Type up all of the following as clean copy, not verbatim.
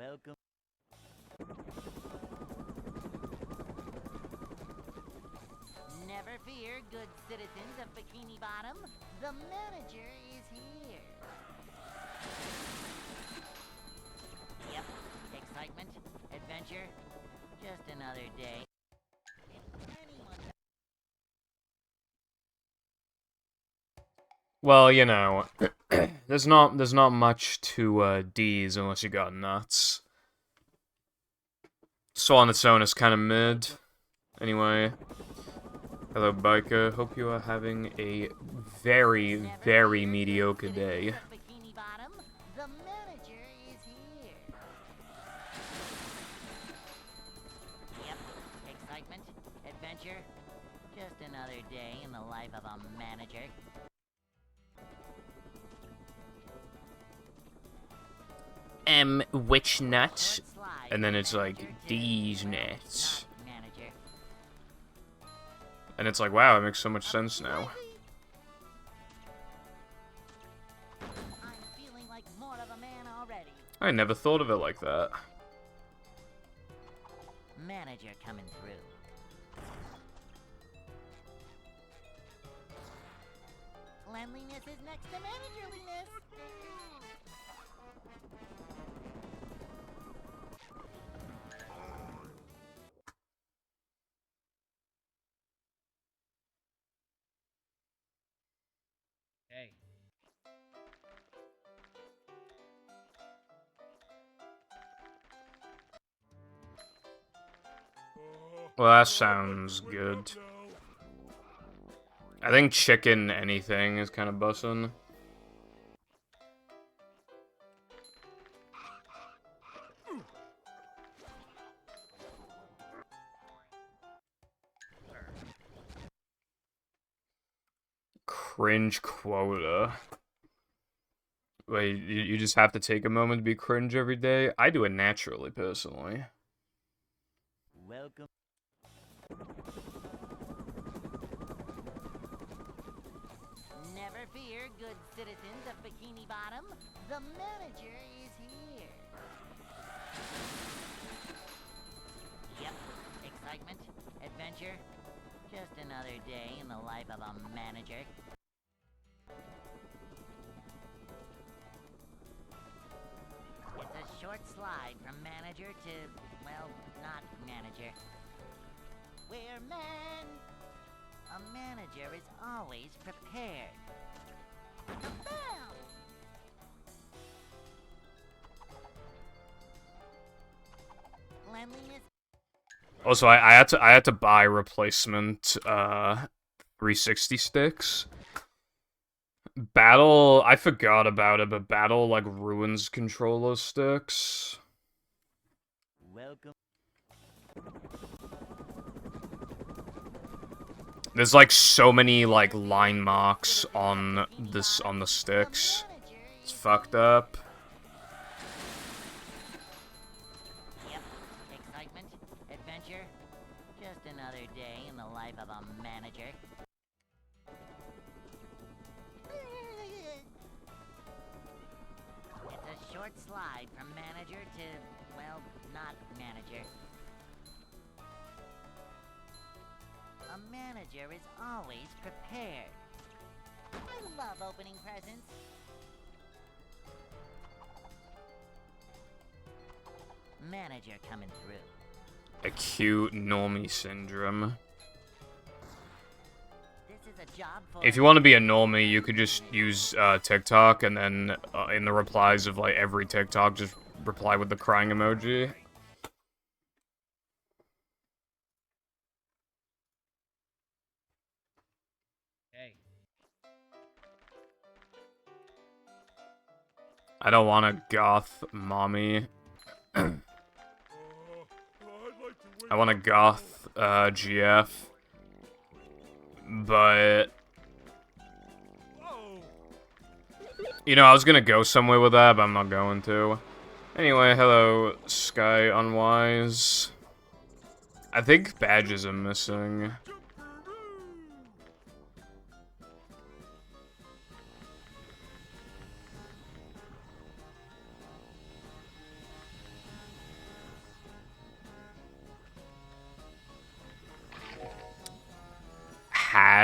Welcome. Never fear, good citizens of Bikini Bottom. The manager is here. Yep, excitement, adventure, just another day. Anyone... Well, you know, there's not much to D's unless you got nuts. So on its own, it's kind of mid. Anyway, hello, biker. Hope you are having a very, very mediocre day. Bikini Bottom, the manager is here. Yep, excitement, adventure, just another day in the life of a manager. Which nuts? And then it's like, these nuts. And it's like, wow, it makes so much sense now. I'm feeling like more of a man already. I never thought of it like that. Manager coming through. Cleanliness is next to managerliness. Hey. Well, that sounds good. I think chicken anything is kind of bussin'. Cringe quota. Wait, you just have to take a moment to be cringe every day? I do it naturally, personally. Welcome. Never fear, good citizens of Bikini Bottom. The manager is here. Yep, excitement, adventure, just another day in the life of a manager. It's a short slide from manager to, well, not manager. We're men. A manager is always prepared. Bam! Cleanliness. Also, I had to buy replacement 360 sticks. Battle, I forgot about it, but Battle like ruins controller sticks. Welcome. There's like so many like line marks on the sticks. It's fucked up. Yep, excitement, adventure, just another day in the life of a manager. It's a short slide from manager to, well, not manager. A manager is always prepared. I love opening presents. Manager coming through. Acute normie syndrome. This is a job for... If you want to be a normie, you could just use TikTok, and then in the replies of like every TikTok, just reply with the crying emoji. Hey. I don't want a goth mommy. I want a goth GF. But you know, I was gonna go somewhere with that, but I'm not going to. Anyway, hello, Sky Unwise. I think badges are missing.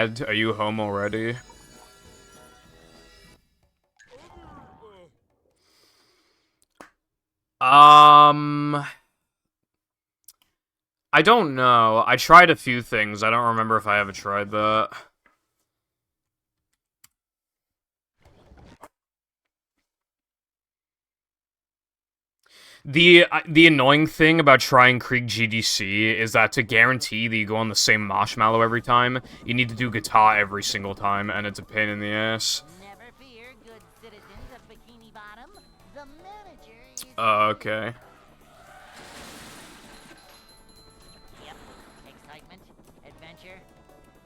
mad? Are you home already? I don't know. I tried a few things. I don't remember if I ever tried that. The annoying thing about trying Krieg GDC is that to guarantee that you go on the same marshmallow every time, you need to do guitar every single time, and it's a pain in the ass. Never fear, good citizens of Bikini Bottom. The manager is... Okay. Yep. Excitement, adventure,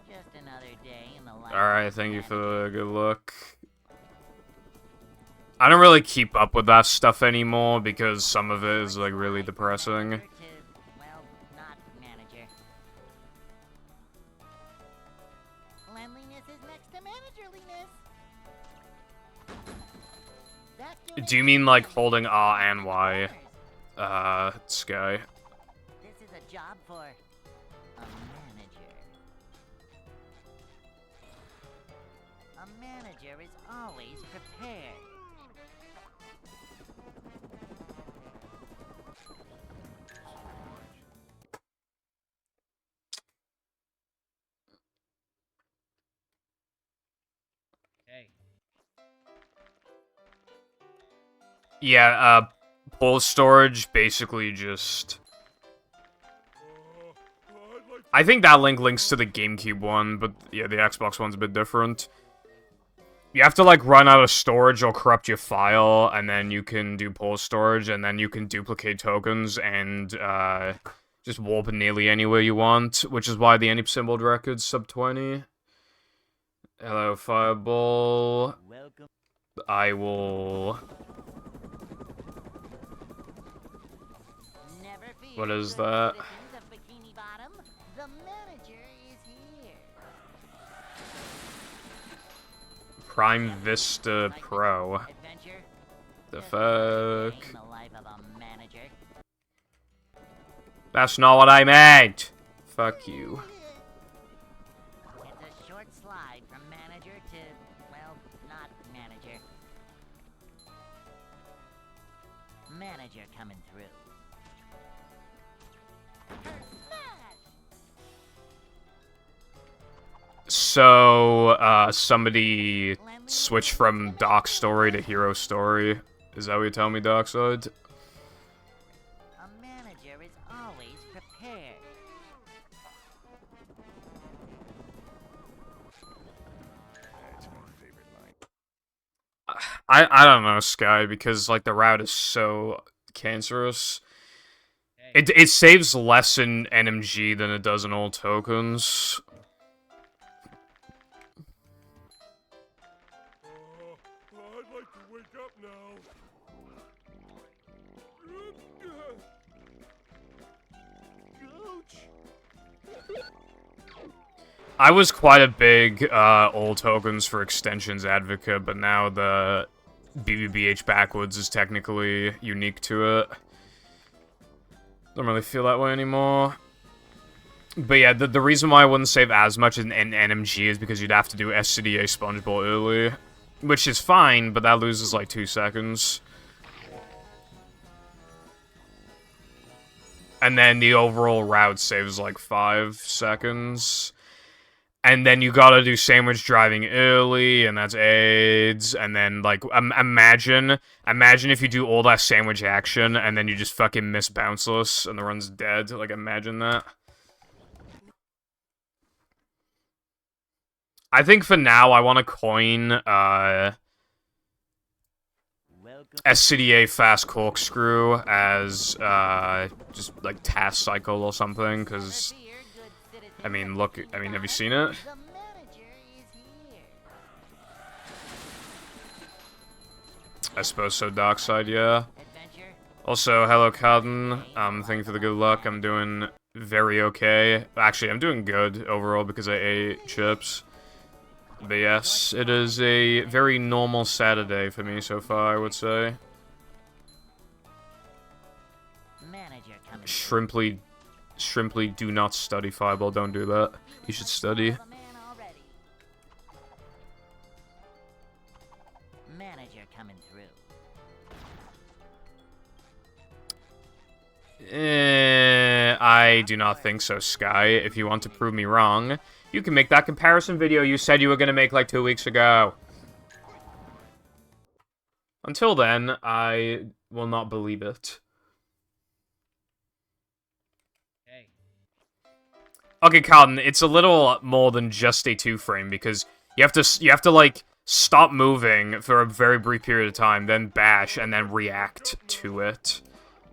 just another day in the life Alright, of thank you manager. for the good look. I don't really keep up with that stuff anymore because some of it is, like, really depressing. Manager to, well, not manager. Cleanliness is next to managerliness. That's Do you mean, like, holding R and Y? Sky. This is a job for a manager. A manager is always prepared. Hey. Yeah, pull storage, basically just... I think that link links to the GameCube one, but yeah, the Xbox one's a bit different. You have to, like, run out of storage or corrupt your file, and then you can do pull storage, and then you can duplicate tokens, and, just warp nearly anywhere you want, which is why the any symbol record's sub 20. Hello, Fireball. Welcome. I will... Never fear, What is good that? citizens of Bikini Bottom. The manager is here. Prime Vista Pro. Adventure, The just another day fuck? in the life of a manager. That's not what I meant! Fuck you. It's a short slide from manager to, well, not manager. Manager coming through. Smash! So, somebody switched from Dark Story to Hero Story. Is that what you tell me, Darkside? A manager is always prepared. I don't know, Sky, because, like, the route is so cancerous. Hey. It saves less in NMG than it does in all tokens. I'd like to wake up now. I was quite a big, all tokens for extensions advocate, but now the BBBH backwards is technically unique to it. Don't really feel that way anymore. But yeah, the reason why I wouldn't save as much in NMG is because you'd have to do SCDA Spongeball early. Which is fine, but that loses like 2 seconds. And then the overall route saves like 5 seconds. And then you gotta do sandwich driving early, and that's AIDS. And then, like, imagine if you do all that sandwich action, and then you just fucking miss bounceless, and the run's dead. Like, imagine that. I think for now, I want to coin, SCDA Fast Corkscrew as, just, like, Task Cycle or something, because... I mean, look, have you seen it? The manager is here. I suppose so, Darkside, yeah. Adventure, Also, hello, Cotton. Thank you for the good luck. I'm doing very okay. Actually, I'm doing good overall because I ate chips. But yes, it is a very normal Saturday for me so far, I would say. manager coming. Shrimply do not study, Fireball. Don't do that. You should study. The man already. I do not think so, Sky. If you want to prove me wrong, you can make that comparison video you said you were gonna make like 2 weeks ago. Until then, I will not believe it. Hey. Okay, Carlton, it's a little more than just a 2-frame because you have to like stop moving for a very brief period of time, then bash and then react to it,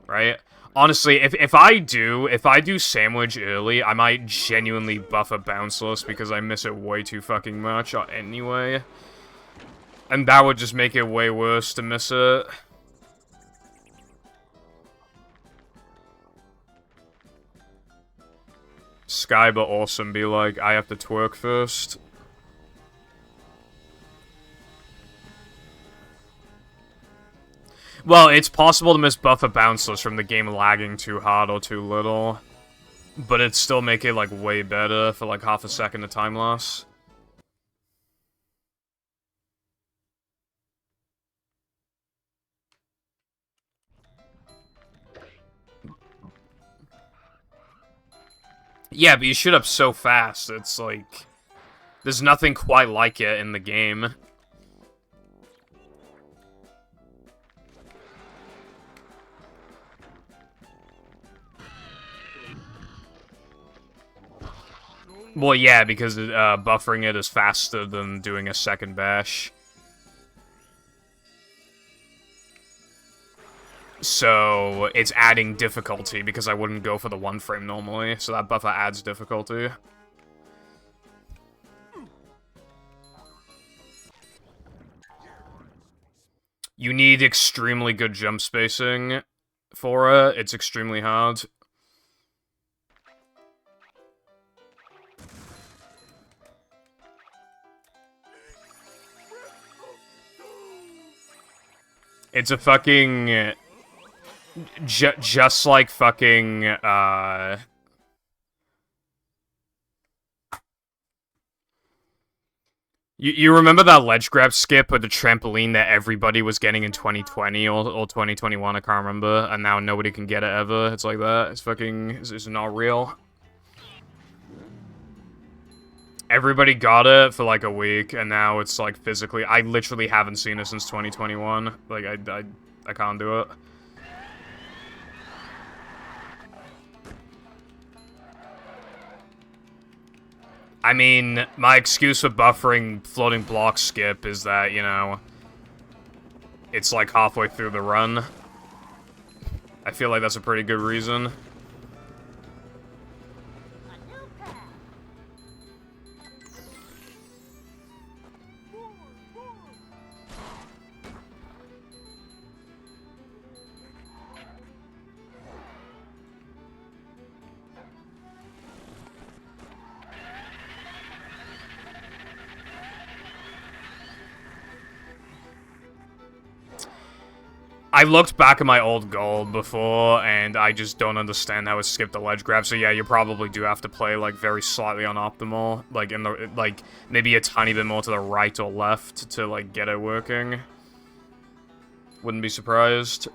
right? Honestly, if I do sandwich early, I might genuinely buff a bounceless because I miss it way too fucking much anyway. And that would just make it way worse to miss it. Sky but awesome be like, I have to twerk first. Well, it's possible to miss buff a bounceless from the game lagging too hard or too little. But it'd still make it, like, way better for, like, half a second of time loss. Yeah, but you shoot up so fast, it's like... There's nothing quite like it in the game. Well, yeah, because buffering it is faster than doing a second bash. So, it's adding difficulty, because I wouldn't go for the 1-frame normally, so that buffer adds difficulty. You need extremely good jump spacing for it. It's extremely hard. It's a fucking... just like fucking, You remember that ledge grab skip with the trampoline that everybody was getting in 2020 or 2021, I can't remember, and now nobody can get it ever? It's like that. It's fucking... It's not real. Everybody got it for like a week, and now it's like physically... I literally haven't seen it since 2021. Like, I can't do it. I mean, my excuse for buffering floating block skip is that, you know, it's like halfway through the run. I feel like that's a pretty good reason. I looked back at my old goal before, and I just don't understand how it skipped the ledge grab, so yeah, you probably do have to play, like, very slightly unoptimal, like, in the, like, maybe a tiny bit more to the right or left to, like, get it working. Wouldn't be surprised.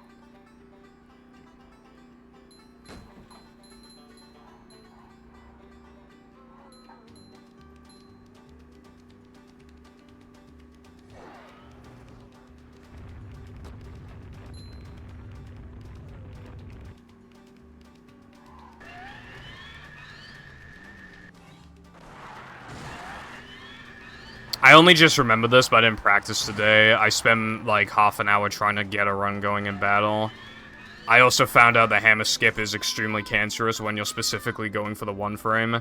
I only just remembered this, but I didn't practice today. I spent, like, half an hour trying to get a run going in battle. I also found out the hammer skip is extremely cancerous when you're specifically going for the 1-frame.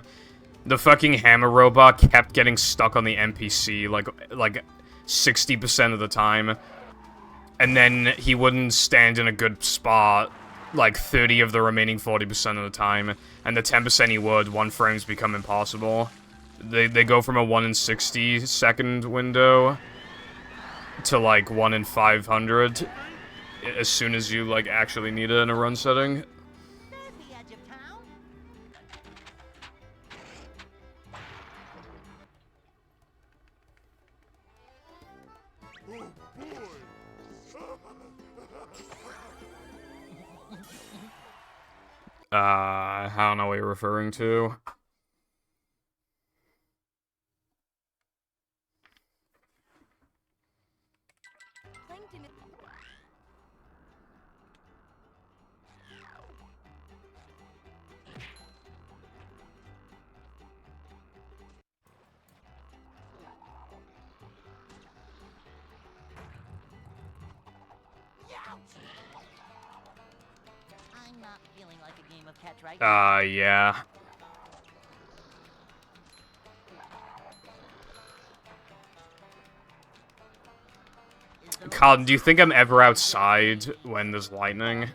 The fucking hammer robot kept getting stuck on the NPC, like 60% of the time. And then he wouldn't stand in a good spot, like, 30 of the remaining 40% of the time. And the 10% he would, 1-frames become impossible. They go from a 1 in 60 second window to, like, 1 in 500 as soon as you, like, actually need it in a run setting. I don't know what you're referring to. I'm not feeling like a game of catch right now. Yeah. Colin, do you think I'm ever outside when there's lightning?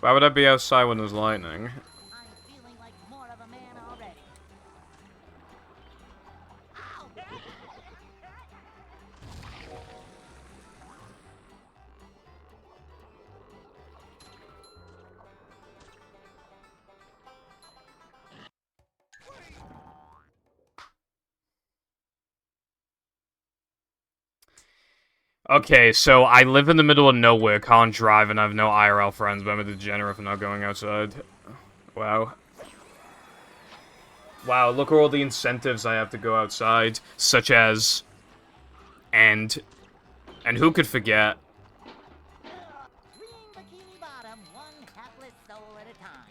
Why would I be outside when there's lightning? I'm feeling like more of a man already. Okay, so I live in the middle of nowhere, can't drive, and I have no IRL friends, but I'm a degenerate for not going outside. Wow. Wow, look at all the incentives I have to go outside, such as... And who could forget? Green Bikini Bottom, one hapless soul at a time.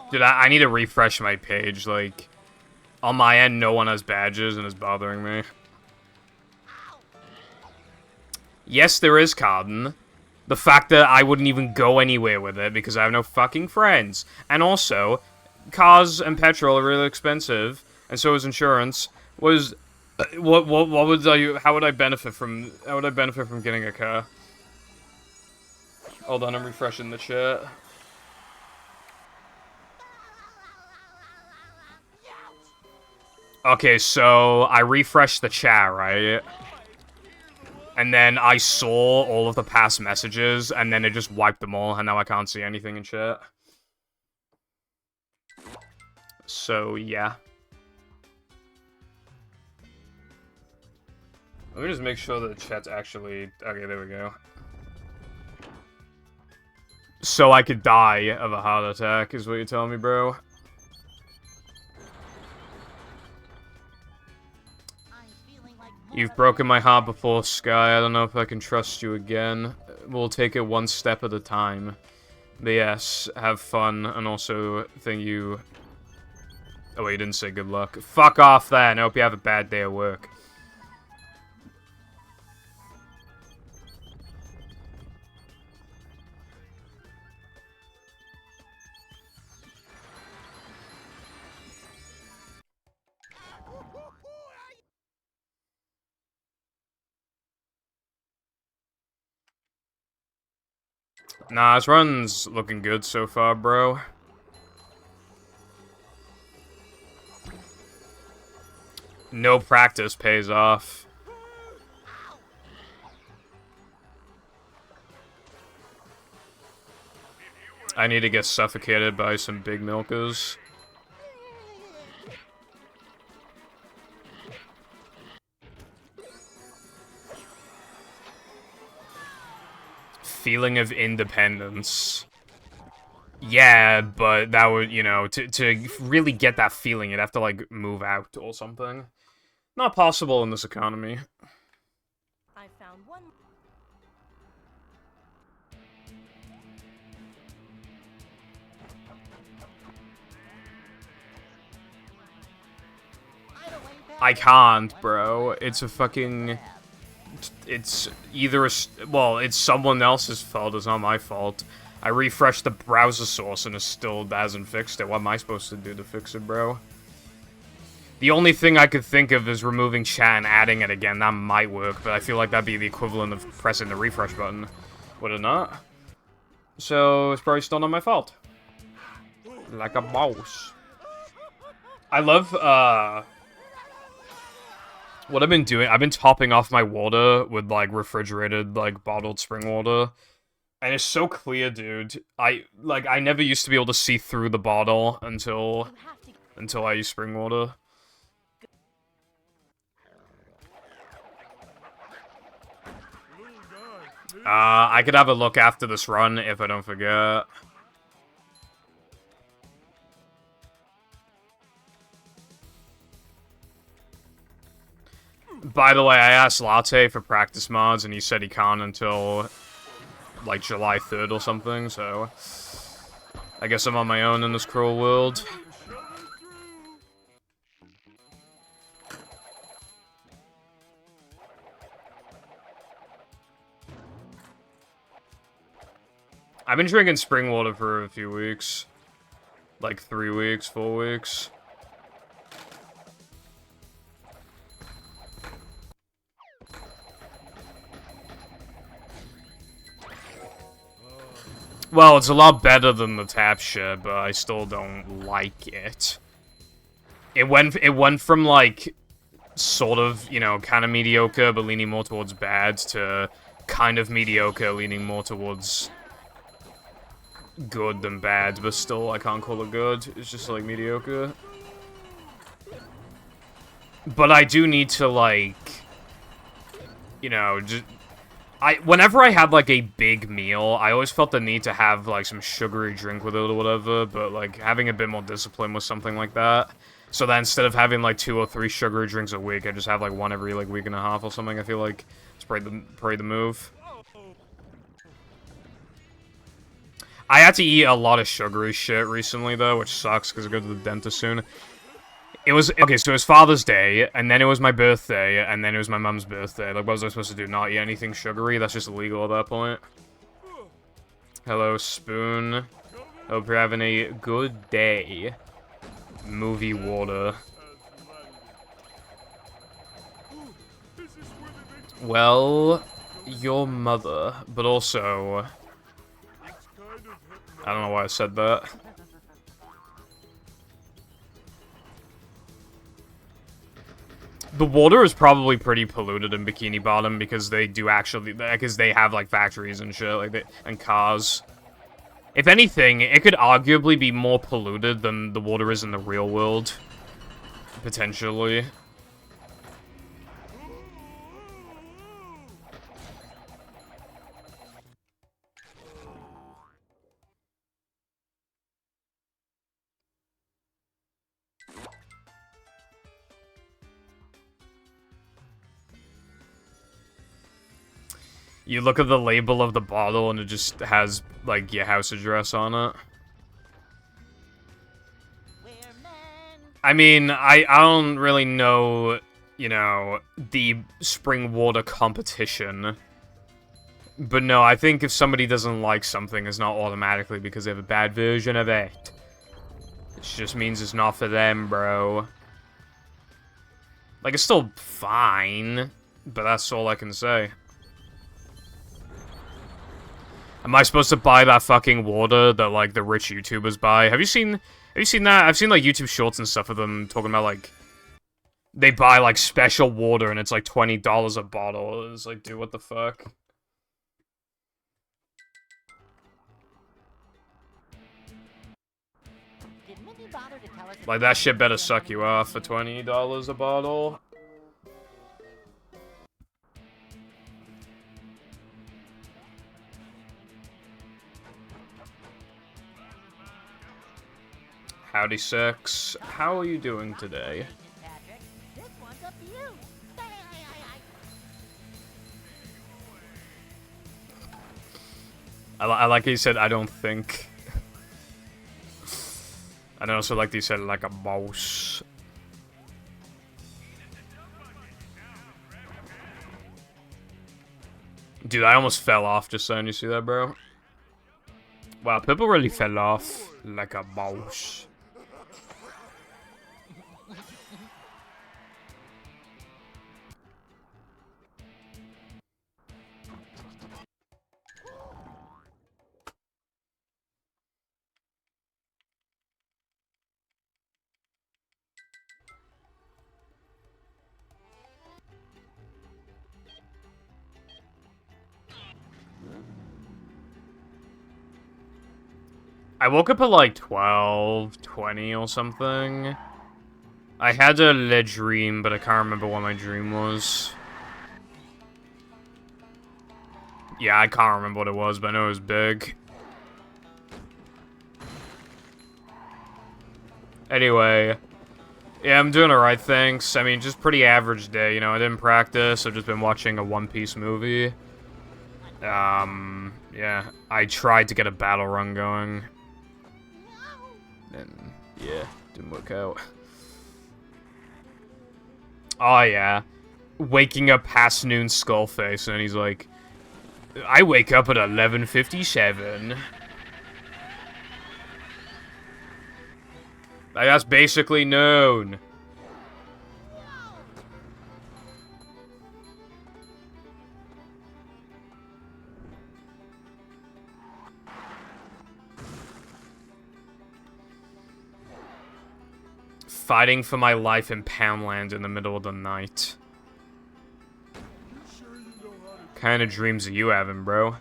Dude, I need to refresh my page, like... On my end, no one has badges, and it's bothering me. Yes, there is Cardin. The fact that I wouldn't even go anywhere with it because I have no fucking friends. And also, cars and petrol are really expensive, and so is insurance. Was what would I? How would I benefit from? How would I benefit from getting a car? Hold on, I'm refreshing the chat. Okay, so I refreshed the chat, right? And then I saw all of the past messages, and then it just wiped them all, and now I can't see anything in chat. So, yeah. Let me just make sure that the chat's actually... Okay, there we go. So I could die of a heart attack, is what you're telling me, bro? You've broken my heart before, Sky. I don't know if I can trust you again. We'll take it one step at a time. But yes, have fun, and also thank you... Oh wait, you didn't say good luck. Fuck off then! I hope you have a bad day at work. Nah, this run's looking good so far, bro. No practice pays off. I need to get suffocated by some big milkers. Feeling of independence. Yeah, but that would, you know, to really get that feeling, you'd have to, like, move out or something. Not possible in this economy. I found one. I can't, bro. It's a fucking... It's either well, it's someone else's fault, it's not my fault. I refreshed the browser source and it still hasn't fixed it. What am I supposed to do to fix it, bro? The only thing I could think of is removing chat and adding it again. That might work, but I feel like that'd be the equivalent of pressing the refresh button. Would it not? So, it's probably still not my fault. Like a boss. I love, what I've been doing, I've been topping off my water with, like, refrigerated, like, bottled spring water. And it's so clear, dude. I never used to be able to see through the bottle until You have to. I use spring water. Little guy, please. I could have a look after this run if I don't forget. By the way, I asked Latte for practice mods, and he said he can't until, like, July 3rd or something, so I guess I'm on my own in this cruel world. Shove it through. I've been drinking spring water for a few weeks. Like 3 weeks, 4 weeks. Well, it's a lot better than the tap shit, but I still don't like it. It went from, like, sort of, you know, kind of mediocre, but leaning more towards bad, to kind of mediocre, leaning more towards good than bad, but still, I can't call it good. It's just, like, mediocre. But I do need to, like, you know, just... whenever I had, like, a big meal, I always felt the need to have, like, some sugary drink with it or whatever, but, like, having a bit more discipline with something like that. So that instead of having, like, 2 or 3 sugary drinks a week, I just have, like, one every, like, week and a half or something. I feel like it's probably the move. I had to eat a lot of sugary shit recently, though, which sucks, because I go to the dentist soon. It was, okay, so it was Father's Day, and then it was my birthday, and then it was my mum's birthday. Like, what was I supposed to do? Not eat anything sugary? That's just illegal at that point. Hello, Spoon. Hope you're having a good day. Movie water. Well, your mother, but also... I don't know why I said that. The water is probably pretty polluted in Bikini Bottom because they do actually, because they have, like, factories and shit, like, and cars. If anything, it could arguably be more polluted than the water is in the real world. Potentially. You look at the label of the bottle and it just has, like, your house address on it. I mean, I don't really know, you know, the spring water competition. But no, I think if somebody doesn't like something, it's not automatically because they have a bad version of it. It just means it's not for them, bro. Like, it's still fine, but that's all I can say. Am I supposed to buy that fucking water that, like, the rich YouTubers buy? Have you seen that? I've seen, like, YouTube shorts and stuff of them talking about, like, they buy, like, special water and it's, like, $20 a bottle. It's like, dude, what the fuck? Like, that shit better suck you off for $20 a bottle. Howdy, Six. How are you doing today? This one's up to you. I like he said, I don't think. And I also like he said, like a mouse. Dude, I almost fell off just saying. You see that, bro? Wow, people really fell off like a mouse. I woke up at like 12:20 or something. I had a dream, but I can't remember what my dream was. Yeah, I can't remember what it was, but I know it was big. Anyway, yeah, I'm doing alright, thanks. I mean, just pretty average day, you know, I didn't practice, I've just been watching a One Piece movie. Yeah, I tried to get a battle run going. And, yeah, didn't work out. Oh, yeah. Waking up past noon Skullface, and he's like, I wake up at 11:57. Like, that's basically known. Fighting for my life in Poundland in the middle of the night. Kind of dreams are you having, bro?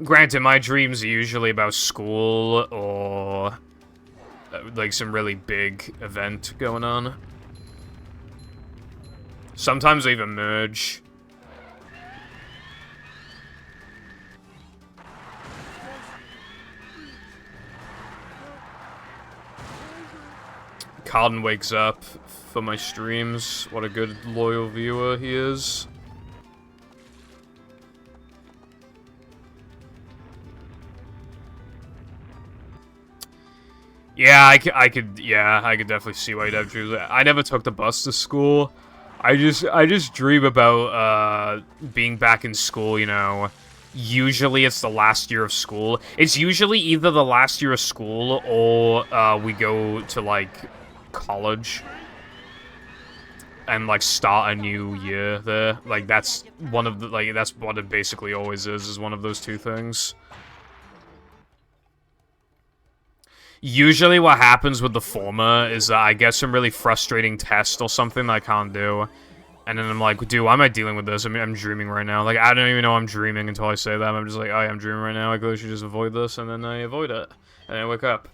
Granted, my dreams are usually about school or like some really big event going on. Sometimes they even merge. Carlton wakes up for my streams. What a good, loyal viewer he is. Yeah, I could definitely see why you'd have dreams. I never took the bus to school. I just dream about, being back in school, you know. Usually it's the last year of school. It's usually either the last year of school or, we go to, like, college. And, like, start a new year there. Like, that's one of the, like, that's what it basically always is one of those two things. Usually what happens with the former is that I get some really frustrating test or something that I can't do. And then I'm like, dude, why am I dealing with this? I mean, I'm dreaming right now. Like, I don't even know I'm dreaming until I say that. I'm just like, oh, yeah, I'm dreaming right now. I should just avoid this, and then I avoid it. And I wake up.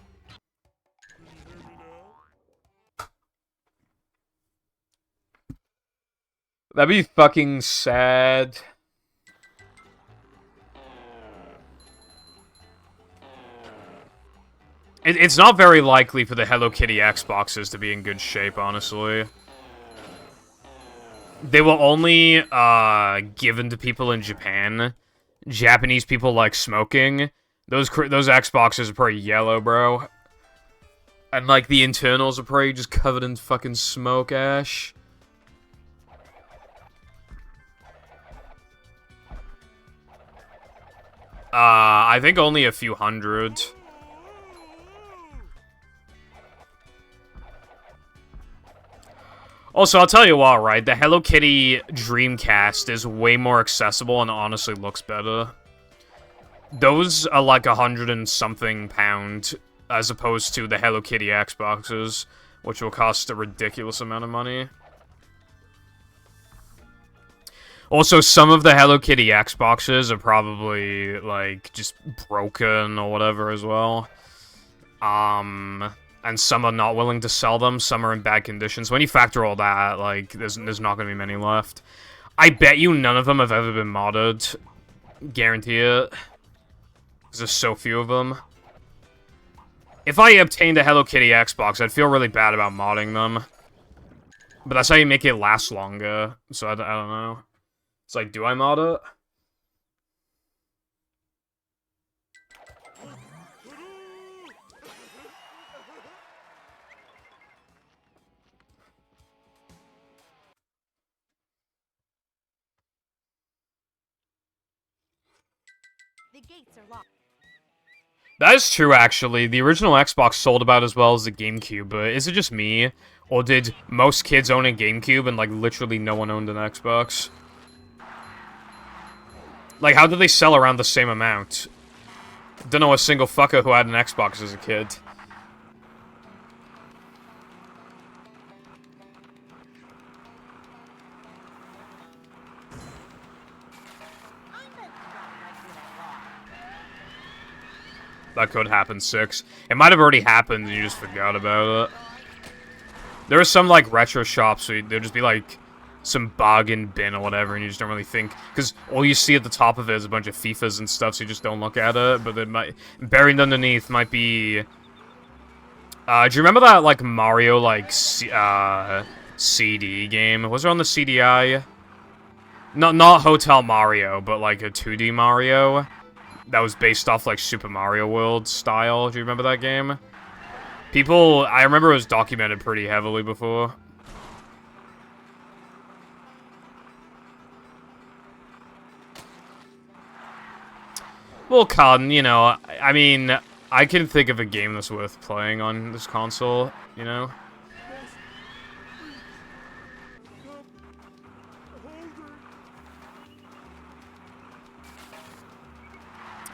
That'd be fucking sad. It's not very likely for the Hello Kitty Xboxes to be in good shape, honestly. They were only, given to people in Japan. Japanese people like smoking. Those Xboxes are pretty yellow, bro. And, like, the internals are probably just covered in fucking smoke ash. I think only a few hundred. Also, I'll tell you what, right? The Hello Kitty Dreamcast is way more accessible and honestly looks better. Those are like 100 and something pound, as opposed to the Hello Kitty Xboxes, which will cost a ridiculous amount of money. Also, some of the Hello Kitty Xboxes are probably, like, just broken or whatever as well. And some are not willing to sell them, some are in bad condition. So when you factor all that, like, there's not gonna be many left. I bet you none of them have ever been modded. Guarantee it. Because there's so few of them. If I obtained a Hello Kitty Xbox, I'd feel really bad about modding them. But that's how you make it last longer. So I don't know. It's like, do I mod it? The gates are locked. That is true, actually. The original Xbox sold about as well as the GameCube, but is it just me? Or did most kids own a GameCube and, like, literally no one owned an Xbox? Like, how did they sell around the same amount? Don't know a single fucker who had an Xbox as a kid. that could happen 6. It might have already happened and you just forgot about it. There are some, like, retro shops where there'll just be, like, some bargain bin or whatever, and you just don't really think... Because all you see at the top of it is a bunch of FIFAs and stuff, so you just don't look at it, but it might... Buried underneath might be... do you remember that, like, Mario, like, CD game? Was it on the CDI? Not Hotel Mario, but, like, a 2D Mario that was based off, like, Super Mario World style. Do you remember that game? People... I remember it was documented pretty heavily before. Well, Cotton, you know, I mean, I can think of a game that's worth playing on this console, you know?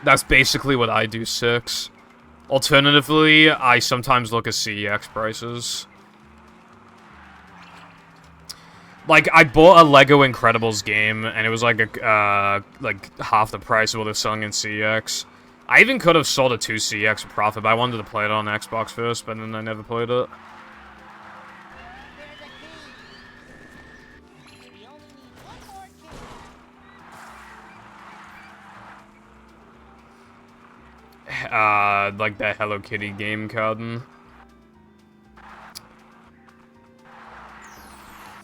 That's basically what I do, 6. Alternatively, I sometimes look at CEX prices. Like, I bought a Lego Incredibles game, and it was like like half the price of what they're selling in CEX. I even could have sold it to CEX for profit, but I wanted to play it on Xbox first, but then I never played it. Like the Hello Kitty game, Carden.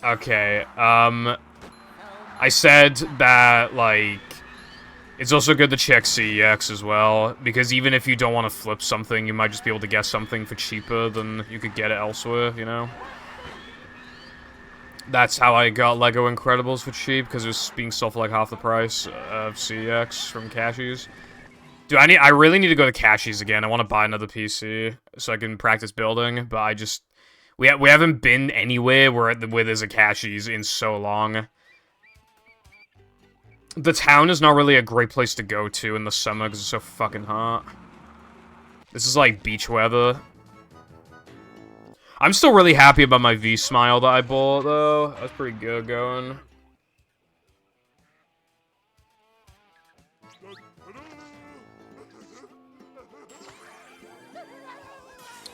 Okay, I said that, like, it's also good to check CEX as well, because even if you don't want to flip something, you might just be able to get something for cheaper than you could get it elsewhere, you know? That's how I got Lego Incredibles for cheap, because it was being sold for like half the price of CEX from Cashies. Dude, I really need to go to Cashies again. I want to buy another PC so I can practice building, but I just... We haven't been anywhere where there's a Cashies in so long. The town is not really a great place to go to in the summer because it's so fucking hot. This is like beach weather. I'm still really happy about my V-Smile that I bought, though. That's pretty good going.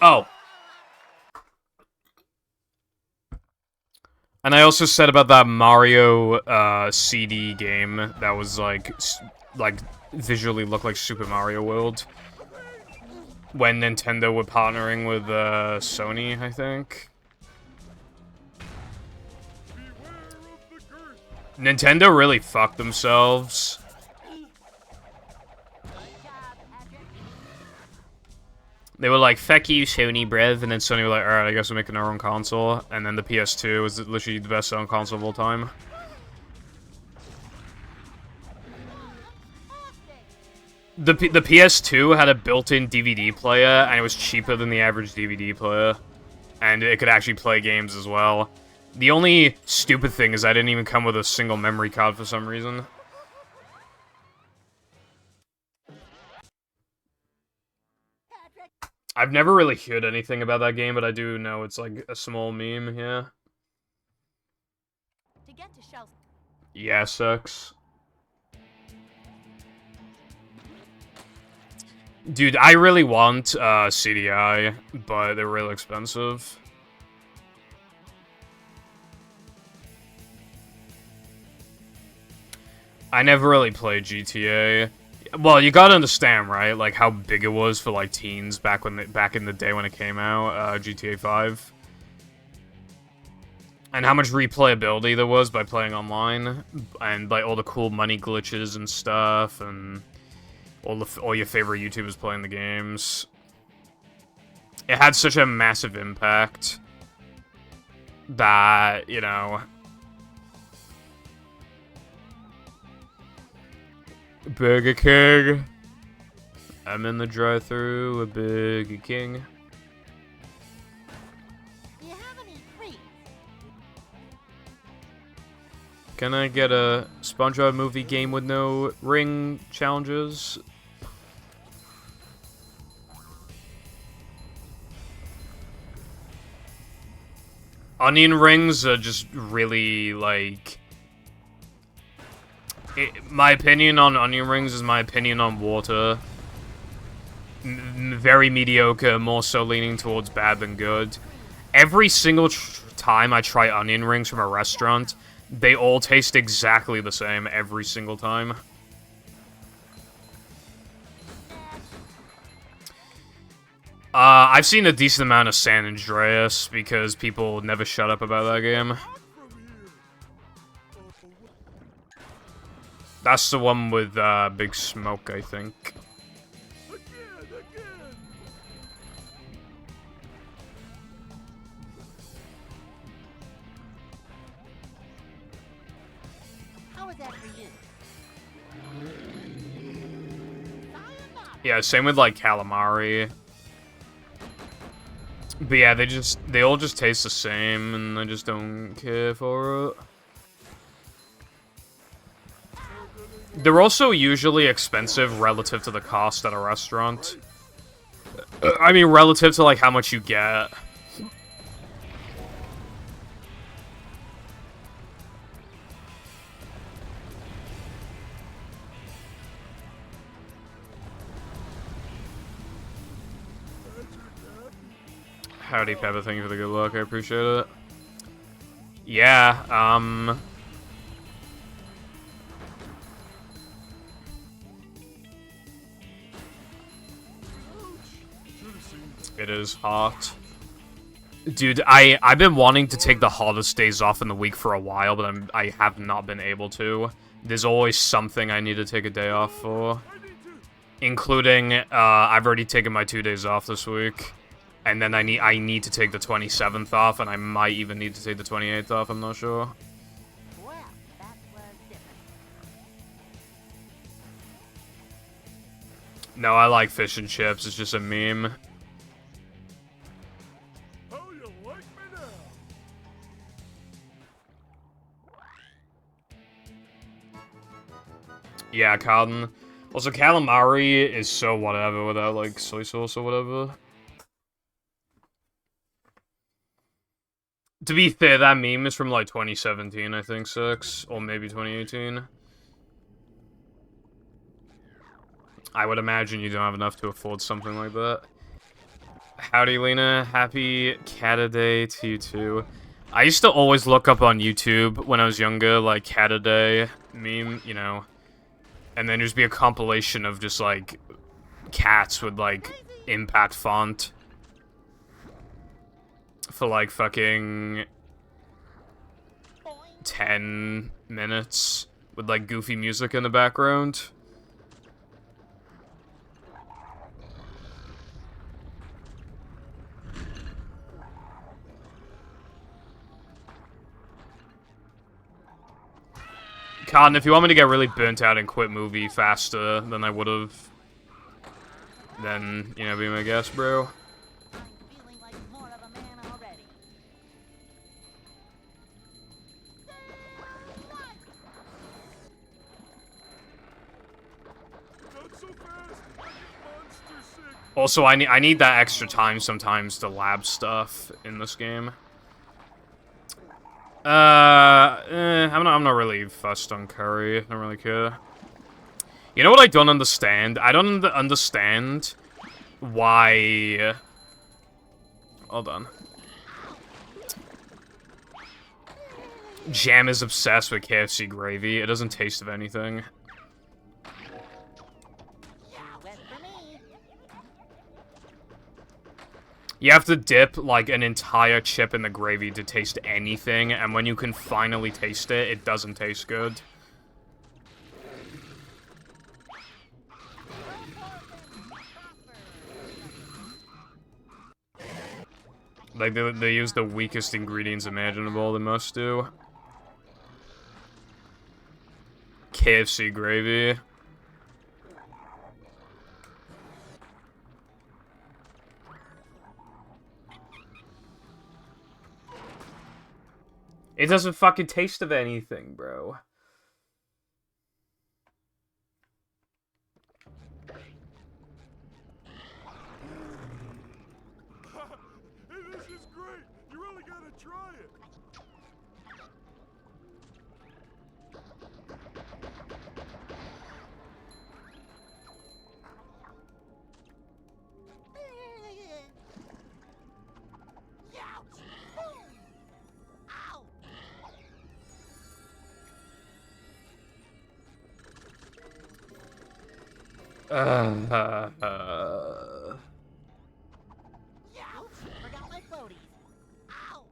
Oh. And I also said about that Mario CD game that was like visually looked like Super Mario World. When Nintendo were partnering with Sony, I think. Nintendo really fucked themselves. They were like, "Fuck you, Sony, bruv," and then Sony were like, "Alright, I guess we're making our own console." And then the PS2 was literally the best-selling console of all time. The PS2 had a built-in DVD player, and it was cheaper than the average DVD player. And it could actually play games as well. The only stupid thing is I didn't even come with a single memory card for some reason. I've never really heard anything about that game, but I do know it's like a small meme, yeah. To get to shells. Yeah, sucks. Dude, I really want CDI, but they're real expensive. I never really played GTA. Well, you gotta understand, right? Like how big it was for like teens back in the day when it came out, GTA 5, and how much replayability there was by playing online, and like all the cool money glitches and stuff, and all your favorite YouTubers playing the games. It had such a massive impact that, you know. Burger King. I'm in the drive-thru with Burger King. Do you have any treats? Can I get a SpongeBob movie game with no ring challenges? Onion rings are just really, like... my opinion on onion rings is my opinion on water. very mediocre, more so leaning towards bad than good. Every single time I try onion rings from a restaurant, they all taste exactly the same every single time. I've seen a decent amount of San Andreas because people never shut up about that game. That's the one with Big Smoke, I think. How was that for you? Yeah, same with like calamari. But yeah, they all just taste the same, and I just don't care for it. They're also usually expensive relative to the cost at a restaurant. I mean, relative to like how much you get. Howdy, Peppa. Thank you for the good luck. I appreciate it. Yeah, it is hot. Dude, I've been wanting to take the hottest days off in the week for a while, but I have not been able to. There's always something I need to take a day off for. Including, I've already taken my 2 days off this week. And then I need to take the 27th off, and I might even need to take the 28th off, I'm not sure. Well, that was different. No, I like fish and chips, it's just a meme. How you like me now? Yeah, Cotton. Also, calamari is so whatever without, like, soy sauce or whatever. To be fair, that meme is from, like, 2017, I think, 6. Or maybe 2018. I would imagine you don't have enough to afford something like that. Howdy, Lena. Happy Cata Day to you, too. I used to always look up on YouTube when I was younger, like, Cata Day meme, you know. And then there'd be a compilation of just, like, cats with, like, impact font. For, like, fucking 10 minutes with, like, goofy music in the background. Cotton, if you want me to get really burnt out and quit movie faster than I would've, then, you know, be my guest, bro. I'm feeling like more of a man already. Not so fast. I get monster sick. Also, I need that extra time sometimes to lab stuff in this game. I'm not really fussed on curry. I don't really care. You know what I don't understand? I don't understand why... Hold on. Jam is obsessed with KFC gravy. It doesn't taste of anything. Wet for me. You have to dip, like, an entire chip in the gravy to taste anything, and when you can finally taste it, it doesn't taste good. Like, they use the weakest ingredients imaginable, they must do. KFC gravy. It doesn't fucking taste of anything, bro. Hey, this is great. You really gotta try it. Oops, forgot my floaties. Ow!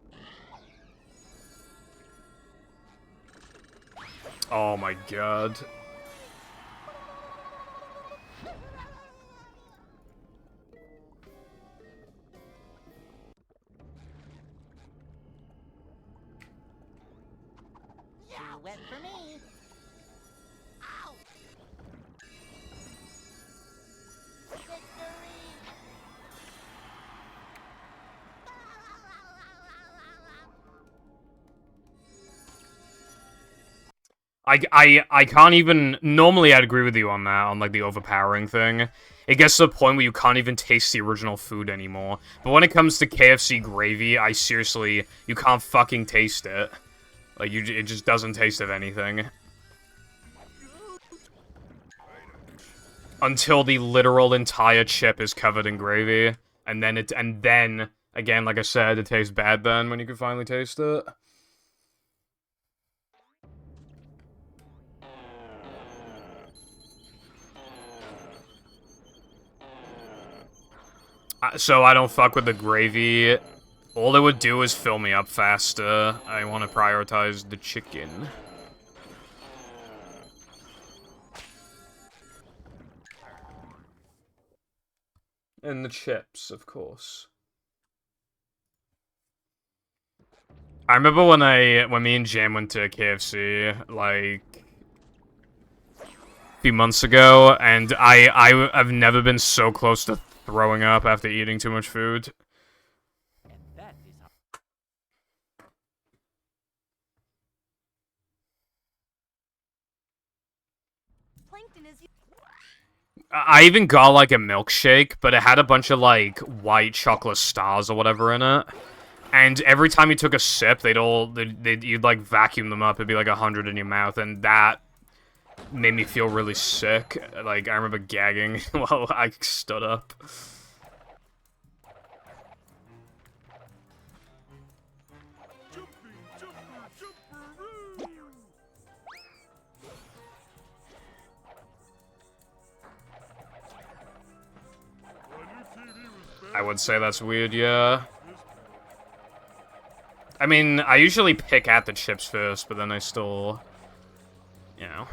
Oh my god. Too wet for me. Ow! Victory! I can't even... Normally I'd agree with you on that, on like the overpowering thing. It gets to the point where you can't even taste the original food anymore. But when it comes to KFC gravy, I seriously... You can't fucking taste it. Like, it just doesn't taste of anything. Until the literal entire chip is covered in gravy. And then, again, like I said, it tastes bad then when you can finally taste it. So I don't fuck with the gravy. All it would do is fill me up faster. I want to prioritize the chicken. And the chips, of course. I remember when me and Jam went to KFC, like, a few months ago, and I've never been so close to throwing up after eating too much food. And that is how. Plankton is... I even got, like, a milkshake, but it had a bunch of, like, white chocolate stars or whatever in it. And every time you took a sip, you'd, like, vacuum them up. It'd be, like, 100 in your mouth, and that made me feel really sick. Like, I remember gagging while I stood up. I would say that's weird, yeah. I mean, I usually pick at the chips first, but then I still... You know.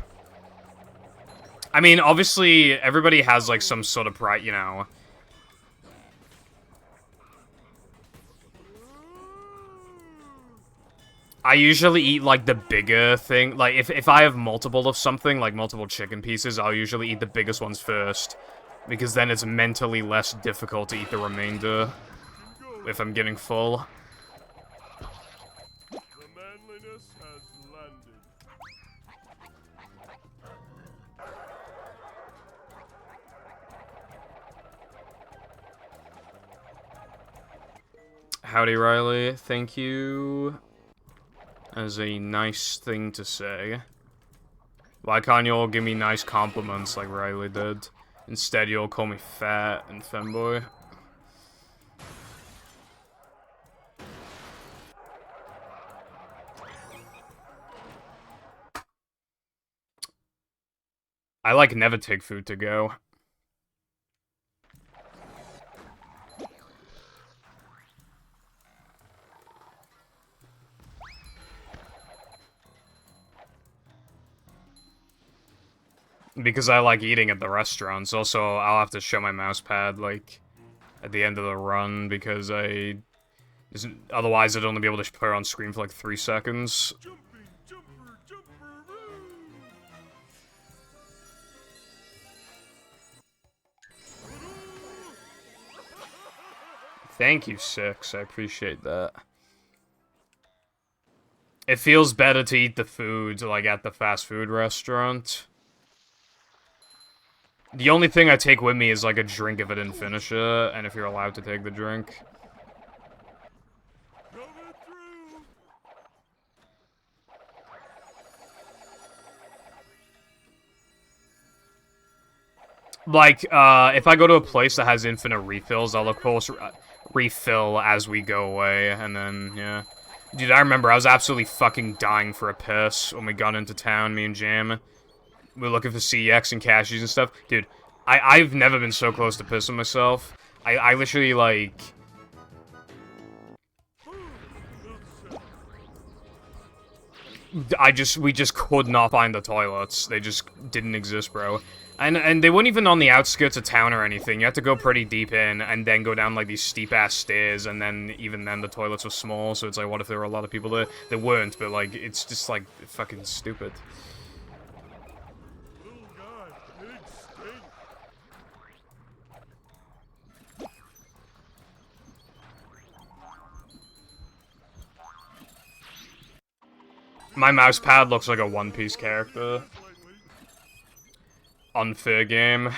I mean, obviously, everybody has, like, some sort of pride, you know. I usually eat, like, the bigger thing. Like, if I have multiple of something, like multiple chicken pieces, I'll usually eat the biggest ones first. Because then it's mentally less difficult to eat the remainder if I'm getting full. The manliness has landed. Howdy, Riley. Thank you. As a nice thing to say. Why can't you all give me nice compliments like Riley did? Instead, you all call me fat and femboy. I, like, never take food to go. Because I like eating at the restaurants. Also, I'll have to show my mouse pad, like, at the end of the run, because otherwise I'd only be able to put it on screen for, like, 3 seconds. Jumping, jumper, jumper, Thank you, Six. I appreciate that. It feels better to eat the food, like, at the fast food restaurant. The only thing I take with me is, like, a drink if I didn't finish it, and if you're allowed to take the drink. coming through. Like, if I go to a place that has infinite refills, I'll of course refill as we go away, and then, yeah. Dude, I remember I was absolutely fucking dying for a piss when we got into town, me and Jam. We were looking for CX and cashews and stuff. Dude, I've never been so close to pissing myself. I literally, like... we just could not find the toilets. They just didn't exist, bro. And they weren't even on the outskirts of town or anything. You had to go pretty deep in, and then go down, like, these steep-ass stairs, and then, even then, the toilets were small, so it's like, what if there were a lot of people there? There weren't, but, like, it's just, like, fucking stupid. Little guy, big stink. My mouse pad looks like a One Piece character. Unfair game.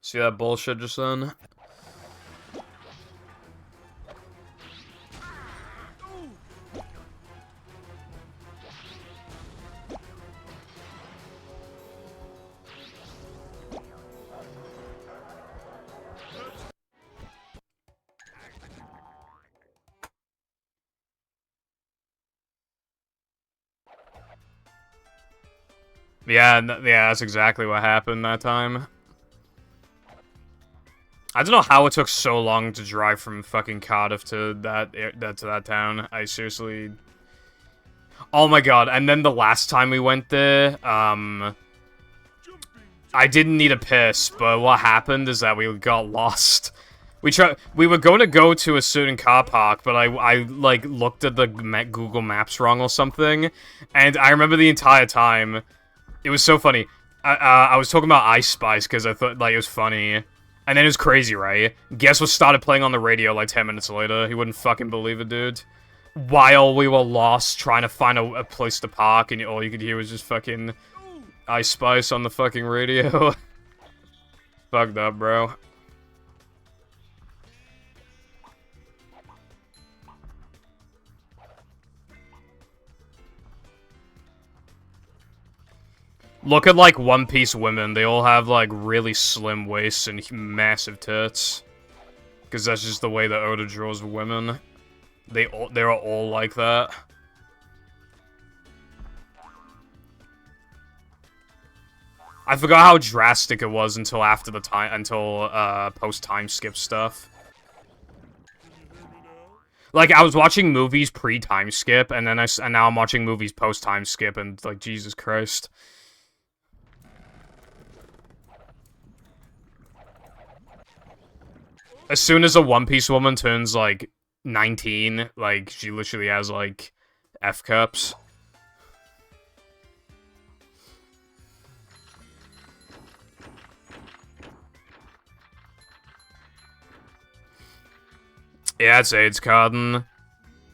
See that bullshit just then? Yeah, yeah, that's exactly what happened that time. I don't know how it took so long to drive from fucking Cardiff to that town. I seriously... Oh my god, and then the last time we went there, I didn't need a piss, but what happened is that we got lost. We were going to go to a certain car park, but I like, looked at the Google Maps wrong or something, and I remember the entire time... It was so funny. I was talking about Ice Spice because I thought, like, it was funny. And then it was crazy, right? Guess what started playing on the radio, like, 10 minutes later? He wouldn't fucking believe it, dude. While we were lost trying to find a place to park, and all you could hear was just fucking Ice Spice on the fucking radio. Fucked up, bro. Look at, like, One Piece women. They all have, like, really slim waists and massive tits. Because that's just the way that Oda draws women. They're all like that. I forgot how drastic it was until after the post-time skip stuff. Like, I was watching movies pre-time skip, and now I'm watching movies post-time skip, and, like, Jesus Christ. As soon as a One Piece woman turns, like, 19, like, she literally has, like, F-cups. Yeah, it's AIDS Cotton.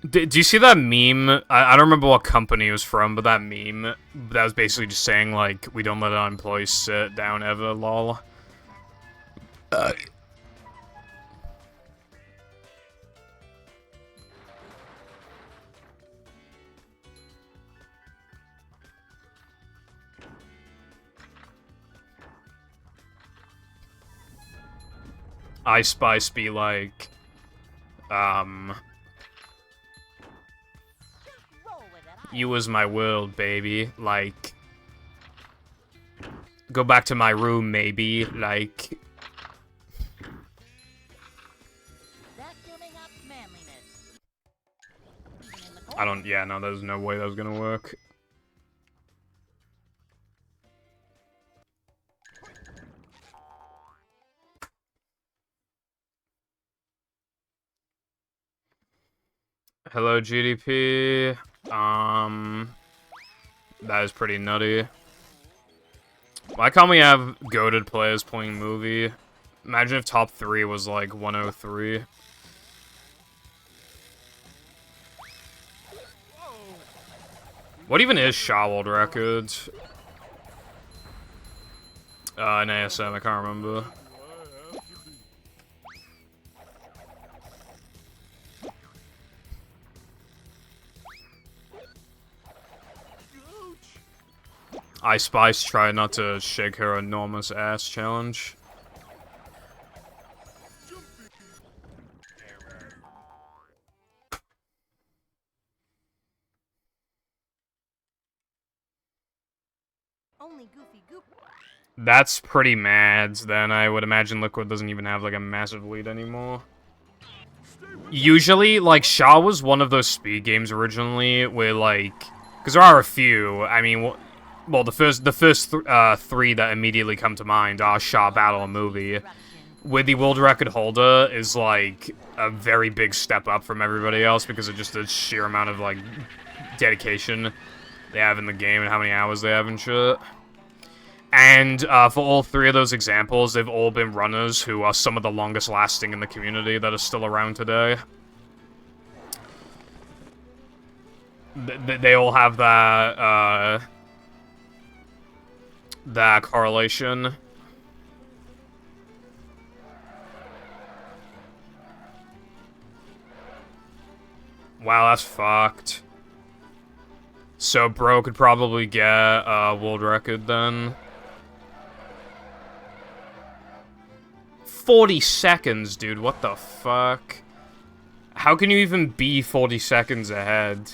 Do you see that meme? I don't remember what company it was from, but that meme that was basically just saying, like, we don't let our employees sit down ever, lol. Ice Spice be like, you was my world, baby, like, go back to my room, maybe, like... I don't, yeah, no, there's no way that was gonna work. Hello, GDP. That is pretty nutty. Why can't we have goated players playing movie? Imagine if top 3 was like 103. What even is Shawwold Records? An ASM, I can't remember. Ice Spice tried not to shake her enormous ass challenge. Only Goofy Goop. That's pretty mad. Then I would imagine Liquid doesn't even have, like, a massive lead anymore. Usually, like, Shaw was one of those speed games originally where, like... Because there are a few. I mean, well, the first three that immediately come to mind are Shaw, Battle, and Movie. Where the world record holder is, like, a very big step up from everybody else because of just the sheer amount of, like, dedication they have in the game and how many hours they have and shit. And for all three of those examples, they've all been runners who are some of the longest lasting in the community that are still around today. They all have that correlation. Wow, that's fucked. So bro could probably get a world record then. 40 seconds, dude, what the fuck? How can you even be 40 seconds ahead?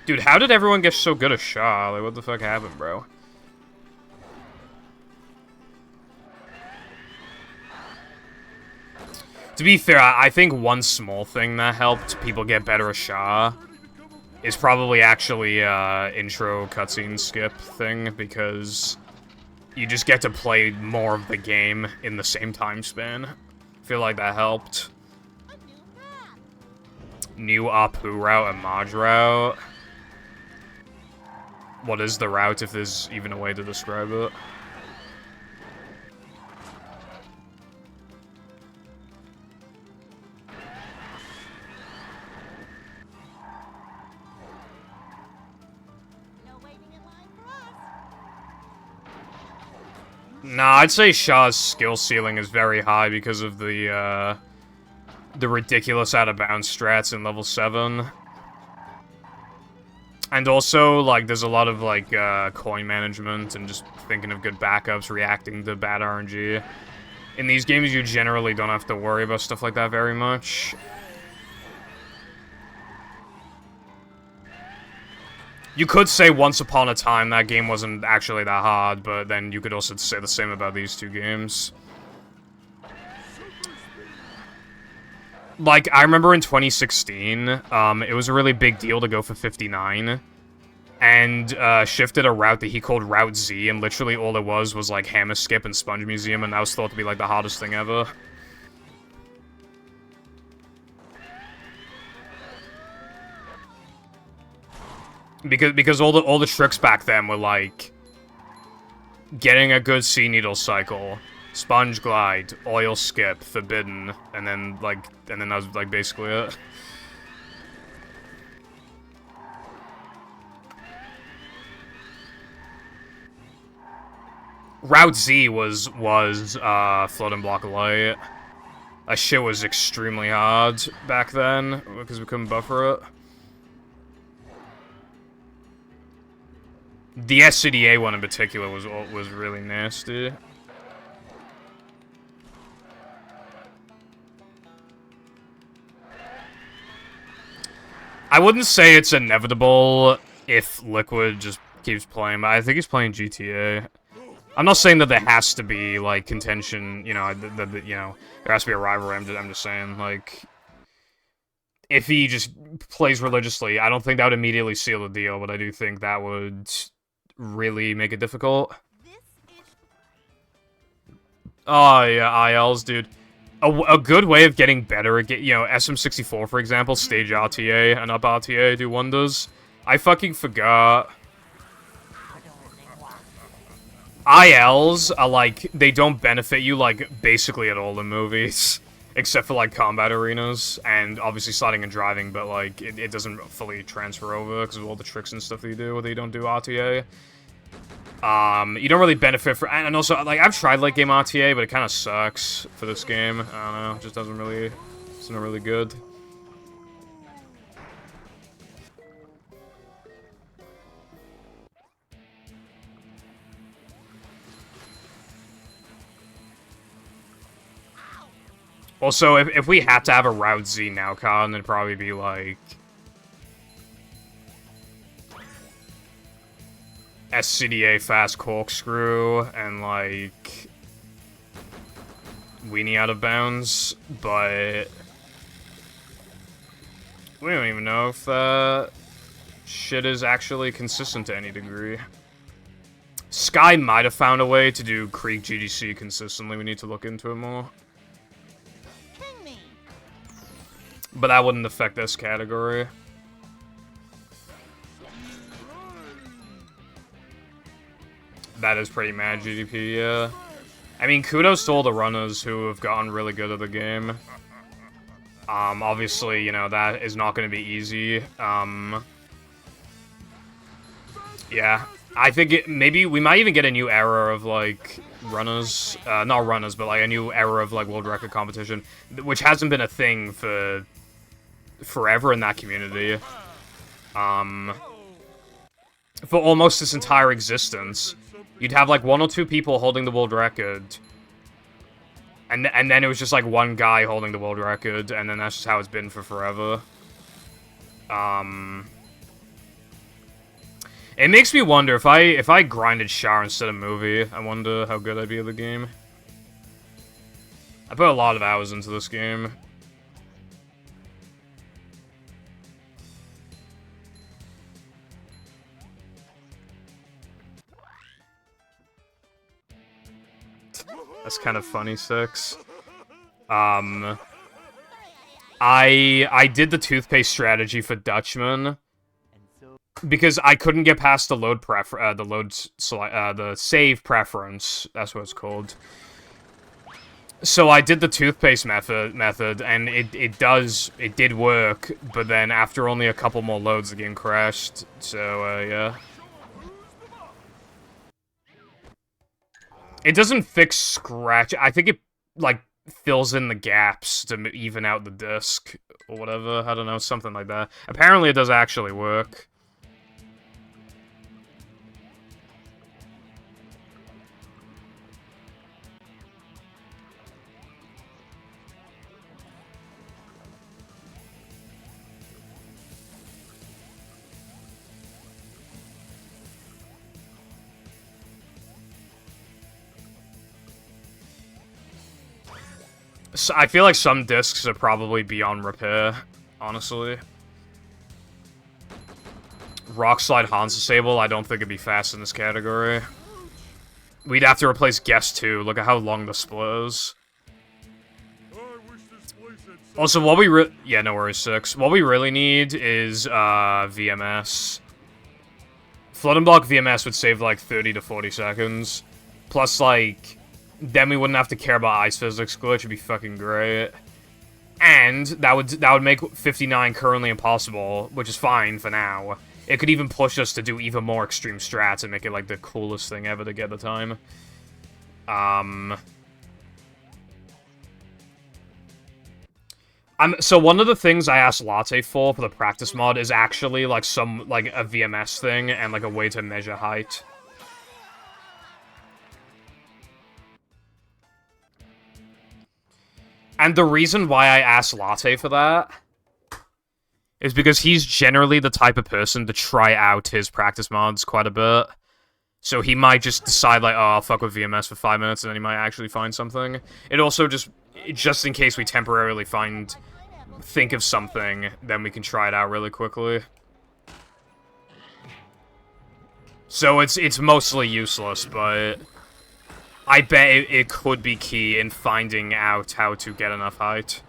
Dude, how did everyone get so good at Shaw? Like, what the fuck happened, bro? To be fair, I think one small thing that helped people get better at Shaw is probably actually intro cutscene skip thing, because you just get to play more of the game in the same time span. I feel like that helped. New Apu route and Maj route. What is the route, if there's even a way to describe it? Nah, I'd say Shaw's skill ceiling is very high because of the ridiculous out-of-bounds strats in level 7. And also, like, there's a lot of, like, coin management and just thinking of good backups, reacting to bad RNG. In these games, you generally don't have to worry about stuff like that very much. You could say once upon a time that game wasn't actually that hard, but then you could also say the same about these two games. Like, I remember in 2016, it was a really big deal to go for 59, and shifted a route that he called Route Z, and literally all it was like Hammer Skip and Sponge Museum, and that was thought to be like the hardest thing ever. Because all the tricks back then were like getting a good Sea Needle cycle, Sponge Glide, Oil Skip, Forbidden, and then that was like basically it. Route Z was Floating Block of Light. That shit was extremely hard back then because we couldn't buffer it. The SCDA one in particular was really nasty. I wouldn't say it's inevitable if Liquid just keeps playing, but I think he's playing GTA. I'm not saying that there has to be, like, contention, you know, you know, there has to be a rivalry. I'm just saying, like, if he just plays religiously, I don't think that would immediately seal the deal, but I do think that would really make it difficult. Oh, yeah, ILs, dude. A good way of getting better at, you know, SM64, for example, stage RTA and up RTA do wonders. I fucking forgot. ILs are, like, they don't benefit you, like, basically at all in movies. Except for, like, combat arenas, and obviously sliding and driving, but, like, it doesn't fully transfer over because of all the tricks and stuff that you do, that you don't do RTA. You don't really benefit for, and also, like, I've tried late game RTA, but it kind of sucks for this game. I don't know, it just it's not really good. Also, if we had to have a Route Z now, Colin, it'd probably be like... SCDA fast corkscrew and like weenie out of bounds, but we don't even know if that shit is actually consistent to any degree. Sky might have found a way to do Creek GDC consistently. We need to look into it more. King me. But that wouldn't affect this category. That is pretty mad GDP, yeah. I mean, kudos to all the runners who have gotten really good at the game. Obviously, you know, that is not going to be easy. Yeah. I think maybe we might even get a new era of, like, runners. Not runners, but, like, a new era of, like, world record competition. Which hasn't been a thing for forever in that community. For almost its entire existence. You'd have, like, 1 or 2 people holding the world record. And then it was just, like, one guy holding the world record, and then that's just how it's been for forever. It makes me wonder, if I grinded Char instead of movie, I wonder how good I'd be at the game. I put a lot of hours into this game. That's kind of funny, Six. I did the toothpaste strategy for Dutchman because I couldn't get past the the save preference. That's what it's called. So I did the toothpaste method, and it did work. But then after only a couple more loads, the game crashed. So yeah. It doesn't fix scratch. I think it, like, fills in the gaps to even out the disc or whatever. I don't know, something like that. Apparently it does actually work. So I feel like some discs are probably beyond repair, honestly. Rock Slide Hans Disable, I don't think it'd be fast in this category. We'd have to replace Guest 2. Look at how long the split is. Also, what we yeah, no worries, 6. What we really need is, VMS. Flood and Block VMS would save, like, 30 to 40 seconds. Plus, like, then we wouldn't have to care about Ice Physics glitch. It'd be fucking great. And that would make 59 currently impossible, which is fine for now. It could even push us to do even more extreme strats and make it, like, the coolest thing ever to get the time. So one of the things I asked Latte for the practice mod is actually, like, a VMS thing and, like, a way to measure height. And the reason why I asked Latte for that is because he's generally the type of person to try out his practice mods quite a bit. So he might just decide, like, oh, I'll fuck with VMS for 5 minutes, and then he might actually find something. It also just in case we temporarily think of something, then we can try it out really quickly. So it's mostly useless, but I bet it could be key in finding out how to get enough height.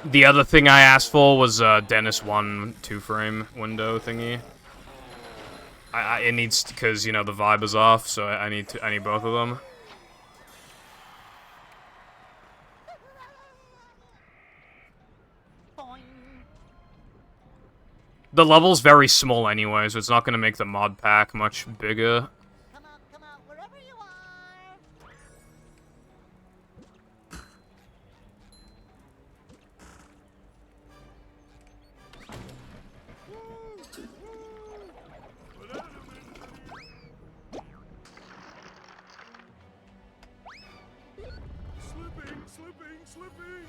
The other thing I asked for was Dennis 1 2-frame window thingy. It needs, because, you know, the vibe is off, so I need both of them. The level's very small anyway, so it's not going to make the mod pack much bigger. Come out, wherever you are. Slipping, slipping!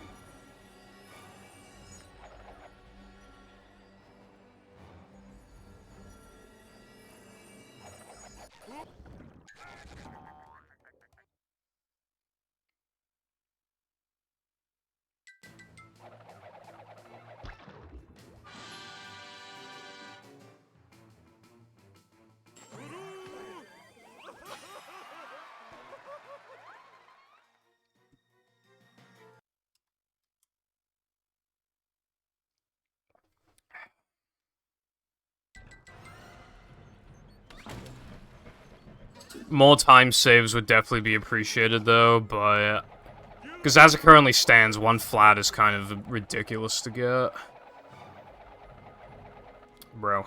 More time saves would definitely be appreciated, though, but... Because as it currently stands, one flat is kind of ridiculous to get. Bro.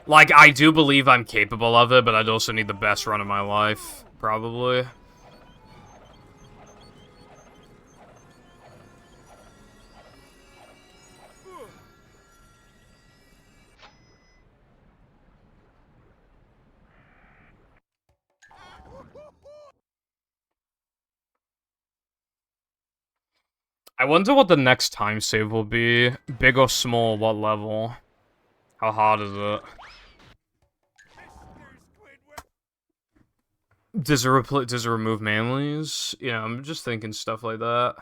Like, I do believe I'm capable of it, but I'd also need the best run of my life, probably. I wonder what the next time save will be. Big or small, what level? How hard is it? Does it remove manlies? Yeah, I'm just thinking stuff like that.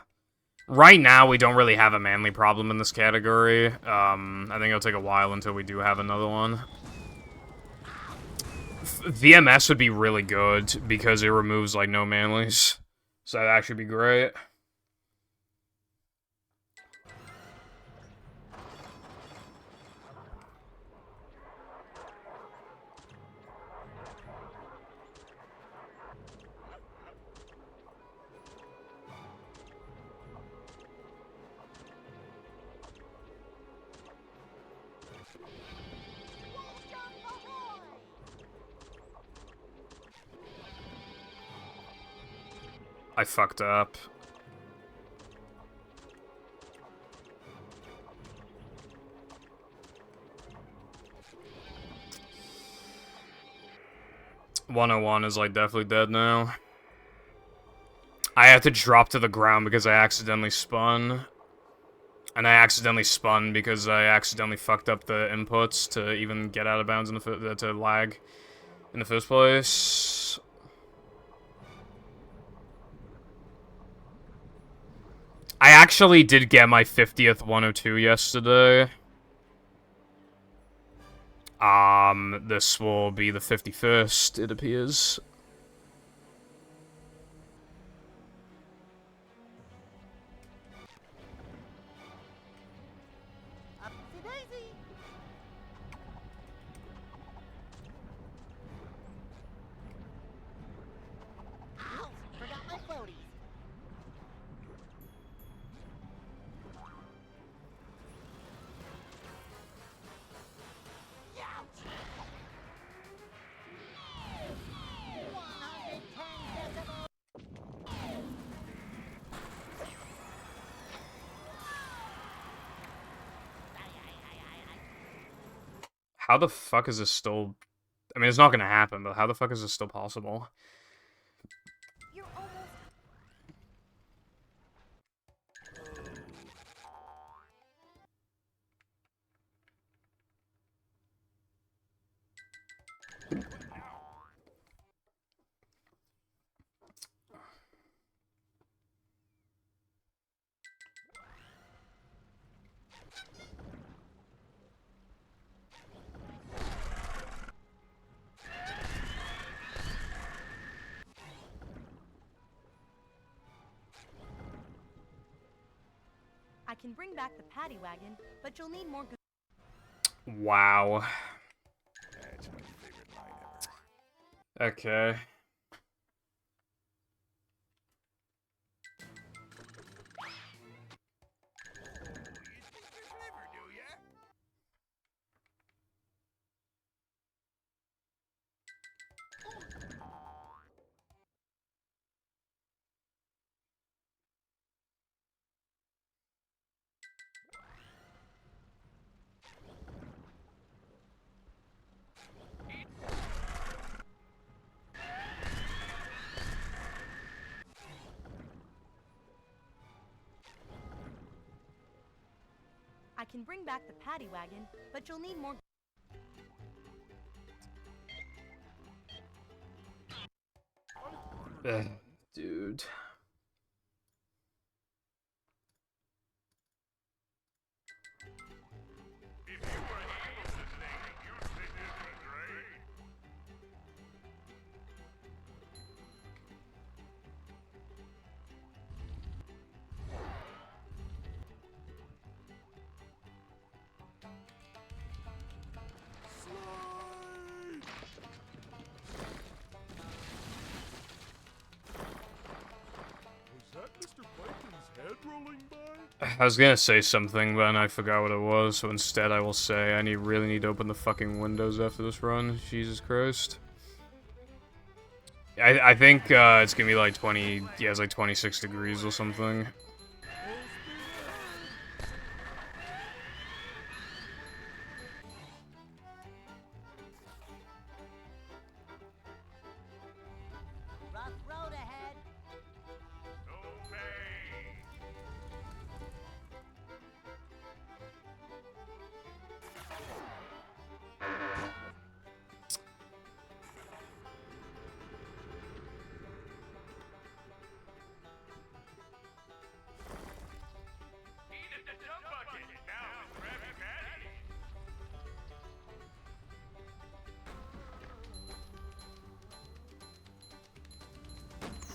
Right now, we don't really have a manly problem in this category. I think it'll take a while until we do have another one. VMS would be really good, because it removes, like, no manlies. So that'd actually be great. I fucked up. .101 is, like, definitely dead now. I had to drop to the ground because I accidentally spun. And I accidentally spun because I accidentally fucked up the inputs to even get out of bounds in the to lag in the first place. I actually did get my 50th 102 yesterday. This will be the 51st, it appears. Upsy daisy. Ow! Forgot my floaties. Ouch! 110 decibels. How the fuck is this still... I mean, it's not gonna happen, but how the fuck is this still possible? You're almost. I can bring back the paddy wagon, but you'll need more. Wow. That's my favorite line ever. Okay. can bring back the paddy wagon, but you'll need more. Dude. If you were able to sing, you'd think this was great. Slide! Was that Mr. Plankton's head rolling by? I was gonna say something, but then I forgot what it was, so instead I will say I really need to open the fucking windows after this run. Jesus Christ. I think it's gonna be like 20, yeah, it's like 26 degrees or something. Rough road ahead. Obey! Eat at the dump bucket! Now with Krabby Patty!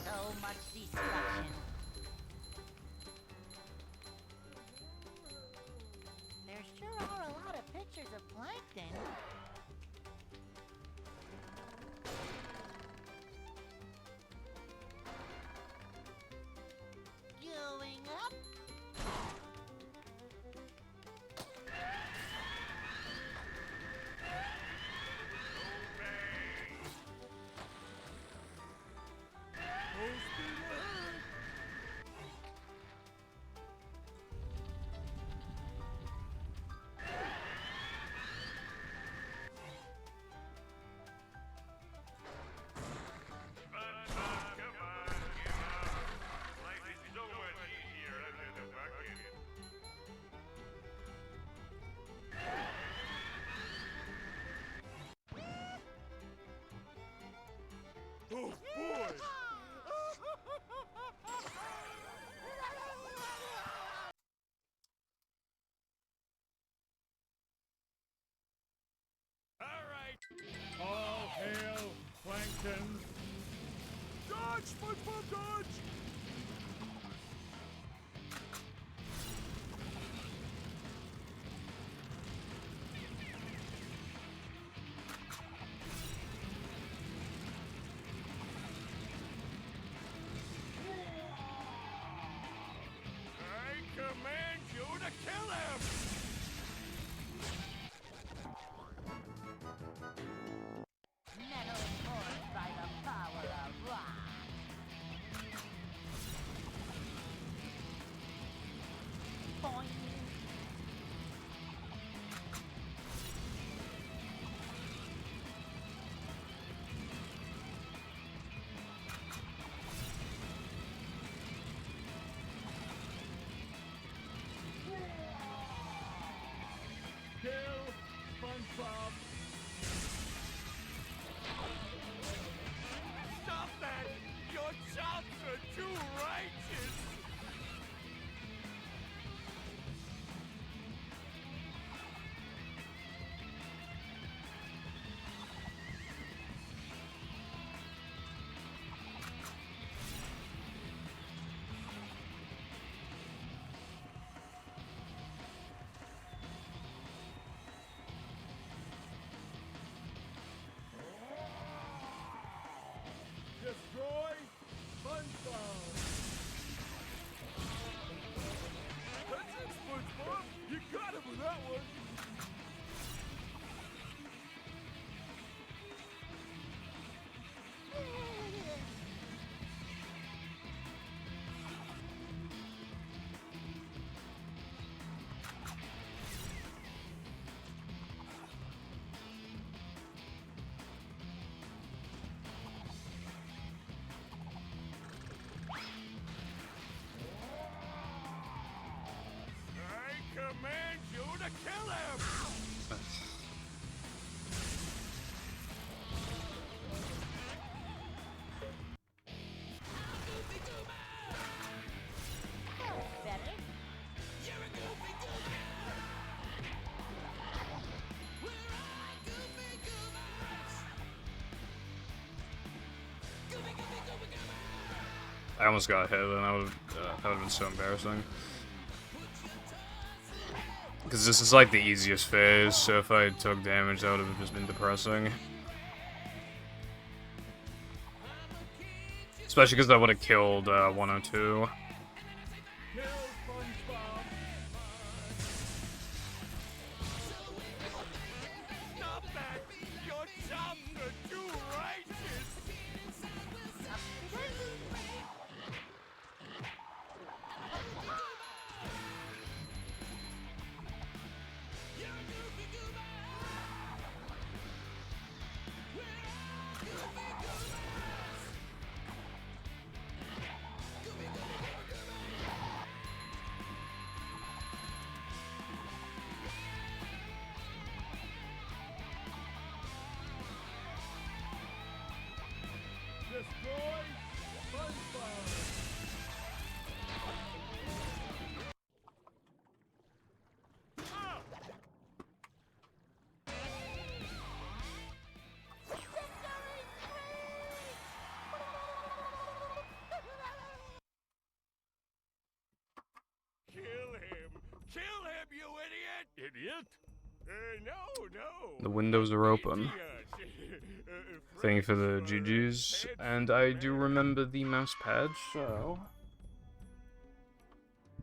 So much destruction. There sure are a lot of pictures of plankton. Going up. Oh boy! Alright! All hail, Plankton! Dodge, SpongeBob, dodge! I command you to kill him! Metal forged by the power of rock. kill him! Better? I almost got hit, and that would have been so embarrassing. Because this is like the easiest phase, so if I took damage, that would have just been depressing. Especially because I would have killed 102. Kill SpongeBob! Stop that! Your chums are too righteous! Destroy SpongeBob! Ah! Kill him! Kill him, you idiot! Idiot? No. The windows are open. Idiot. Thank you for the GGs. And I do remember the mouse pad, so...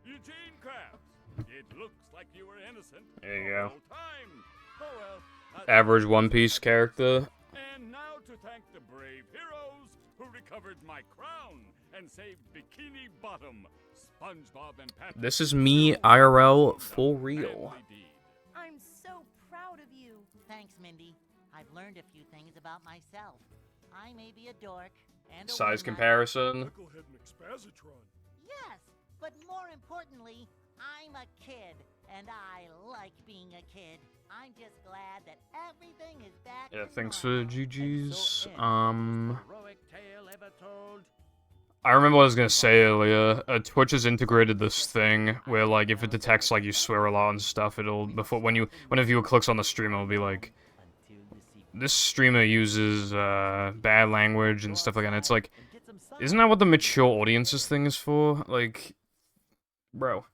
Eugene Krabs, it looks like you were innocent. There you the go. whole time. Oh well. that's Average all. One Piece character. And now to thank the brave heroes who recovered my crown and saved Bikini Bottom, SpongeBob and Patrick. This is me, IRL, for real. Manly deed. I'm so proud of you. Thanks, Mindy. I've learned a few things about myself. I may be a dork and a Size wingman. comparison. Knucklehead McSpazitron. Yes, but more importantly, I'm a kid, and I like being a kid. I'm just glad that everything is back Yeah, to thanks for normal. GGs. Heroic tale ever told. I remember what I was gonna say earlier. Twitch has integrated this thing where, like, if it detects like you swear a lot and stuff, it'll when a viewer clicks on the stream, it'll be like, this streamer uses bad language and stuff like that. And it's like, isn't that what the mature audiences thing is for? Like, bro.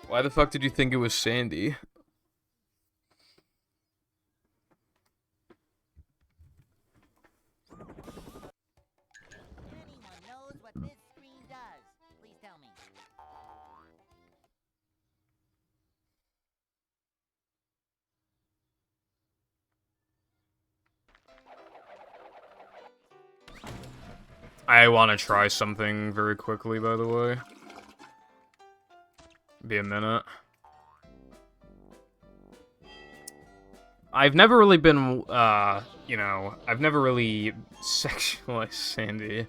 Why the fuck did you think it was Sandy? Anyone knows what this screen does? Please tell me. I want to try something very quickly, by the way. Be a minute. I've never really been, you know, I've never really sexualized Sandy.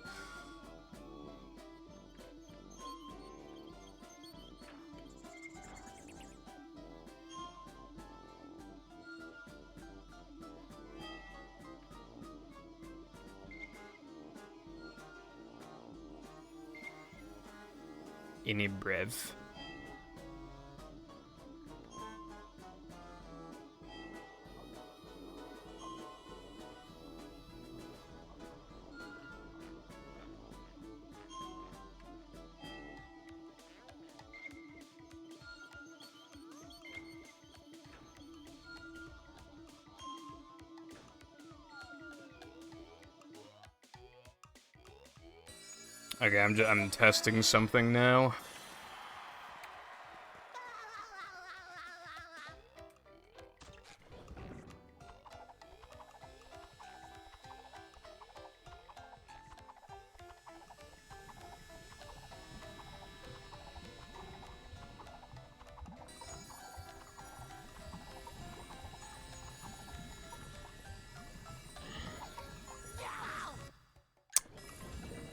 Any brev. Okay, I'm testing something now.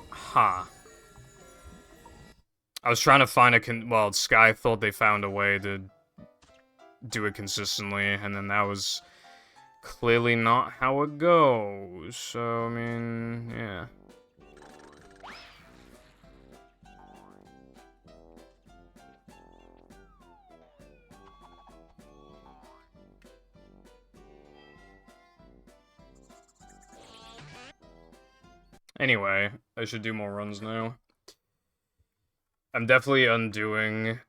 Huh. I was trying to find well, Sky thought they found a way to do it consistently, and then that was clearly not how it goes. So, I mean, yeah. Anyway, I should do more runs now. I'm definitely undoing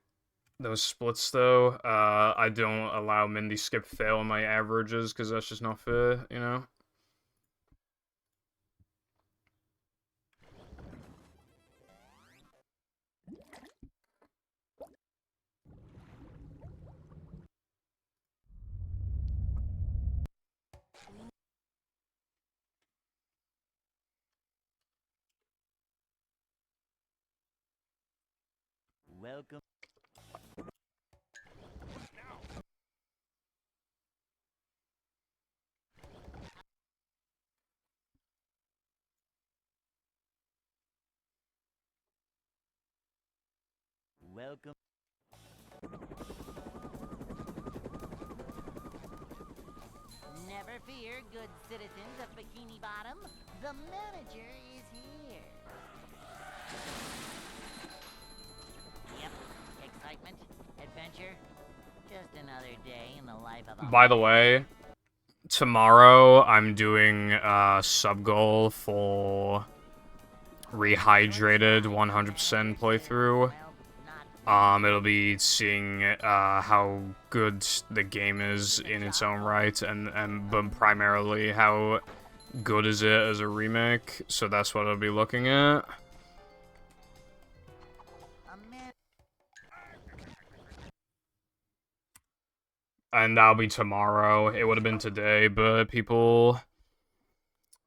those splits, though. I don't allow Mindy skip fail on my averages, because that's just not fair, you know? Welcome. Welcome. Never fear, good citizens of Bikini Bottom. The manager is here. Yep, excitement, adventure, just another day in the life of a... By the way, tomorrow I'm doing sub goal for rehydrated 100% playthrough. It'll be seeing how good the game is in its own right, but primarily how good is it as a remake. So that's what I'll be looking at. And that'll be tomorrow. It would have been today, but people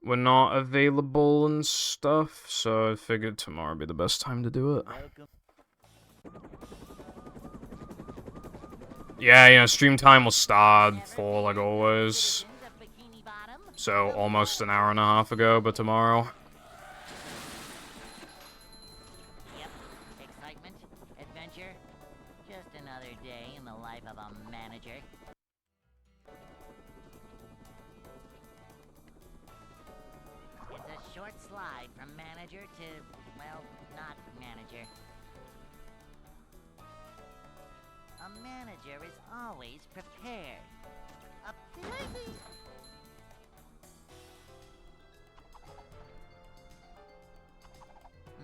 were not available and stuff, so I figured tomorrow would be the best time to do it. Yeah, you know, stream time will start for, like always. So, almost an hour and a half ago, but tomorrow. Yep, excitement, adventure, just another day in the life of a manager. It's a short slide from manager to, well, not manager. A manager is always prepared. Up to daisy.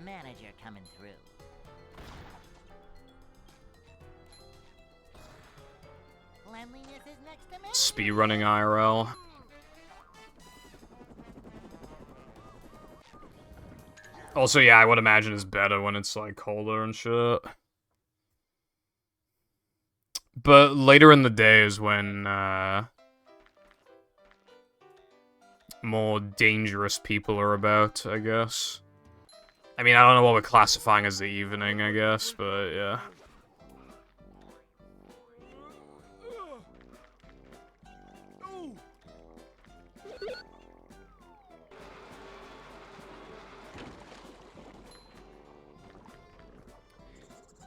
Manager coming through. Cleanliness is next to manager. Speedrunning IRL. Also, yeah, I would imagine it's better when it's, like, colder and shit. But later in the day is when, more dangerous people are about, I guess. I mean, I don't know what we're classifying as the evening, I guess, but yeah.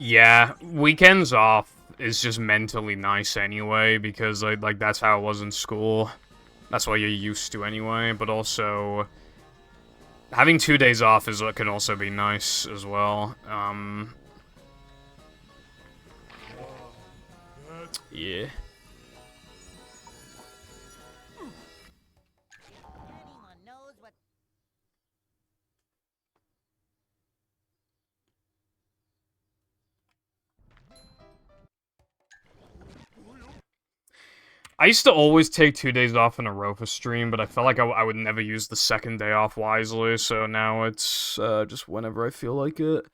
Yeah, weekends off is just mentally nice anyway, because, like that's how it was in school. That's what you're used to anyway, but also... having 2 days off can also be nice as well. Yeah. Anyone knows what... I used to always take 2 days off in a row for stream, but I felt like I would never use the second day off wisely, so now it's just whenever I feel like it.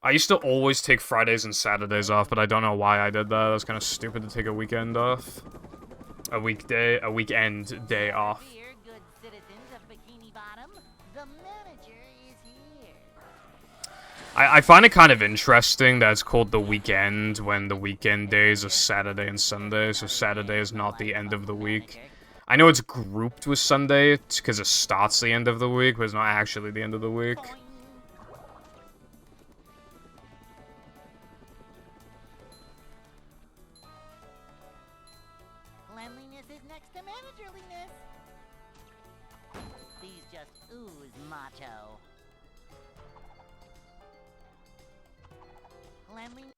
I used to always take Fridays and Saturdays off, but I don't know why I did that. It was kind of stupid to take a weekend off. A weekend day off. Fear, good citizens of Bikini Bottom. The manager is here. I find it kind of interesting that it's called the weekend when the weekend days are Saturday and Sunday, so Saturday is not the end of the week. I know it's grouped with Sunday because it starts the end of the week, but it's not actually the end of the week. This is next to managerliness. These just ooze macho. Cleanliness.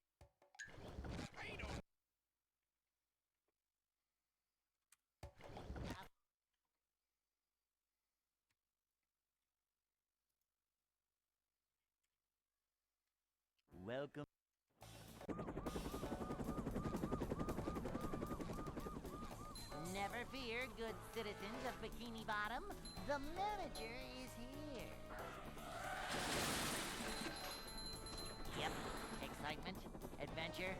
Welcome. Never fear, good citizens of Bikini Bottom. The manager is here. Yep, excitement, adventure.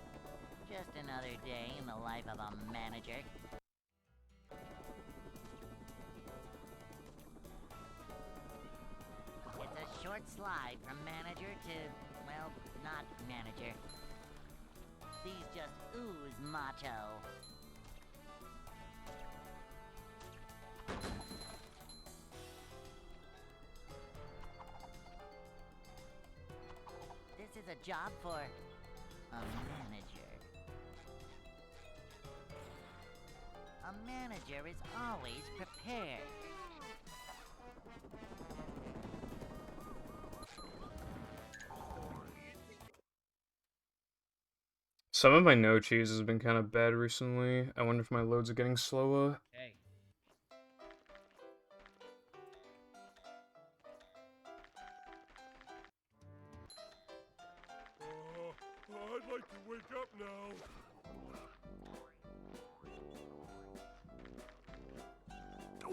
Just another day in the life of a manager. It's a short slide from manager to, well, not manager. These just ooze macho. This is a job for a manager. A manager is always prepared. Some of my no cheese has been kind of bad recently. I wonder if my loads are getting slower. Hey. I'd like to wake up now.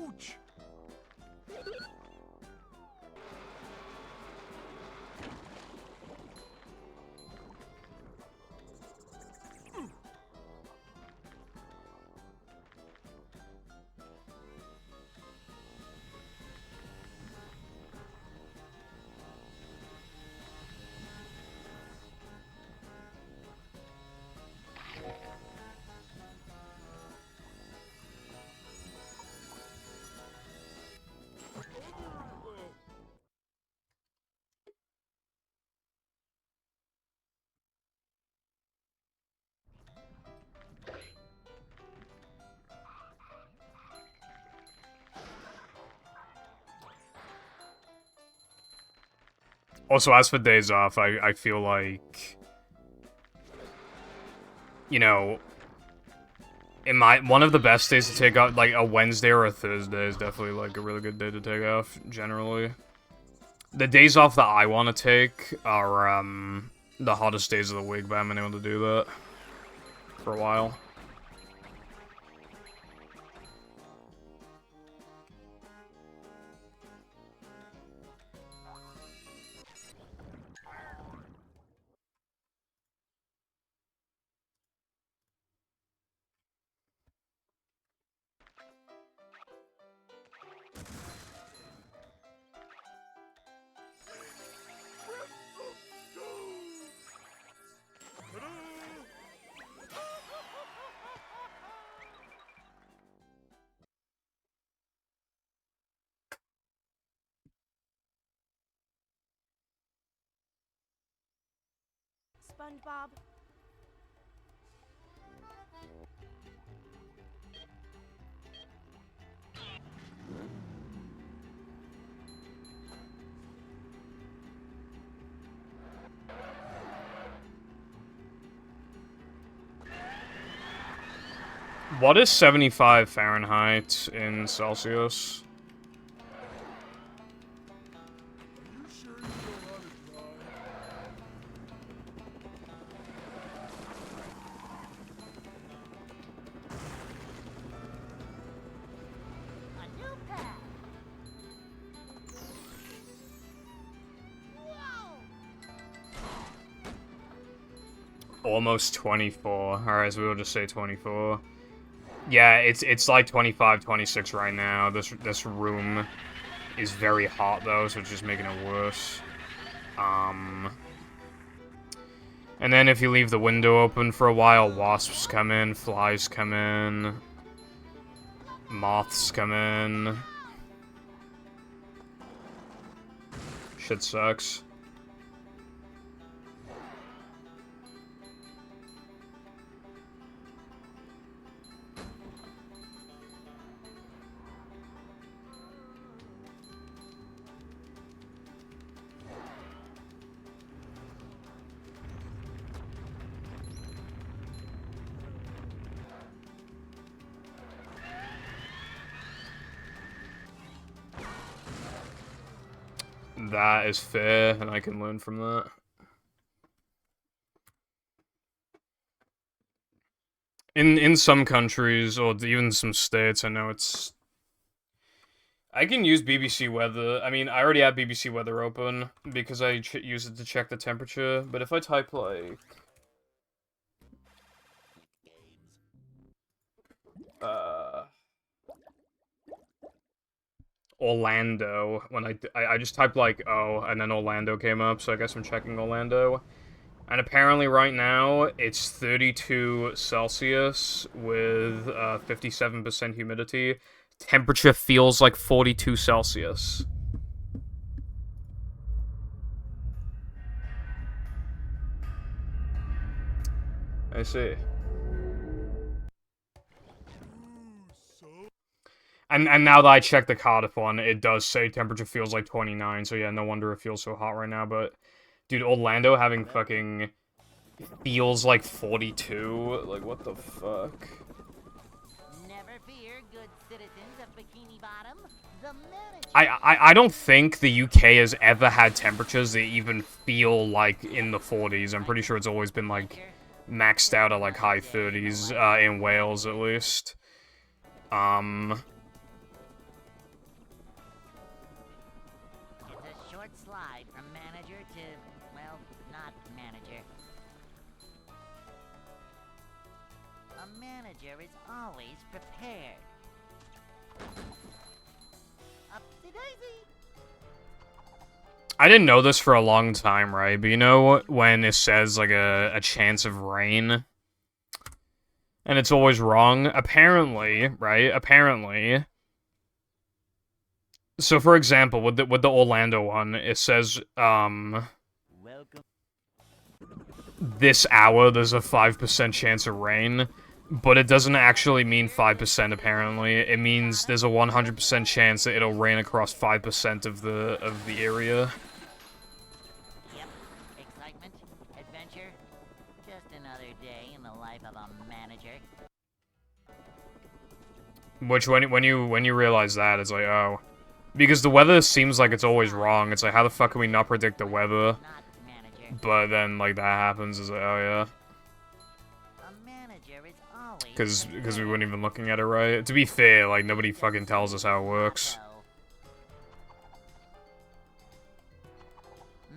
Ouch! Also, as for days off, I feel like, you know, one of the best days to take off, like a Wednesday or a Thursday is definitely like a really good day to take off, generally. The days off that I want to take are, the hottest days of the week, but I haven't been able to do that for a while. SpongeBob. What is 75 Fahrenheit in Celsius? A new path. Whoa! Almost 24. Alright, so we'll just say 24. Yeah, it's like 25, 26 right now. This room is very hot though, so it's just making it worse. And then if you leave the window open for a while, wasps come in, flies come in, moths come in. Shit sucks. that is fair, and I can learn from that. In some countries, or even some states, I know it's... I can use BBC Weather. I mean, I already have BBC Weather open, because I use it to check the temperature, but if I type, like... Orlando, when I just typed, like, oh, and then Orlando came up, so I guess I'm checking Orlando. And apparently right now, it's 32 Celsius with 57% humidity. Temperature feels like 42 Celsius. I see. And now that I checked the Cardiff one, it does say temperature feels like 29, so yeah, no wonder it feels so hot right now, but... Dude, Orlando having fucking... feels like 42? Like, what the fuck? Never fear, good citizens of Bikini Bottom. The manager... I don't think the UK has ever had temperatures that even feel like in the 40s. I'm pretty sure it's always been, like, maxed out at, like, high 30s, in Wales, at least. It's a short slide from manager to, well, not manager. A manager is always prepared. Upsy-daisy! I didn't know this for a long time, right? But you know when it says, like, a chance of rain? And it's always wrong? Apparently, right? Apparently. So, for example, with the Orlando one, it says, Welcome. this hour there's a 5% chance of rain, but it doesn't actually mean 5%, apparently. It means there's a 100% chance that it'll rain across 5% of the area. Yep. Excitement, adventure, just another day in the life of a manager. Which, when you realize that, it's like, oh. Because the weather seems like it's always wrong. It's like, how the fuck can we not predict the weather? Not manager. But then, like, that happens, it's like, oh yeah. A manager is always Because we weren't even looking at it right. To be fair, like, nobody fucking tells us how it works.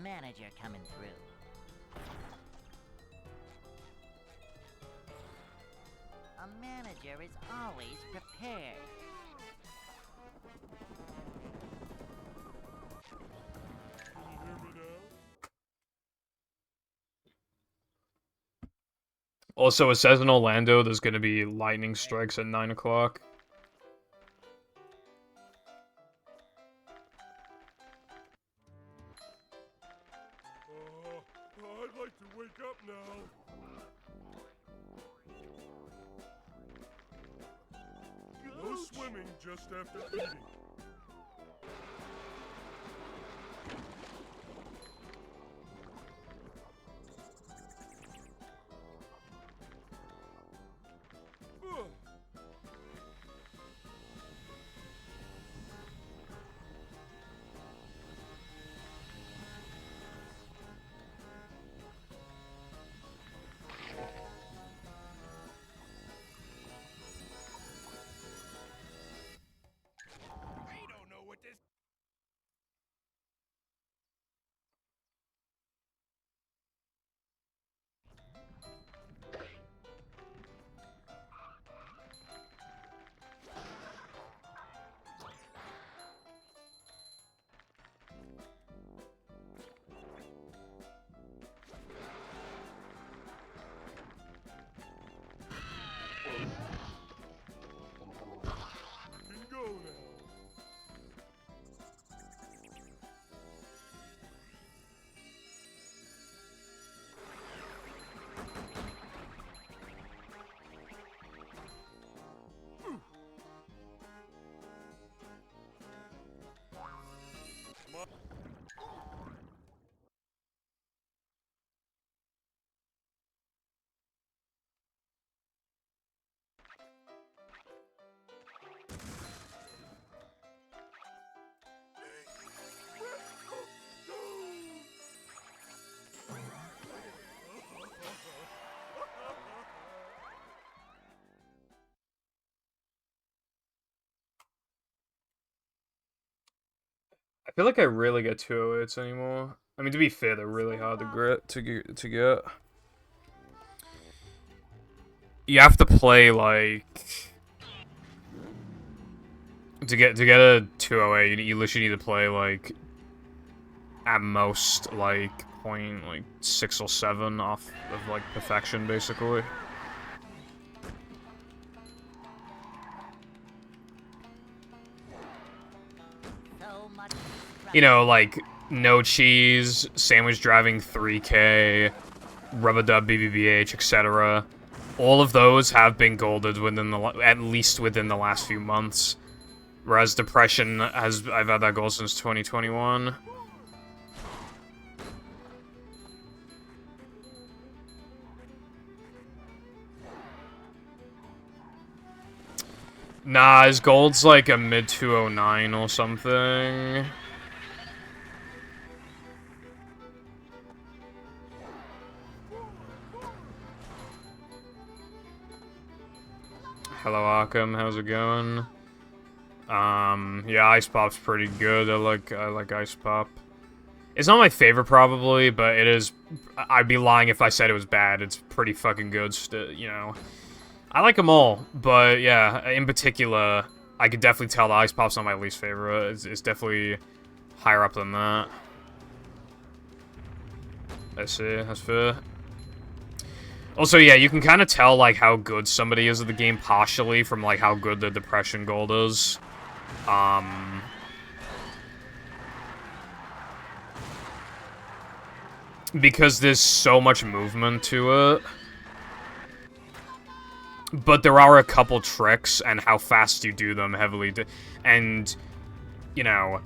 Manager coming through. A manager is always prepared. Can you hear me now? Also, it says in Orlando there's gonna be lightning strikes at 9 o'clock. I'd like to wake up now. No swimming just after eating. I feel like I rarely get 208s anymore. I mean, to be fair, they're really hard to get. You have to play like to get a 208. You literally need to play like at most like point like 6 or 7 off of like perfection, basically. So much. You know, like no cheese, sandwich driving 3K, rubber dub BBBH, etc. All of those have been golded within at least within the last few months. Whereas depression I've had that goal since 2021. Nah, his gold's like a mid 209 or something. Hello Arkham, how's it going? Yeah, Ice Pop's pretty good. I like Ice Pop. It's not my favorite probably, but it is. I'd be lying if I said it was bad. It's pretty fucking good, you know. I like them all, but yeah, in particular, I could definitely tell the Ice Pop's not my least favorite. It's definitely higher up than that. I see, that's fair. Also, yeah, you can kind of tell, like, how good somebody is at the game partially from, like, how good the Depression Gold is. Because there's so much movement to it. But there are a couple tricks, and how fast you do them heavily. And, you know...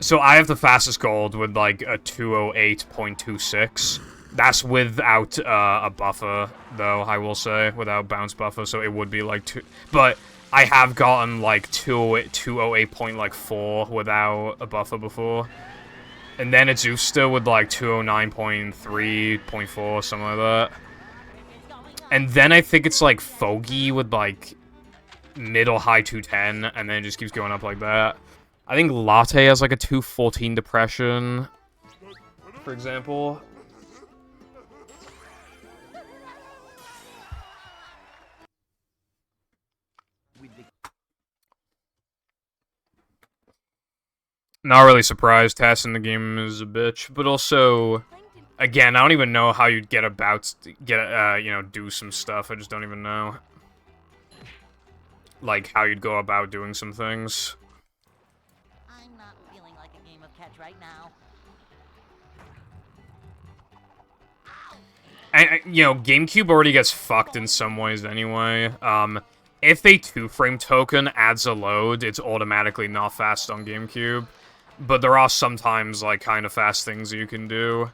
So I have the fastest gold with, like, a 208.26. That's without a buffer, though, I will say. Without bounce buffer, so it would be, like, 2... But I have gotten, like, 208.4 without a buffer before. And then it's Zooster with, like, 209.3.4, something like that. And then I think it's, like, Foggy with, like, mid or high 210, and then it just keeps going up like that. I think Latte has, like, a 214 depression, for example. Not really surprised. Tass in the game is a bitch, but also, again, I don't even know how you'd you know, do some stuff. I just don't even know, like, how you'd go about doing some things. I'm not feeling like a game of catch right now. And, you know, GameCube already gets fucked in some ways anyway. If a 2-frame token adds a load, it's automatically not fast on GameCube. But there are sometimes, like, kind of fast things you can do.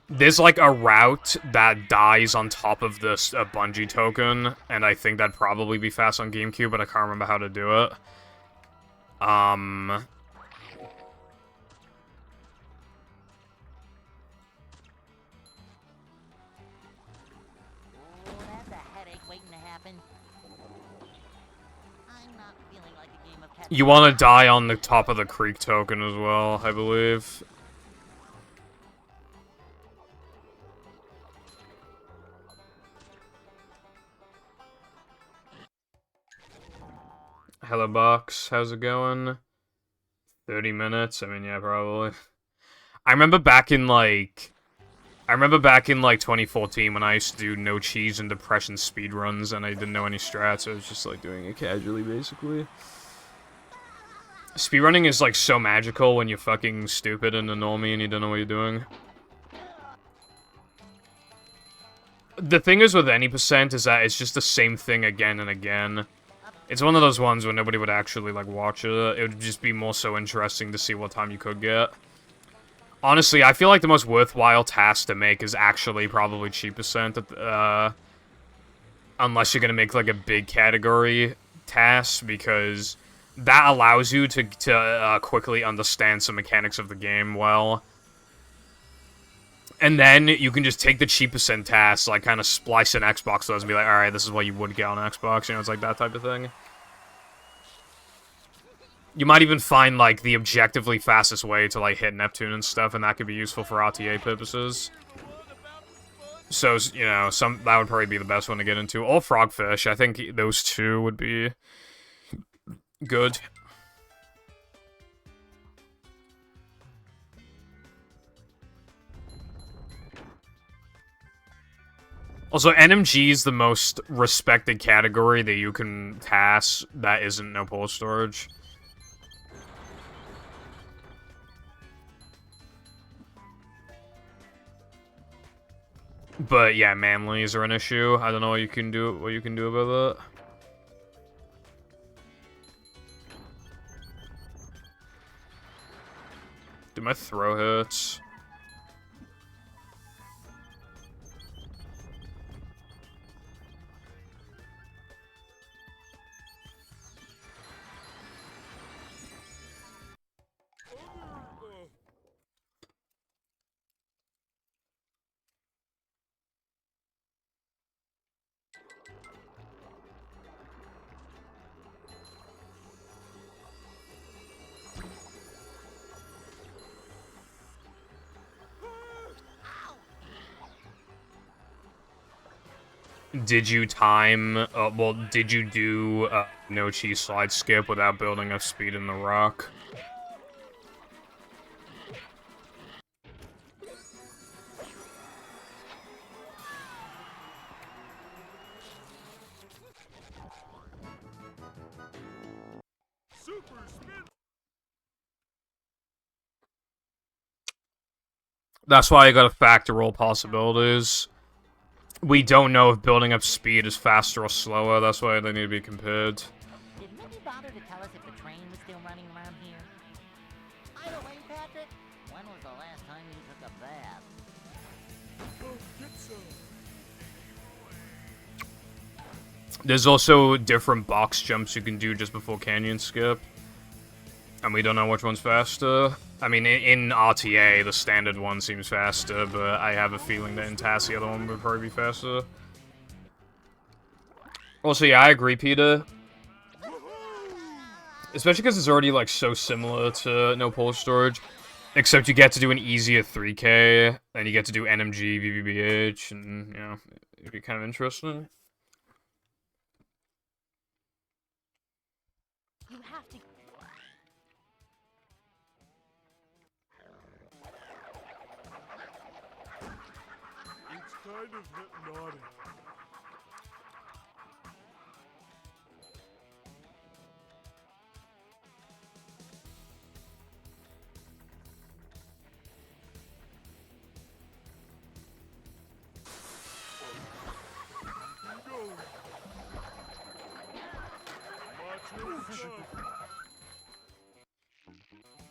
There's, like, a route that dies on top of this Bungie token, and I think that'd probably be fast on GameCube, but I can't remember how to do it. Oh, that's a headache waiting to happen. I'm not feeling like a game of catch. You want to die on the top of the Creek token as well, I believe. Hello, Box. How's it going? 30 minutes? I mean, yeah, probably. I remember back in, like... 2014 when I used to do no cheese and depression speedruns and I didn't know any strats, so I was just, like, doing it casually, basically. Speedrunning is, like, so magical when you're fucking stupid and a normie and you don't know what you're doing. The thing is with any percent is that it's just the same thing again and again. It's one of those ones where nobody would actually, like, watch it. It would just be more so interesting to see what time you could get. Honestly, I feel like the most worthwhile task to make is actually probably cheap percent. Unless you're gonna make, like, a big category task, because that allows you to quickly understand some mechanics of the game well. And then you can just take the cheapest tasks, like, kind of splice in Xbox those and be like, alright, this is what you would get on Xbox, you know, it's like that type of thing. You might even find, like, the objectively fastest way to, like, hit Neptune and stuff, and that could be useful for RTA purposes. So, you know, that would probably be the best one to get into. Or Frogfish. I think those two would be good. Also, NMG is the most respected category that you can pass that isn't no pull storage. But yeah, manlies are an issue. I don't know what you can do about that. Dude, my throw hurts. Did you did you do no cheese slide skip without building up speed in the rock? That's why I gotta factor all possibilities. We don't know if building up speed is faster or slower, that's why they need to be compared. Did Minnie bother to tell us if the train was still running around here? By the way, Patrick, when was the last time you took a bath? There's also different box jumps you can do just before Canyon Skip. And we don't know which one's faster. I mean, in RTA, the standard one seems faster, but I have a feeling that in TAS, the other one would probably be faster. Also, yeah, I agree, Peter. Especially because it's already, like, so similar to No Pull Storage. Except you get to do an easier 3K, and you get to do NMG, VVBH, and, you know, it'd be kind of interesting. You have to. It's kind of hypnotic.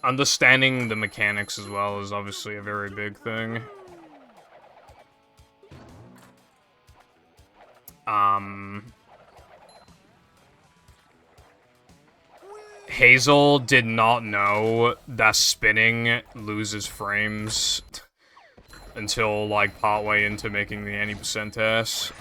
Understanding the mechanics as well is obviously a very big thing. Hazel did not know that spinning loses frames until, like, partway into making the any percent test.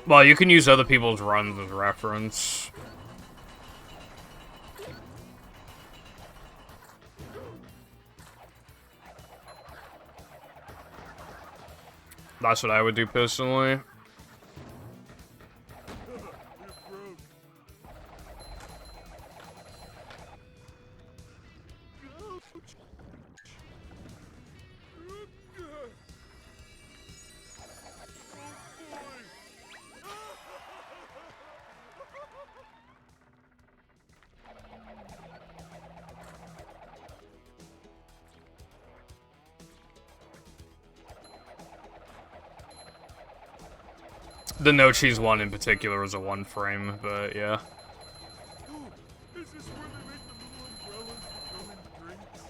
Well, you can use other people's runs as reference. That's what I would do personally. The no cheese one in particular is a 1 frame, but yeah. Is this where they make the little umbrellas that go in drinks?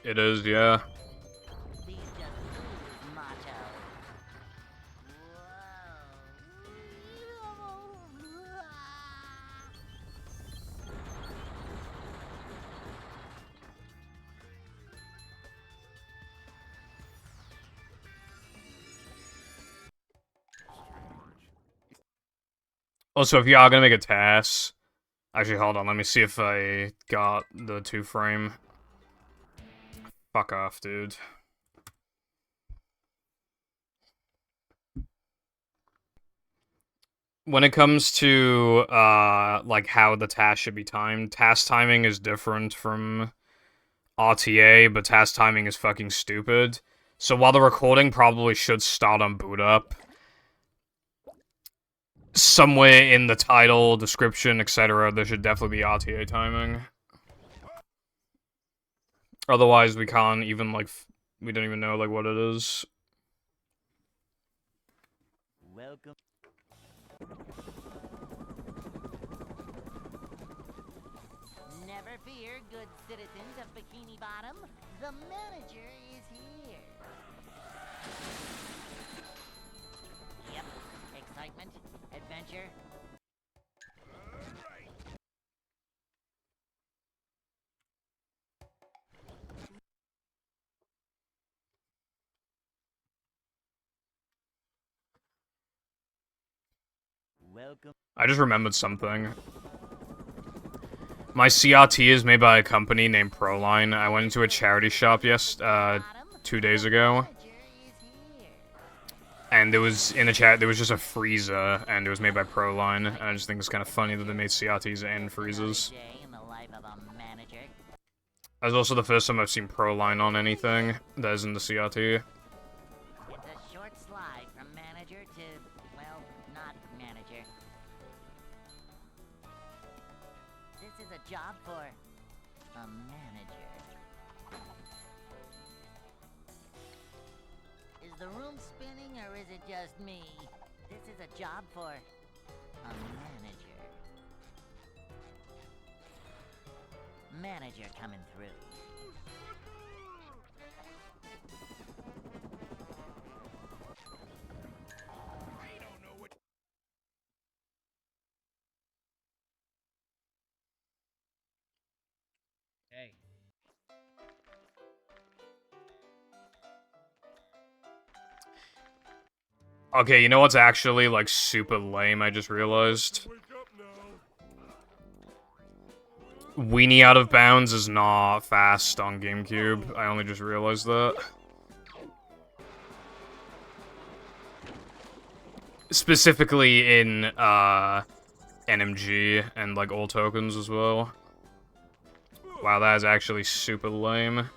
It is, yeah. These just ooze macho. Also, if you are gonna make a TAS... Actually, hold on, let me see if I got the 2-frame. Fuck off, dude. When it comes to, like, how the task should be timed, task timing is different from RTA, but task timing is fucking stupid. So while the recording probably should start on boot up, somewhere in the title, description, etc., there should definitely be RTA timing. Otherwise, we can't even, like, we don't even know, like, what it is. Welcome. Never fear, good citizens of Bikini Bottom. The manager is here. Yep. Excitement, adventure. Welcome. I just remembered something. My CRT is made by a company named Proline. I went into a charity shop 2 days ago. And there was, in the chat, there was just a freezer, and it was made by Proline. And I just think it's kind of funny that they made CRTs and freezers. That's also the first time I've seen Proline on anything that isn't the CRT. It's a short slide from manager to, well, not manager. This is a job for a manager. Is the room spinning or is it just me? This is a job for a manager. Manager coming through. Hey. Okay, you know what's actually, like, super lame, I just realized? Weenie Out of Bounds is not fast on GameCube. I only just realized that. Specifically in, NMG and, like, all tokens as well. Wow, that is actually super lame.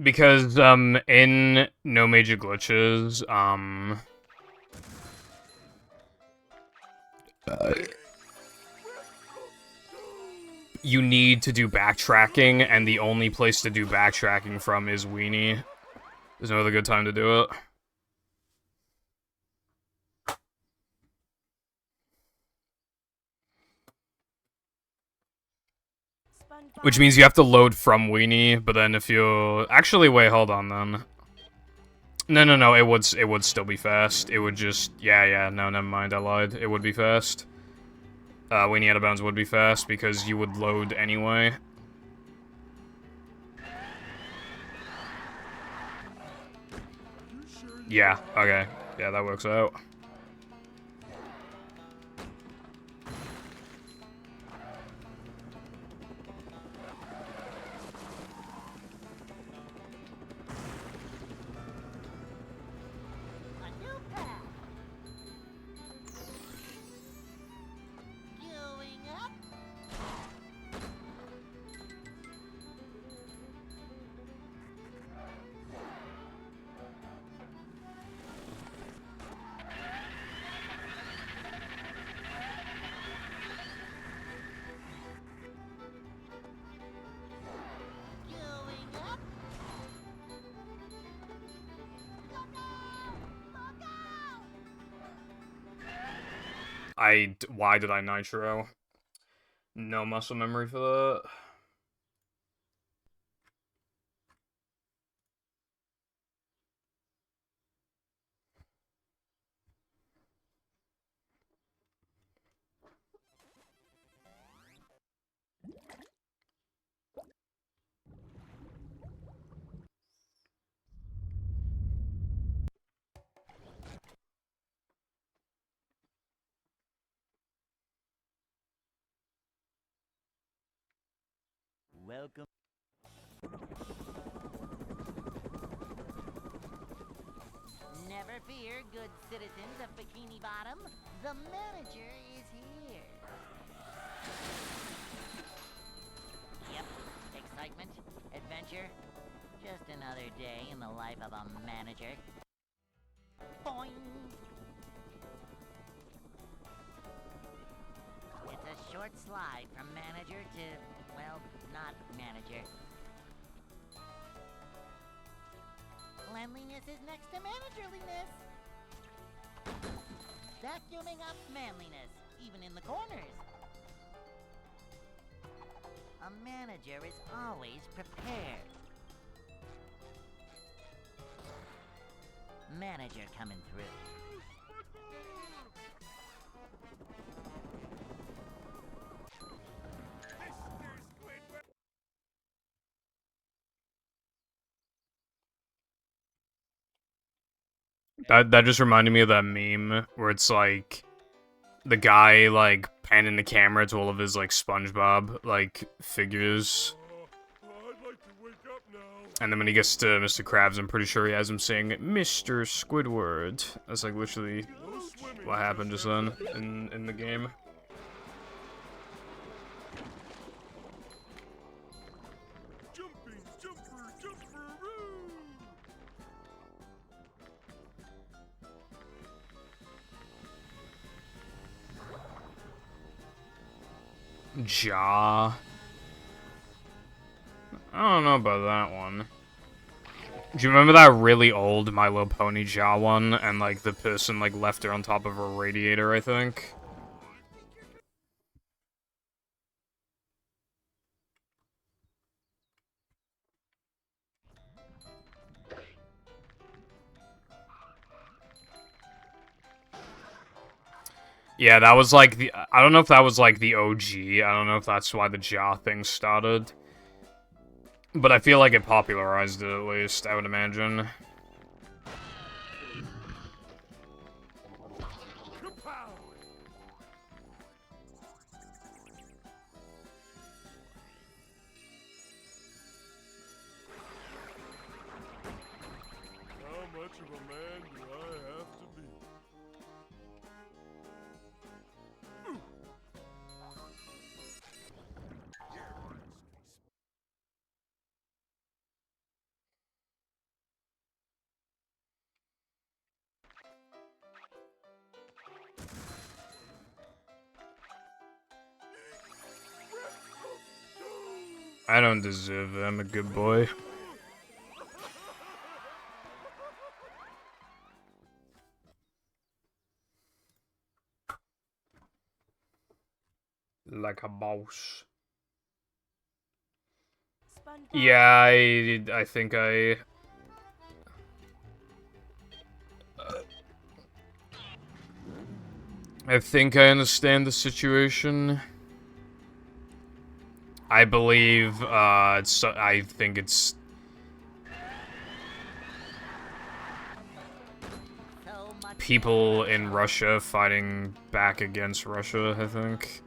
Because, in No Major Glitches, you need to do backtracking, and the only place to do backtracking from is Weenie. There's no other good time to do it. Which means you have to load from Weenie, but then if you... Actually, wait, hold on, then. No, it would still be fast. It would just, yeah, no, never mind, I lied. It would be fast. Weenie Out of Bounds would be fast, because you would load anyway. Yeah, okay. Yeah, that works out. A new path. Going up. Going up. Look out! Look out! Why did I nitro? No muscle memory for that. Welcome. Never fear, good citizens of Bikini Bottom. The manager is here. Yep, excitement, adventure. Just another day in the life of a manager. Boing! It's a short slide from manager to, well, not manager. Cleanliness is next to managerliness. Vacuuming up manliness, even in the corners. A manager is always prepared. Manager coming through. That just reminded me of that meme where it's like the guy like panning the camera to all of his like SpongeBob like figures. I'd like to wake up now. And then when he gets to Mr. Krabs, I'm pretty sure he has him saying Mr. Squidward. That's like literally what happened just then in the game. Jumping, jumper, jumperoo! Jaw. I don't know about that one. Do you remember that really old My Little Pony Jaw one? And like the person like left her on top of a radiator, I think? Yeah, that was like the... I don't know if that was like the OG. I don't know if that's why the Jaw thing started. But I feel like it popularized it, at least, I would imagine. Kapow! How much of a man do I have to be? I don't deserve it, I'm a good boy. Like a boss. SpongeBob. Yeah, I think I... I think I understand the situation. I believe, I think it's... So much people in Russia fighting back against Russia, I think.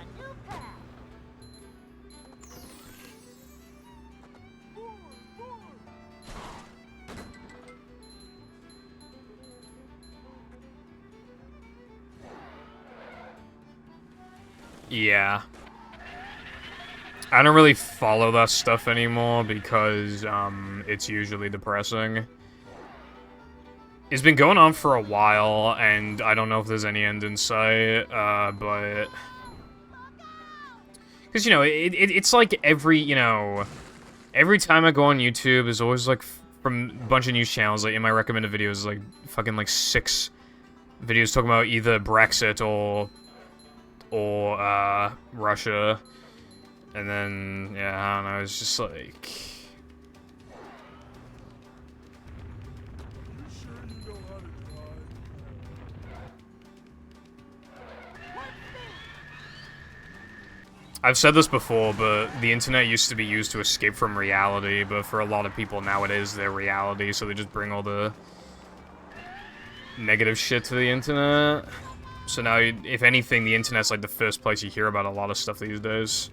a new path. Yeah. I don't really follow that stuff anymore because, it's usually depressing. It's been going on for a while, and I don't know if there's any end in sight, but... Because, you know, it's like every, you know... Every time I go on YouTube, there's always, like, from a bunch of news channels, like, in my recommended videos, like, fucking, like, 6 videos talking about either Brexit or Russia. And then, yeah, I don't know, it's just like... I've said this before, but the internet used to be used to escape from reality, but for a lot of people now it is their reality, so they just bring all the negative shit to the internet. So now, if anything, the internet's like the first place you hear about a lot of stuff these days.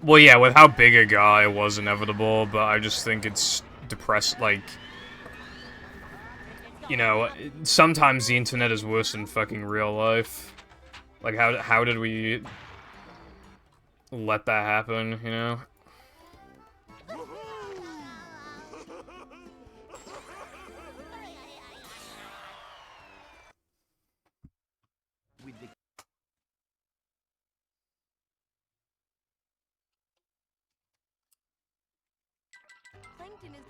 Well, yeah, with how big a guy, it was inevitable, but I just think it's depressed, like... You know, sometimes the internet is worse than fucking real life. Like, how did we let that happen, you know? Plankton is.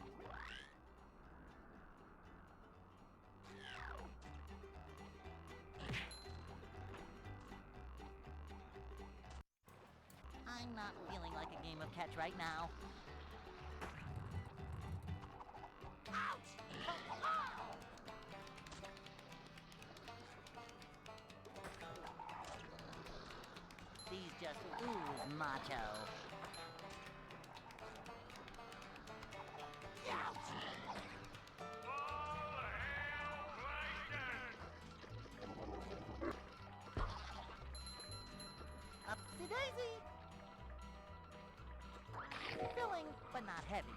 I'm not feeling like a game of catch right now. These just ooze macho. Upsy daisy. Filling, but not heavy.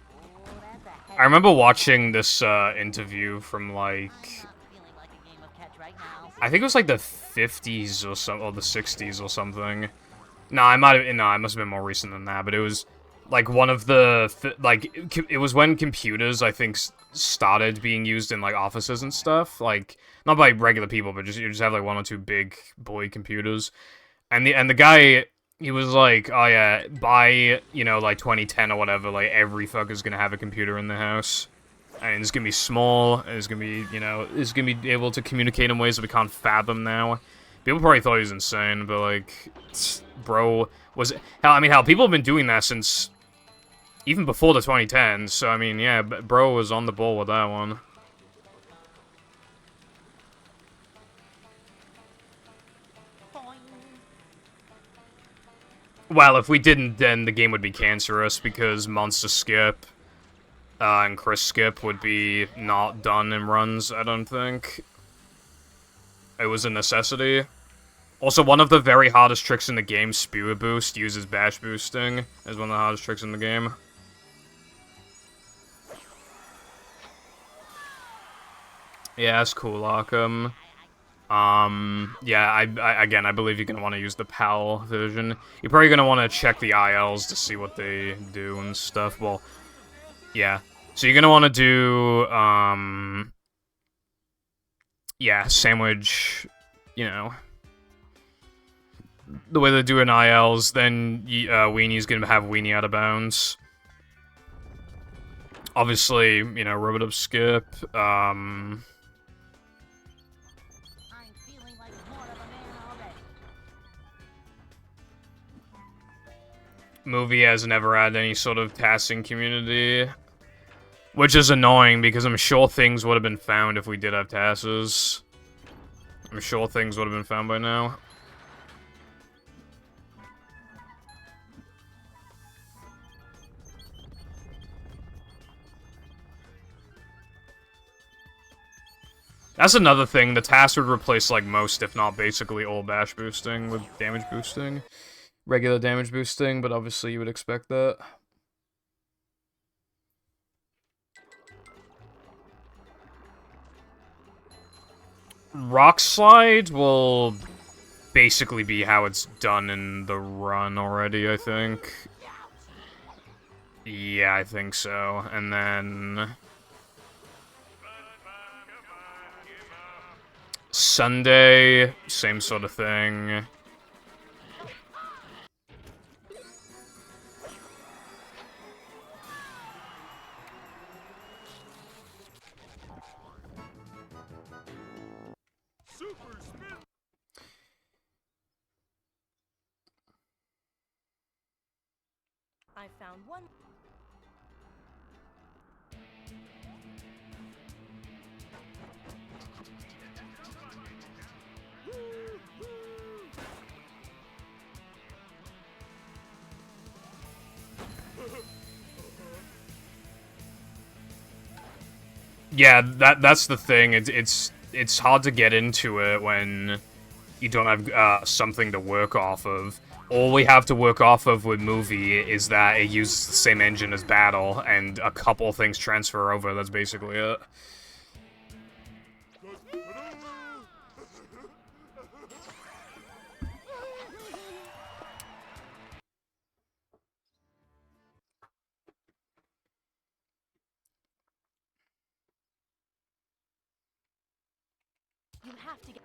Oh, that's a heavy. I remember watching this, interview from, like... I'm not feeling like a game of catch right now. I think it was, like, the 50s or some, or the 60s or something. No, it must have been more recent than that, but it was, like, one of the, it was when computers, I think, started being used in, like, offices and stuff, like, not by regular people, but you just have, like, 1 or 2 big boy computers, and the guy, he was like, oh yeah, by, you know, like, 2010 or whatever, like, every fucker's gonna have a computer in the house, and it's gonna be small, and it's gonna be, you know, it's gonna be able to communicate in ways that we can't fathom now. People probably thought he was insane, but, like, bro was... Hell, people have been doing that since... even before the 2010s, so, I mean, yeah, bro was on the ball with that one. Boing. Well, if we didn't, then the game would be cancerous, because Monster Skip and Chris Skip would be not done in runs, I don't think. It was a necessity. Also, one of the very hardest tricks in the game, Spewer Boost, uses bash boosting as one of the hardest tricks in the game. Yeah, that's cool, Arkham. Yeah, again, I believe you're gonna want to use the PAL version. You're probably gonna want to check the ILs to see what they do and stuff. Well, yeah. So you're gonna want to do, yeah, sandwich, you know, the way they do in ILs, then Weenie's gonna have Weenie out of bounds. Obviously, you know, rub-it-up skip, I'm feeling like more of a man already. movie has never had any sort of tasking community, which is annoying because I'm sure things would have been found if we did have tasks. I'm sure things would have been found by now. That's another thing, the task would replace, like, most, if not basically all bash boosting with damage boosting. Regular damage boosting, but obviously you would expect that. Rock Slide will basically be how it's done in the run already, I think. Yeah, I think so. And then... Sunday, same sort of thing. Super spin. I found one. Yeah, that's the thing. It's hard to get into it when you don't have something to work off of. All we have to work off of with movie is that it uses the same engine as battle, and a couple things transfer over. That's basically it. You have to get.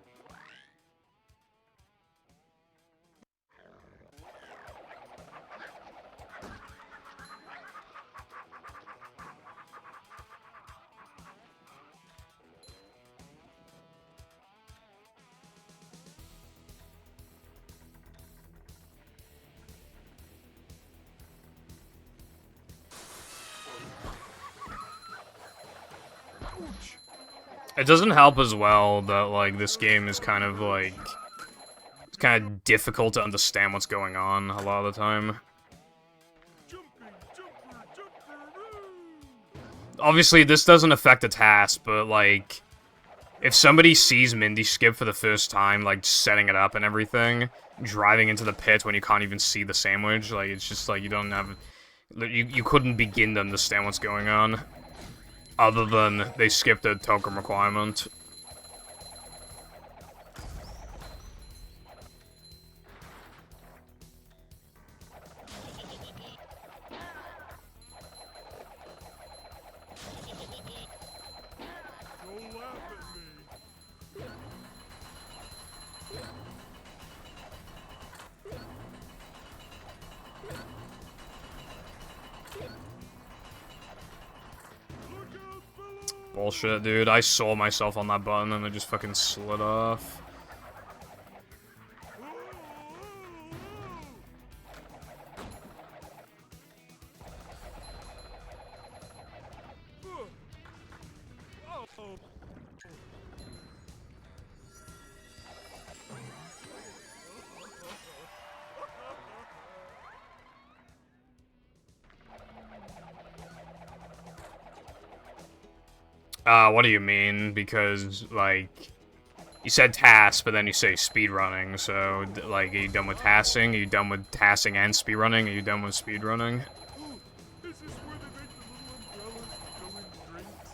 It doesn't help as well that, like, this game is kind of, like... It's kind of difficult to understand what's going on a lot of the time. Obviously, this doesn't affect the task, but, like... If somebody sees Mindy skip for the first time, like, setting it up and everything, driving into the pit when you can't even see the sandwich, like, it's just, like, you don't have... You couldn't begin to understand what's going on. Other than they skipped a token requirement. Don't laugh at me. Bullshit, dude. I saw myself on that button and I just fucking slid off. What do you mean? Because, like, you said task, but then you say speedrunning, so, like, are you done with tasking? Are you done with tasking and speedrunning? Are you done with speedrunning? This is where they make the little umbrellas go in drinks.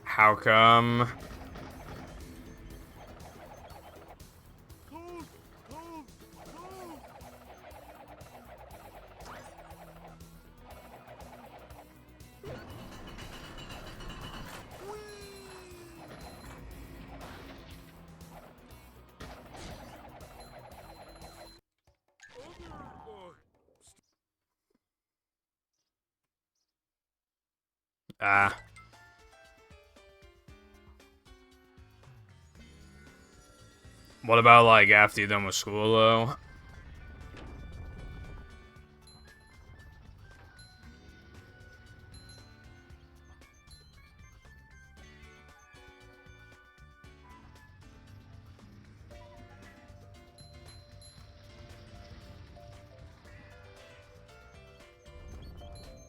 How come? Cold, cold, cold. Ah. What about, like, after you're done with school, though?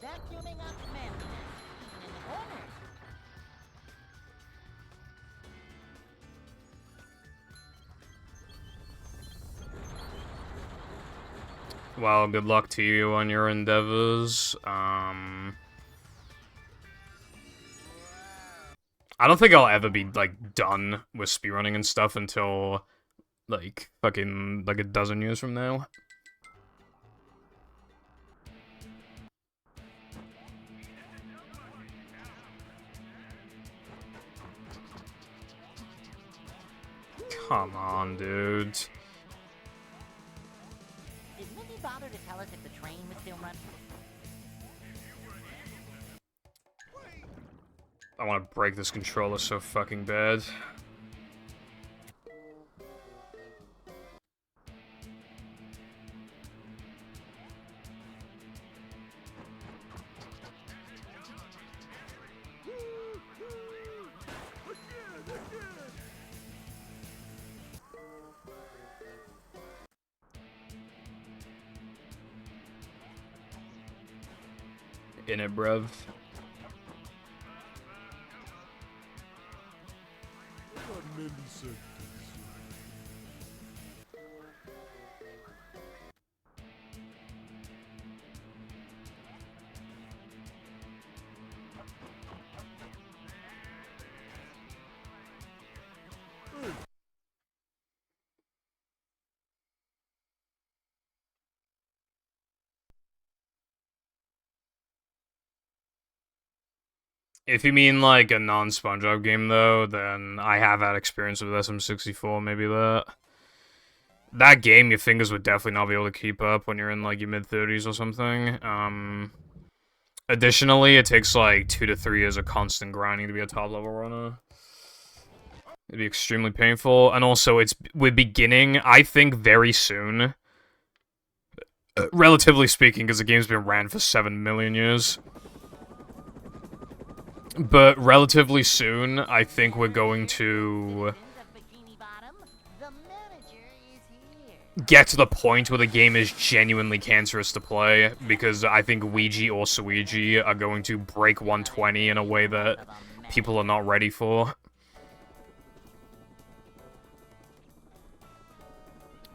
Vacuuming up messiness, even in the corners. Well, good luck to you on your endeavors. I don't think I'll ever be, like, done with speedrunning and stuff until, like, fucking, like, a dozen years from now. Come on, dude. Did Mindy bother to tell us if the train was still running? I want to break this controller so fucking bad. In it, bruv. If you mean, like, a non-SpongeBob game, though, then I have had experience with SM64, maybe that. That game, your fingers would definitely not be able to keep up when you're in, like, your mid-30s or something. Additionally, it takes, like, 2 to 3 years of constant grinding to be a top-level runner. It'd be extremely painful, and also, we're beginning, I think, very soon. Relatively speaking, because the game's been ran for 7 million years. But relatively soon, I think we're going to get to the point where the game is genuinely cancerous to play, because I think Ouija or Suigi are going to break 120 in a way that people are not ready for.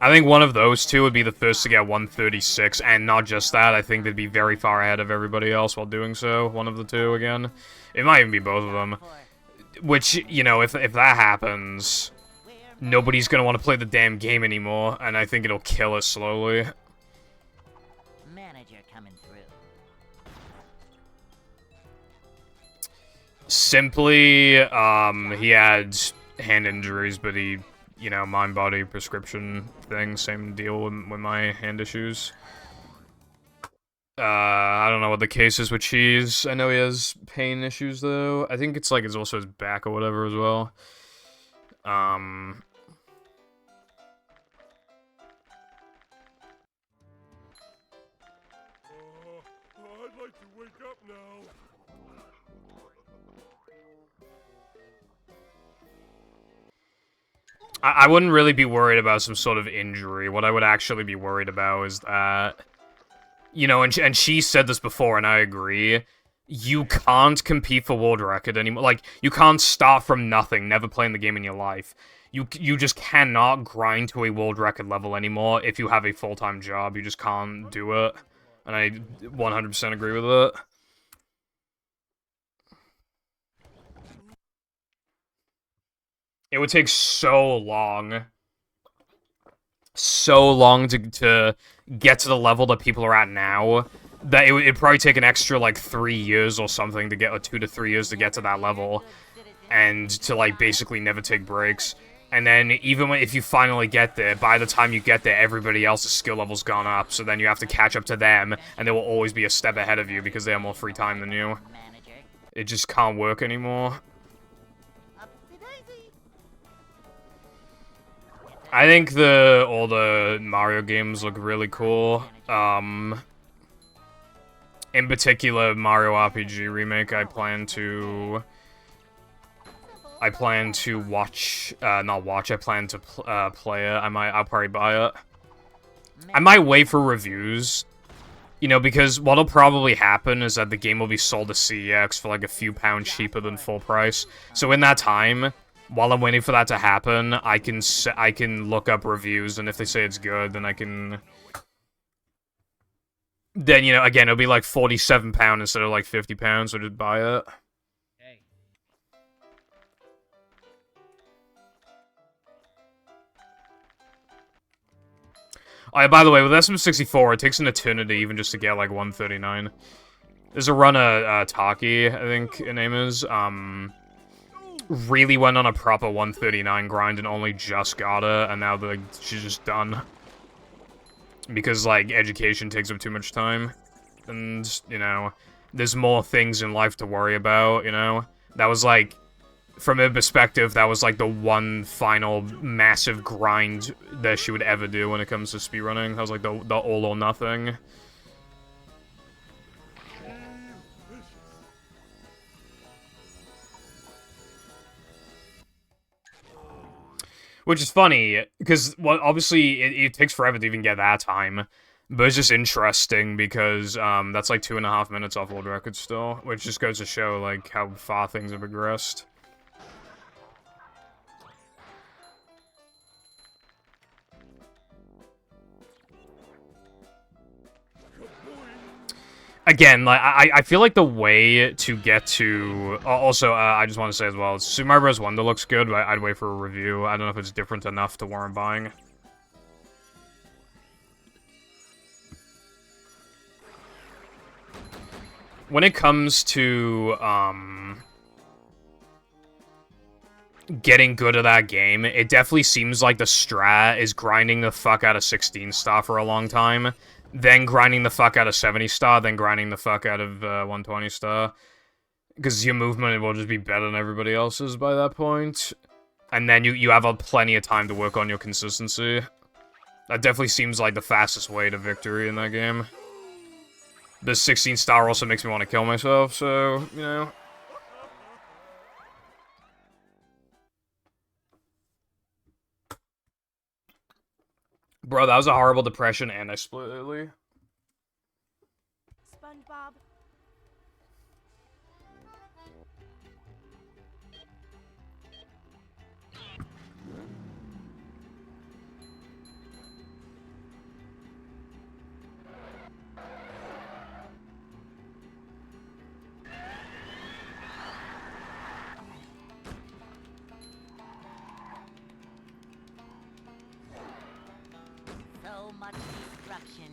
I think one of those two would be the first to get 136, and not just that, I think they'd be very far ahead of everybody else while doing so, one of the two again. It might even be both of them. Which, you know, if that happens, nobody's gonna want to play the damn game anymore, and I think it'll kill us slowly. Manager coming through. Simply, he had hand injuries, but he, you know, mind-body prescription thing, same deal with my hand issues. I don't know what the case is with Cheese. I know he has pain issues, though. I think it's, like, it's also his back or whatever as well. I'd like to wake up now. I wouldn't really be worried about some sort of injury. What I would actually be worried about is that, you know, and she said this before, and I agree, you can't compete for world record anymore. Like, you can't start from nothing, never playing the game in your life. You just cannot grind to a world record level anymore if you have a full-time job. You just can't do it. And I 100% agree with it. It would take so long to get to the level that people are at now, that it'd probably take an extra, like, 3 years or something to get, or 2 to 3 years to get to that level, and to, like, basically never take breaks. And then, even if you finally get there, by the time you get there, everybody else's skill level's gone up, so then you have to catch up to them, and they will always be a step ahead of you because they have more free time than you. Manager, It just can't work anymore. Upsy daisy. I think all the Mario games look really cool. In particular, Mario RPG Remake, I plan to watch, not watch, I plan to play it. I'll probably buy it. I might wait for reviews, you know, because what'll probably happen is that the game will be sold to CEX for like a few pounds cheaper than full price. So in that time, while I'm waiting for that to happen, I can look up reviews, and if they say it's good, then I can... Then, you know, again, it'll be like £47 instead of like £50, so just buy it. Hey. Oh, yeah, by the way, with SM64, it takes an eternity even just to get like 139. There's a run of Taki, I think her name is, really went on a proper 139 grind and only just got it, and now she's just done. Because, like, education takes up too much time. And, you know, there's more things in life to worry about, you know? That was, like, from her perspective, that was, like, the one final massive grind that she would ever do when it comes to speedrunning. That was, like, the all or nothing. Which is funny, because, well, obviously, it takes forever to even get that time. But it's just interesting, because, that's like 2.5 minutes off world record still. Which just goes to show, like, how far things have progressed. Again, like, I feel like the way to get to... Also, I just want to say as well, Super Mario Bros. Wonder looks good, but I'd wait for a review. I don't know if it's different enough to warrant buying. When it comes to, getting good at that game, it definitely seems like the strat is grinding the fuck out of 16 star for a long time, then grinding the fuck out of 70 star, then grinding the fuck out of 120 star. Because your movement will just be better than everybody else's by that point. And then you have plenty of time to work on your consistency. That definitely seems like the fastest way to victory in that game. The 16 star also makes me want to kill myself, so, you know. Bro, that was a horrible depression, and I split early. SpongeBob. So much destruction.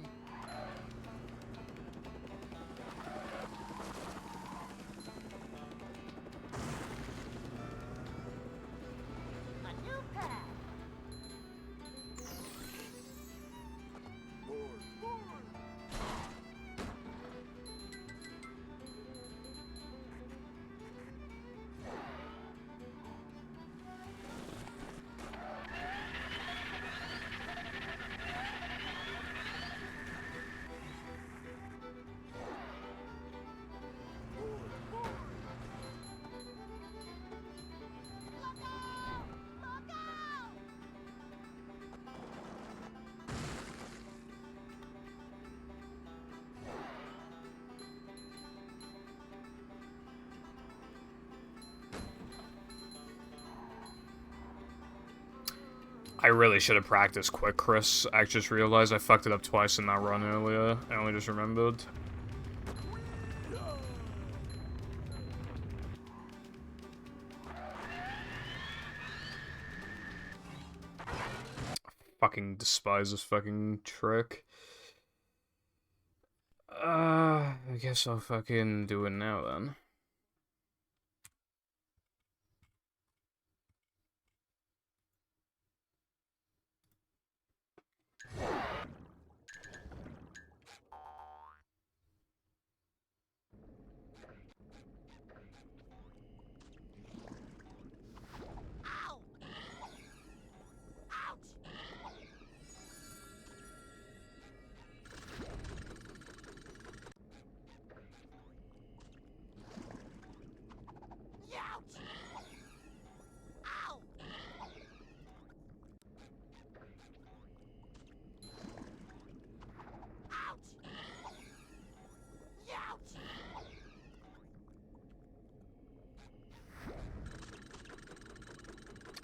A new path. I really should have practiced Quick Chris. I just realized I fucked it up twice in that run earlier. I only just remembered. Fucking despise this fucking trick. I guess I'll fucking do it now then.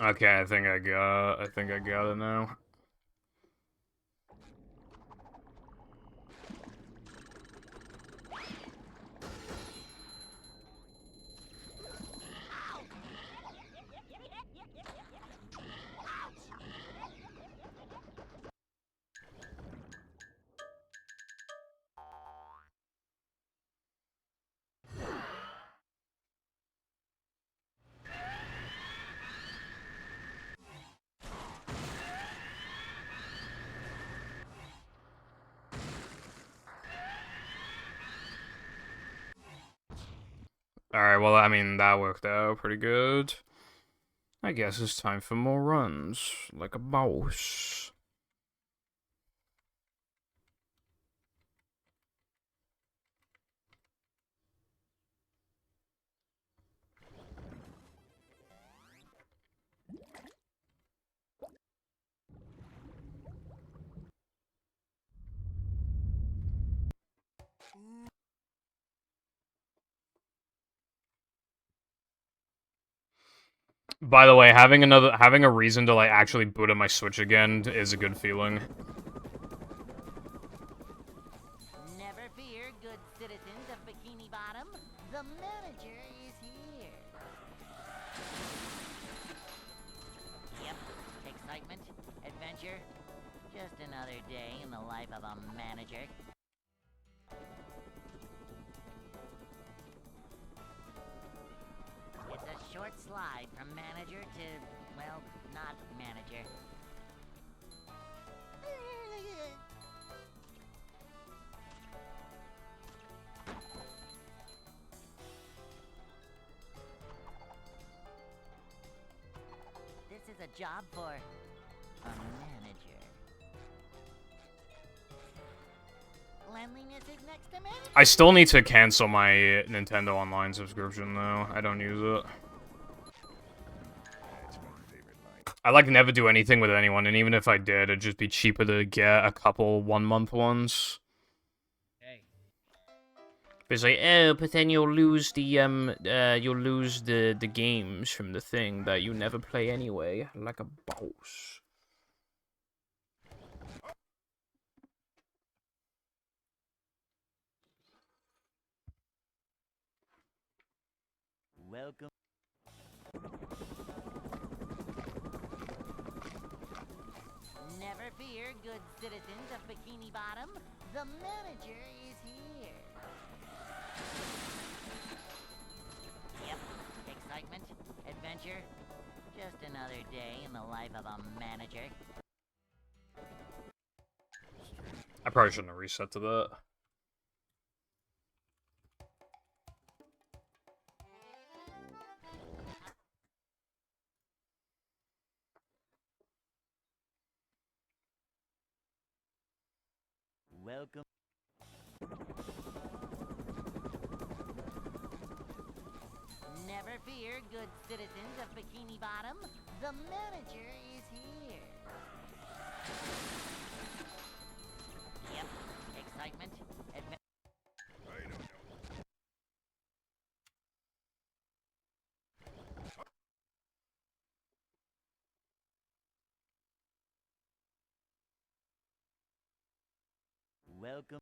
Okay, I think I got it now. Alright, well, I mean, that worked out pretty good. I guess it's time for more runs, like a boss. By the way, having a reason to like actually boot up my Switch again is a good feeling. Never fear, good citizens of Bikini Bottom. The manager is here. Yep, excitement, adventure. Just another day in the life of a manager. It's a short slide from manager to, well, not manager. This is a job for a manager. Cleanliness is next to management. I still need to cancel my Nintendo Online subscription, though. I don't use it. I, like, never do anything with anyone, and even if I did, it'd just be cheaper to get a couple one-month ones. Hey. It's like, oh, but then you'll lose the games from the thing that you never play anyway, like a boss. Welcome. Never fear, good citizens of Bikini Bottom. The manager is here. Yep, excitement, adventure. Just another day in the life of a manager. I probably shouldn't have reset to that. Welcome. Never fear, good citizens of Bikini Bottom. The manager is here. Yep, excitement, adventure. Welcome.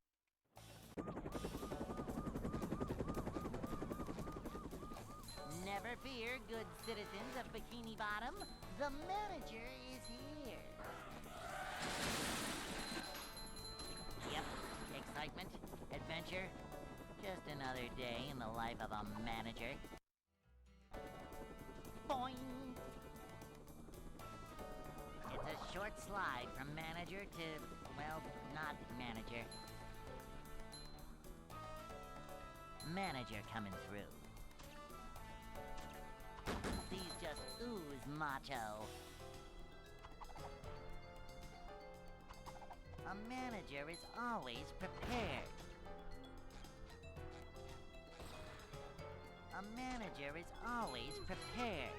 Never fear, good citizens of Bikini Bottom. The manager is here. Yep, excitement, adventure. Just another day in the life of a manager. Boing! It's a short slide from manager to, well, not manager. Manager coming through. These just ooze macho. A manager is always prepared. A manager is always prepared.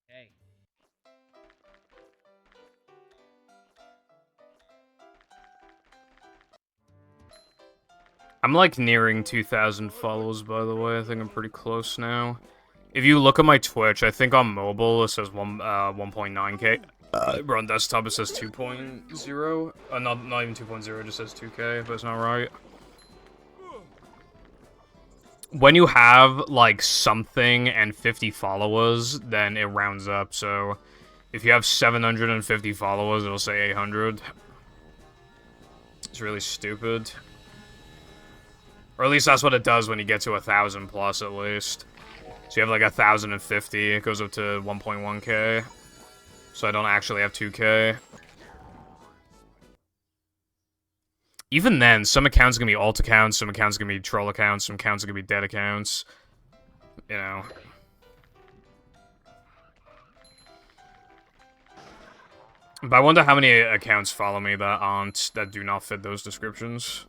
Hey. I'm like nearing 2,000 followers, by the way. I think I'm pretty close now. If you look at my Twitch, I think on mobile it says 1.9k. But on desktop it says 2.0. Not even 2.0, it just says 2k, but it's not right. When you have, like, something and 50 followers, then it rounds up, so if you have 750 followers, it'll say 800. It's really stupid. Or at least that's what it does when you get to 1,000 plus, at least. So you have, like, 1,050, it goes up to 1.1k. So I don't actually have 2k. Even then, some accounts are gonna be alt accounts, some accounts are gonna be troll accounts, some accounts are gonna be dead accounts. You know. But I wonder how many accounts follow me that do not fit those descriptions.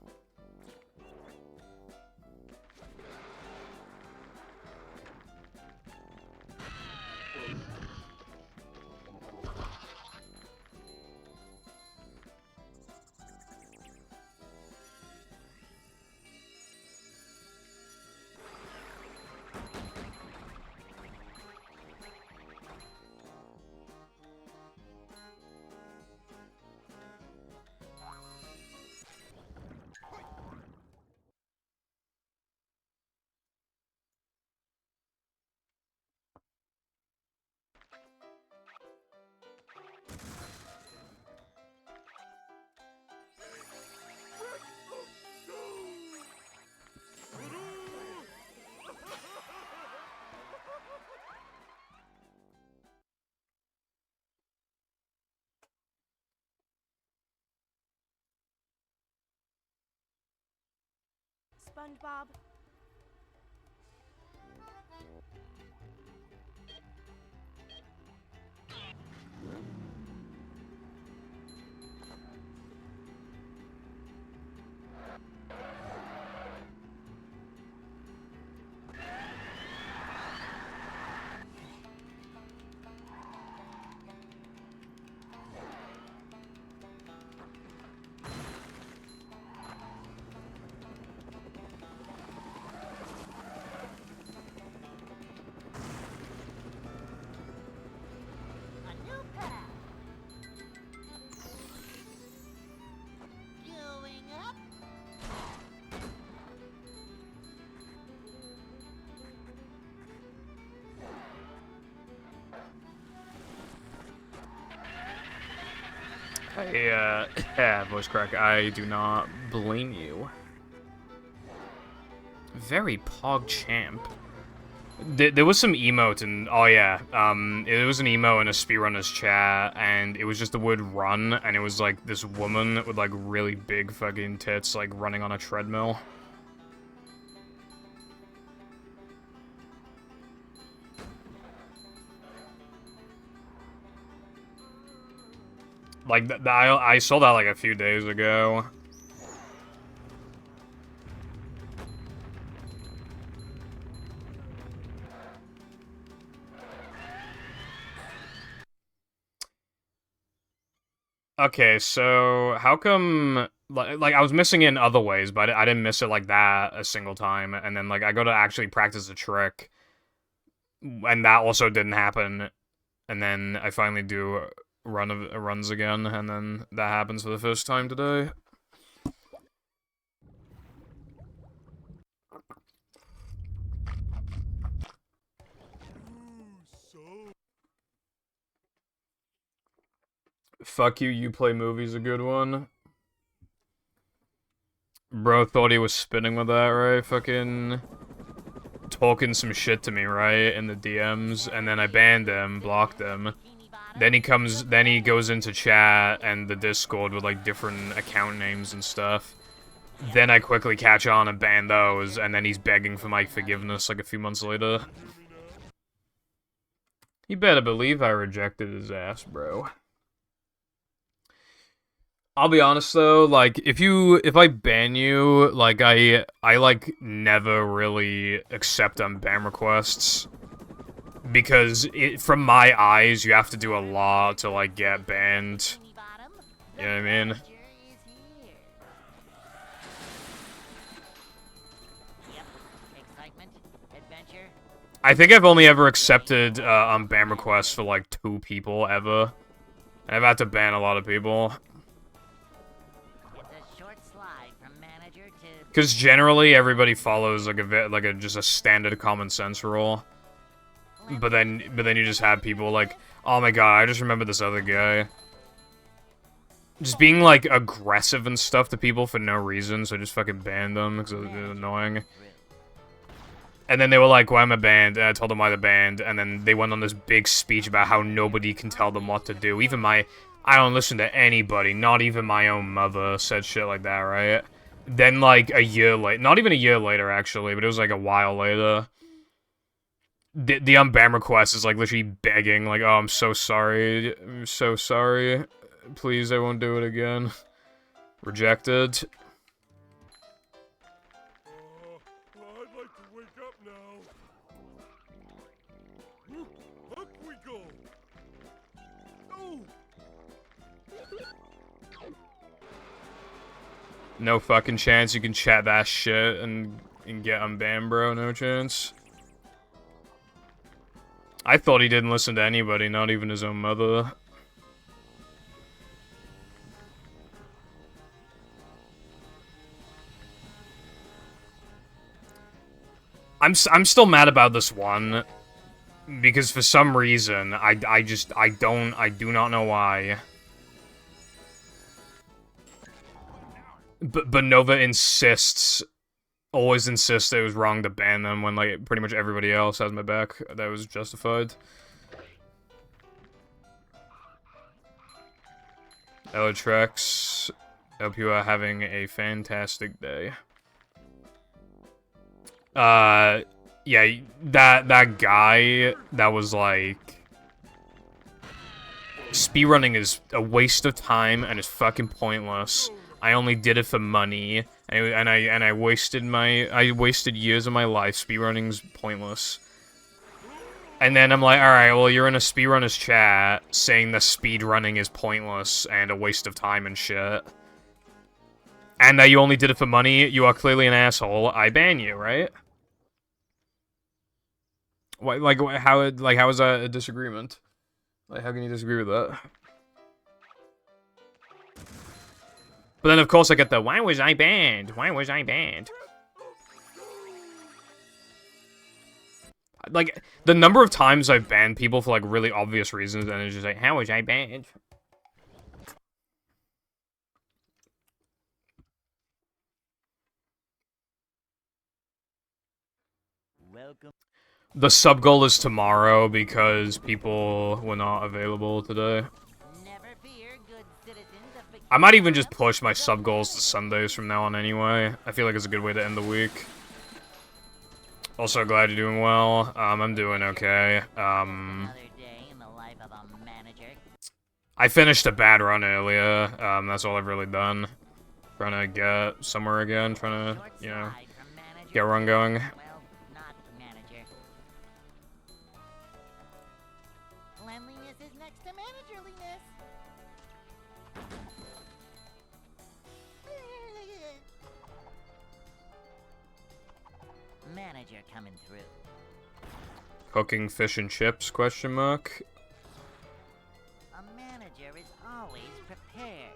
SpongeBob. A new path. Going up. Yeah, voice crack, I do not blame you. Very pog champ. There was some emote and oh yeah, it was an emo in a speedrunner's chat, and it was just the word run, and it was like this woman with like really big fucking tits, like running on a treadmill. Like, I saw that like a few days ago. Okay, so how come like I was missing it in other ways, but I didn't miss it like that a single time, and then like I go to actually practice a trick, and that also didn't happen, and then I finally do runs again, and then that happens for the first time today. Fuck you, you play movies a good one. Bro thought he was spinning with that, right? Fucking talking some shit to me, right? In the DMs, and then I banned him, blocked him. Then he goes into chat and the Discord with like different account names and stuff. Then I quickly catch on and ban those, and then he's begging for my forgiveness like a few months later. You better believe I rejected his ass, bro. I'll be honest though, like if I ban you, like I like never really accept ban requests, because from my eyes you have to do a lot to like get banned. You know what I mean? I think I've only ever accepted ban requests for like 2 people ever. And I've had to ban a lot of people. It's a short slide from manager to... Because generally everybody follows like a just a standard common sense rule. But then you just have people like, oh my god, I just remember this other guy. Just being like aggressive and stuff to people for no reason, so I just fucking banned them because they're annoying. And then they were like, why am I banned? And I told them why they're banned, and then they went on this big speech about how nobody can tell them what to do. Even I don't listen to anybody, not even my own mother said shit like that, right? Then like a year later, not even a year later actually, but it was like a while later, the unban request is like literally begging, like, oh, I'm so sorry, please, I won't do it again. Rejected. I'd like to wake up now. Up we go. Oh. No fucking chance you can chat that shit and get unbanned, bro. No chance. I thought he didn't listen to anybody, not even his own mother. I'm still mad about this one, because for some reason, I do not know why. But Nova always insists it was wrong to ban them when, like, pretty much everybody else has my back. That was justified. Elotrex, hope you are having a fantastic day. Yeah, that guy that was like, speedrunning is a waste of time and is fucking pointless. I only did it for money, and I wasted years of my life. Speedrunning's pointless. And then I'm like, alright, well, you're in a speedrunner's chat saying that speedrunning is pointless and a waste of time and shit. And that you only did it for money, you are clearly an asshole. I ban you, right? What, how is that a disagreement? Like, how can you disagree with that? But then, of course, I get the, why was I banned? Why was I banned? Like, the number of times I've banned people for, like, really obvious reasons, and it's just like, how was I banned? Welcome. The sub goal is tomorrow because people were not available today. Never fear, good citizens of I might even just push my sub goals to Sundays from now on anyway. I feel like it's a good way to end the week. Also glad you're doing well. I'm doing okay. Another day in the life of a manager. I finished a bad run earlier. That's all I've really done. Trying to get somewhere again, trying to, you know, get a run going. Well, not manager. Cleanliness is next to managerliness. Manager coming through. Cooking fish and chips, question mark. A manager is always prepared.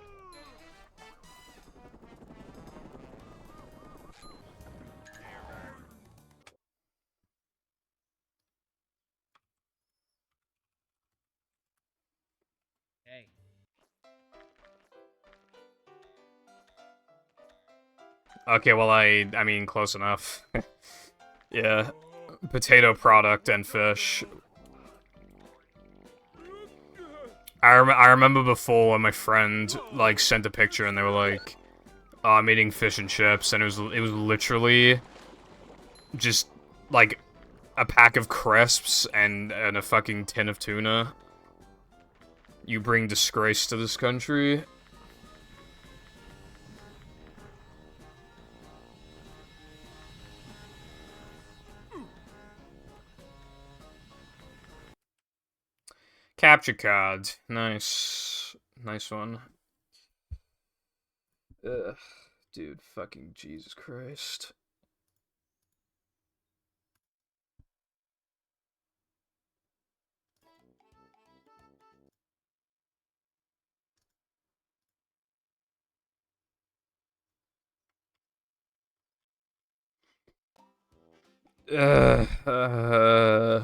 Hey. Okay, well, I mean, close enough. Yeah. Potato product and fish. I remember before when my friend, like, sent a picture and they were like, oh, I'm eating fish and chips, and it was literally just, like, a pack of crisps and a fucking tin of tuna. You bring disgrace to this country. Capture card. Nice. Nice one. Ugh. Dude, fucking Jesus Christ.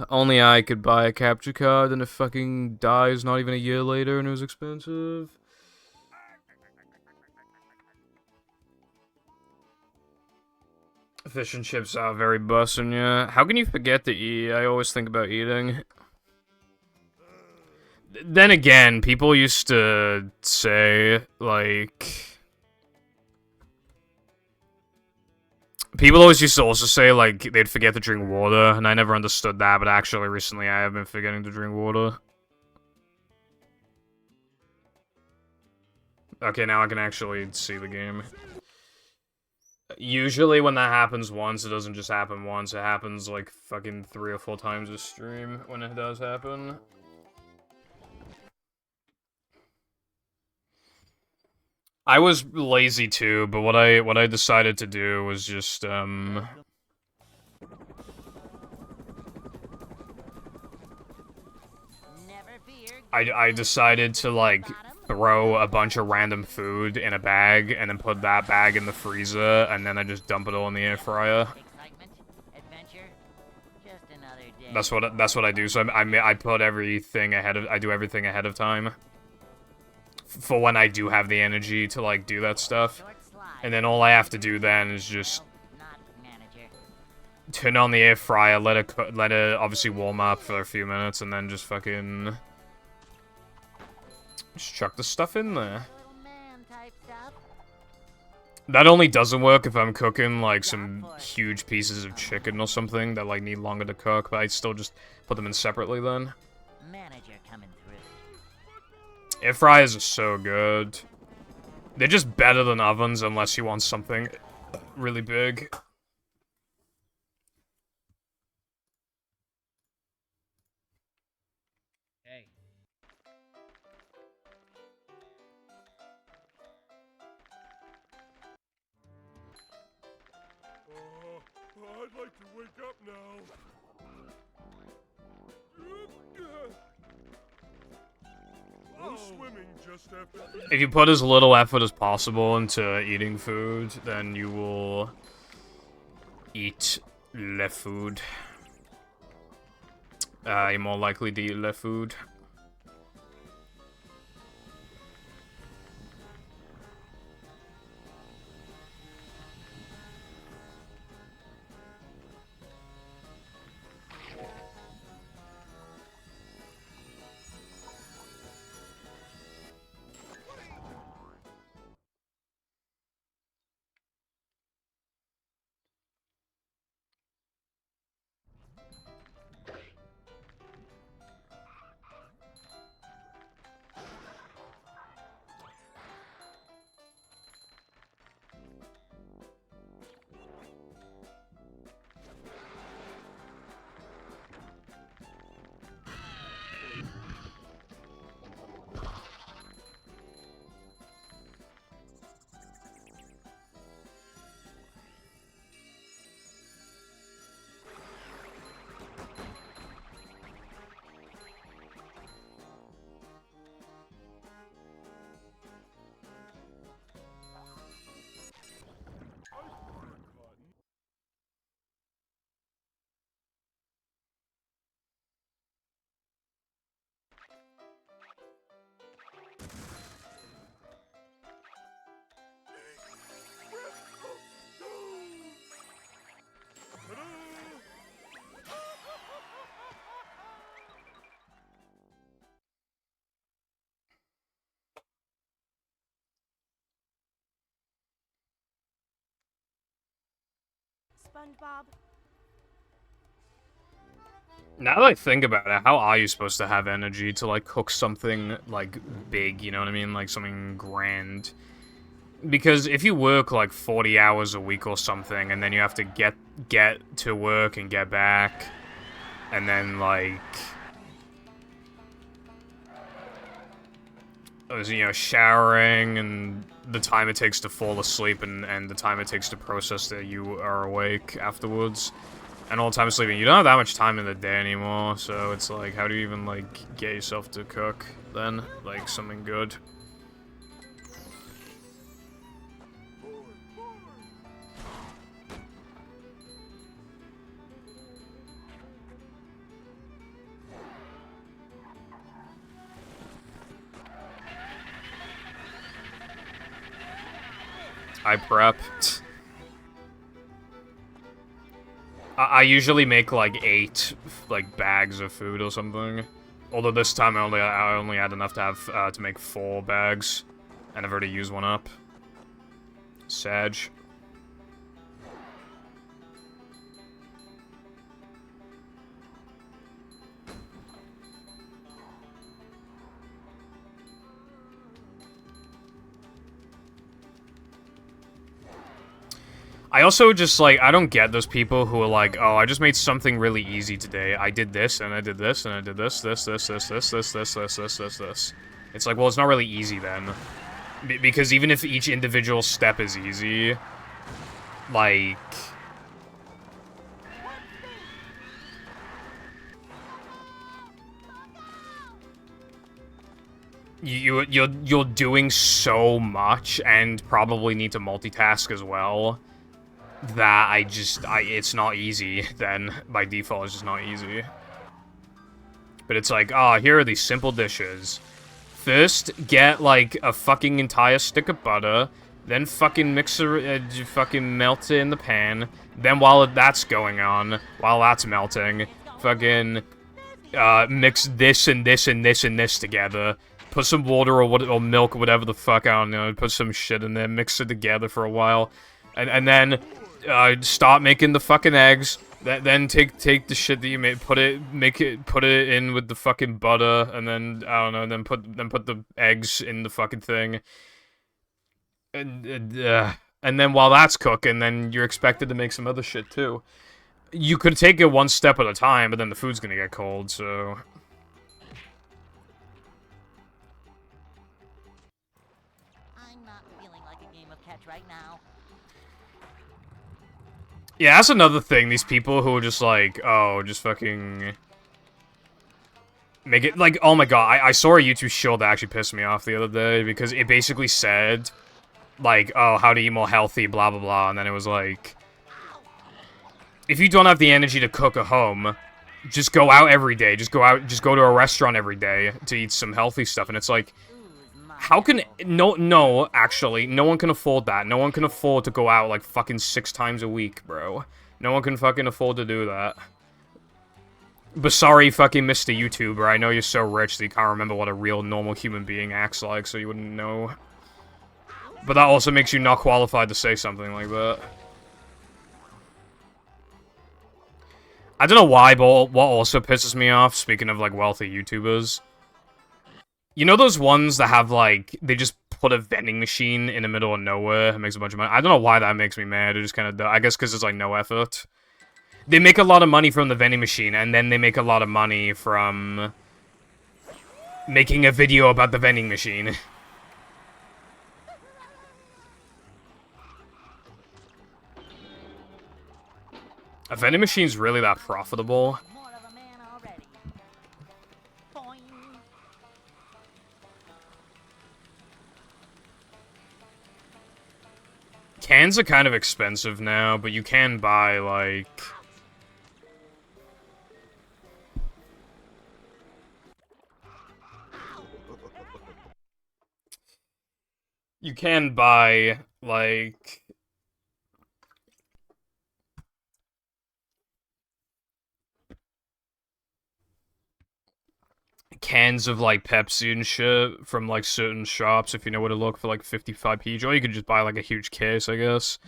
Only I could buy a capture card and it fucking dies not even a year later and it was expensive. Fish and chips are very bussin', yeah. How can you forget to eat? I always think about eating. Then again, people used to say, like... People always used to also say, like, they'd forget to drink water, and I never understood that, but actually recently I have been forgetting to drink water. Okay, now I can actually see the game. Usually when that happens once, it doesn't just happen once, it happens like fucking 3 or 4 times a stream when it does happen. I was lazy too, but what I decided to do was just I decided to like throw a bunch of random food in a bag and then put that bag in the freezer and then I just dump it all in the air fryer. That's what I do. So I put everything ahead of I do everything ahead of time for when I do have the energy to like do that stuff. And then all I have to do then is just turn on the air fryer, let it obviously warm up for a few minutes, and then just fucking just chuck the stuff in there. That only doesn't work if I'm cooking like some huge pieces of chicken or something that like need longer to cook, but I still just put them in separately then. Air fryers are so good. They're just better than ovens unless you want something really big. Hey. I'd like to wake up now. Swimming just after. If you put as little effort as possible into eating food, then you will eat less food. You're more likely to eat less food. SpongeBob. Now that I think about it, how are you supposed to have energy to, like, cook something, like, big, you know what I mean? Like, something grand. Because if you work, like, 40 hours a week or something, and then you have to get to work and get back, and then, like... you know, showering, and the time it takes to fall asleep, and the time it takes to process that you are awake afterwards. And all the time sleeping. You don't have that much time in the day anymore, so it's like, how do you even, like, get yourself to cook, then? Like, something good. I prep. I usually make like 8 like bags of food or something. Although this time I only had enough to have to make 4 bags, and I've already used one up. Sag. I also just, like, I don't get those people who are like, oh, I just made something really easy today. I did this, and I did this, and I did this. It's like, well, it's not really easy then. Because even if each individual step is easy, like... You're doing so much, and probably need to multitask as well, that it's not easy, then. By default, it's just not easy. But it's like, here are these simple dishes. First, get, like, a fucking entire stick of butter, then fucking fucking melt it in the pan, then while that's going on, while that's melting, fucking, mix this and this and this and this together, put some water or milk or whatever the fuck, I don't know, put some shit in there, mix it together for a while, and then... start making the fucking eggs. Then take the shit that you made, put it in with the fucking butter, and then I don't know, then put the eggs in the fucking thing. And then while that's cooking, then you're expected to make some other shit too. You could take it one step at a time, but then the food's gonna get cold, so. I'm not feeling like a game of catch right now. Yeah, that's another thing, these people who are just like, oh, just fucking... make it, like, oh my god, I saw a YouTube show that actually pissed me off the other day, because it basically said, like, oh, how to eat more healthy, blah blah blah, and then it was like... if you don't have the energy to cook at home, just go out every day, just go to a restaurant every day to eat some healthy stuff, and it's like... how can... No, actually, no one can afford that. No one can afford to go out, like, fucking 6 times a week, bro. No one can fucking afford to do that. But sorry, fucking Mr. YouTuber, I know you're so rich that you can't remember what a real normal human being acts like, so you wouldn't know. But that also makes you not qualified to say something like that. I don't know why, but what also pisses me off, speaking of, like, wealthy YouTubers... you know those ones that have, like, they just put a vending machine in the middle of nowhere and makes a bunch of money? I don't know why that makes me mad. It just kind of, I guess because it's, like, no effort. They make a lot of money from the vending machine, and then they make a lot of money from making a video about the vending machine. A vending machine's really that profitable? More of a man already. Boing. Cans are kind of expensive now, but you can buy, like... you can buy, like... cans of, like, Pepsi and shit from, like, certain shops, if you know where to look, for, like, 55p each. Or you could just buy, like, a huge case, I guess.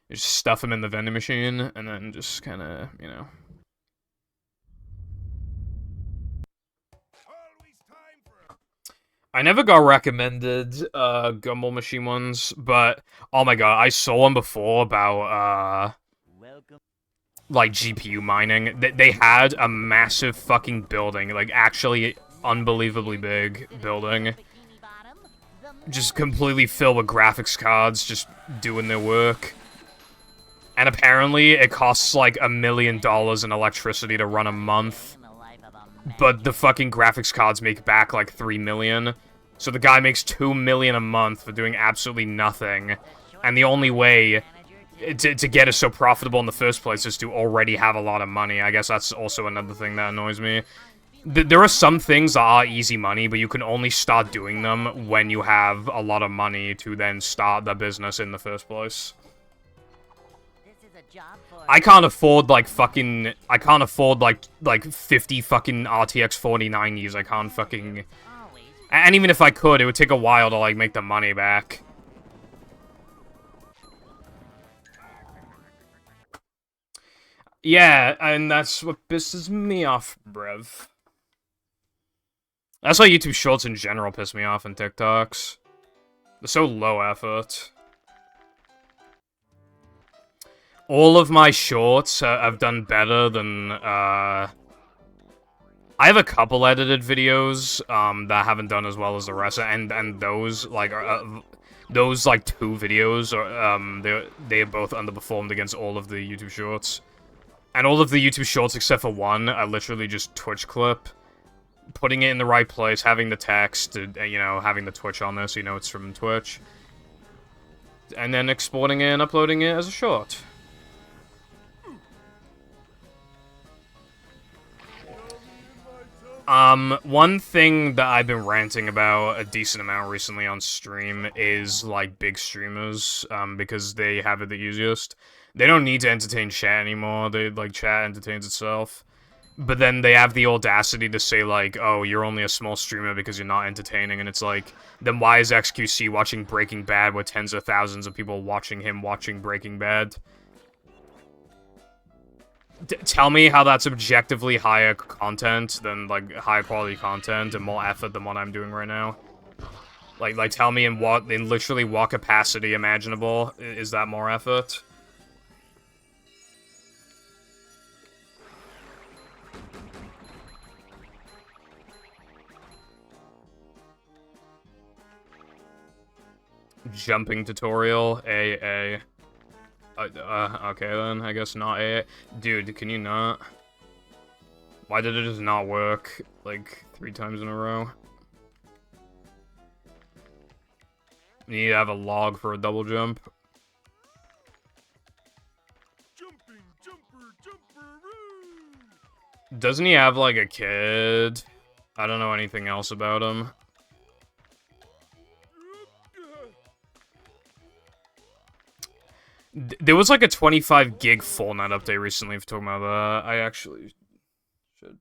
You just stuff them in the vending machine, and then just kind of, you know... I never got recommended, gumball machine ones, but, oh my god, I saw one before about, like, GPU mining. They had a massive fucking building, like, actually unbelievably big building. Just completely filled with graphics cards, just doing their work. And apparently, it costs, like, $1 million in electricity to run a month. But the fucking graphics cards make back, like, 3 million. So the guy makes 2 million a month for doing absolutely nothing. And the only way to get it so profitable in the first place is to already have a lot of money. I guess that's also another thing that annoys me. There are some things that are easy money, but you can only start doing them when you have a lot of money to then start the business in the first place. This is a job for I can't afford, like, fucking... I can't afford, like 50 fucking RTX 4090s. I can't fucking... always. And even if I could, it would take a while to, like, make the money back. Yeah, and that's what pisses me off, bruv. That's why YouTube Shorts in general piss me off and TikToks. They're so low effort. All of my shorts have done better than, I have a couple edited videos, that haven't done as well as the rest, and those, like, those, like, 2 videos, are, they both underperformed against all of the YouTube Shorts. And all of the YouTube Shorts except for one are literally just Twitch clip. Putting it in the right place, having the text, you know, having the Twitch on there so you know it's from Twitch. And then exporting it and uploading it as a short. One thing that I've been ranting about a decent amount recently on stream is, like, big streamers, because they have it the easiest. They don't need to entertain chat anymore, like, chat entertains itself. But then they have the audacity to say, like, oh, you're only a small streamer because you're not entertaining, and it's like, then why is XQC watching Breaking Bad with tens of thousands of people watching him watching Breaking Bad? Tell me how that's objectively higher content than, like, higher quality content and more effort than what I'm doing right now. Like, tell me in literally what capacity imaginable is that more effort? Jumping tutorial, AA. Okay then, I guess not AA. Dude, can you not? Why did it just not work, like, 3 times in a row? You need to have a log for a double jump. Jumping, jumper, Doesn't he have, like, a kid? I don't know anything else about him. There was like a 25 gig Fortnite update recently for talking about that. I actually should.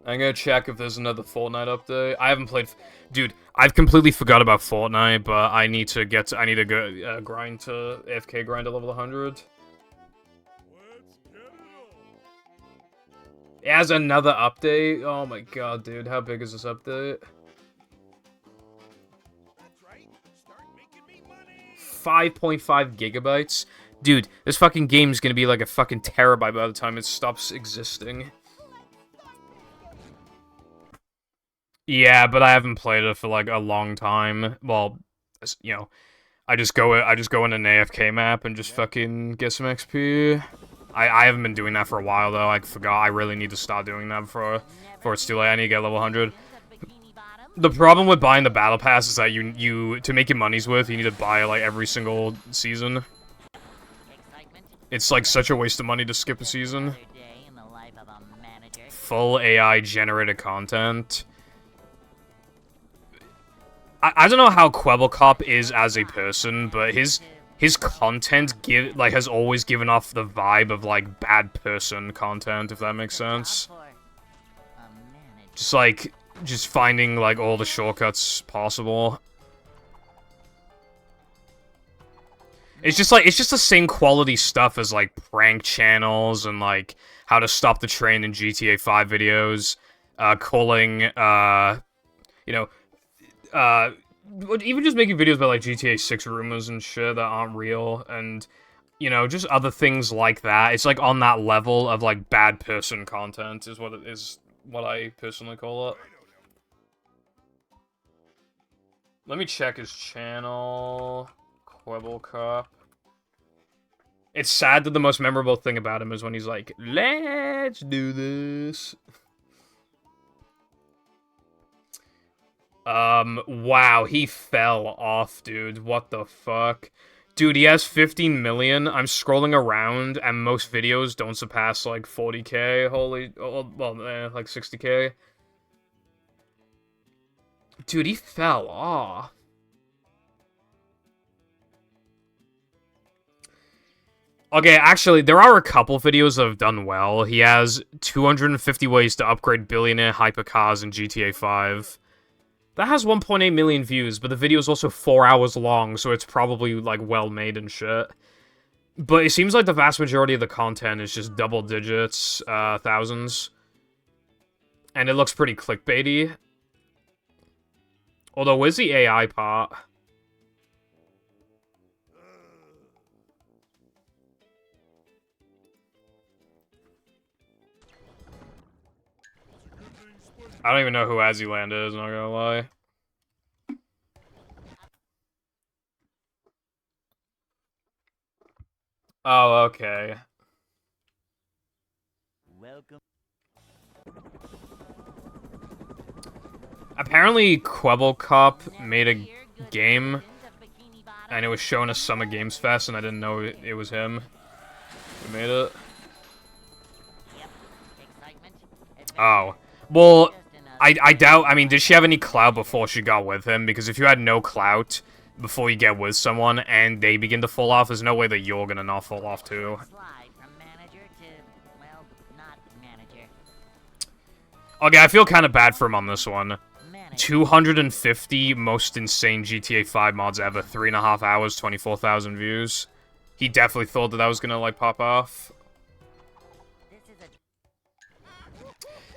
I'm gonna check if there's another Fortnite update. I haven't played... Dude, I've completely forgot about Fortnite, but I need to go, grind to... AFK grind to level 100. It has another update? Oh my god, dude. How big is this update? 5.5 gigabytes? Dude, this fucking game's gonna be like a fucking terabyte by the time it stops existing. Yeah, but I haven't played it for like a long time. Well, you know, I just go in an AFK map and just fucking get some XP. I haven't been doing that for a while, though. I forgot. I really need to start doing that before it's too late. I need to get level 100. The problem with buying the Battle Pass is that to make your money's worth, you need to buy, like, every single season. It's, like, such a waste of money to skip a season. Full AI-generated content. I don't know how Kwebbelkop is as a person, but his content has always given off the vibe of, like, bad person content, if that makes sense. Just finding, like, all the shortcuts possible. It's just the same quality stuff as, like, prank channels and, like, how to stop the train in GTA 5 videos, calling, you know, even just making videos about, like, GTA 6 rumors and shit that aren't real, and, you know, just other things like that. It's, like, on that level of, like, bad person content is what I personally call it. Let me check his channel. Kwebbelkop. It's sad that the most memorable thing about him is when he's like, let's do this. Wow, he fell off, dude. What the fuck? Dude, he has 15 million. I'm scrolling around, and most videos don't surpass, like, 40k. Holy... Oh, well, like, 60k. Dude, he fell off. Okay, actually, there are a couple videos that have done well. He has 250 ways to upgrade billionaire hypercars in GTA 5. That has 1.8 million views, but the video is also 4 hours long, so it's probably, like, well-made and shit. But it seems like the vast majority of the content is just double digits, thousands. And it looks pretty clickbaity. Although, where's the AI part? I don't even know who Azzyland is, not gonna lie. Oh, okay. Welcome. Apparently, Kwebbelkop made a game, and it was shown at Summer Games Fest, and I didn't know it was him who made it. Oh. Well, I doubt, I mean, did she have any clout before she got with him? Because if you had no clout before you get with someone, and they begin to fall off, there's no way that you're gonna not fall off too. Okay, I feel kind of bad for him on this one. 250 most insane GTA 5 mods ever, 3.5 hours, 24,000 views. He definitely thought that was gonna, like, pop off.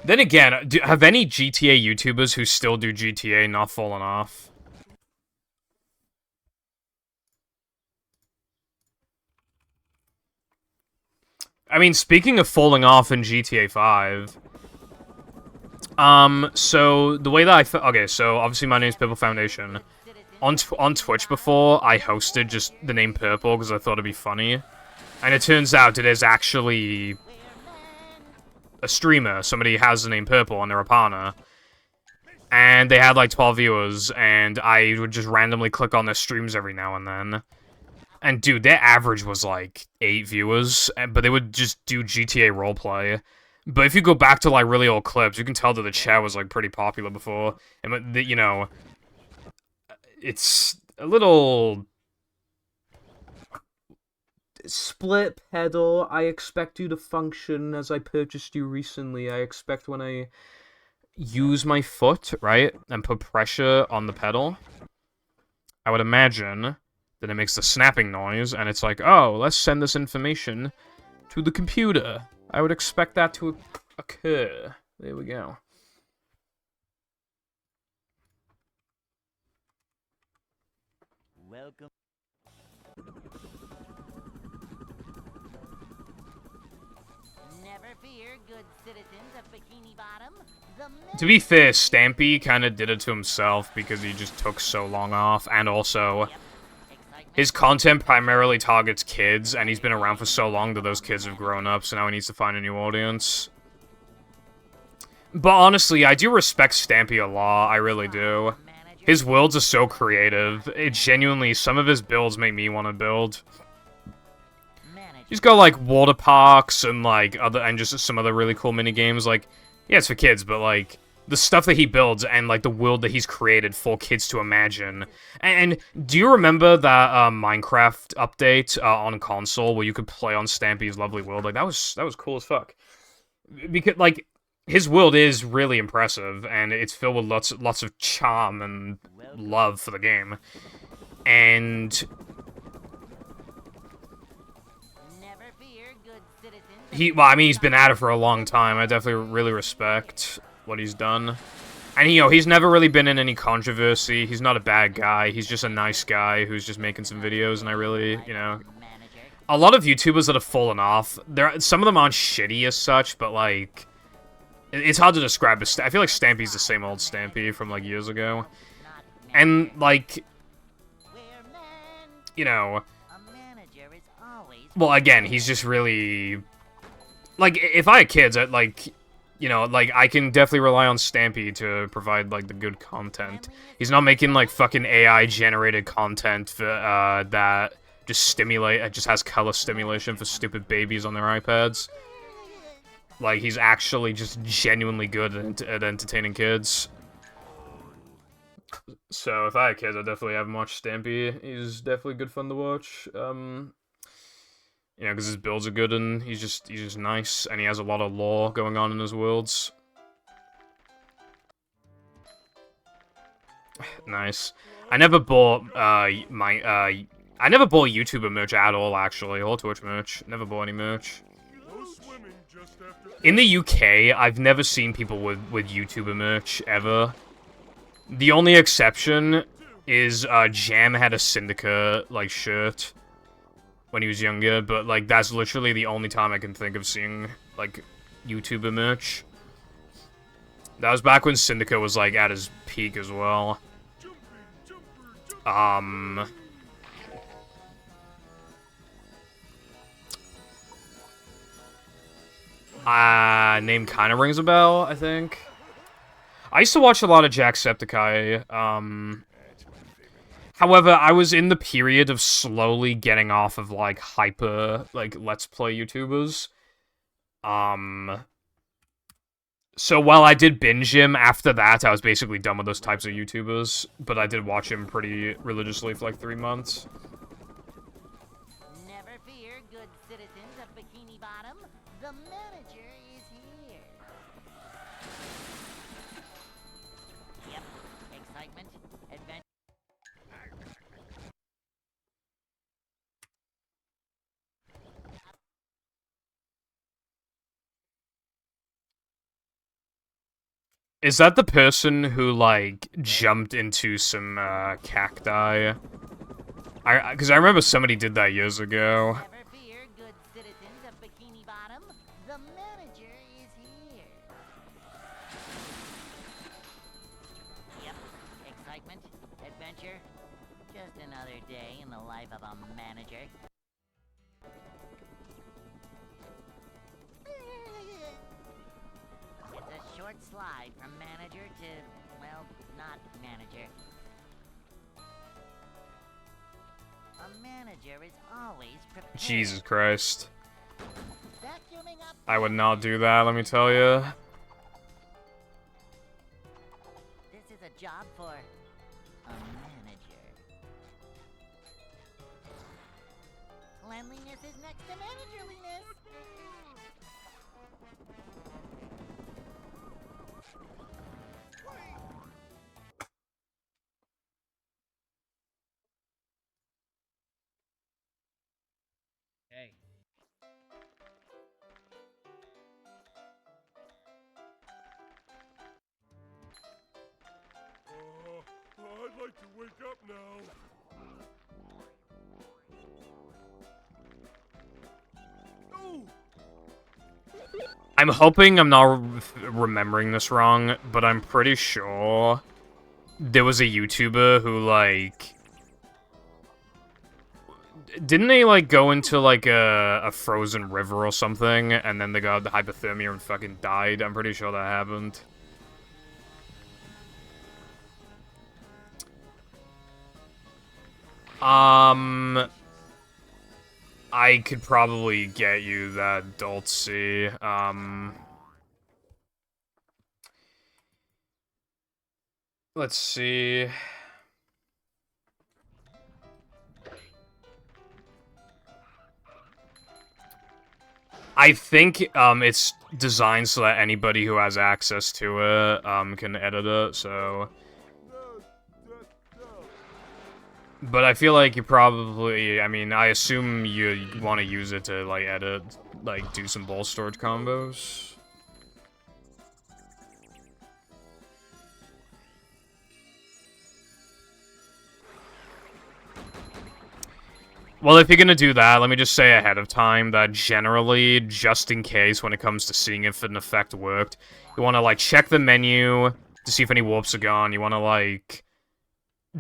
Then again, have any GTA YouTubers who still do GTA not fallen off? I mean, speaking of falling off in GTA 5... so, the way that okay, so, obviously my name's Purple Foundation. On Twitch before, I hosted just the name Purple because I thought it'd be funny. And it turns out it is actually a streamer. Somebody has the name Purple and they're a partner. And they had like 12 viewers, and I would just randomly click on their streams every now and then. And dude, their average was like 8 viewers, but they would just do GTA roleplay. But if you go back to, like, really old clips, you can tell that the chat was, like, pretty popular before. And, you know, it's a little... Split pedal. I expect you to function as I purchased you recently. I expect when I use my foot, right, and put pressure on the pedal, I would imagine that it makes the snapping noise, and it's like, oh, let's send this information to the computer. I would expect that to occur. There we go. Welcome. Never fear, good citizens of Bikini Bottom. To be fair, Stampy kind of did it to himself because he just took so long off, and also... his content primarily targets kids, and he's been around for so long that those kids have grown up, so now he needs to find a new audience. But honestly, I do respect Stampy a lot, I really do. His worlds are so creative. It genuinely, some of his builds make me want to build. He's got, like, water parks and, like, and just some other really cool minigames. Like, yeah, it's for kids, but, like... the stuff that he builds and, like, the world that he's created for kids to imagine. And do you remember that Minecraft update on console where you could play on Stampy's lovely world? Like, that was cool as fuck. Because, like, his world is really impressive, and it's filled with lots of charm and love for the game. And... well, I mean, he's been at it for a long time. I definitely really respect what he's done. And, you know, he's never really been in any controversy. He's not a bad guy. He's just a nice guy who's just making some videos, and I really, you know... a lot of YouTubers that have fallen off, some of them aren't shitty as such, but, like... it's hard to describe. I feel like Stampy's the same old Stampy from, like, years ago. And, like... you know... well, again, he's just really... like, if I had kids, I'd, like... you know, like, I can definitely rely on Stampy to provide, like, the good content. He's not making, like, fucking AI-generated content for, that just has color stimulation for stupid babies on their iPads. Like, he's actually just genuinely good at entertaining kids. So, if I had kids, I'd definitely have him watch Stampy. He's definitely good fun to watch. You know, because his builds are good and he's just nice, and he has a lot of lore going on in his worlds. Nice. I never bought I never bought YouTuber merch at all, actually, or Twitch merch. Never bought any merch. In the UK, I've never seen people with YouTuber merch ever. The only exception is Jam had a Syndicate like shirt when he was younger, but like that's literally the only time I can think of seeing like YouTuber merch. That was back when Syndicate was like at his peak as well. Name kind of rings a bell, I think. I used to watch a lot of Jacksepticeye. However, I was in the period of slowly getting off of, like, hyper, like, Let's Play YouTubers. So while I did binge him, after that, I was basically done with those types of YouTubers. But I did watch him pretty religiously for, like, 3 months. Never fear, good citizens of Bikini Bottom. The manager is here. Yep, excitement, adventure. Is that the person who, like, jumped into some, cacti? Because I remember somebody did that years ago. Never fear, good citizens of Bikini Bottom. The manager is here. Yep, excitement, adventure. Just another day in the life of a manager. It's a short slide from manager to, well, not manager. A manager is always prepared. Jesus Christ. Vacuuming up. I would not do that, let me tell you. This is a job for a manager. Cleanliness is next to managerliness. Hey. I'd like to wake up now. Oh! I'm hoping I'm not remembering this wrong, but I'm pretty sure there was a YouTuber who, like... Didn't they, like, go into, like, a frozen river or something, and then they got the hypothermia and fucking died? I'm pretty sure that happened. I could probably get you that Adult C. Let's see. I think it's designed so that anybody who has access to it can edit it, so... But I feel like you probably, I mean, I assume you want to use it to, like, edit, like, do some ball storage combos. Well, if you're gonna do that, let me just say ahead of time that generally, just in case, when it comes to seeing if an effect worked, you want to, like, check the menu to see if any warps are gone. You want to, like,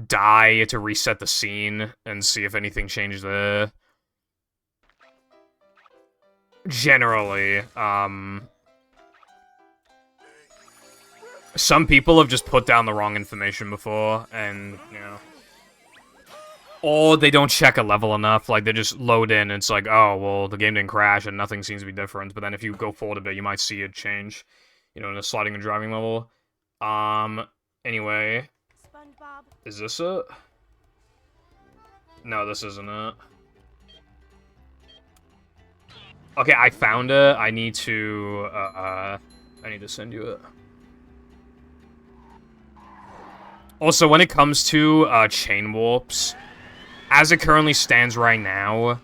die to reset the scene and see if anything changed there. Generally, some people have just put down the wrong information before, and, you know... Or they don't check a level enough, like they just load in and it's like, oh, well, the game didn't crash and nothing seems to be different, but then if you go forward a bit, you might see it change, you know, in a sliding and driving level. Anyway. SpongeBob. Is this it? No, this isn't it. Okay, I found it. I need to send you it. Also, when it comes to, chain warps, as it currently stands right now,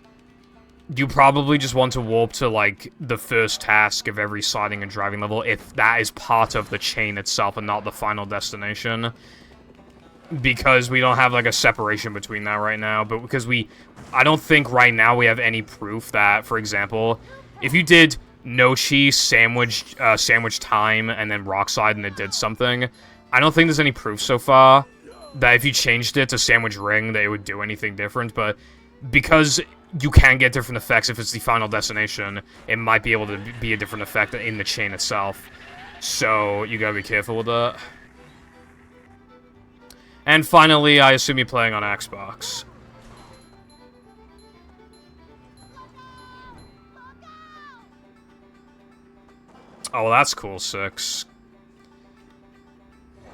you probably just want to warp to, like, the first task of every sliding and driving level if that is part of the chain itself and not the final destination. Because we don't have, like, a separation between that right now, but because I don't think right now we have any proof that, for example, if you did Nochi, Sandwich Time, and then Rock Slide and it did something, I don't think there's any proof so far that if you changed it to Sandwich Ring, that it would do anything different, but because you can get different effects if it's the final destination, it might be able to be a different effect in the chain itself. So, you gotta be careful with that. And finally, I assume you're playing on Xbox. Oh, well, that's cool, 6.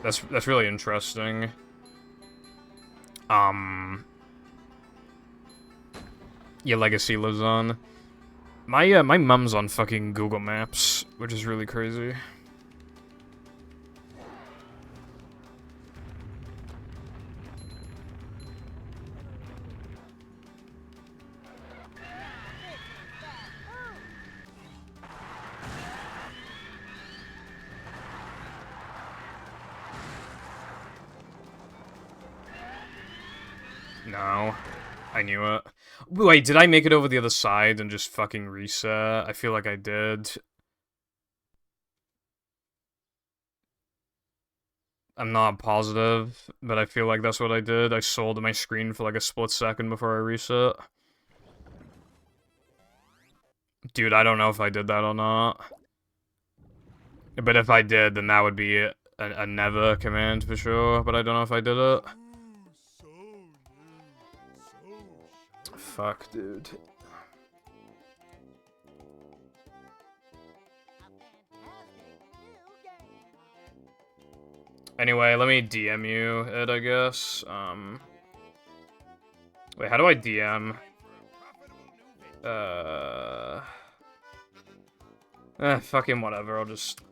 That's really interesting. Your legacy lives on. My mum's on fucking Google Maps, which is really crazy. No. I knew it. Wait, did I make it over the other side and just fucking reset? I feel like I did. I'm not positive, but I feel like that's what I did. I sold my screen for like a split second before I reset. Dude, I don't know if I did that or not. But if I did, then that would be a never command for sure, but I don't know if I did it. Fuck, dude. Anyway, let me DM you it, I guess. Wait, how do I DM? Fucking whatever, I'll just...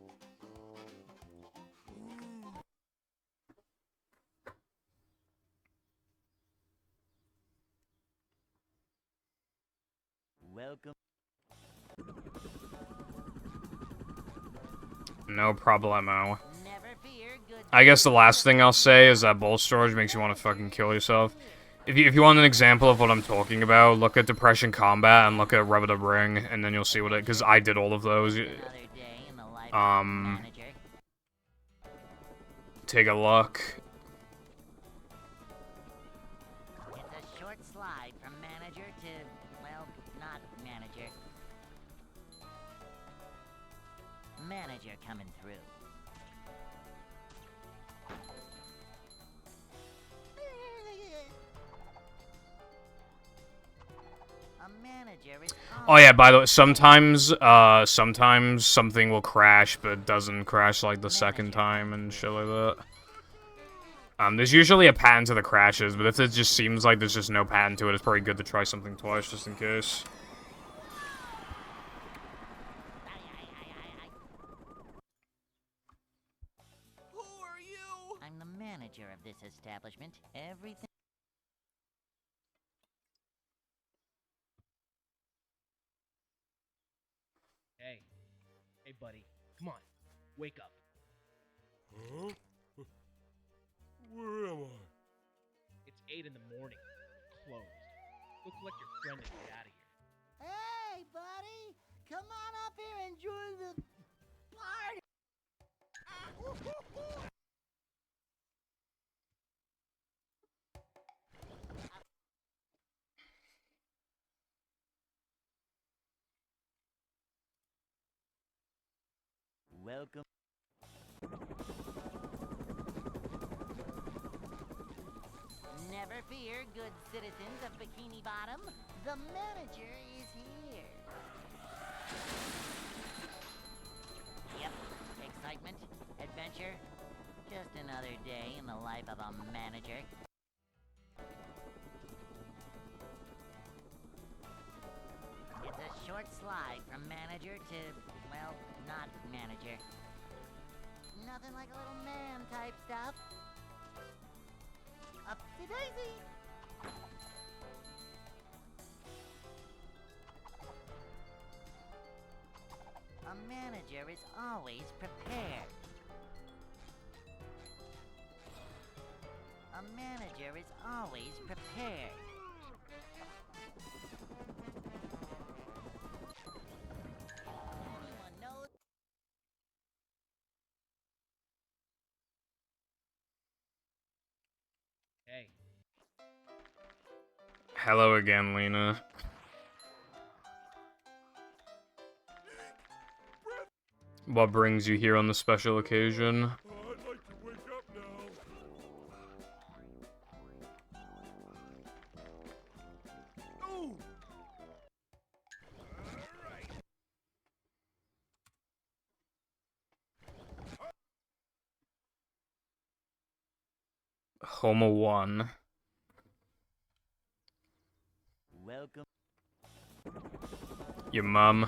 Welcome. No problemo. Never fear, good. I guess the last thing I'll say is that bolt storage makes you want to fucking kill yourself. If you want an example of what I'm talking about, look at Depression Combat and look at Rub It Up Ring, and then you'll see what it... Because I did all of those. Another day in the life of a manager. Take a look. It's a short slide from manager to, well, not manager. Manager coming through. A manager is... Oh yeah, by the way, sometimes something will crash, but doesn't crash like the second time and shit like that. There's usually a pattern to the crashes, but if it just seems like there's just no pattern to it, it's probably good to try something twice, just in case. Who are you? I'm the manager of this establishment. Everything... Hey. Hey, buddy. Come on. Wake up. Huh? Where am I? It's 8 in the morning. Closed. Go collect your friend and get out of here. Hey, buddy. Come on up here and join the party. Welcome. Never fear, good citizens of Bikini Bottom. The manager is here. Yep, excitement, adventure. Just another day in the life of a manager. It's a short slide from manager to, well, not manager. Nothing like a little man type stuff. Upsy daisy! A manager is always prepared. A manager is always prepared. Anyone knows? Hey, Hello again, Lena. What brings you here on this special occasion? Oh, I'd like to wake up now. Oh! Homo 1. Welcome. Your mum.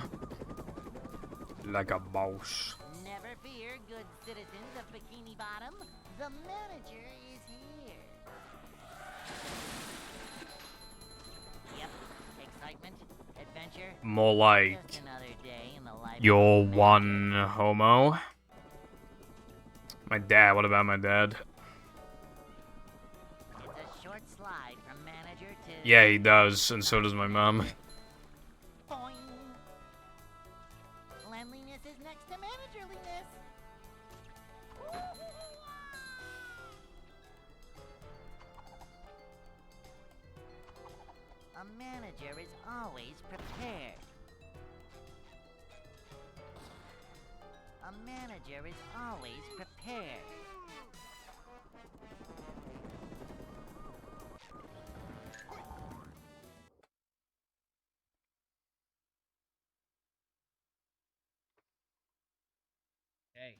Like a boss. Never fear, good citizens of Bikini Bottom. The manager is here. Yep, excitement, adventure. More like Just another day in the life of you're a manager. one homo. My dad, what about my dad? It's a short slide from manager to... Yeah, he does, and so does my mom. Boing. Cleanliness is next to managerliness. A manager is always prepared. A manager is always prepared. hey.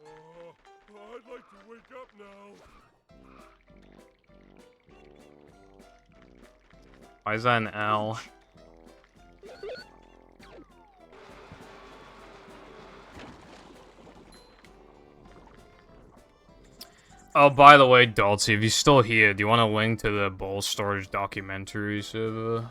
Oh, I'd like to wake up now. Why is that an L? Oh, by the way, Dalty, if you're still here, do you want a link to the Bowl Storage documentary server?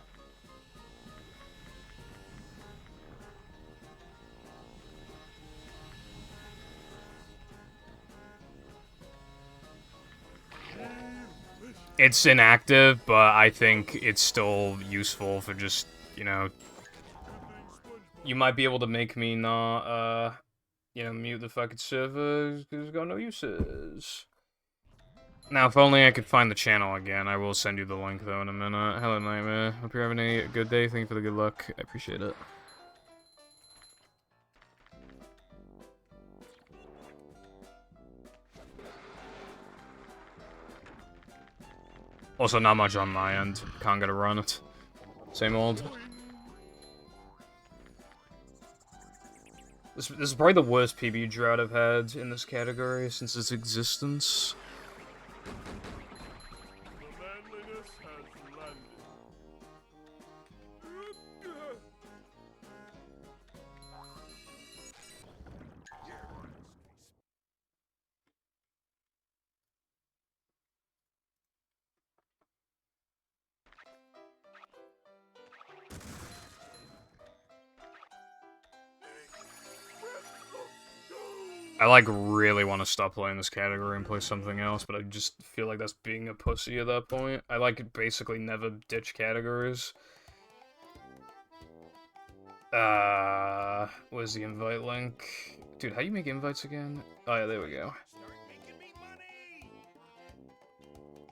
It's inactive, but I think it's still useful for just, you know... You might be able to make me not, you know, mute the fucking server, because it's got no uses. Now, if only I could find the channel again. I will send you the link, though, in a minute. Hello, Nightmare. Hope you're having a good day. Thank you for the good luck. I appreciate it. Also, not much on my end. Can't get a run it. Same old. This is probably the worst PB drought I've had in this category since its existence. The manliness has landed. I, like, really want to stop playing this category and play something else, but I just feel like that's being a pussy at that point. I, like, basically never ditch categories. Where's the invite link? Dude, how do you make invites again? Oh, yeah, there we go.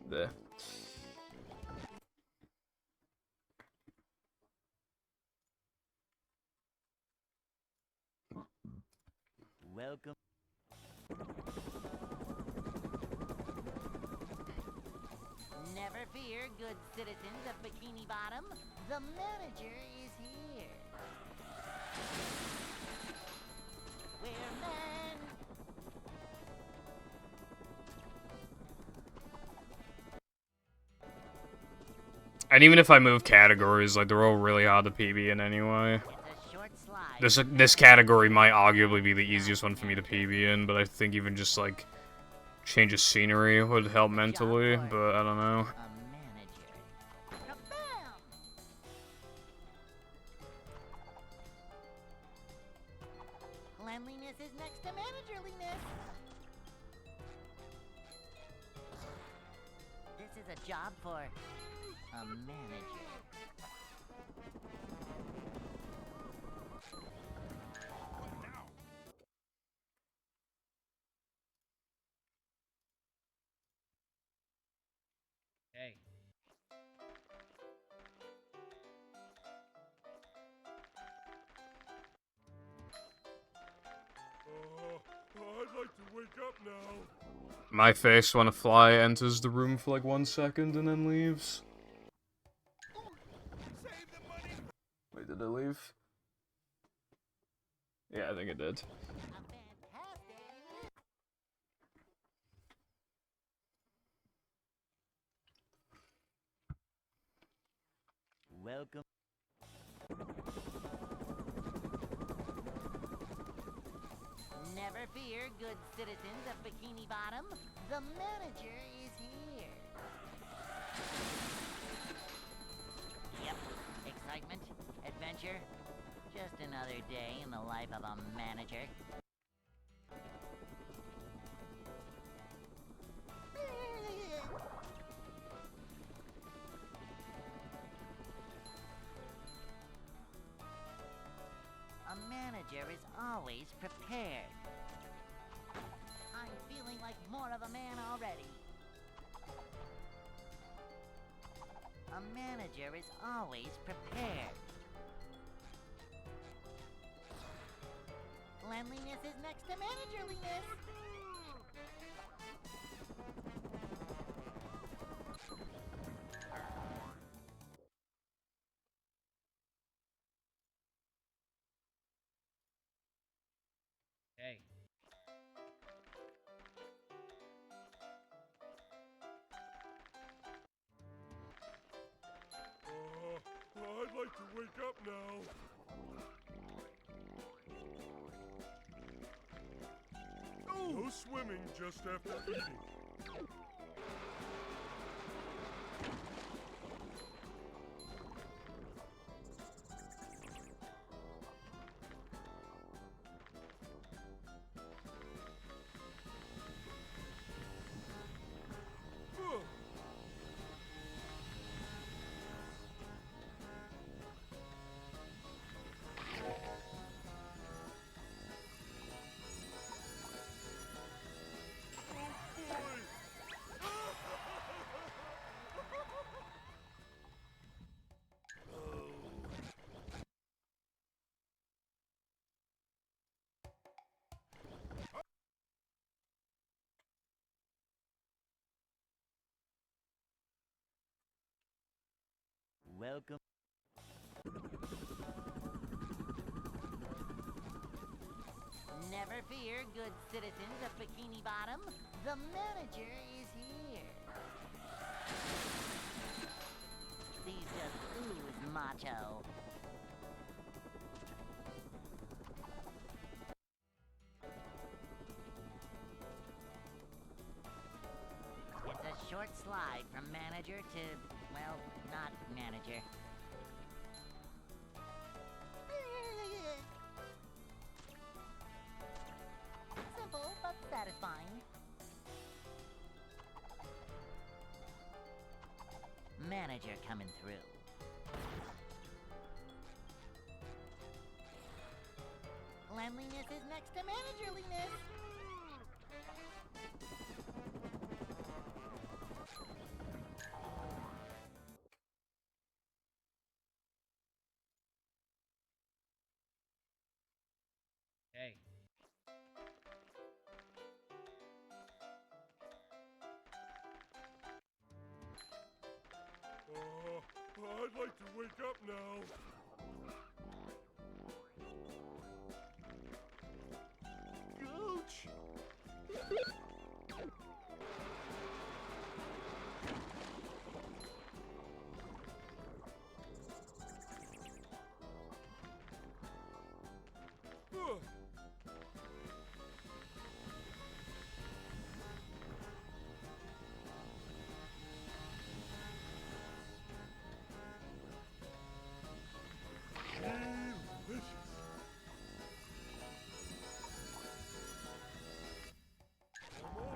There. Welcome. Never fear, good citizens of Bikini Bottom. The manager is here. We're men. And even if I move categories, like, they're all really hard to PB in anyway. It's a short slide. This category might arguably be the easiest one for me to PB in, but I think even just, like, change of scenery would help mentally, but I don't know. A manager. Kabam! Cleanliness is next to managerliness. This is a job for a manager. Hey, I'd like to wake up now. My face when a fly enters the room for like 1 second and then leaves. Save the money. Wait, did it leave? Yeah, I think it did. A fantastic. Welcome. Never fear, good citizens of Bikini Bottom. The manager is here. Yep, excitement, adventure. Just another day in the life of a manager. A manager is always prepared. I'm feeling like more of a man already. A manager is always prepared. Cleanliness is next to managerliness. hey. I'd like to wake up now. No swimming just after eating. Welcome. Never fear, good citizens of Bikini Bottom. The manager is here. These just ooze macho. It's a short slide from manager to, well, not manager. Simple but satisfying. Manager coming through. Cleanliness is next to managerliness. Hey, I'd like to wake up now. Gooch!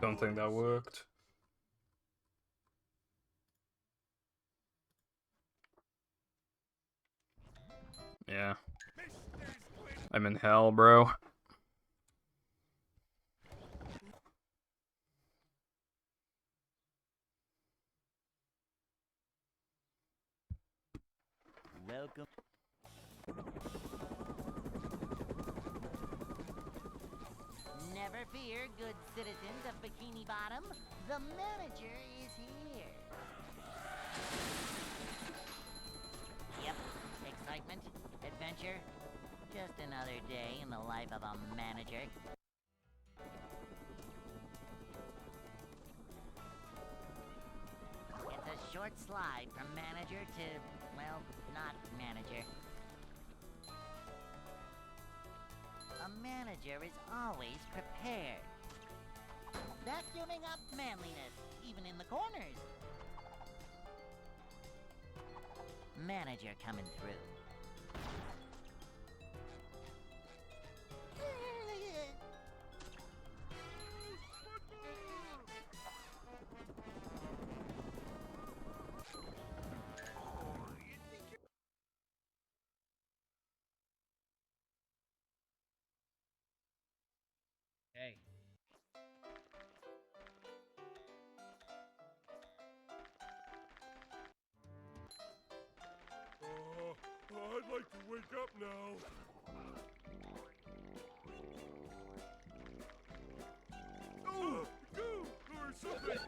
Don't think that worked. Yeah. I'm in hell, bro. Welcome. Never fear, good citizens of Bikini Bottom. The manager is here. Yep, excitement, adventure. Just another day in the life of a manager. It's a short slide from manager to, well, not manager. A manager is always prepared. Vacuuming up manliness, even in the corners. Manager coming through. Hey, I'd like to wake up now. Oh, go or something.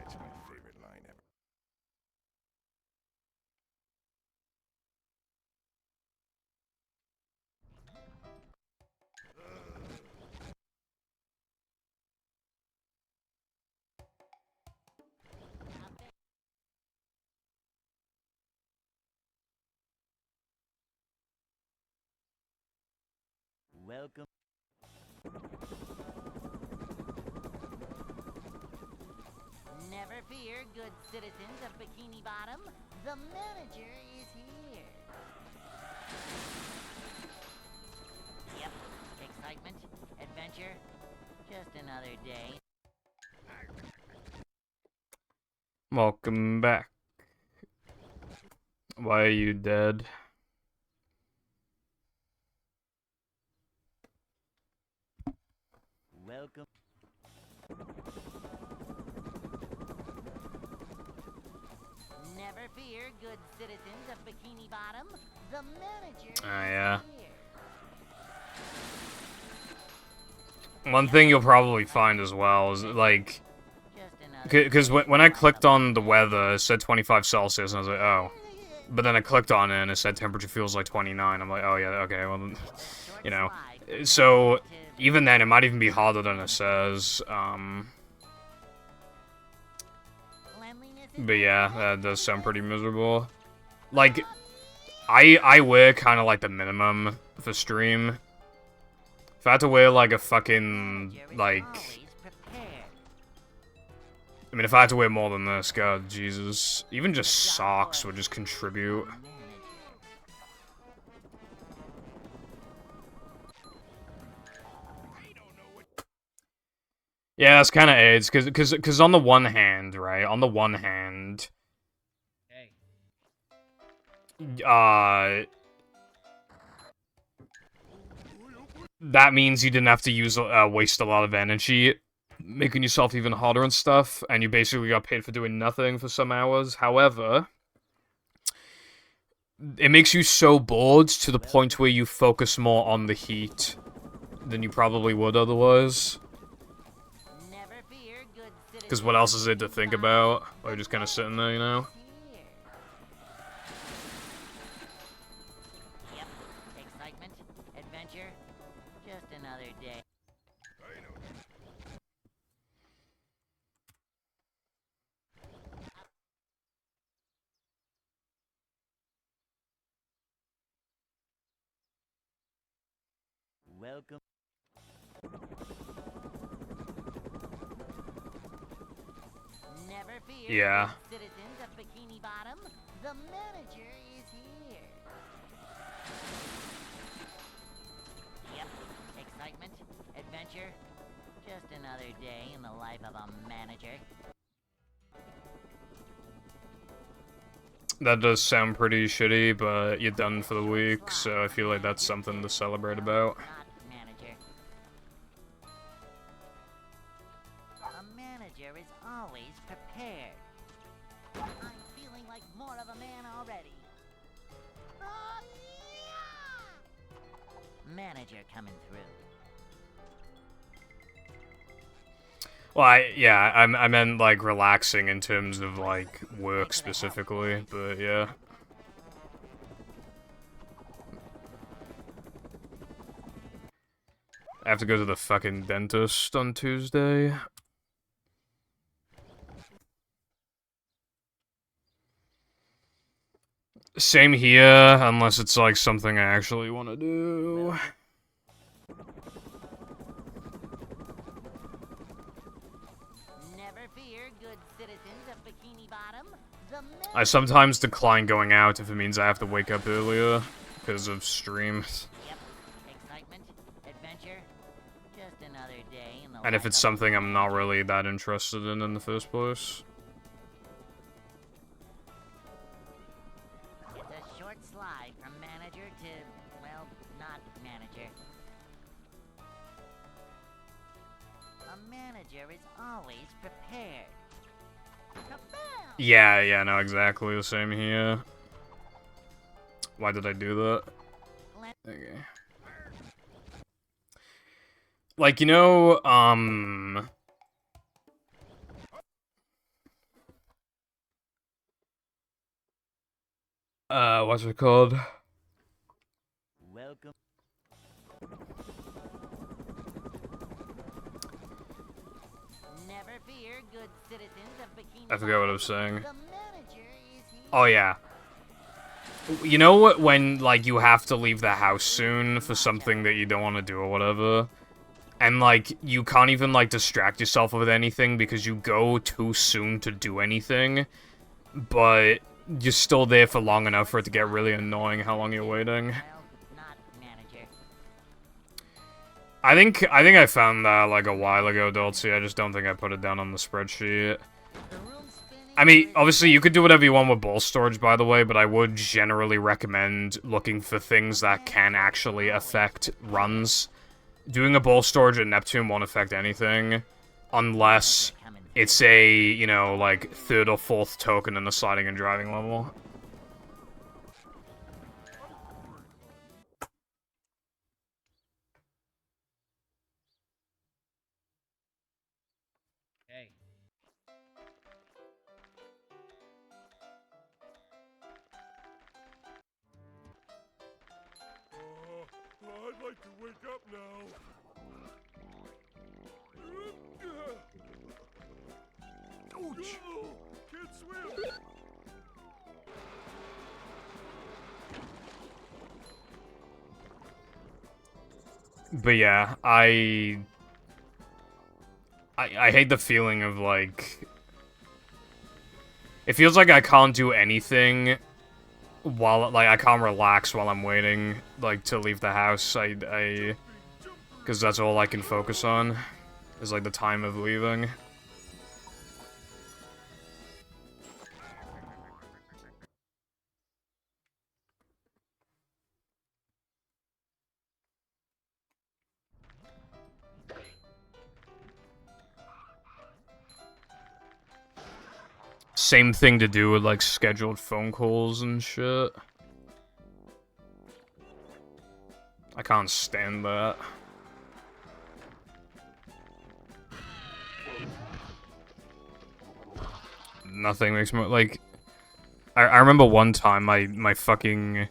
That's my favorite line ever. Welcome. Never fear, good citizens of Bikini Bottom. The manager is here. Yep, excitement, adventure. Just another day. Welcome back. Why are you dead? Welcome. Never fear, good citizens of Bikini Bottom. The manager Yeah. is here. One thing you'll probably find as well is, like, Just another because day when in I the clicked life of a on the weather, it said 25 Celsius, and I was like, oh. But then I clicked on it, and it said temperature feels like 29. I'm like, oh yeah, okay, well, then, you know. So, even then, it might even be hotter than it says. But yeah, that does sound pretty miserable. Like, I wear kind of like the minimum for stream. If I had to wear like a fucking, like, I mean, if I had to wear more than this, god, Jesus. Even just socks would just contribute. Yeah, that's kind of AIDS, because on the one hand, right, on the one hand, hey. that means you didn't have to use waste a lot of energy making yourself even hotter and stuff, and you basically got paid for doing nothing for some hours. However, it makes you so bored to the point where you focus more on the heat than you probably would otherwise. Never fear, good Because what else is it to think about? Or you're just kind of sitting there, you know? Yep. Excitement, adventure, just another day. Welcome. Never fear, Yeah. good citizens of Bikini Bottom. The manager is here. Yep. Excitement, adventure, just another day in the life of a manager. That does sound pretty shitty, but you're done for the week, so I feel like that's something to celebrate about. Not manager. A manager is always prepared. I'm feeling like more of a man already. Oh, yeah! Manager coming through. Well, I meant, like, relaxing in terms of, like, work specifically, but yeah. I have to go to the fucking dentist on Tuesday. Same here, unless it's, like, something I actually want to do. Never fear, good citizens of Bikini Bottom. The I sometimes decline going out if it means I have to wake up earlier because of streams. Yep. Excitement, adventure, just another day in the And if life it's of a something I'm not manager. really that interested in the first place. It's a short slide from manager to, well, not manager. A manager is always prepared. Kabam! Yeah, no, exactly the same here. Why did I do that? Okay. Like, you know, what's it called? Welcome. Never fear, good citizens of Bikini I forgot what I Bottom. was saying. The manager is here. Oh, yeah. You know what, when, like, you have to leave the house soon for something that you don't want to do or whatever? And, like, you can't even, like, distract yourself with anything because you go too soon to do anything, but you're still there for long enough for it to get really annoying how long you're waiting. Well, not manager. I think I found that, like, a while ago, Dulcie. I just don't think I put it down on the spreadsheet. The room's spinning. I mean, obviously, you could do whatever you want with ball storage, by the way, but I would generally recommend looking for things that can actually affect runs. Doing a ball storage at Neptune won't affect anything, unless it's a, you know, like, 3rd or 4th token in the sliding and driving level. Hey, I'd like to wake up now. Ouch! Can't swim. But yeah, I hate the feeling of, like... It feels like I can't do anything while, like, I can't relax while I'm waiting, like, to leave the house. Because that's all I can focus on, is, like, the time of leaving. Same thing to do with, like, scheduled phone calls and shit. I can't stand that. Nothing makes me, like... I remember one time my fucking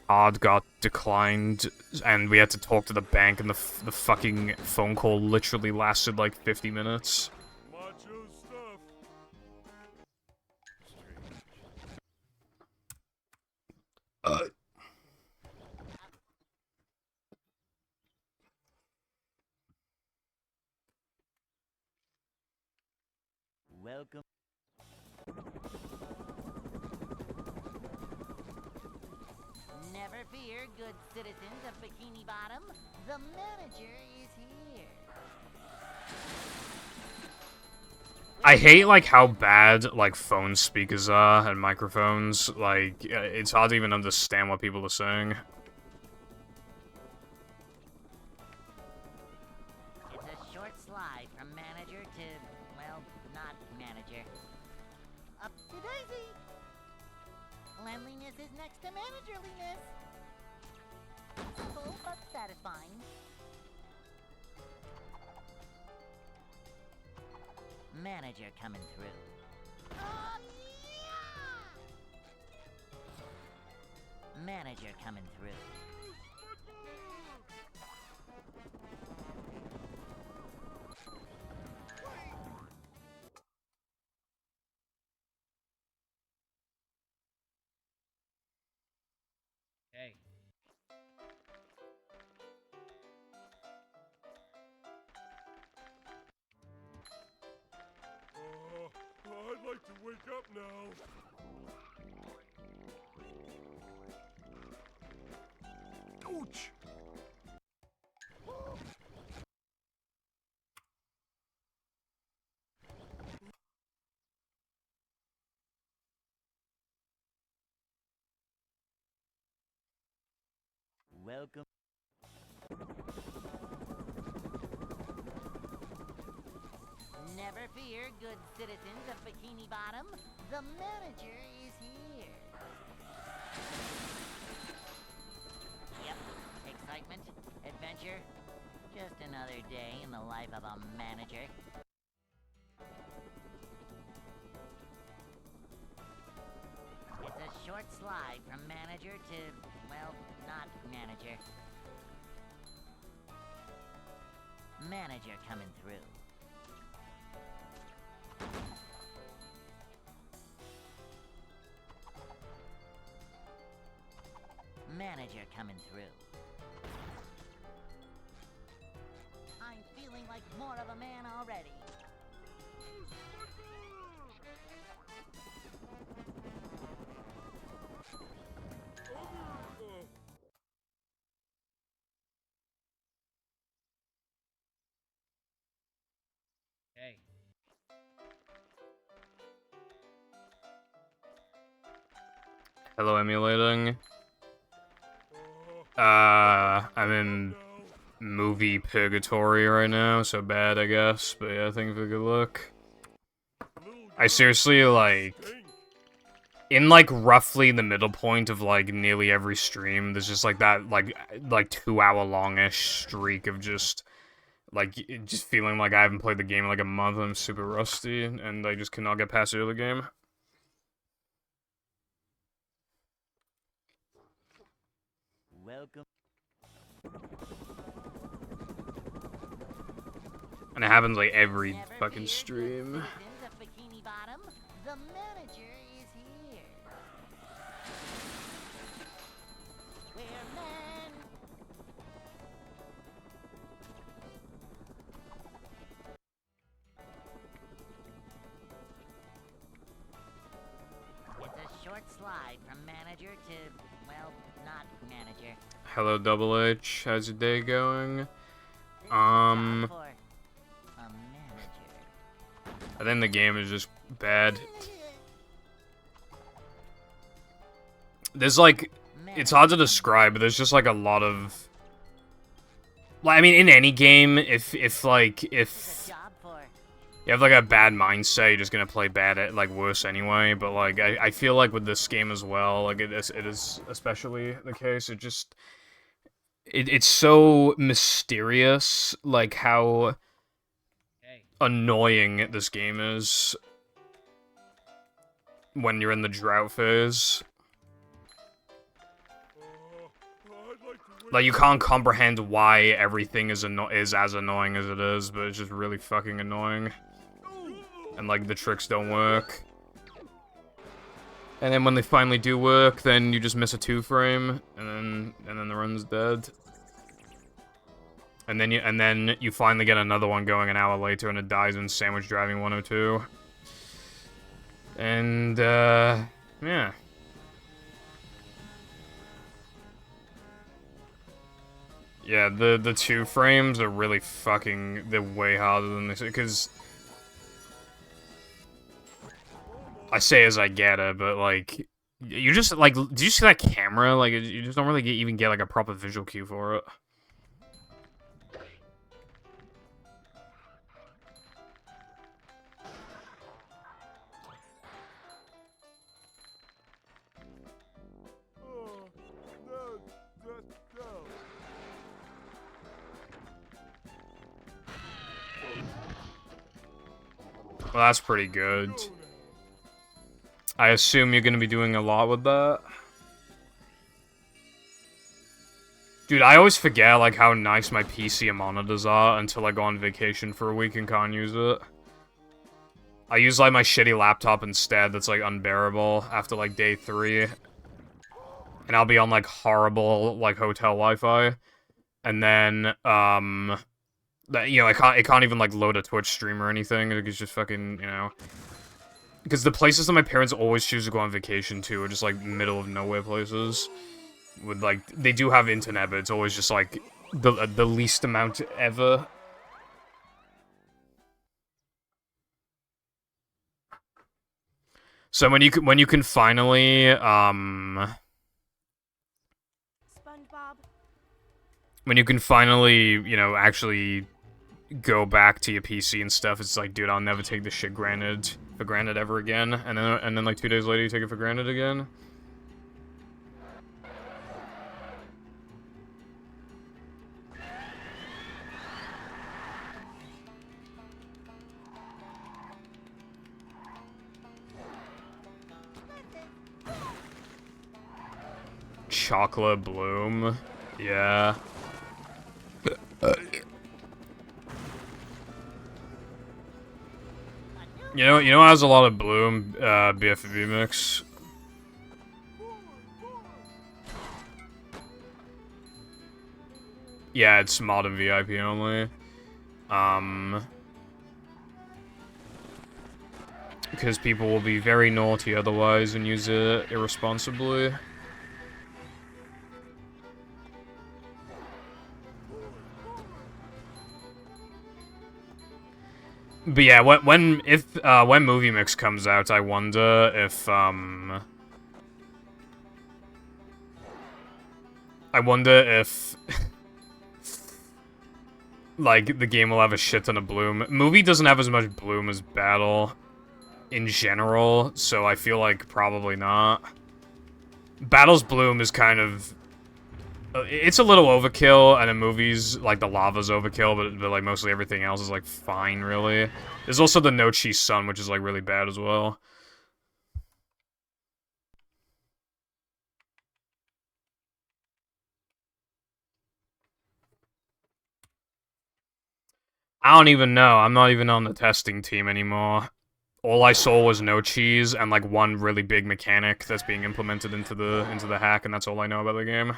card got declined, and we had to talk to the bank, and the fucking phone call literally lasted, like, 50 minutes. Macho stuff. Welcome. Never fear, good citizens of Bikini Bottom. The manager is here. I hate, like, how bad, like, phone speakers are and microphones. Like, it's hard to even understand what people are saying. It's a short slide from manager to, well, not manager. Up to Daisy. Cleanliness is next to managerliness. Simple but satisfying. Manager coming through. Manager coming through. Hey. I'd like to wake up now. Ouch! Welcome. Never fear, good citizens of Bikini Bottom. The manager is here. Yep, excitement, adventure. Just another day in the life of a manager. It's a short slide from manager to, well, not manager. Manager coming through. Manager coming through. I'm feeling like more of a man already. Hey. Hello, emulating. I'm in movie purgatory right now, so bad, I guess. But yeah, thank you for the good look. I seriously, like, in, like, roughly the middle point of, like, nearly every stream, there's just, like, that, like 2-hour-long-ish streak of just, like, just feeling like I haven't played the game in, like, a month, and I'm super rusty, and I just cannot get past the early game. Welcome. And it happens, like, every Never fucking fear, stream. good citizens of Bikini Bottom. The manager is here. We're men. It's a short slide from manager to, well, not manager. Hello, Double H. How's your day going? This is a job for a manager. I think the game is just bad. There's, like, it's hard to describe, but there's just, like, a lot of... Like, I mean, in any game, if This is a job for you have like a bad mindset, you're just gonna play bad at like worse anyway. But like I feel like with this game as well, like it is especially the case. It's so mysterious, like how Hey, annoying this game is when you're in the drought phase. I'd like to Like you can't comprehend why everything is as annoying as it is, but it's just really fucking annoying. And like the tricks don't work. And then when they finally do work, then you just miss a 2-frame, and then the run's dead. And then you finally get another one going an hour later, and it dies in Sandwich Driving 102. And yeah. Yeah, the 2 frames are really fucking, they're way harder than this, because I say as I get it, but like, you just, like, do you see that camera? Like, you just don't really even get, like, a proper visual cue for it. Well, that's pretty good. I assume you're gonna be doing a lot with that. Dude, I always forget, like, how nice my PC and monitors are until I go on vacation for a week and can't use it. I use, like, my shitty laptop instead that's, like, unbearable after, like, day 3. And I'll be on, like, horrible, like, hotel Wi-Fi. And then, you know, it can't even, like, load a Twitch stream or anything. It's just fucking, you know. Because the places that my parents always choose to go on vacation to are just, like, middle of nowhere places. With, like, they do have internet, but it's always just, like, the least amount ever. So when you can finally, SpongeBob. when you can finally, you know, actually go back to your PC and stuff, it's like, dude, I'll never take this shit for granted ever again. And then like 2 days later, you take it for granted again. Chocolate Bloom. Yeah. You know it has a lot of Bloom, BFB mix. Yeah, it's mod and VIP only. Because people will be very naughty otherwise and use it irresponsibly. But yeah, when Movie Mix comes out, I wonder if like the game will have a shit ton of Bloom. Movie doesn't have as much Bloom as Battle in general, so I feel like probably not. Battle's Bloom is kind of, it's a little overkill, and in movies, like, the lava's overkill, but like, mostly everything else is, like, fine, really. There's also the No Cheese Sun, which is, like, really bad as well. I don't even know. I'm not even on the testing team anymore. All I saw was no cheese and, like, one really big mechanic that's being implemented into the hack, and that's all I know about the game.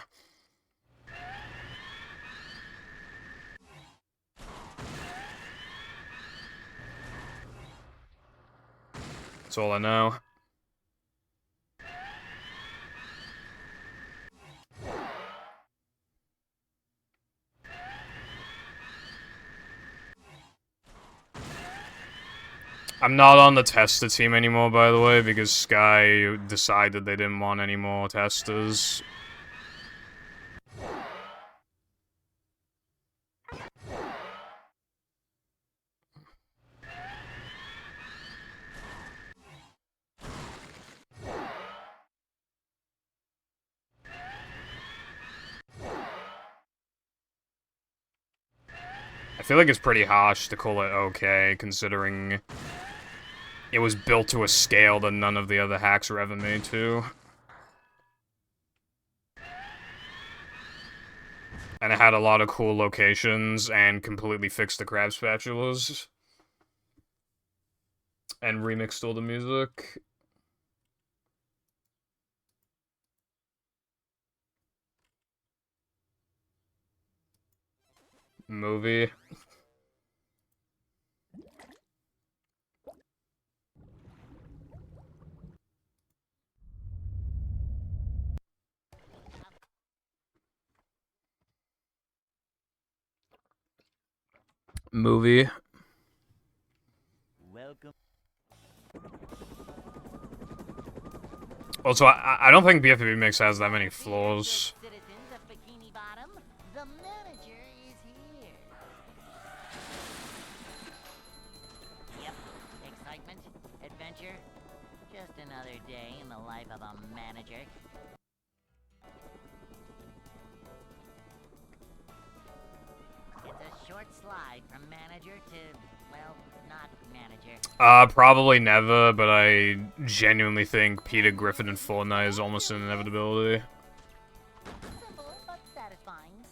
That's all I know. I'm not on the tester team anymore, by the way, because Sky decided they didn't want any more testers. I feel like it's pretty harsh to call it okay, considering it was built to a scale that none of the other hacks were ever made to. And it had a lot of cool locations, and completely fixed the crab spatulas. And remixed all the music. Movie. Movie. Welcome. Also, I don't think BFB Mix has that many flaws. Citizens of Bikini Bottom, the manager is here. Yep, excitement, adventure, just another day in the life of a manager. It's a short slide from manager to, well, not manager. Probably never, but I genuinely think Peter Griffin and Fortnite is almost an inevitability. Simple but satisfying.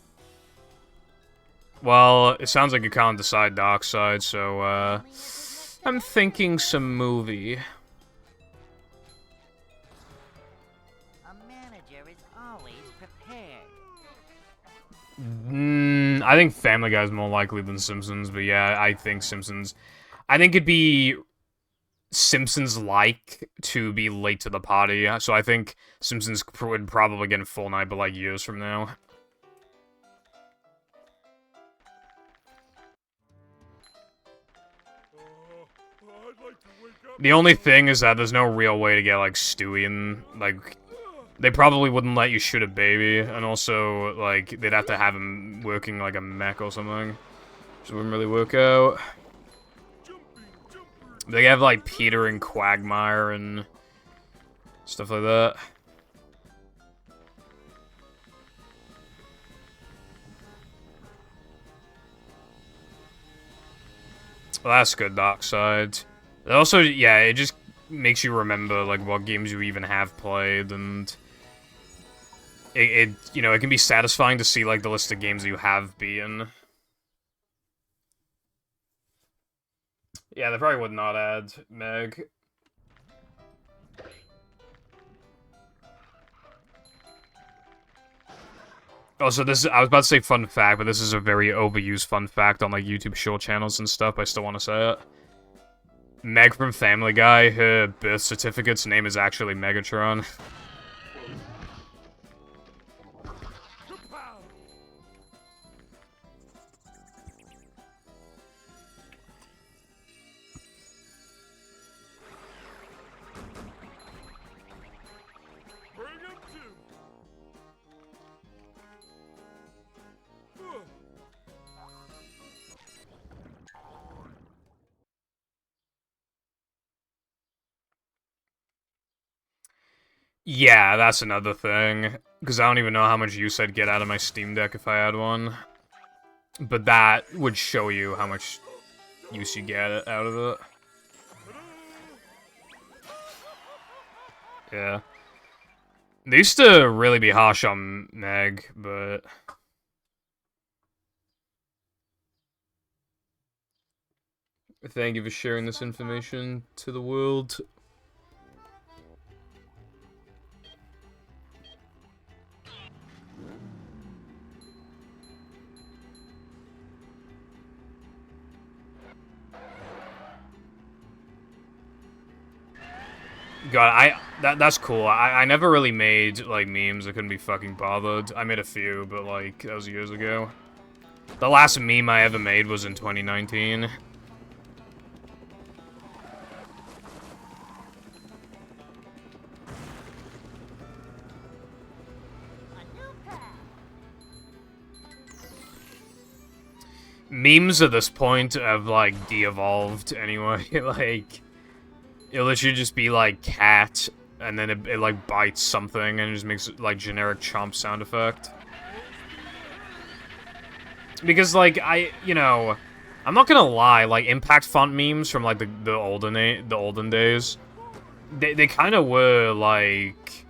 Well, it sounds like you can't decide Dark Side, so, Only with next I'm step. thinking some movie. A manager is always prepared. I think Family Guy is more likely than Simpsons, but yeah, I think Simpsons. I think it'd be Simpsons-like to be late to the party, so I think Simpsons would probably get in Fortnite, but like years from now. I'd like to wake up. The only thing is that there's no real way to get like Stewie in, like, they probably wouldn't let you shoot a baby, and also, like, they'd have to have him working like a mech or something, which wouldn't really work out. They have like Peter and Quagmire and stuff like that. Well, that's good, Dark Side. Also, yeah, it just makes you remember like what games you even have played, and it you know, it can be satisfying to see like the list of games you have beaten. Yeah, they probably would not add Meg. Also, this is, I was about to say fun fact, but this is a very overused fun fact on like YouTube short channels and stuff. I still want to say it. Meg from Family Guy, her birth certificate's name is actually Megatron. Bring him to. Yeah, that's another thing. Because I don't even know how much use I'd get out of my Steam Deck if I had one. But that would show you how much use you get out of it. Yeah. They used to really be harsh on Meg, but... Thank you for sharing this information to the world. God, that's cool. I never really made, like, memes. I couldn't be fucking bothered. I made a few, but, like, that was years ago. The last meme I ever made was in 2019. Memes at this point have, like, de-evolved anyway. Like, it'll literally just be, like, cat, and then it, like, bites something, and it just makes, like, generic chomp sound effect. Because, like, I'm not gonna lie, like, impact font memes from, like, the olden days, they kind of were, like,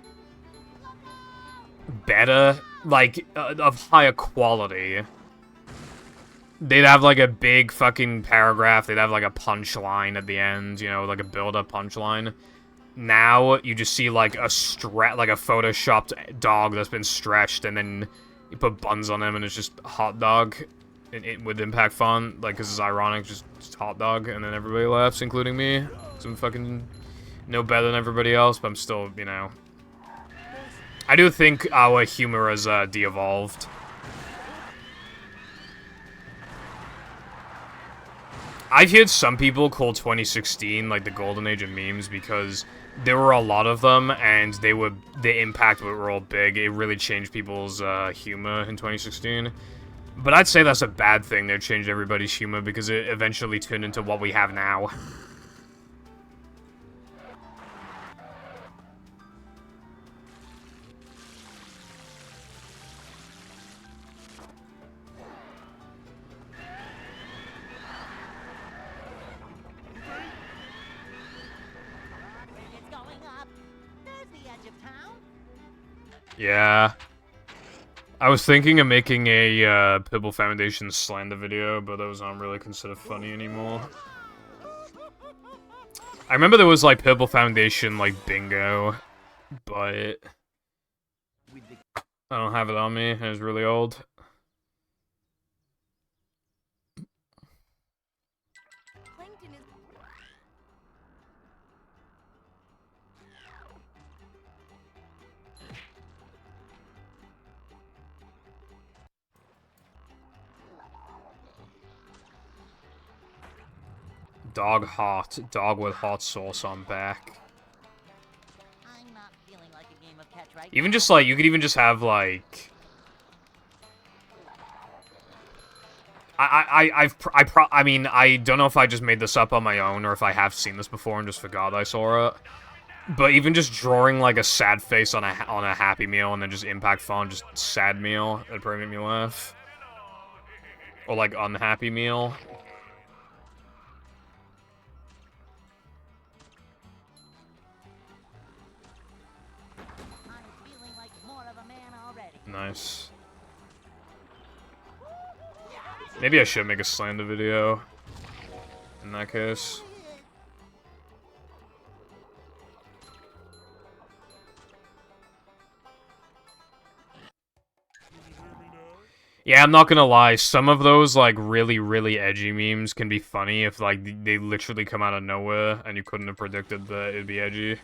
better, like, of higher quality. They'd have, like, a big fucking paragraph, they'd have, like, a punchline at the end, you know, like a build-up punchline. Now, you just see, like, a photoshopped dog that's been stretched, and then you put buns on him, and it's just hot dog with impact font, like, because it's ironic, just hot dog, and then everybody laughs, including me, because I'm fucking no better than everybody else, but I'm still, you know. I do think our humor has de-evolved. I've heard some people call 2016 like the golden age of memes because there were a lot of them and the impact were all big. It really changed people's humor in 2016. But I'd say that's a bad thing. They changed everybody's humor because it eventually turned into what we have now. It's going up. There's the edge of town. Yeah. I was thinking of making a Pibble Foundation slander video, but those aren't really considered funny anymore. I remember there was, like, Pibble Foundation, like, bingo, but I don't have it on me, and it's really old. Plankton is. Dog hot. Dog with hot sauce on back. I'm not feeling like a game of catch right Even now. just, like, you could even just have, like... I mean, I don't know if I just made this up on my own or if I have seen this before and just forgot I saw it. But even just drawing, like, a sad face on a Happy Meal and then just impact font, just sad meal, that'd probably make me laugh. Or, like, unhappy meal. I'm feeling like more of a man already. Nice. Maybe I should make a slander video. In that case. Yeah, I'm not gonna lie, some of those, like, really, really edgy memes can be funny if, like, they literally come out of nowhere and you couldn't have predicted that it'd be edgy.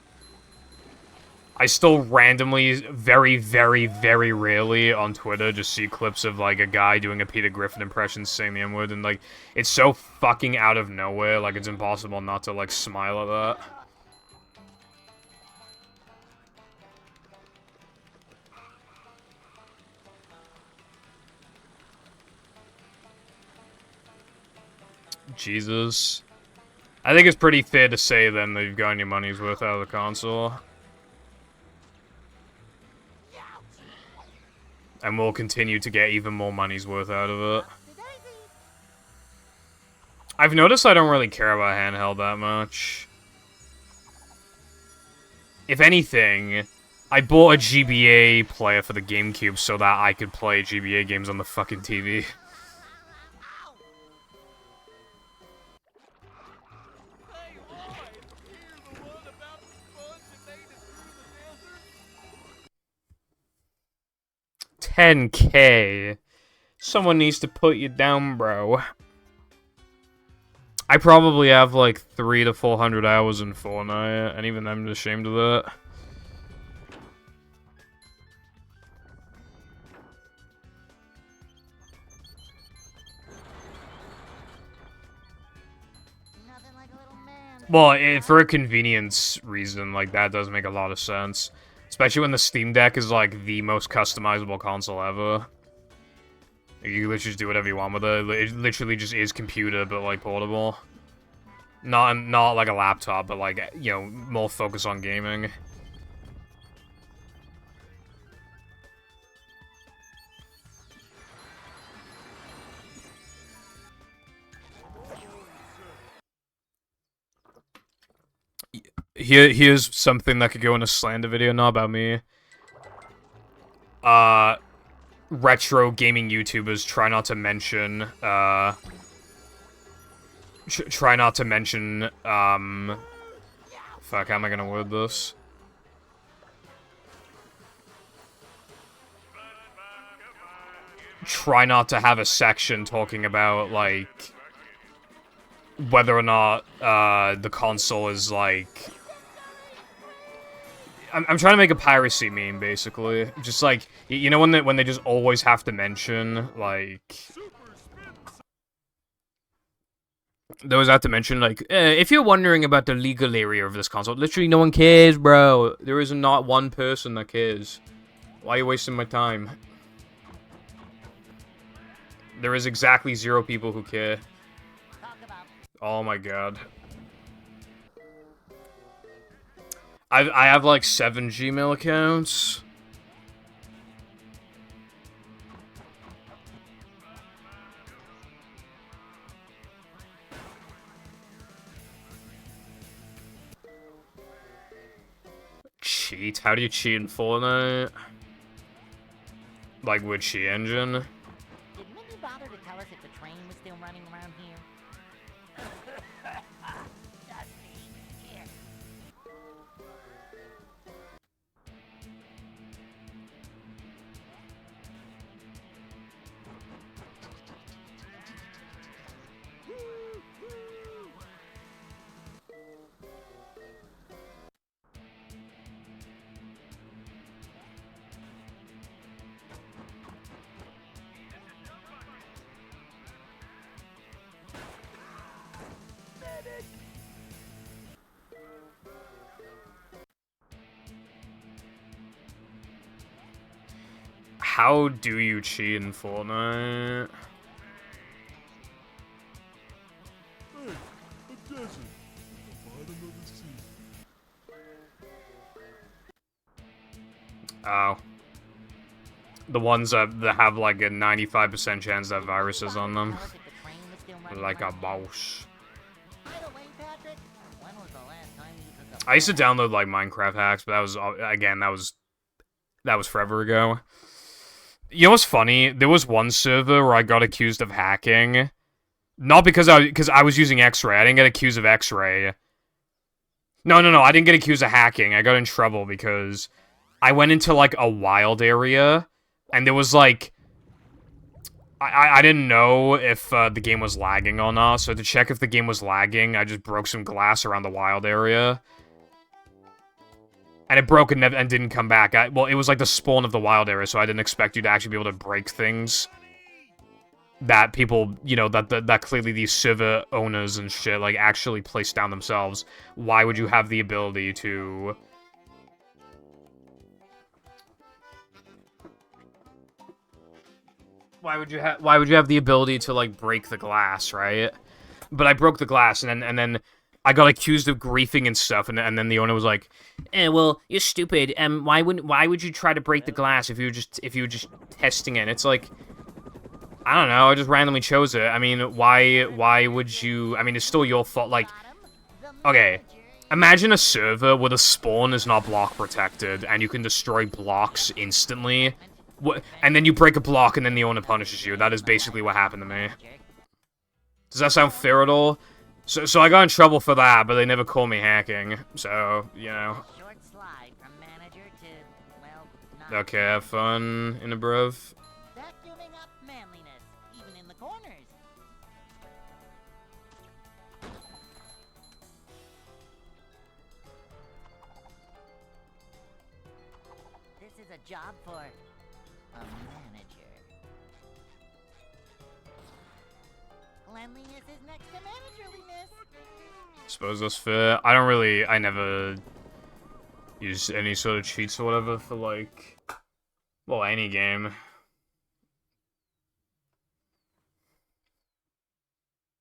I still randomly, very, very, very rarely on Twitter just see clips of, like, a guy doing a Peter Griffin impression saying the N-word, and, like, it's so fucking out of nowhere, like, it's impossible not to, like, smile at that. Jesus. I think it's pretty fair to say, then, that you've gotten your money's worth out of the console. And we'll continue to get even more money's worth out of it. I've noticed I don't really care about handheld that much. If anything, I bought a GBA player for the GameCube so that I could play GBA games on the fucking TV. Hey, Lloyd! You're the one about the sponge that made it through the desert? 10K. Someone needs to put you down, bro. I probably have like 300 to 400 hours in Fortnite, and even I'm ashamed of that. Nothing like a little man. Well, for a convenience reason, like, that does make a lot of sense. Especially when the Steam Deck is, like, the most customizable console ever. You can literally just do whatever you want with it. It literally just is computer, but, like, portable. Not like a laptop, but, like, you know, more focus on gaming. Here's something that could go in a slander video, not about me. Retro gaming YouTubers try not to mention, try not to mention, fuck, how am I gonna word this? Try not to have a section talking about, like, whether or not, the console is, like... I'm trying to make a piracy meme, basically. Just, like, you know when they just always have to mention, like... They always have to mention, like, if you're wondering about the legal area of this console, literally no one cares, bro. There is not one person that cares. Why are you wasting my time? There is exactly 0 people who care. Oh my god. I have like 7 Gmail accounts. Cheat? How do you cheat in Fortnite? Like with Cheat Engine? Did Minnie bother to tell us if the train was still running around here? Dusty, here. How do you cheat in Fortnite? Hey, a desert. The bottom of the sea. Oh. The ones that have like a 95% chance that viruses on them. Tell us if the train was still running Like a around here? boss. By the way, Patrick, when was the last time you took a I used to bath? download like Minecraft hacks, but that was, again, that was forever ago. You know what's funny? There was one server where I got accused of hacking. Not because I was using X-Ray. I didn't get accused of X-Ray. No, I didn't get accused of hacking. I got in trouble because I went into like a wild area and there was like I didn't know if the game was lagging or not, so to check if the game was lagging, I just broke some glass around the wild area. And it broke and didn't come back. Well, it was like the spawn of the wild area, so I didn't expect you to actually be able to break things that people, you know, that clearly these server owners and shit, like, actually place down themselves. Why would you have the ability to... Why would you have the ability to, like, break the glass, right? But I broke the glass, and then I got accused of griefing and stuff, and then the owner was like, well, you're stupid. Why would you try to break the glass if you were just testing it? And it's like, I don't know, I just randomly chose it. I mean, why would you? I mean, it's still your fault. Like, okay, imagine a server where the spawn is not block protected, and you can destroy blocks instantly. And then you break a block, and then the owner punishes you. That is basically what happened to me. Does that sound fair at all? So I got in trouble for that, but they never called me hacking. So, you know. Short slide from manager to, well, not Okay, have fun, Inabrev. vacuuming up manliness, even in the corners. This is a job for a manager. Cleanliness is next to managerliness. Suppose that's fair. I never use any sort of cheats or whatever for, like, well, any game.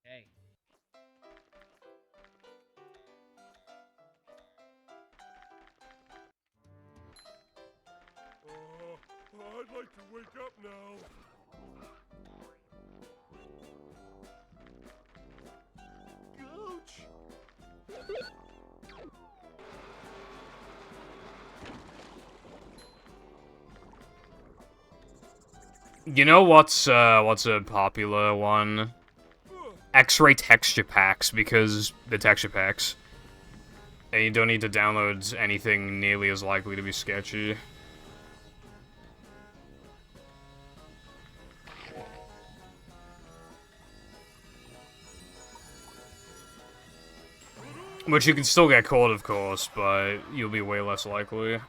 Hey, I'd like to wake up now. Gooch! You know what's a popular one? X-ray texture packs, because the texture packs. And you don't need to download anything nearly as likely to be sketchy. Which you can still get caught, of course, but you'll be way less likely.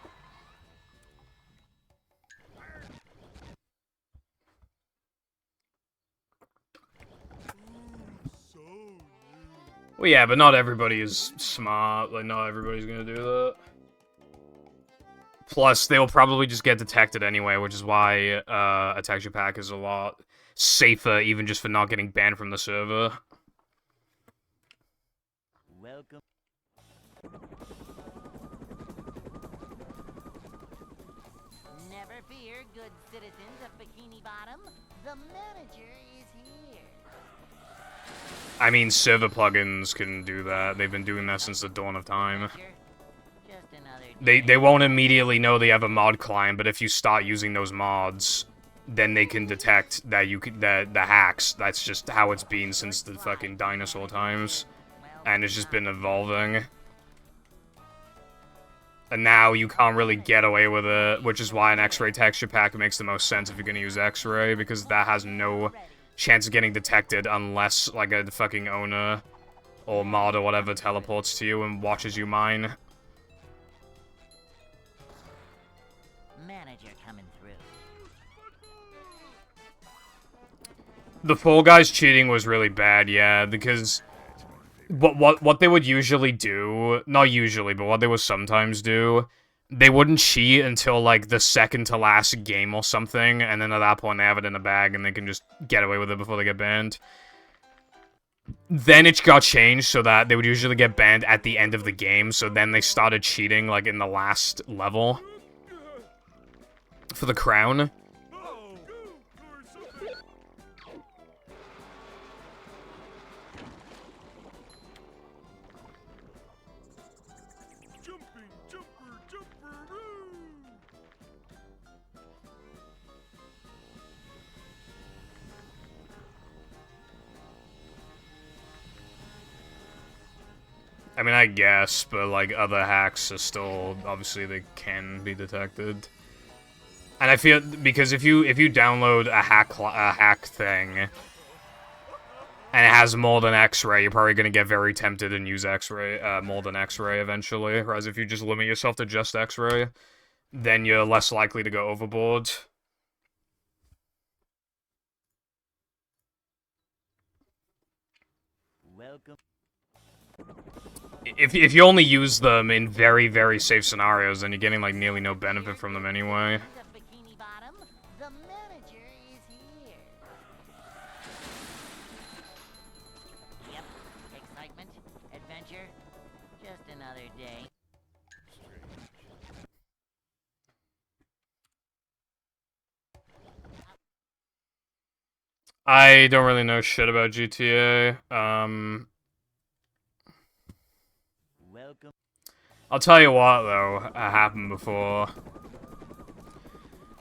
Well, yeah, but not everybody is smart. Like, not everybody's gonna do that. Plus, they'll probably just get detected anyway, which is why a texture pack is a lot safer, even just for not getting banned from the server. Welcome. Never fear, good citizens of Bikini Bottom. The manager is here. I mean, server plugins can do that. They've been doing that since the dawn of time. Manager, just another They won't immediately know they have a mod client, but if you start using those mods, then they can detect that the hacks. That's just how it's been since the fucking dinosaur times, and it's just been evolving. And now you can't really get away with it, which is why an X-ray texture pack makes the most sense if you're gonna use X-ray, because that has no chance of getting detected unless, like, a fucking owner or mod or whatever teleports to you and watches you mine. manager coming through. The Fall Guys cheating was really bad, yeah, because what they would usually do, not usually, but what they would sometimes do, they wouldn't cheat until, like, the second to last game or something, and then at that point they have it in the bag and they can just get away with it before they get banned. Then it got changed so that they would usually get banned at the end of the game, so then they started cheating, like, in the last level for the crown. I mean, I guess, but, like, other hacks are still, obviously, they can be detected. And I feel, because if you download a hack thing, and it has more than X-ray, you're probably gonna get very tempted and use X-ray, more than X-ray eventually. Whereas if you just limit yourself to just X-ray, then you're less likely to go overboard. Welcome. If you only use them in very, very safe scenarios, then you're getting, like, nearly no benefit from them anyway. Citizens of Bikini Bottom, the manager is here. Yep, excitement, adventure, just another day. I don't really know shit about GTA. Welcome. I'll tell you what, though, happened before.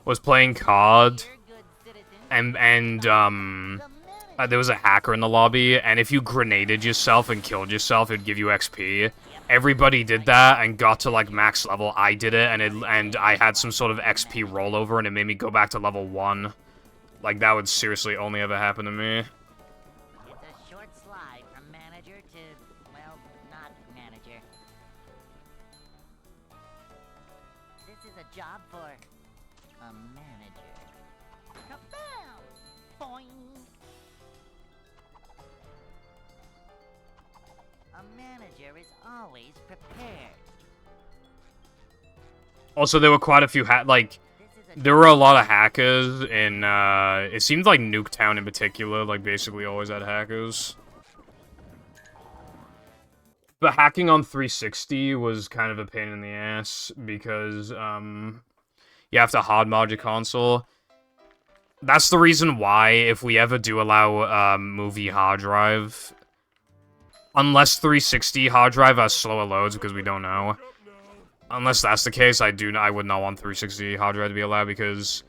Was playing COD, Fear, good citizens. and The manager. there was a hacker in the lobby, and if you grenaded yourself and killed yourself, it'd give you XP. Everybody did that and got to, like, max level. I did it, and I had some sort of XP rollover, and it made me go back to level 1. Like, that would seriously only ever happen to me. It's a short slide from manager to, well, not manager. This is a job for a manager. Kaboom! Boing! A manager is always prepared. Also, there were quite a few like, This is a there were a lot of hackers in, it seemed like Nuketown in particular, like, basically always had hackers. But hacking on 360 was kind of a pain in the ass, because, you have to hard mod your console. That's the reason why, if we ever do allow, movie hard drive, unless 360 hard drive has slower loads, because we don't know. Unless that's the case, I would not want 360 hard drive to be allowed, because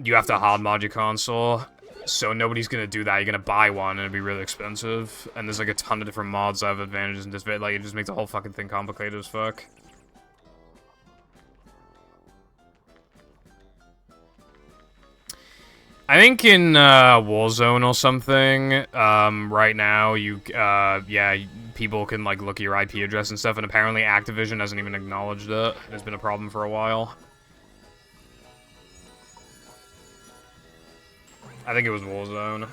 you have to hard mod your console. So nobody's gonna do that. You're gonna buy one and it'd be really expensive. And there's like a ton of different mods that have advantages and disadvantages. Like, it just makes the whole fucking thing complicated as fuck. I think in Warzone or something, right now, yeah, people can like look at your IP address and stuff, and apparently Activision hasn't even acknowledged it. It's been a problem for a while. I think it was Warzone.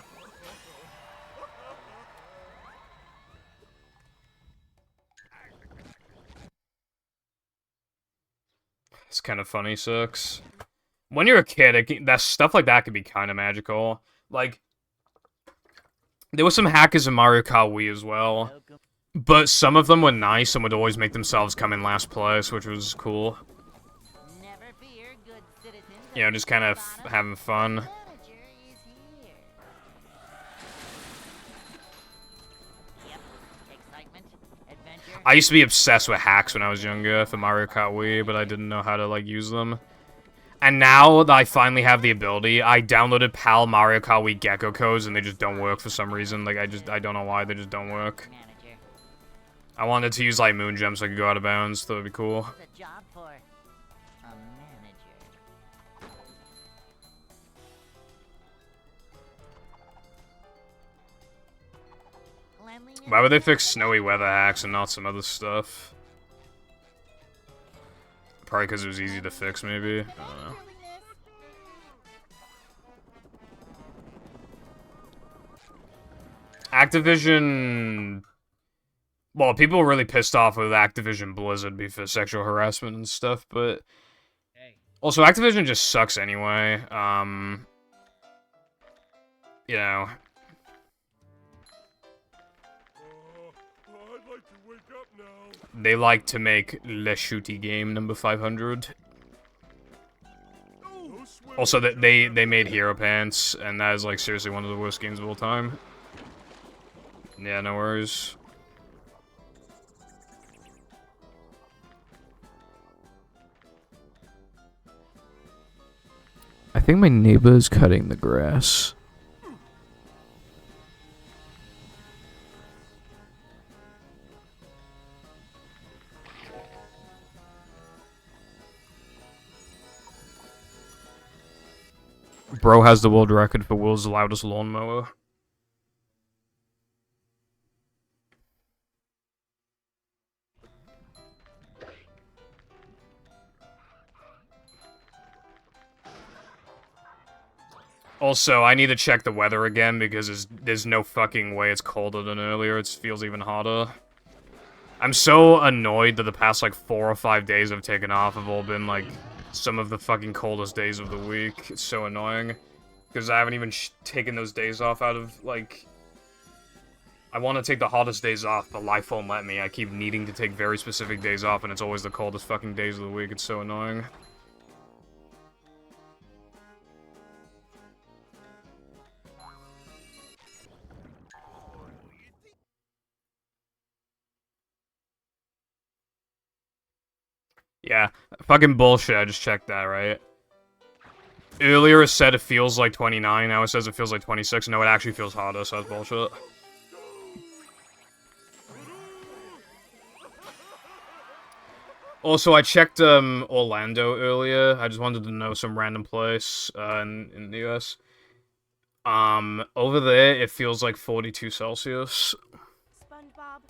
It's kind of funny, Six. When you're a kid, that stuff like that can be kind of magical. Like, there were some hackers in Mario Kart Wii as well, but some of them were nice and would always make themselves come in last place, which was cool. Never fear, good citizens. You know, just kind of having fun. Manager is here. Yep. Excitement, adventure. I used to be obsessed with hacks when I was younger for Mario Kart Wii, but I didn't know how to, like, use them. And now that I finally have the ability, I downloaded PAL Mario Kart Wii Gecko codes, and they just don't work for some reason. Like, I don't know why, they just don't work. Manager. I wanted to use, like, Moon Gem so I could go out of bounds, that would be cool. It's a job for a manager. Cleanliness. Why would they fix snowy weather hacks and not some other stuff? Probably because it was easy to fix, maybe? I don't know. Activision... Well, people were really pissed off with Activision Blizzard because of sexual harassment and stuff, but... Hey. Also, Activision just sucks anyway. You know... I'd like to wake up now. They like to make Le Shooty game number 500. Also, they made Hero Pants, and that is, like, seriously one of the worst games of all time. Yeah, no worries. I think my neighbor's cutting the grass. Bro has the world record for world's loudest lawnmower. Also, I need to check the weather again because there's no fucking way it's colder than earlier. It feels even hotter. I'm so annoyed that the past, like, 4 or 5 days I've taken off have all been, like, some of the fucking coldest days of the week. It's so annoying. Because I haven't even taken those days off out of, like... I want to take the hottest days off, but life won't let me. I keep needing to take very specific days off, and it's always the coldest fucking days of the week. It's so annoying. Yeah, fucking bullshit, I just checked that, right? Earlier it said it feels like 29, now it says it feels like 26. No, it actually feels hotter, so that's bullshit. Also, I checked, Orlando earlier. I just wanted to know some random place, in the US. Over there, it feels like 42 Celsius. SpongeBob.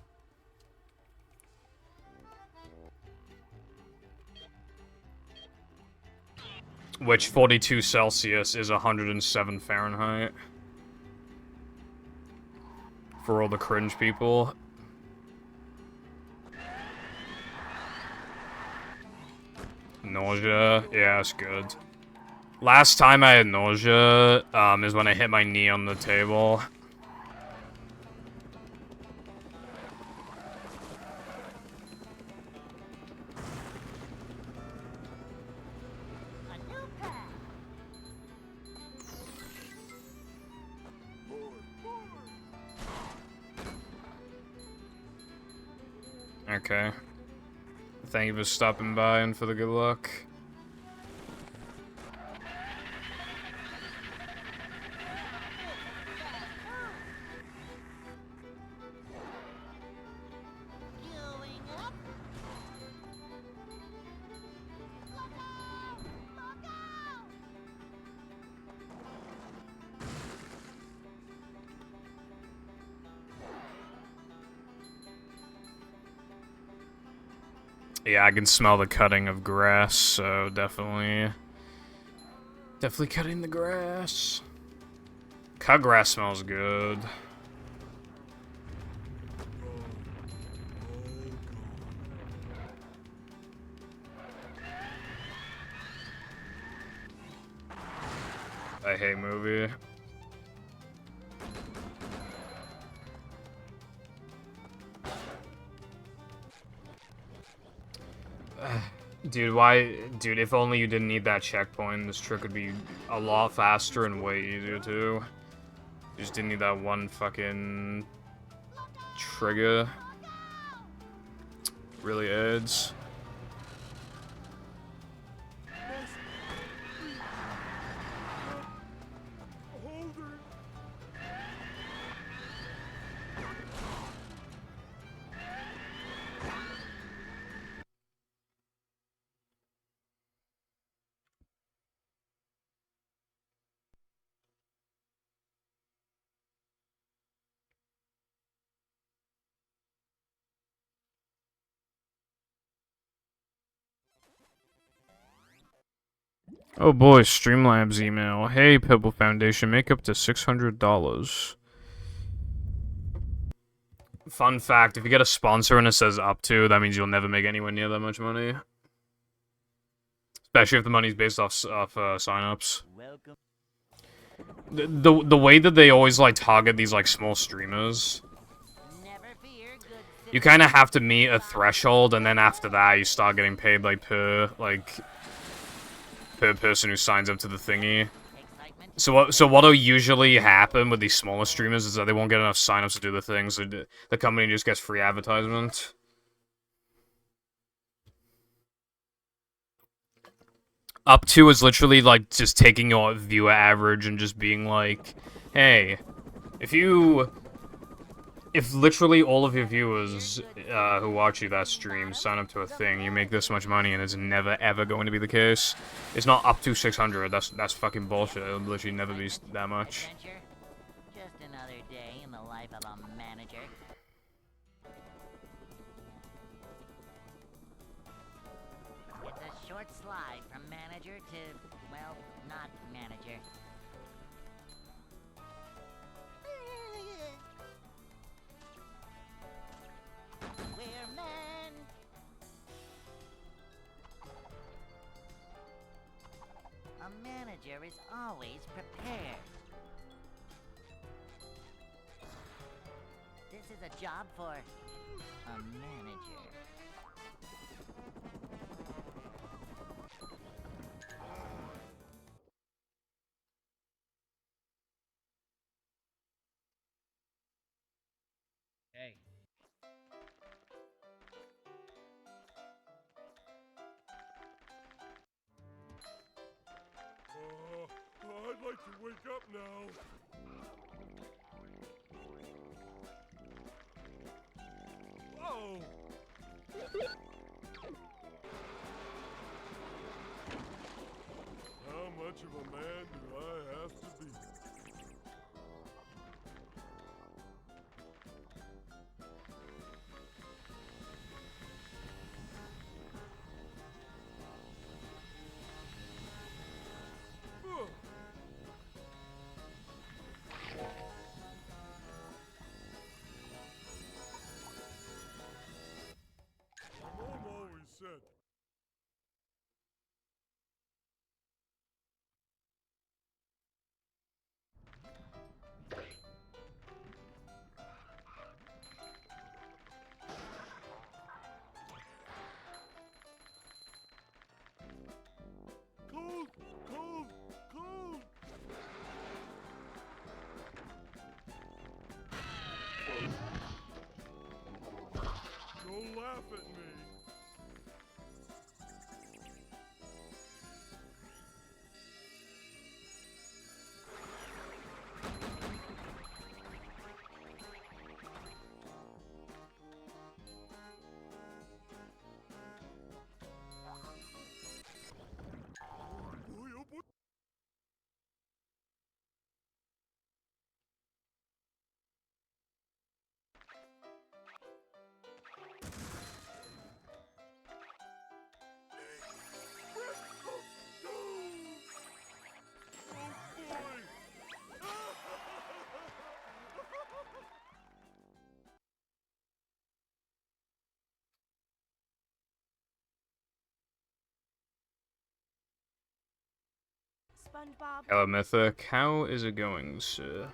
Which 42 Celsius is 107 Fahrenheit. For all the cringe people. Nausea? Yeah, that's good. Last time I had nausea, is when I hit my knee on the table. A new path. Okay. Thank you for stopping by and for the good luck. Yeah, I can smell the cutting of grass, so definitely cutting the grass. Cut grass smells good. I hate movie. Dude, why? Dude, if only you didn't need that checkpoint, this trick would be a lot faster and way easier too. You just didn't need that one fucking trigger. Really adds. Oh boy, Streamlabs email. Hey, Pebble Foundation, make up to $600. Fun fact, if you get a sponsor and it says up to, that means you'll never make anywhere near that much money. Especially if the money's based off signups. Welcome. The way that they always, like, target these, like, small streamers, Never fear, good you kind of have to meet a threshold, and then after that, you start getting paid, like, per person who signs up to the thingy. excitement. So what'll usually happen with these smaller streamers is that they won't get enough signups to do the thing, so the company just gets free advertisement. Up to is literally, like, just taking your viewer average and just being like, hey, if literally all of your viewers who watch you that stream sign up to a thing, you make this much money, and it's never ever going to be the case. It's not up to 600. That's fucking bullshit. It'll literally never be that much. Adventure? Just another day in the life of a manager. It's a short slide from manager to, well, not manager. We're men. A manager is always prepared. This is a job for a manager. Hey, I'd like to wake up now. Whoa! How much of a man do I have to be? Mom always said, cold, cold, cold. Don't laugh at me. Boy, oh boy. SpongeBob. Hello, Mythic. How is it going, sir?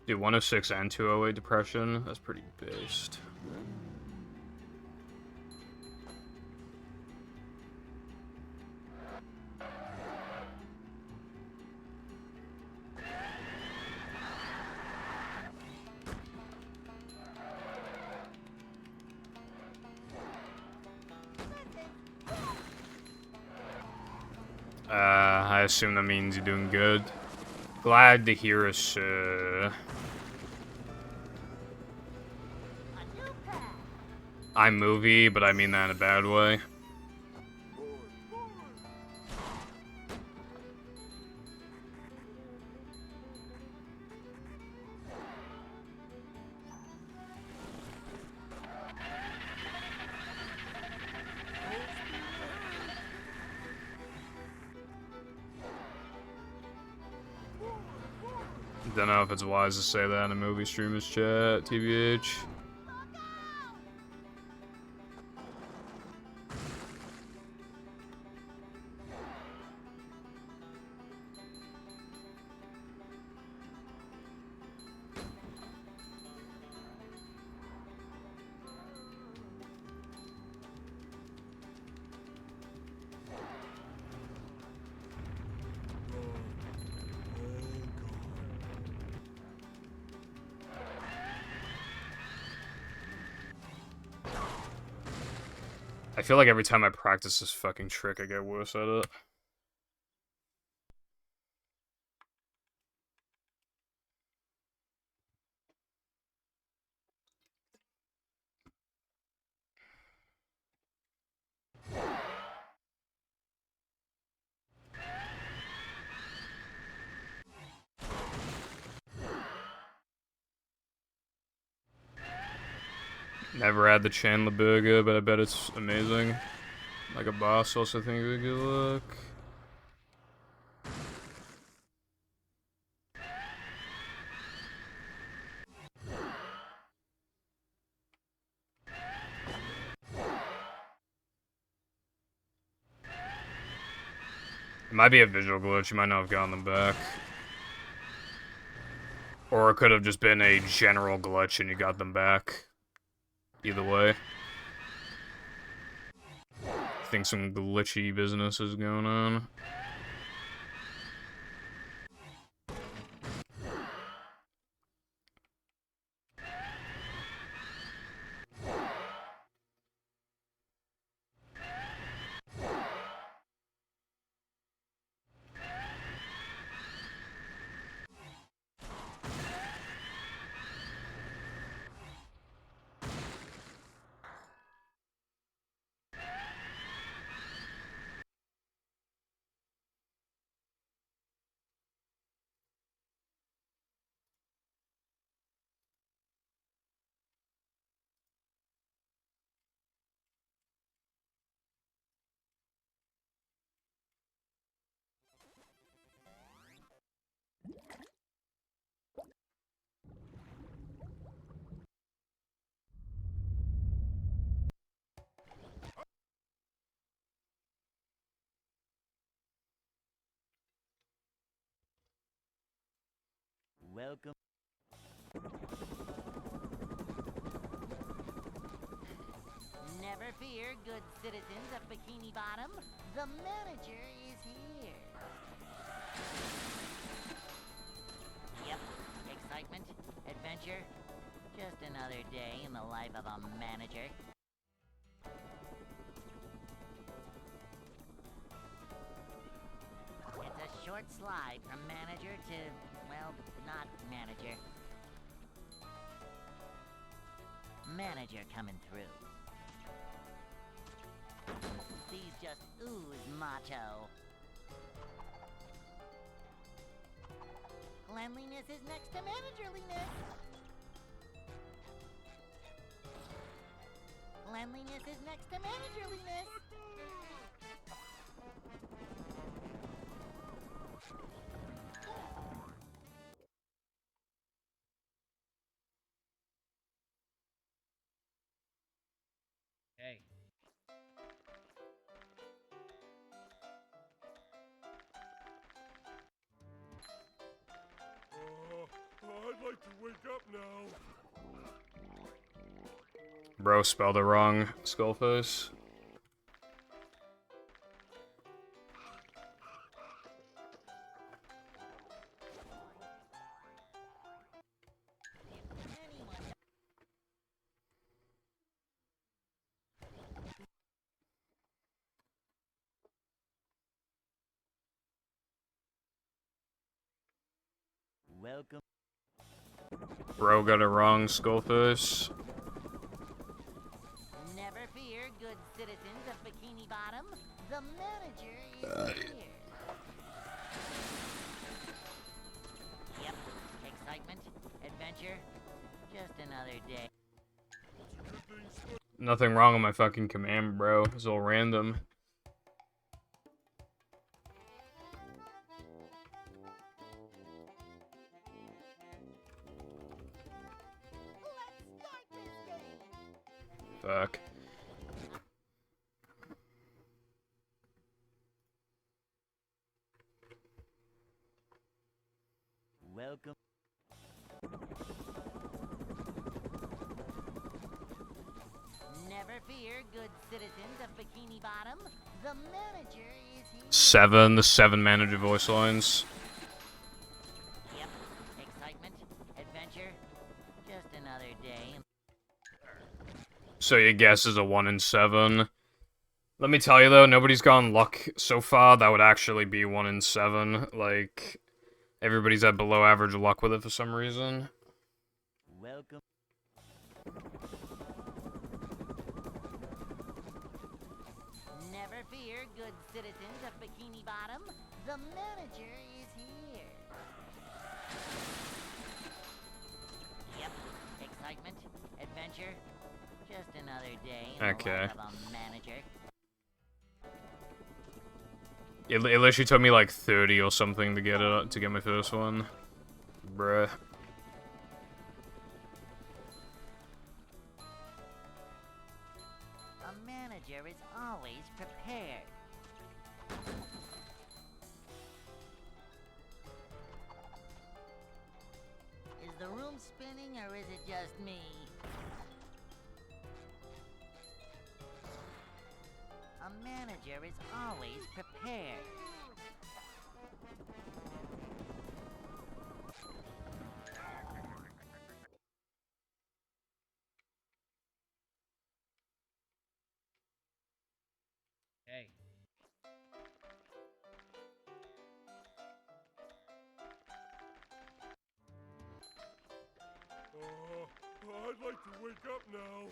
Dude, 106 and 208 depression? That's pretty based. I assume that means you're doing good. Glad to hear it, sir. iMovie, but I mean that in a bad way. Don't know if it's wise to say that in a movie streamer's chat, TBH. I feel like every time I practice this fucking trick, I get worse at it. Never had the Chandler burger, but I bet it's amazing. Like a boss also think it would be good luck. It might be a visual glitch, you might not have gotten them back. Or it could have just been a general glitch and you got them back. Either way. I think some glitchy business is going on. Welcome. Never fear, good citizens of Bikini Bottom. The manager is here. Yep, excitement, adventure. Just another day in the life of a manager. It's a short slide from manager to, well, not manager. Manager coming through. These just ooze macho. Cleanliness is next to managerliness. Cleanliness is next to managerliness. Hey. like to wake up now. Bro spelled it wrong, Skullface. Welcome. Bro got it wrong, Skullface. Never fear, good citizens of Bikini Bottom. The manager is here. Yep. Excitement, adventure, just another day. Nothing wrong with my fucking command, bro. It's all random. Fuck. Welcome. Never fear, good citizens of Bikini Bottom. The manager is here. 7, the 7 manager voice lines. Yep. Excitement, adventure, just another day. So your guess is a 1 in 7. Let me tell you though, nobody's gotten luck so far. That would actually be 1 in 7. Like, everybody's had below average luck with it for some reason. Welcome. Never fear, good citizens of Bikini Bottom. The manager is here. Yep. Excitement, adventure, just another day in Okay. the life of a manager. It literally took me like 30 or something to get it to get my first one. Bruh. A manager is always prepared. Is the room spinning or is it just me? A manager is always prepared. Hey, I'd like to wake up now.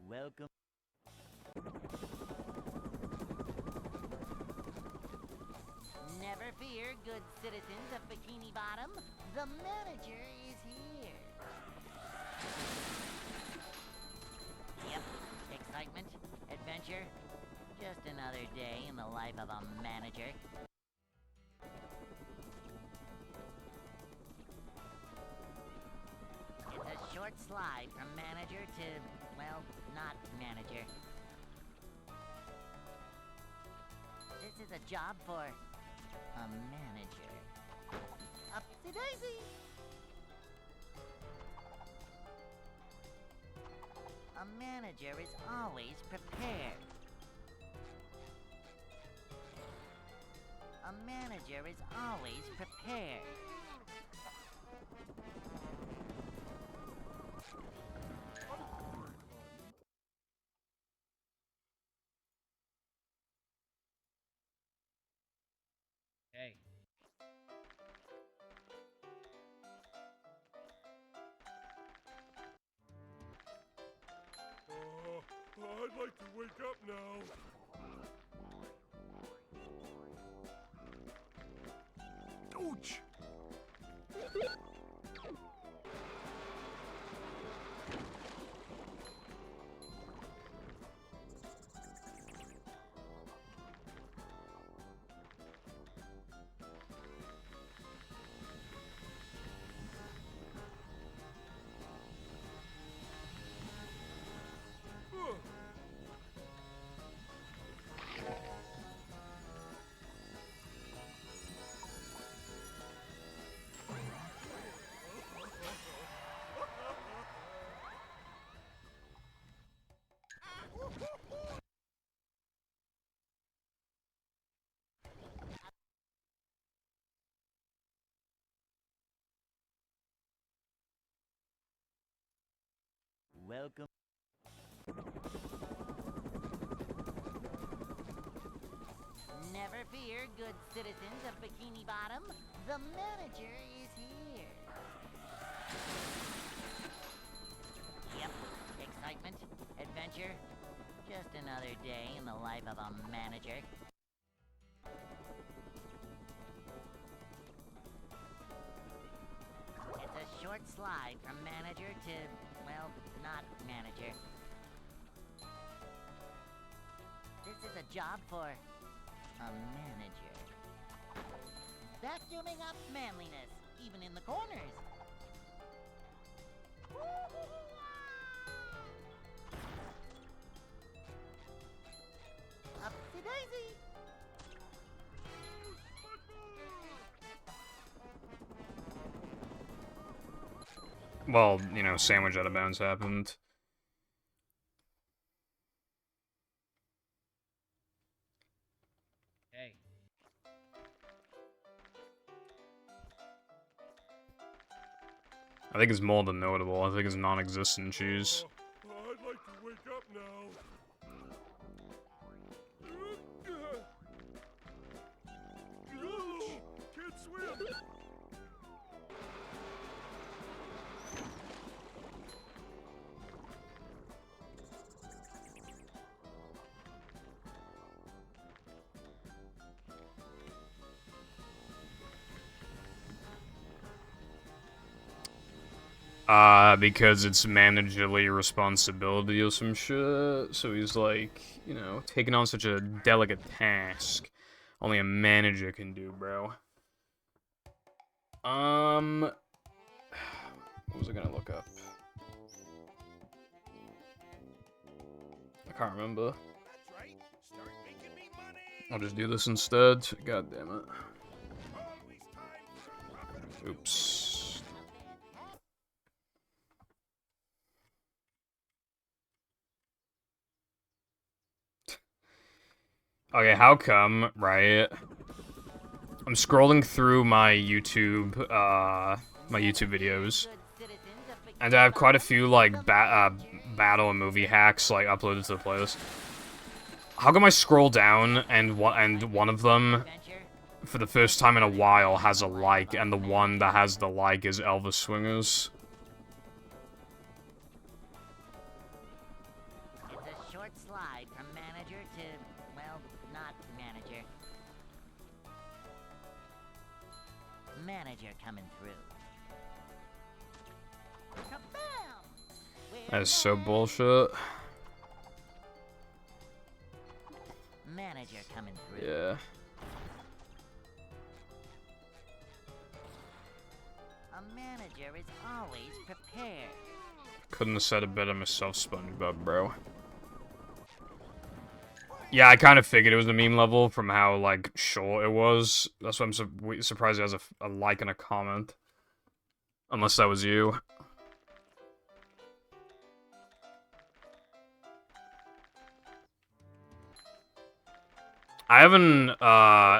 Welcome. Never fear, good citizens of Bikini Bottom. The manager is here. Yep. Excitement, adventure, just another day in the life of a manager. It's a short slide from manager to, well, not manager. This is a job for a manager. Upsy-daisy! A manager is always prepared. A manager is always prepared. hey. I'd like to wake up now. Ouch! Welcome. Never fear, good citizens of Bikini Bottom. The manager is here. Yep, excitement, adventure. Just another day in the life of a manager. It's a short slide from manager to, well, not manager. This is a job for a manager. Vacuuming up manliness, even in the corners. Upsy daisy. Well, you know, sandwich out of bounds happened. Hey, I think it's more than notable. I think it's non-existent cheese. I'd like to wake up now. Can't swim. Because it's managerly responsibility or some shit. So he's like, you know, taking on such a delicate task. Only a manager can do, bro. What was I gonna look up? I can't remember. That's right. Start making me money. I'll just do this instead. God damn it. Always time for profit. Oops. Okay, how come, right? I'm scrolling through my YouTube videos, and I have quite a few, like, battle and movie hacks, like, uploaded to the playlist. How come I scroll down, and one of them, for the first time in a while, has a like, and the one that has the like is Elvis Swingers? It's a short slide from manager to, well, not manager. Manager coming through. Kabam! That is so bullshit. Manager coming through. Yeah. A manager is always prepared. Couldn't have said it better myself, SpongeBob, bro. Yeah, I kind of figured it was the meme level from how, like, short it was. That's why I'm surprised it has a like and a comment. Unless that was you. I haven't,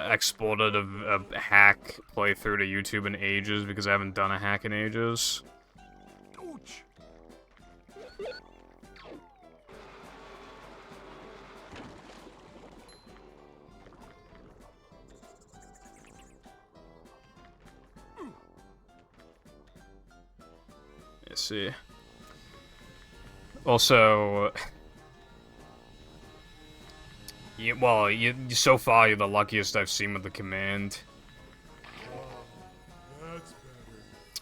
exported a hack playthrough to YouTube in ages because I haven't done a hack in ages. Ouch. Let's see. Also, so far you're the luckiest I've seen with the command.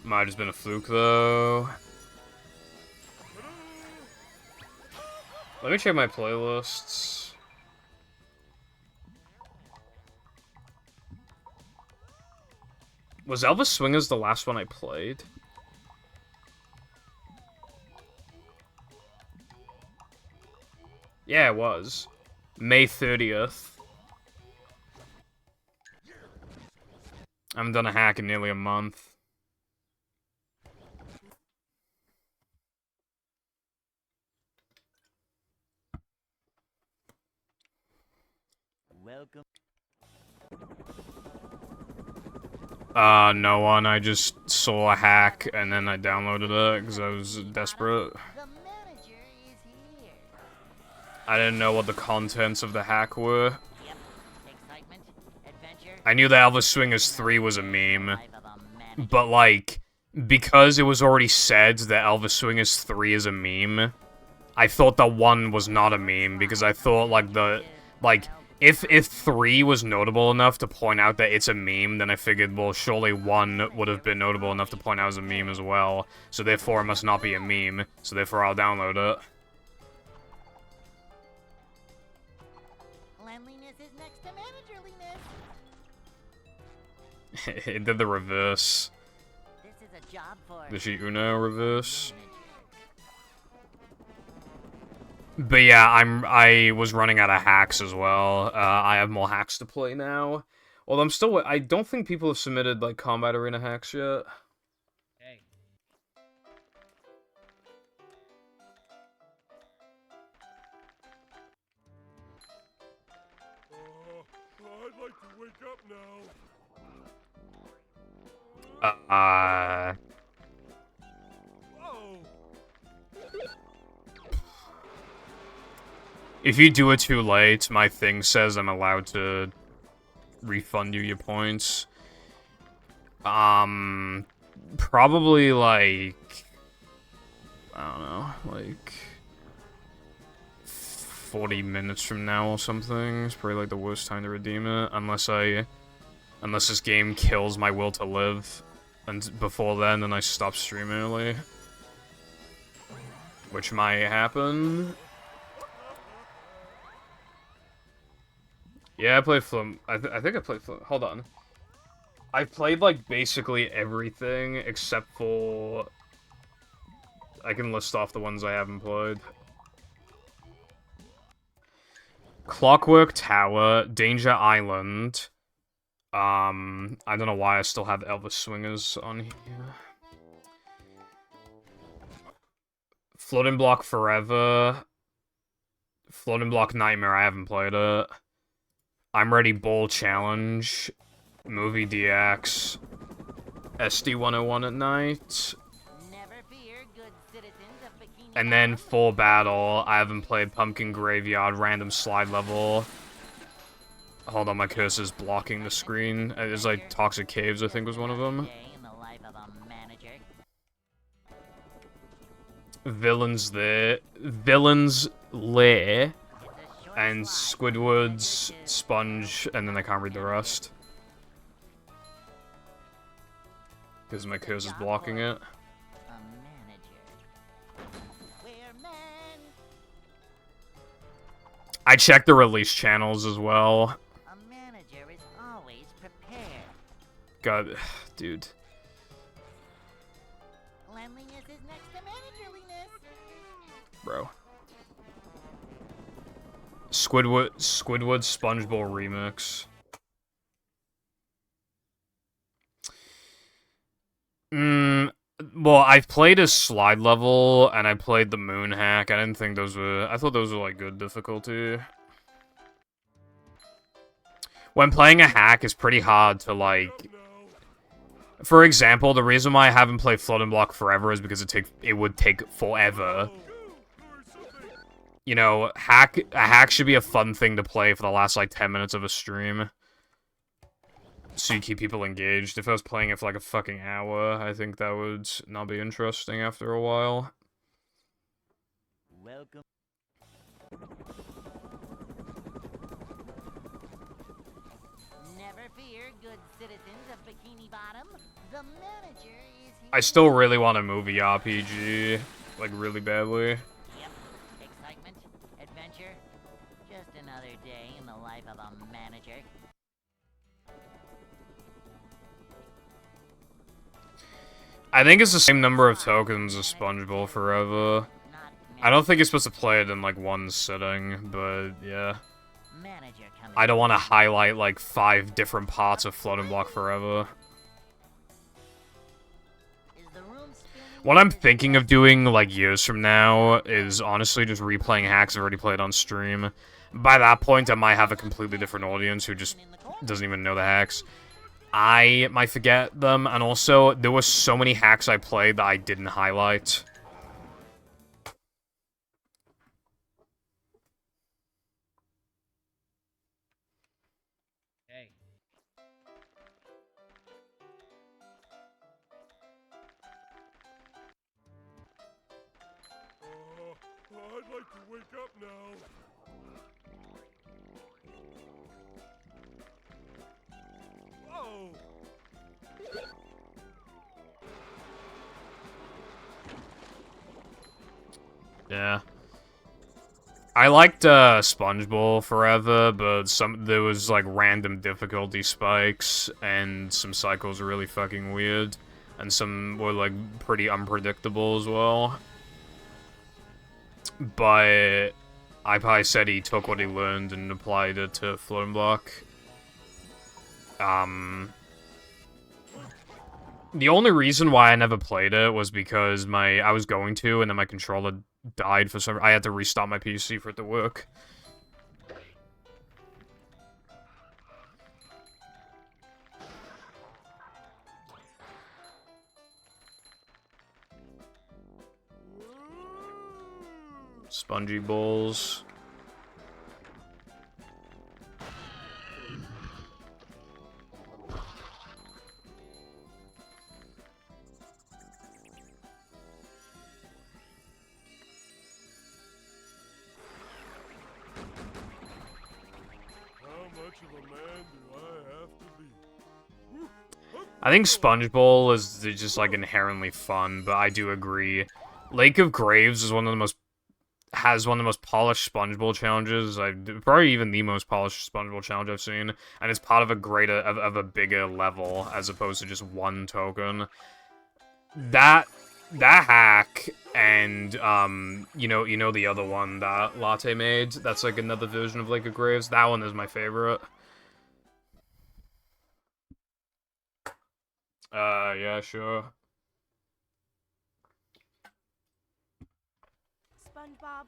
Might have just been a fluke, though. Let me check my playlists. Was Elvis Swingers the last one I played? Yeah, it was. May 30th. I haven't done a hack in nearly a month. Welcome. No one. I just saw a hack and then I downloaded it because I was desperate. The manager is here. I didn't know what the contents of the hack were. Yep. Excitement, adventure. I knew that Elvis Swingers 3 was a meme, Life of a manager. but like, because it was already said that Elvis Swingers 3 is a meme, I thought that 1 was not a meme because I thought if 3 was notable enough to point out that it's a meme, then I figured, well, surely 1 would have been notable enough to point out as a meme as well. So therefore, it must not be a meme. So therefore, I'll download Cleanliness is next to managerliness. it. It did the reverse. This is a job for The Shi Uno reverse. manager. But yeah, I was running out of hacks as well. I have more hacks to play now. Although I don't think people have submitted like Combat Arena hacks yet. Hey. I'd like to wake up now. Uh, Oh, if you do it too late, my thing says I'm allowed to refund you your points. Probably like, I don't know, like 40 minutes from now or something. It's probably like the worst time to redeem it, unless this game kills my will to live, and before then I stop streaming early, which might happen. Yeah, I played Flim. I think I played Flim. Hold on. I've played, like, basically everything except for... I can list off the ones I haven't played. Clockwork Tower, Danger Island. I don't know why I still have Elvis Swingers on here. Floating Block Forever. Floating Block Nightmare, I haven't played it. I'm Ready Bowl Challenge, Movie DX, SD101 at night, Never fear, good citizens of Bikini and then Bottom. Full Battle. I haven't played Pumpkin Graveyard, Random Slide Level. Hold on, my cursor's blocking the screen. It's like Toxic Caves, I think was one of them. Day in the life of a manager. Villains Lair, It's a short and slide. Squidward's Sponge, and then I can't read the rest. Because my cursor's blocking it. A manager. We're men. I checked the release channels as well. A manager is always prepared. God, dude. Cleanliness is next to managerliness. Bro. Squidward SpongeBob remix. Well, I've played a slide level, and I played the moon hack. I didn't think those were... I thought those were, like, good difficulty. When playing a hack, it's pretty hard to, like... For example, the reason why I haven't played Floating Block Forever is because it would take forever. You know, a hack should be a fun thing to play for the last, like, 10 minutes of a stream. So you keep people engaged. If I was playing it for, like, a fucking hour, I think that would not be interesting after a while. Welcome. Never fear, good citizens of Bikini Bottom. The manager is here. I still really want a movie RPG, like really badly. Yep. Excitement, adventure, just another day in the life of a manager. I think it's the same number of tokens as SpongeBob Forever. Not I don't think you're supposed to play it in like one sitting, but yeah. manager coming. I don't want to highlight like 5 different parts of Floating Block Forever. Is the room spinning? What I'm thinking of doing like years from now is honestly just replaying hacks I've already played on stream. By that point, I might have a completely different audience who just doesn't even know the hacks. I might forget them, and also, there were so many hacks I played that I didn't highlight. Hey. I'd like to wake up now. Oh! Yeah. I liked SpongeBob Forever, but there was like random difficulty spikes, and some cycles were really fucking weird, and some were like pretty unpredictable as well. But I probably said he took what he learned and applied it to Floating Block. The only reason why I never played it was because I was going to, and then my controller died for some. I had to restart my PC for it to work. Spongy balls. I think Sponge Bowl is just like inherently fun, but I do agree. Lake of Graves is one of the most polished Sponge Bowl challenges. Probably even the most polished Sponge Bowl challenge I've seen, and it's part of a bigger level as opposed to just one token. That hack and you know the other one that Latte made. That's like another version of Lake of Graves. That one is my favorite. Yeah, sure. SpongeBob.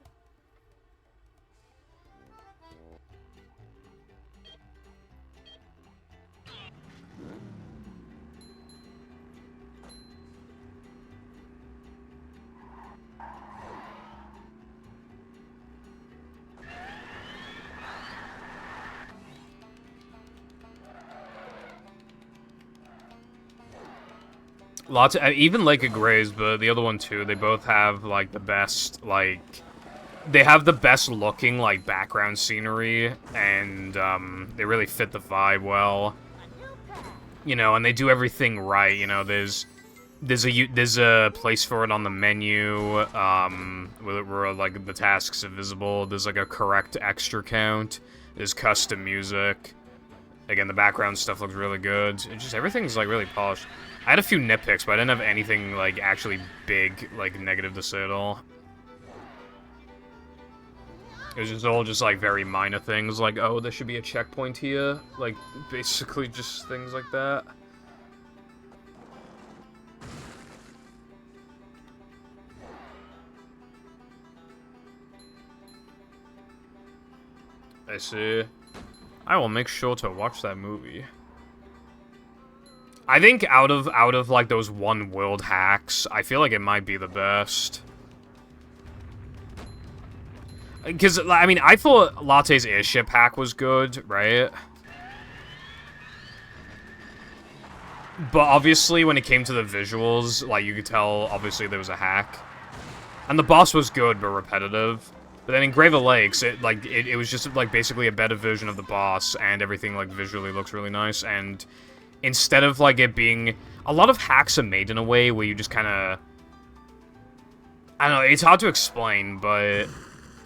Even Lake of Graves, but the other one too, they both have, like, the best, like... They have the best looking, like, background scenery, and, they really fit the vibe well. You know, and they do everything right, you know, there's a place for it on the menu, where, like, the tasks are visible, there's, like, a correct extra count, there's custom music. Again, the background stuff looks really good. Everything's, like, really polished. I had a few nitpicks, but I didn't have anything, like, actually big, like, negative to say at all. It was just all just, like, very minor things, like, oh, there should be a checkpoint here. Like, basically just things like that. I see. I will make sure to watch that movie. I think out of like those one world hacks, I feel like it might be the best. Because I mean, I thought Latte's airship hack was good, right? But obviously, when it came to the visuals, like you could tell, obviously there was a hack, and the boss was good but repetitive. But then in Grave of Lakes, it was just like basically a better version of the boss, and everything like visually looks really nice. And instead of like it being a lot of hacks are made in a way where you just kind of, I don't know, it's hard to explain, but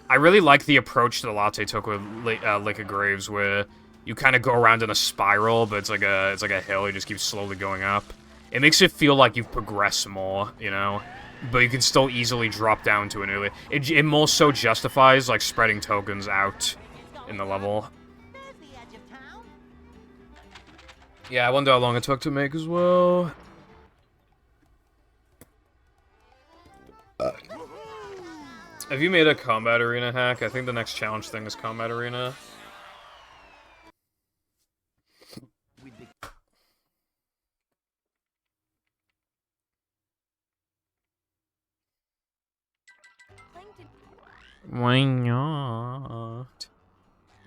I really like the approach that Latte took with Lake of Graves, where you kind of go around in a spiral, but it's like a hill. You just keep slowly going up. It makes it feel like you've progressed more, you know, but you can still easily drop down to an early. It more so justifies like spreading tokens out in the level. There's the edge of town. Yeah, I wonder how long it took to make as well. Have you made a combat arena hack? I think the next challenge thing is combat arena. Plankton. Why not?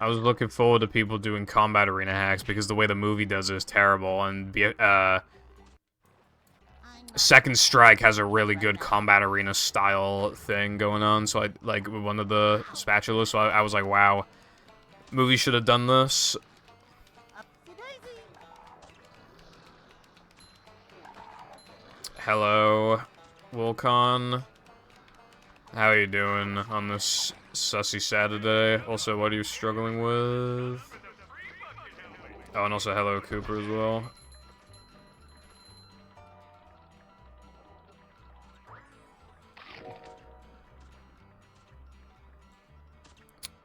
I was looking forward to people doing combat arena hacks because the way the movie does it is terrible, and Second Strike has a really good combat arena style thing going on, so I like one of the spatulas, so I was like, wow, movie should have done this. Upsy-daisy. Hello, Wilcon. How are you doing on this sussy Saturday? Also, what are you struggling with? Oh, and also hello, Cooper, as well.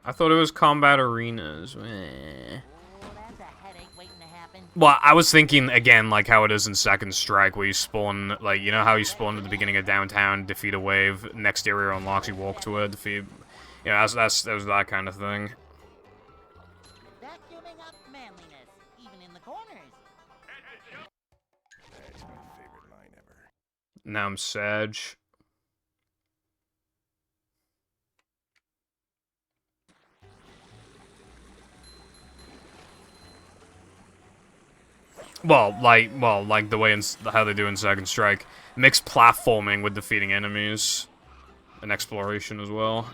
I thought it was combat arenas. Oh, that's a headache waiting to happen. Well, I was thinking, again, like how it is in Second Strike, where you spawn, like, you know how you spawn at the beginning of downtown, defeat a wave, next area unlocks, you walk to it, defeat... You know, that was that kind of thing. Vacuuming up manliness, even in the corners. That's my favorite line ever. Now I'm Sag. Well, like the way how they do in Second Strike, mixed platforming with defeating enemies, and exploration as well.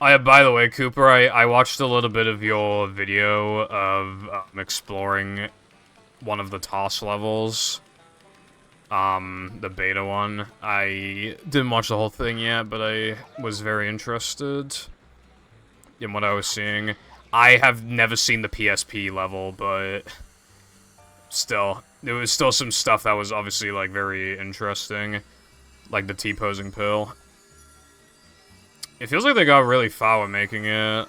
Oh yeah, by the way, Cooper, I watched a little bit of your video of exploring one of the toss levels. The beta one. I didn't watch the whole thing yet, but I was very interested in what I was seeing. I have never seen the PSP level, but still, there was still some stuff that was obviously, like, very interesting. Like the T-posing pill. It feels like they got really far with making it.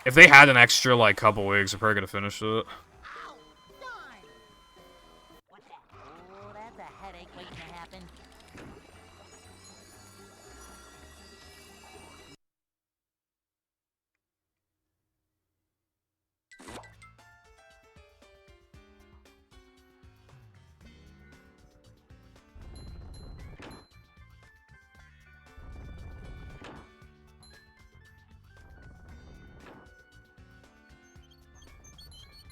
If they had an extra, like, couple weeks, I probably could have finished it. Ow! Darn! What's that? Oh, that's a headache waiting to happen.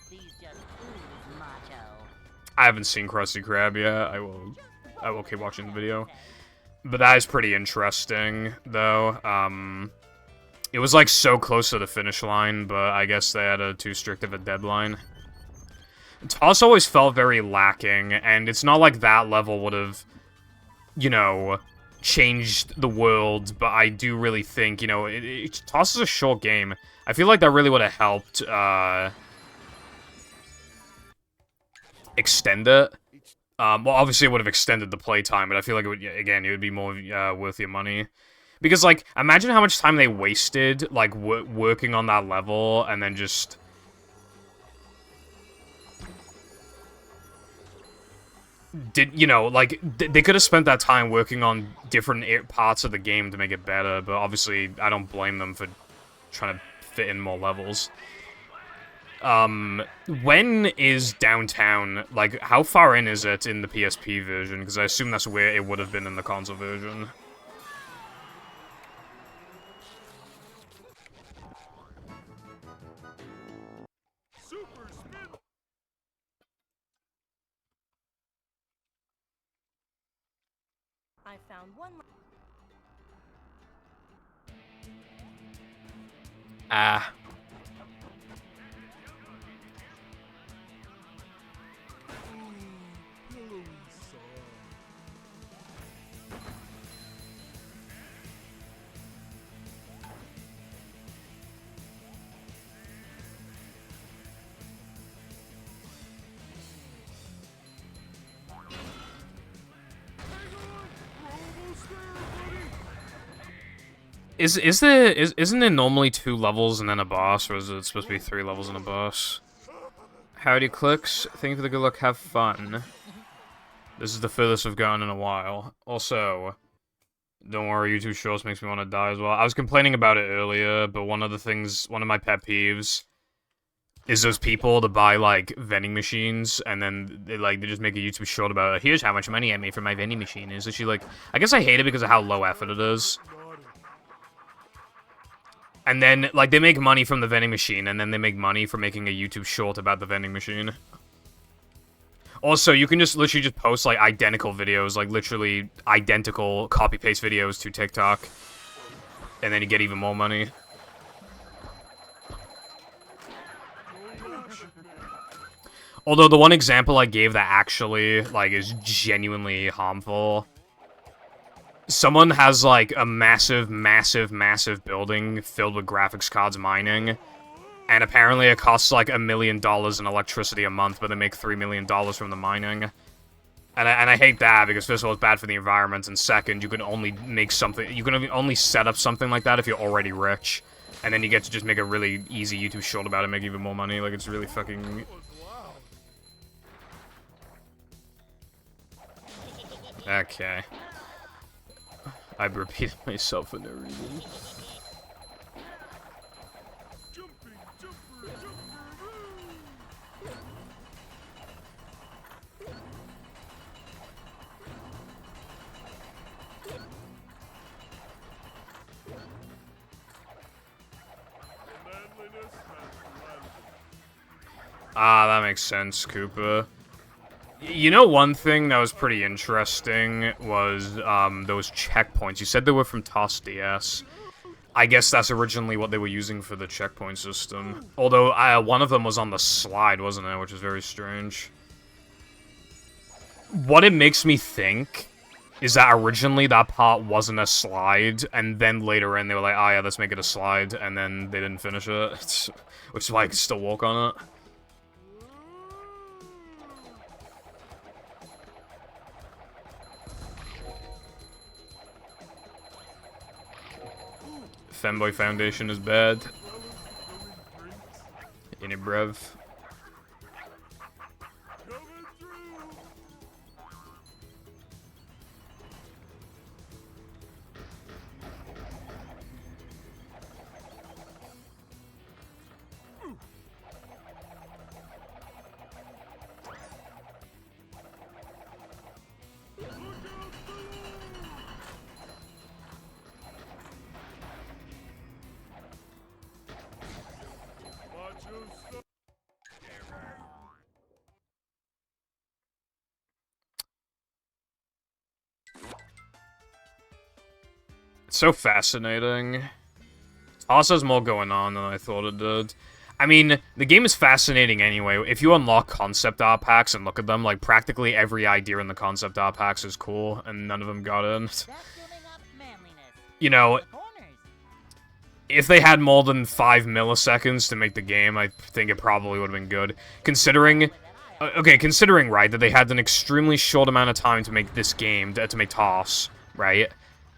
These just ooze macho. I haven't seen Krusty Krab yet. I will keep watching the video. But that is pretty interesting, though. It was, like, so close to the finish line, but I guess they had too strict of a deadline. Toss always felt very lacking, and it's not like that level would have, you know, changed the world, but I do really think, you know, Toss is a short game. I feel like that really would have helped, extend it. Well, obviously it would have extended the playtime, but I feel like it would, again, it would be more worth your money. Because, like, imagine how much time they wasted, like, working on that level, and then just... you know, like, they could have spent that time working on different parts of the game to make it better, but obviously, I don't blame them for trying to fit in more levels. When is downtown, like, how far in is it in the PSP version? Because I assume that's where it would have been in the console version. Super spin. I found one. Ah. Isn't it normally 2 levels and then a boss, or is it supposed to be 3 levels and a boss? Howdy, Clicks. Thank you for the good luck. Have fun. This is the furthest I've gone in a while. Also, don't worry, YouTube Shorts makes me want to die as well. I was complaining about it earlier, but one of my pet peeves is those people that buy, like, vending machines, and then they just make a YouTube short about it. Here's how much money I made from my vending machine. It's actually, like, I guess I hate it because of how low effort it is. And then, like, they make money from the vending machine, and then they make money for making a YouTube short about the vending machine. Also, you can just literally just post, like, identical videos, like, literally identical copy-paste videos to TikTok. And then you get even more money. Although, the one example I gave that actually, like, is genuinely harmful... Someone has, like, a massive building filled with graphics cards mining, and apparently it costs, like, $1 million in electricity a month, but they make $3 million from the mining. And I hate that, because first of all, it's bad for the environment, and second, you can only make something, you can only set up something like that if you're already rich, and then you get to just make a really easy YouTube short about it and make even more money. Like, it's really fucking... Okay. I've repeated myself for no reason. Ah, that makes sense, Koopa. You know, one thing that was pretty interesting was, those checkpoints. You said they were from TOS DS. I guess that's originally what they were using for the checkpoint system. Although, one of them was on the slide, wasn't it? Which is very strange. What it makes me think is that originally that part wasn't a slide, and then later in they were like, oh yeah, let's make it a slide, and then they didn't finish it. Which is why I can still walk on it. Femboy Foundation is bad. In it, bruv. It's so fascinating. TOS has more going on than I thought it did. I mean, the game is fascinating anyway. If you unlock concept art packs and look at them, like, practically every idea in the concept art packs is cool, and none of them got in. You know, if they had more than 5 milliseconds to make the game, I think it probably would have been good. Considering... Okay, considering, right, that they had an extremely short amount of time to make this game, to make TOS, right?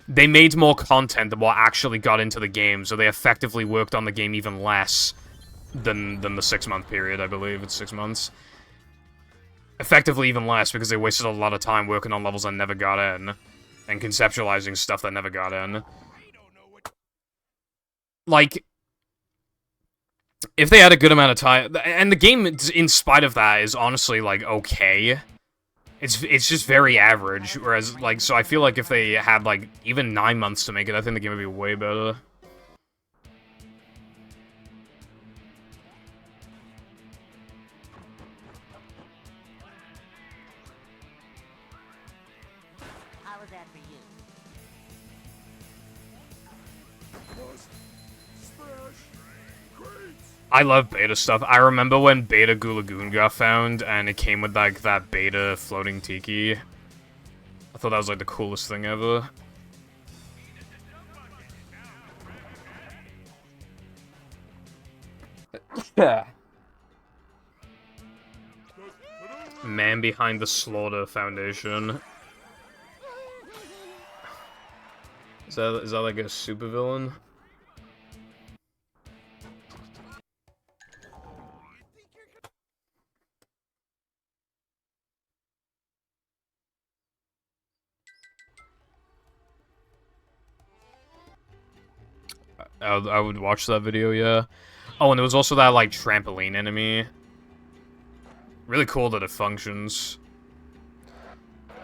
They made more content than what actually got into the game, so they effectively worked on the game even less than the 6-month period, I believe. It's 6 months. Effectively even less, because they wasted a lot of time working on levels that never got in, and conceptualizing stuff that never got in. Like, if they had a good amount of time... And the game, in spite of that, is honestly, like, okay. It's just very average, whereas, like, so I feel like if they had, like, even 9 months to make it, I think the game would be way better. How was that for you? Smash! I love beta stuff. I remember when Beta Gulagoon got found, and it came with, like, that beta floating tiki. I thought that was, like, the coolest thing ever. Yeah. Man behind the Slaughter Foundation. Is that like a supervillain? I would watch that video, yeah. Oh, and there was also that, like, trampoline enemy. Really cool that it functions.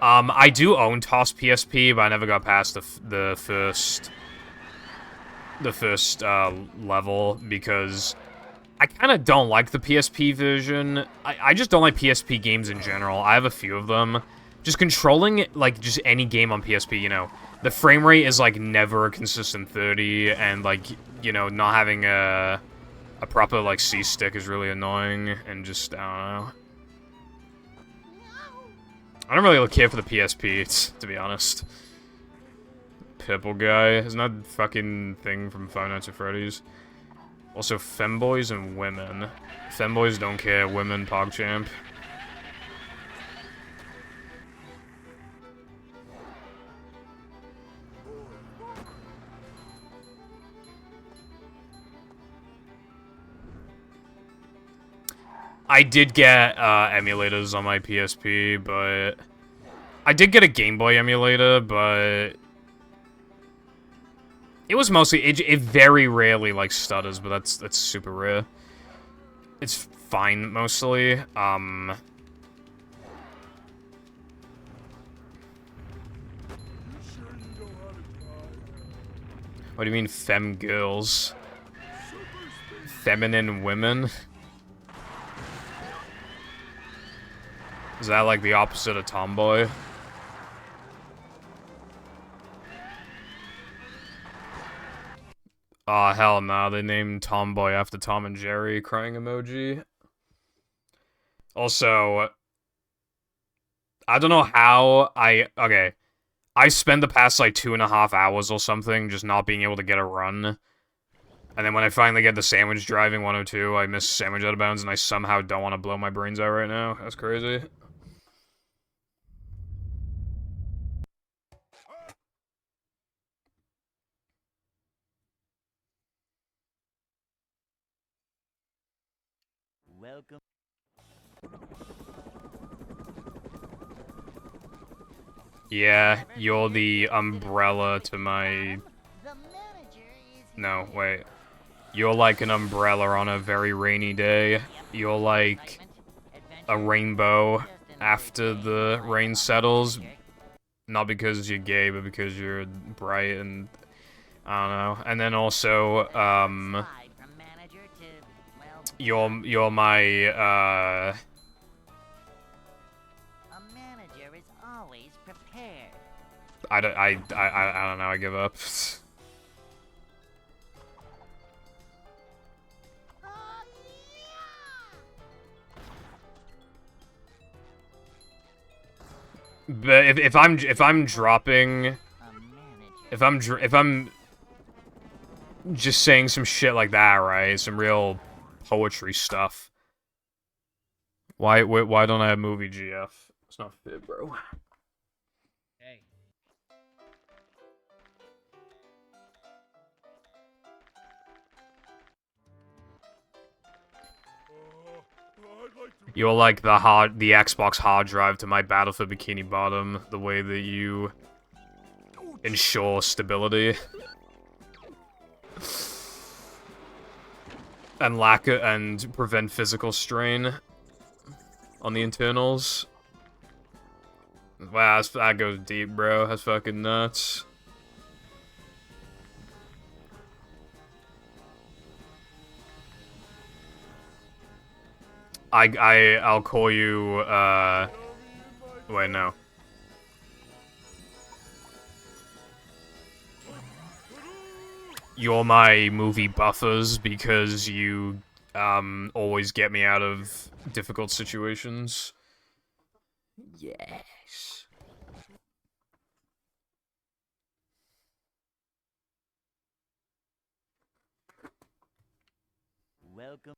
I do own TOS PSP, but I never got past the first level, because I kind of don't like the PSP version. I just don't like PSP games in general. I have a few of them. Just controlling, like, just any game on PSP, you know, the frame rate is, like, never a consistent 30, and, like, you know, not having a proper, like, C-stick is really annoying, and just, I don't know. I don't really care for the PSP, to be honest. Purple guy. Isn't that fucking thing from Five Nights at Freddy's? Also, femboys and women. Femboys don't care, women PogChamp. I did get emulators on my PSP, but I did get a Game Boy emulator, but it was mostly it very rarely like stutters, but that's super rare. It's fine mostly. What do you mean femme girls? Feminine women? Is that like the opposite of tomboy? Aw, hell no, they named Tomboy after Tom and Jerry, crying emoji. Also, I don't know how okay. I spent the past like 2.5 hours or something just not being able to get a run. And then when I finally get the sandwich driving 102, I miss sandwich out of bounds and I somehow don't want to blow my brains out right now. That's crazy. Welcome. Yeah, you're the umbrella to my... The manager is No, wait. You're like an umbrella on a very rainy day. You're like a rainbow after the rain settles. Not because you're gay, but because you're bright and... I don't know. And then also, you're my, A manager is always prepared. I don't know, I give up. But if I'm dropping, if I'm just saying some shit like that, right? Some real poetry stuff. Why don't I have movie GF? It's not fit, bro. Hey. You're like the Xbox hard drive to my Battlefield Bikini Bottom, the way that you ensure stability. And prevent physical strain on the internals. Wow, that goes deep, bro. That's fucking nuts. I'll call you, wait, no. you're my movie buffers because you always get me out of difficult situations. Yes. Welcome.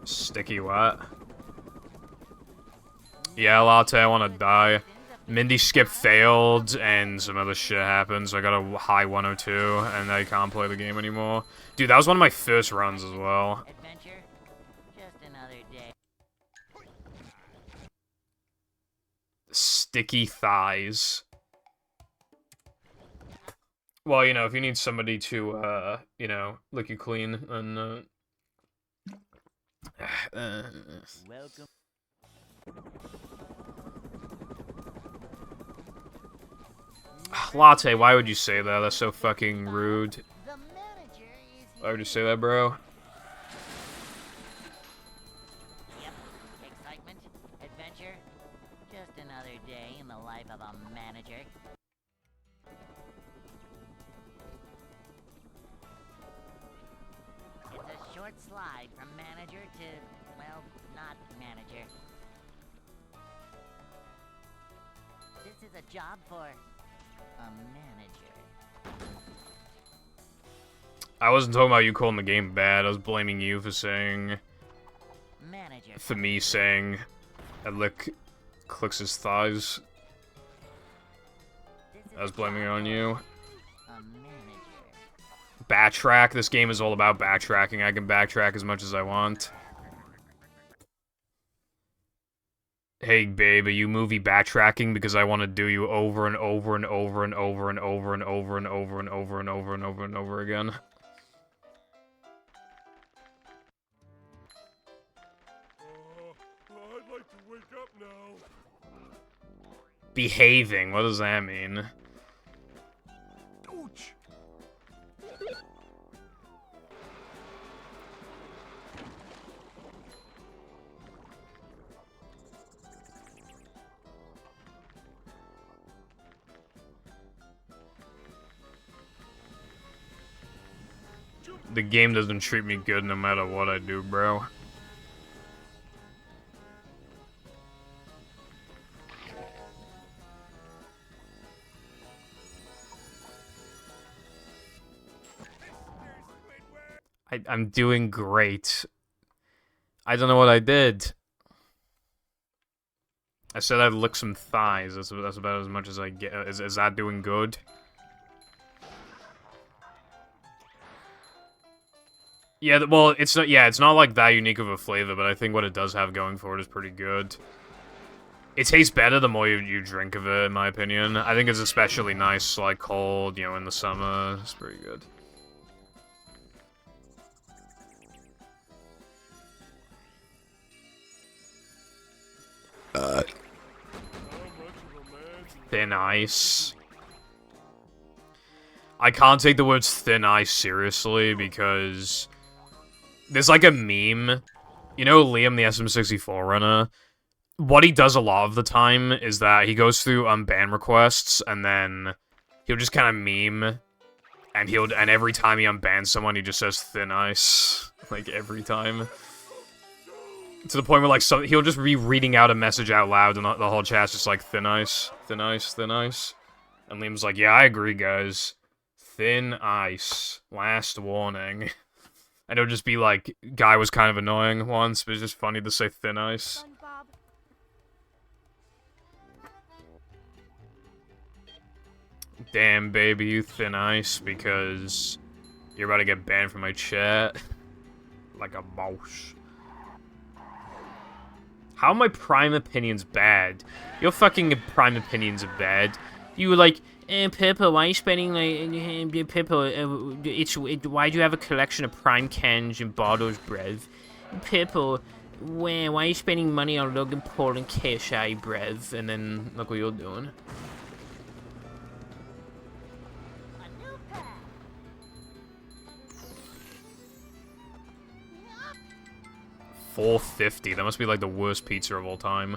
Sticky what? Yeah, Latte, I want to die. Mindy skip failed, and some other shit happened, so I got a high 102, and I can't play the game anymore. Dude, that was one of my first runs as well. Adventure? Just another day. Sticky thighs. Well, you know, if you need somebody to, you know, lick you clean, then, Welcome. Latte, why would you say that? That's so fucking rude. The manager is Why would you say that, bro? Yep. Excitement, adventure, just another day in the life of a manager. It's a short slide from manager to, well, not manager. This is a job for a manager. I wasn't talking about you calling the game bad. I was blaming you for saying... Manager. For me saying... I lick Clix's thighs. This is I was a blaming it job on for you. a manager. Backtrack. This game is all about backtracking. I can backtrack as much as I want. Hey, babe, are you movie backtracking because I want to do you over and over and over and over and over and over and over and over and over and over and over again? I'd like to wake up now. Behaving. What does that mean? Ouch! The game doesn't treat me good no matter what I do, bro. I'm doing great. I don't know what I did. I said I'd lick some thighs. That's about as much as I get. Is that doing good? Yeah, well, it's not. Yeah, it's not like that unique of a flavor, but I think what it does have going for it is pretty good. It tastes better the more you drink of it, in my opinion. I think it's especially nice, like cold, you know, in the summer. It's pretty good. Thin ice. I can't take the words thin ice seriously because there's like a meme. You know Liam the SM64 runner? What he does a lot of the time is that he goes through unban requests and then he'll just kind of meme and every time he unbans someone he just says thin ice. Like every time. To the point where, like, he'll just be reading out a message out loud, and the whole chat's just like, thin ice, thin ice, thin ice. And Liam's like, yeah, I agree, guys. Thin ice. Last warning. And it'll just be like, guy was kind of annoying once, but it's just funny to say thin ice. SpongeBob. Damn, baby, you thin ice, because you're about to get banned from my chat. Like a mouse. How are my prime opinions bad? Your fucking prime opinions are bad. You were like, Pippa, why are you spending, like, Pippa, why do you have a collection of prime cans and bottles, brev? Pippa, why are you spending money on Logan Paul and KSI, brev? And then, look what you're doing. a new path. 450. That must be like the worst pizza of all time.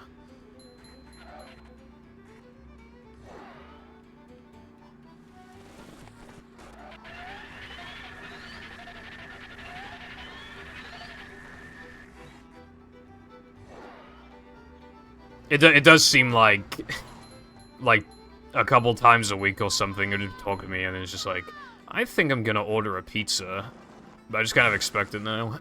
It does seem like a couple times a week or something, it would talk to me, and it's just like, I think I'm gonna order a pizza. But I just kind of expect it now.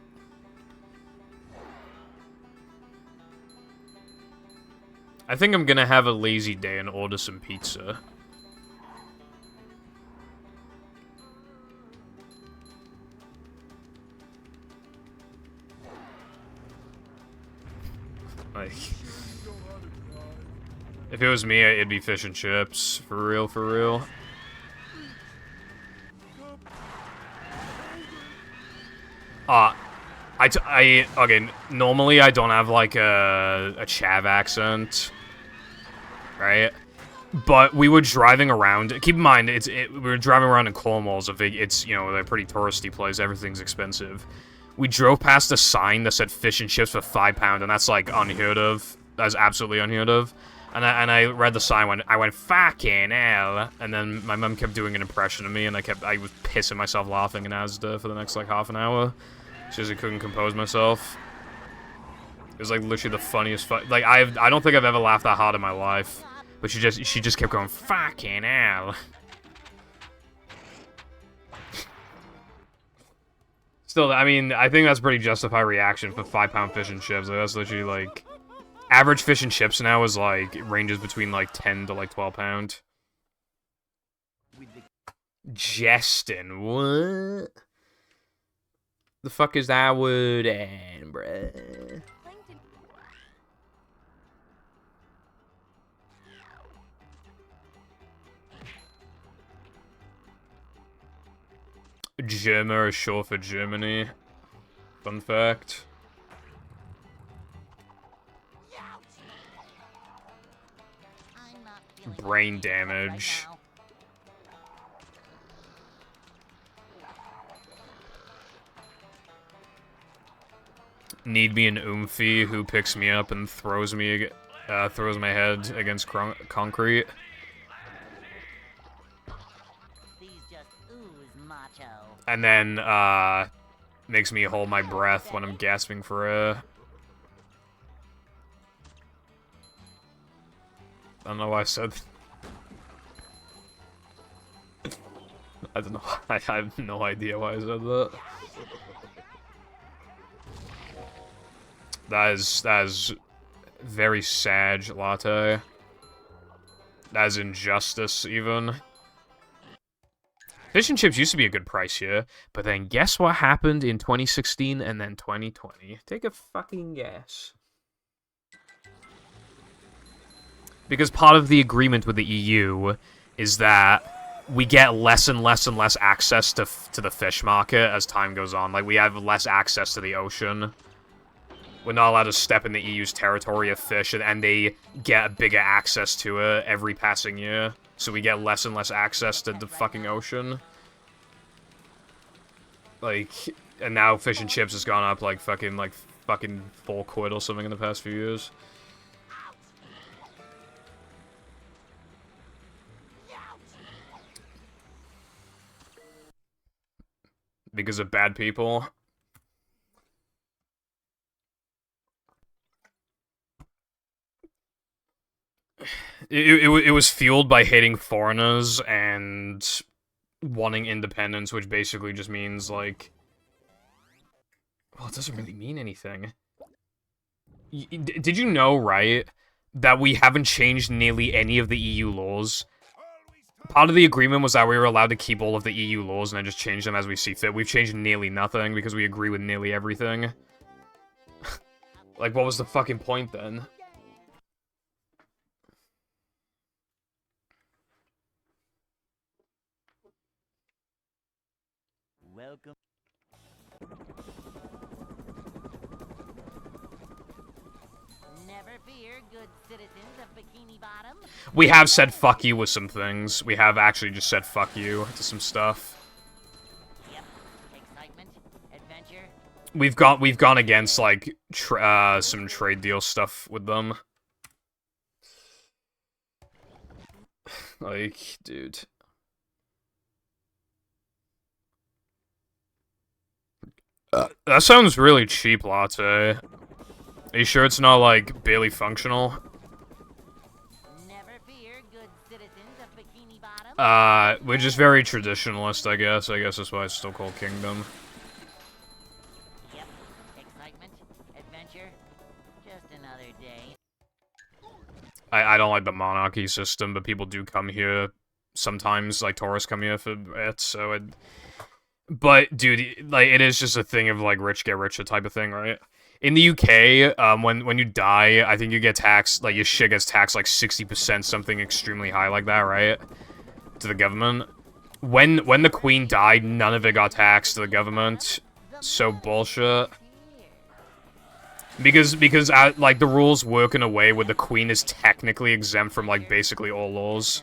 I think I'm gonna have a lazy day and order some pizza. Like, if it was me, it'd be fish and chips. For real, for real. Okay, normally I don't have, like, a Chav accent, right? But we were driving around, keep in mind, we were driving around in Cornwall, so it's, you know, a pretty touristy place, everything's expensive. We drove past a sign that said fish and chips for £5, and that's, like, unheard of. That's absolutely unheard of. And I read the sign, I went, fucking hell, and then my mum kept doing an impression of me, and I was pissing myself laughing in Asda for the next, like, half an hour. Because I couldn't compose myself. It was like literally the funniest like I don't think I've ever laughed that hard in my life. But she just kept going, fucking hell. Still, I mean, I think that's pretty justified reaction for £5 fish and chips. Like, that's literally like average fish and chips now is like it ranges between like 10 to like £12. Justin, what? The fuck is that word, and bruh? Germa is short for Germany. Fun fact. Brain damage. Need me an oomphy who picks me up and throws my head against concrete. These just ooze macho. And then, makes me hold my breath when I'm gasping for air. I don't know why I said I don't know. I have no idea why I said that. That is very sag latte. That is injustice, even. Fish and chips used to be a good price here, but then guess what happened in 2016 and then 2020? Take a fucking guess. Because part of the agreement with the EU is that we get less and less and less access to the fish market as time goes on. Like, we have less access to the ocean. We're not allowed to step in the EU's territory of fish, and they get bigger access to it every passing year. So we get less and less access to the fucking ocean. Like, and now fish and chips has gone up like fucking 4 quid or something in the past few years. Because of bad people. It was fueled by hating foreigners and wanting independence, which basically just means, like... Well, it doesn't really mean anything. Did you know, right, that we haven't changed nearly any of the EU laws? Part of the agreement was that we were allowed to keep all of the EU laws and then just change them as we see fit. We've changed nearly nothing because we agree with nearly everything. Like, what was the fucking point then? Welcome. Never fear, good citizens of Bikini Bottom. We have said fuck you with some things. We have actually just said fuck you to some stuff. Yep. Excitement, adventure. We've gone against like some trade deal stuff with them. Like, dude. That sounds really cheap, latte. Are you sure it's not, like, barely functional? We're just very traditionalist, I guess. I guess that's why it's still called Kingdom. Yep. Excitement, adventure, just another day. I don't like the monarchy system, but people do come here sometimes, like tourists come here for it, so it... But, dude, like, it is just a thing of, like, rich get richer type of thing, right? In the UK, when you die, I think you get taxed, like, your shit gets taxed, like, 60%, something extremely high like that, right? To the government. When the Queen died, none of it got taxed to the government. So bullshit. Because like, the rules work in a way where the Queen is technically exempt from, like, basically all laws.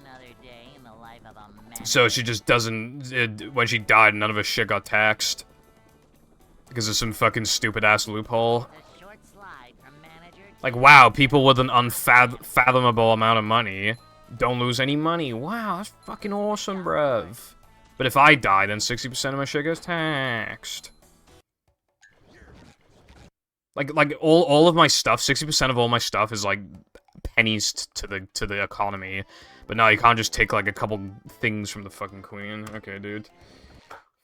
So she just doesn't... when she died, none of her shit got taxed. Because of some fucking stupid-ass loophole. Like, wow, people with an unfathomable amount of money don't lose any money. Wow, that's fucking awesome, bruv. But if I die, then 60% of my shit gets taxed. Like all of my stuff, 60% of all my stuff is like pennies to the economy. But no, you can't just take like a couple things from the fucking Queen. Okay, dude.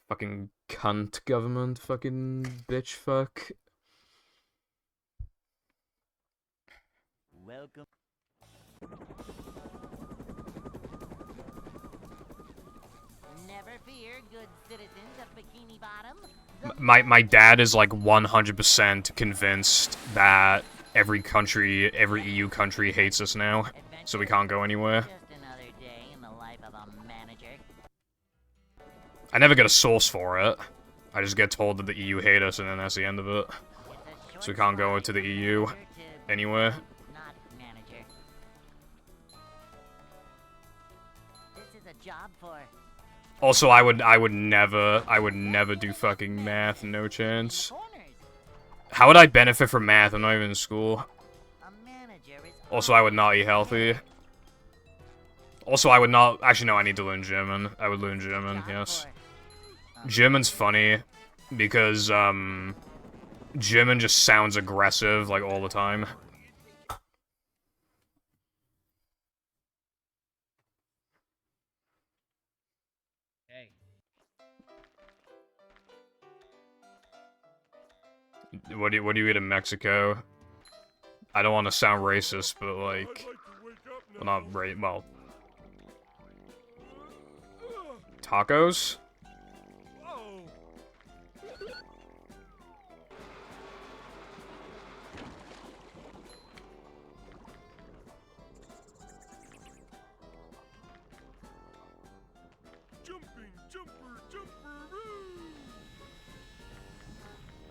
Fucking cunt government, fucking bitch fuck. Welcome. Never fear, good citizens of Bikini Bottom. My dad is like 100% convinced that every EU country hates us now, so we can't go anywhere. Just another day in the life of a manager. I never get a source for it. I just get told that the EU hate us, and then that's the end of it. So we can't go into the EU anywhere. Not manager. This is a job for... Also, I would never do fucking math, no chance. How would I benefit from math? I'm not even in school. Also, I would not eat healthy. Also, I would not... Actually, no, I need to learn German. I would learn German, yes. German's funny, because, German just sounds aggressive, like, all the time. Hey. What do you eat in Mexico? I don't want to sound racist, but, like... Well, not well... Tacos?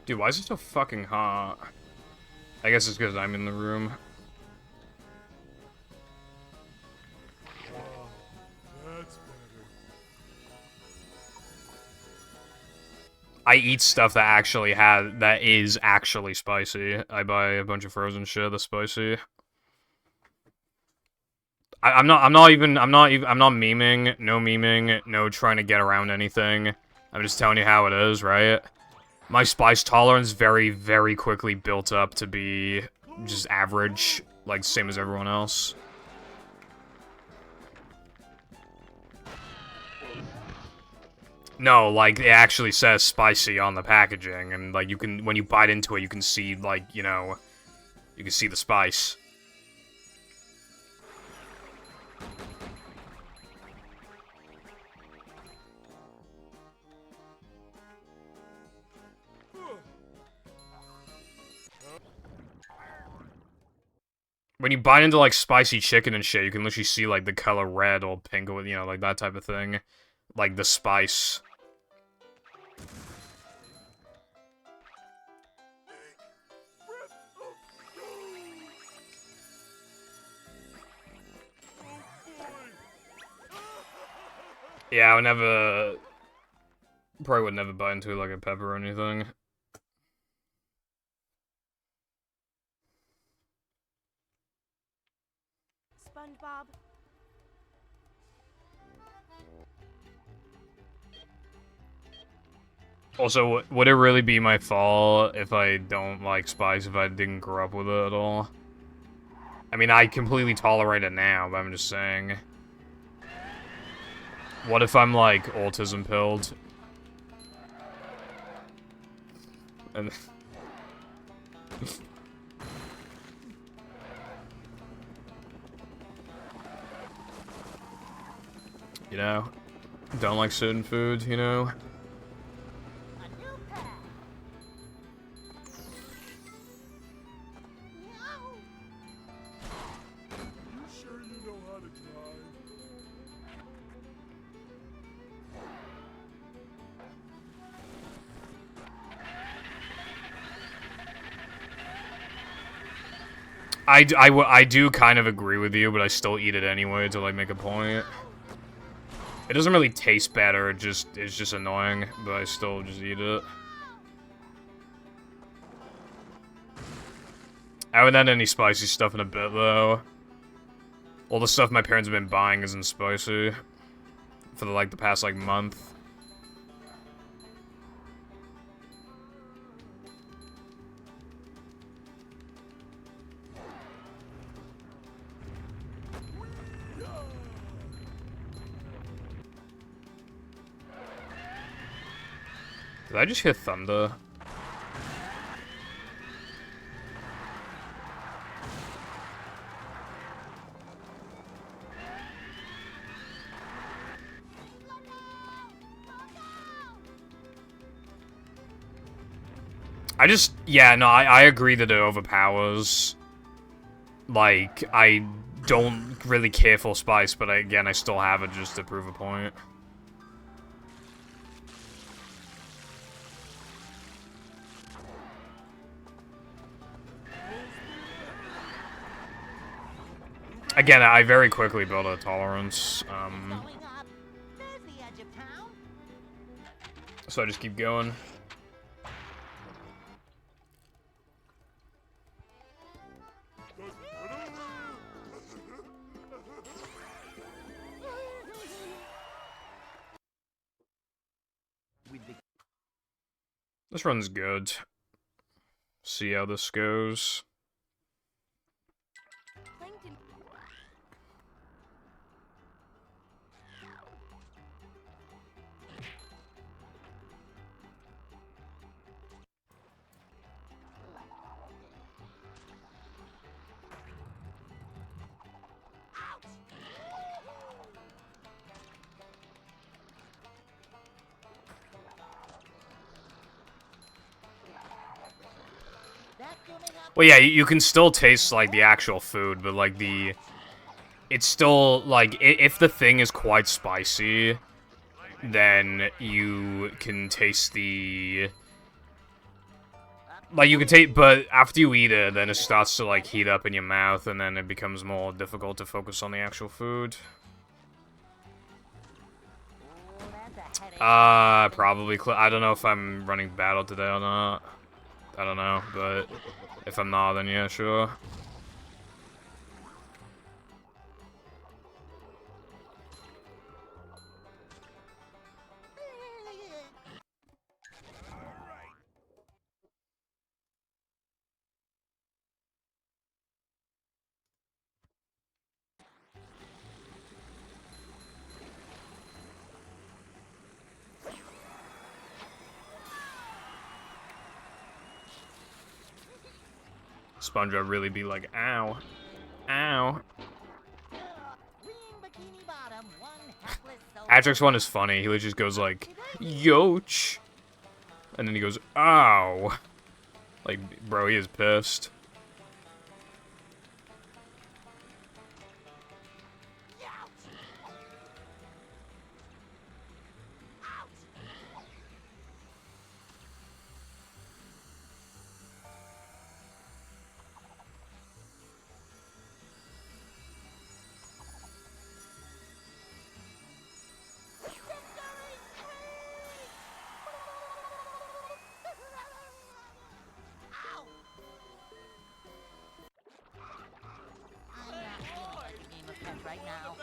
Dude, why is it so fucking hot? I guess it's because I'm in the room. I eat stuff that is actually spicy. I buy a bunch of frozen shit that's spicy. I'm not memeing, no trying to get around anything. I'm just telling you how it is, right? My spice tolerance very, very quickly built up to be just average, like same as everyone else. No, like, it actually says spicy on the packaging, and, like, you can, when you bite into it, you can see, like, you know, you can see the spice. When you bite into, like, spicy chicken and shit, you can literally see, like, the color red or pink or, you know, like, that type of thing. Like, the spice. Yeah, I would never... Probably would never bite into, like, a pepper or anything. SpongeBob. Also, would it really be my fault if I don't like spice if I didn't grow up with it at all? I mean, I completely tolerate it now, but I'm just saying. What if I'm, like, autism pilled? And... you know? Don't like certain foods, you know? A new pet. Meow. You sure you know how to drive? I do kind of agree with you, but I still eat it anyway to, like, make a point. It doesn't really taste better, it's just annoying, but I still just eat it. I haven't had any spicy stuff in a bit, though. All the stuff my parents have been buying isn't spicy. For, the past, month. Did I just hear thunder? Yeah, no, I agree that it overpowers. Like, I don't really care for spice, but again, I still have it just to prove a point. Again, I very quickly built a tolerance, Going up. There's the edge of town. so I just keep going. This run's good. See how this goes. Plankton. That's coming up. Well, yeah, you can still taste, like, the actual food, but, like, it's still, like, if the thing is quite spicy, then you can taste the... Like, you can taste, but after you eat it, then it starts to, like, heat up in your mouth, and then it becomes more difficult to focus on the actual food. Oh, that's a headache. Probably, I don't know if I'm running battle today or not. I don't know, but if I'm not, then yeah, sure. SpongeBob really be like, ow, ow. Green bikini bottom, one hapless soul. Atrix one is funny. He just goes like, yoch. And then he goes, ow. Like, bro, he is pissed. Ow! I'm not feeling like a game of pets right now.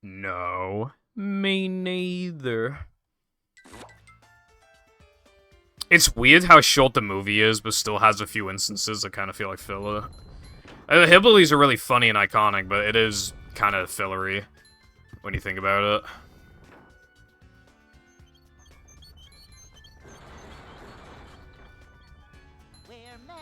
No, me neither. It's weird how short the movie is, but still has a few instances that kind of feel like filler. The Hillbillies are really funny and iconic, but it is kind of fillery when you think about it. We're men.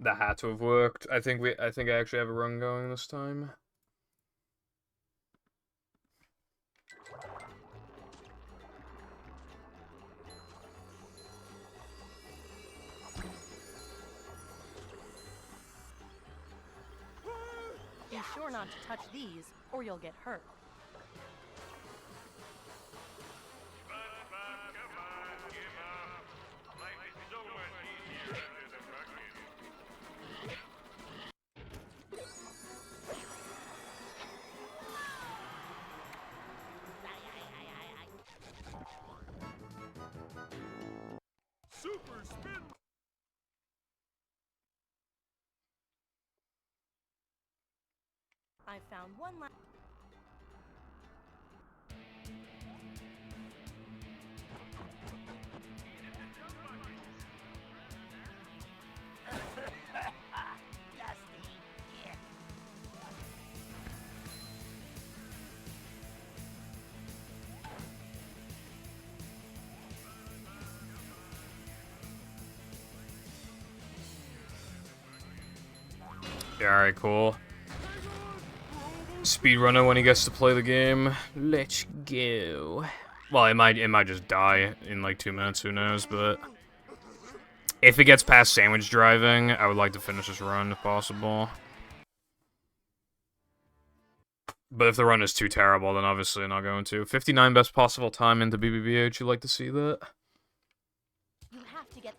That had to have worked. I think I actually have a run going this time. Be sure not to touch these, or you'll get hurt. Super spin. I found one last. Yeah, alright, cool. Speedrunner when he gets to play the game. Let's go. Well, it might just die in like 2 minutes, who knows, but if it gets past sandwich driving, I would like to finish this run if possible. But if the run is too terrible, then obviously not going to. 59 best possible time into BBBH, you like to see that? You have to get.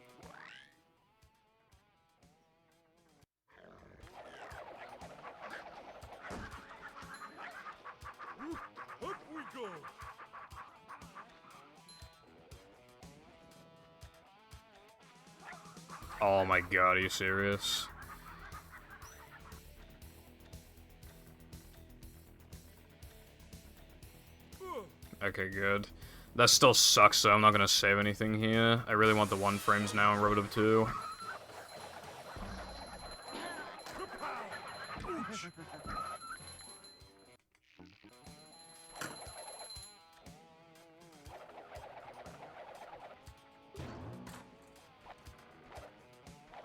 Up we go. Oh my god, are you serious? Okay, good. That still sucks, though. I'm not gonna save anything here. I really want the 1 frames now in Road of 2.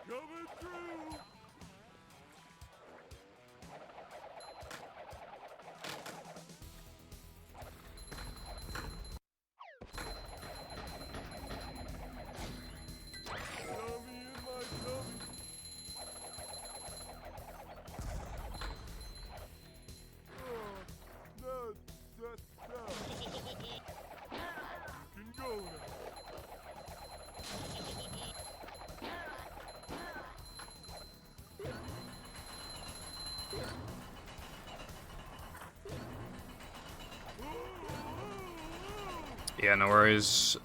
Coming through. Tummy in my tummy. Oh, no. Can go now. Yeah, no worries.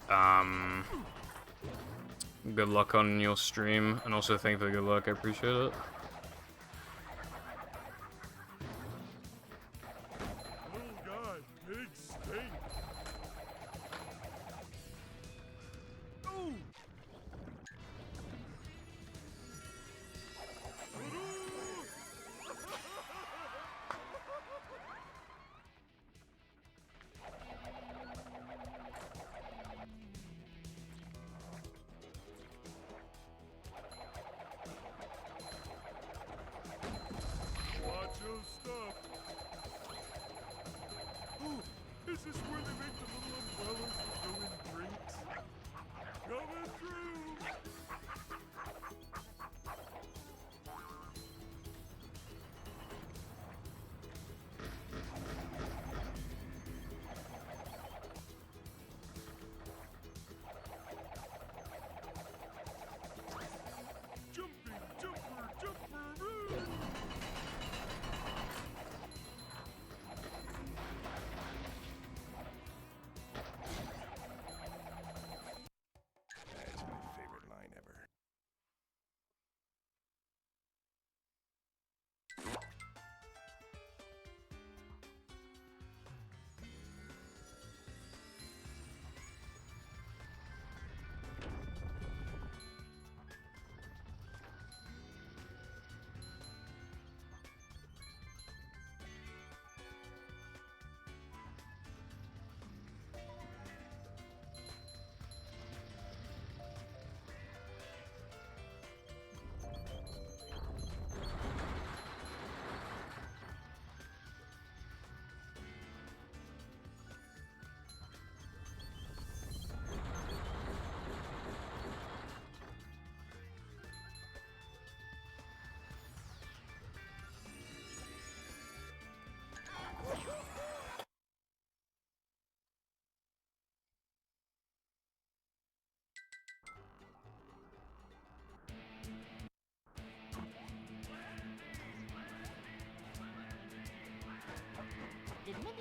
Good luck on your stream, and also thank you for the good luck. I appreciate it. Little guy, big stink. Ooh. Watch your stuff. Ooh, is this where they make the little umbrellas that go in drinks? Coming through. Jumping, jumper, jumper.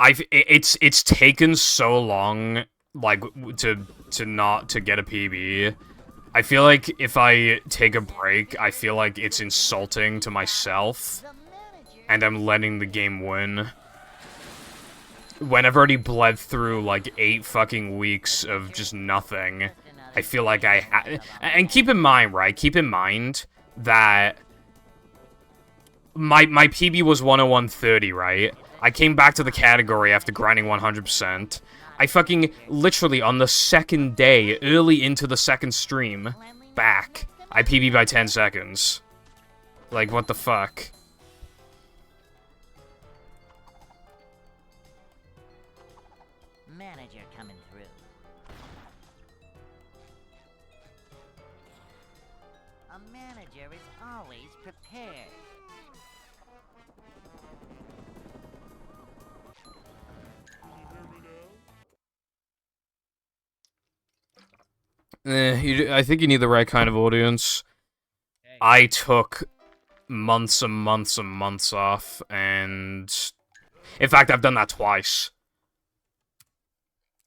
it's taken so long, like, to get a PB. I feel like if I take a break, I feel like it's insulting to myself, and I'm letting the game win. When I've already bled through, like, 8 fucking weeks of just nothing, I feel like and keep in mind, right, keep in mind that my PB was 101.30, right? I came back to the category after grinding 100%. I fucking, literally, on the second day, early into the second stream, back, I PB by 10 seconds. Like, what the fuck? Manager coming through. A manager is always prepared. I think you need the right kind of audience. I took months and months and months off, and... In fact, I've done that twice.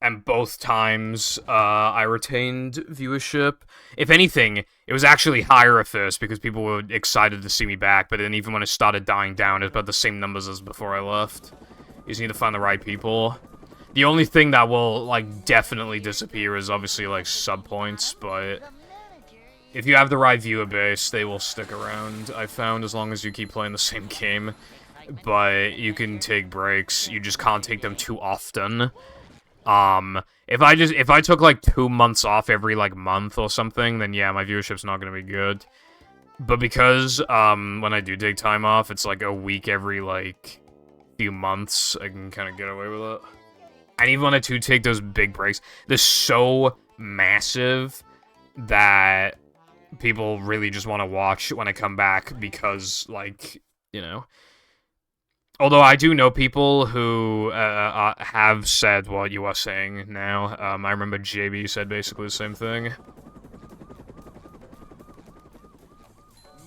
And both times, I retained viewership. If anything, it was actually higher at first, because people were excited to see me back, but then even when it started dying down, it's about the same numbers as before I left. You just need to find the right people. The only thing that will, like, definitely disappear is obviously, like, sub points, but if you have the right viewer base, they will stick around, I found, as long as you keep playing the same game. But you can take breaks, you just can't take them too often. If I took, like, 2 months off every, like, month or something, then yeah, my viewership's not gonna be good. But because, when I do take time off, it's, like, a week every, like, few months, I can kind of get away with it. And even when I do take those big breaks, they're so massive that people really just want to watch when I come back because, like, you know. Although I do know people who have said what you are saying now. I remember JB said basically the same thing.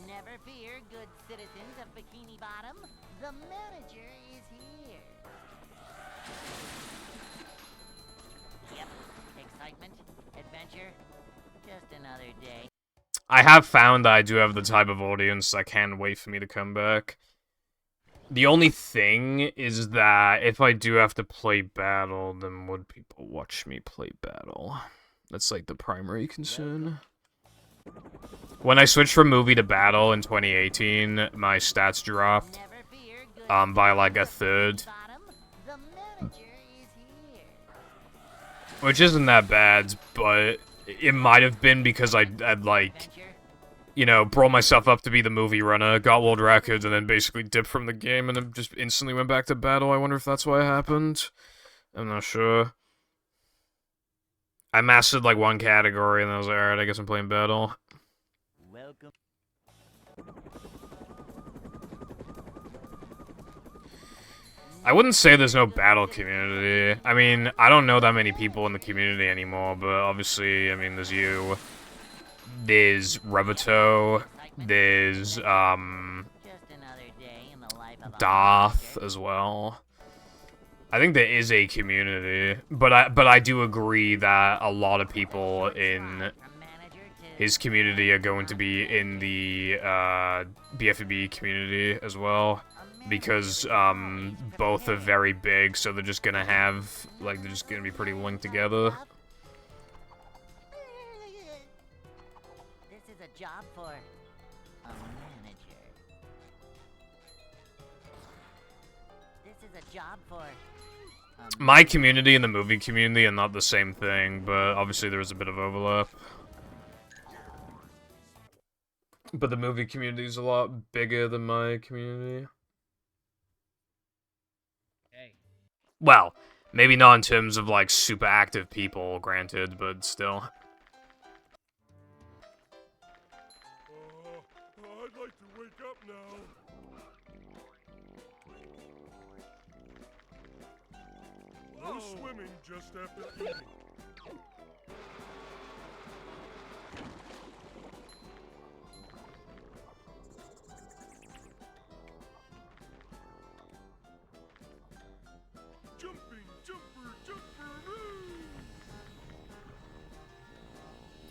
Never fear, good citizens of Bikini Bottom. The manager is here. Yep, excitement, adventure, just another day. I have found that I do have the type of audience that can't wait for me to come back. The only thing is that if I do have to play battle, then would people watch me play battle? That's like the primary concern. When I switched from movie to battle in 2018, my stats dropped by like a third. Which isn't that bad, but it might have been because I'd like, you know, brought myself up to be the movie runner, got world records, and then basically dipped from the game and then just instantly went back to battle. I wonder if that's why it happened. I'm not sure. I mastered like one category and then I was like, alright, I guess I'm playing battle. Welcome. I wouldn't say there's no battle community. I mean, I don't know that many people in the community anymore, but obviously, I mean, there's you. There's Rebuto. There's, Darth as well. I think there is a community, but I do agree that a lot of people in his community are going to be in the BFB community as well, because both are very big, so they're just gonna have, like, they're just gonna be pretty linked together. This is a job for a manager. This is a job for My community and the movie community are not the same thing, but obviously there is a bit of overlap. But the movie community is a lot bigger than my community. Hey. Well, maybe not in terms of, like, super active people, granted, but still. I'd like to wake up now. No swimming just after eating.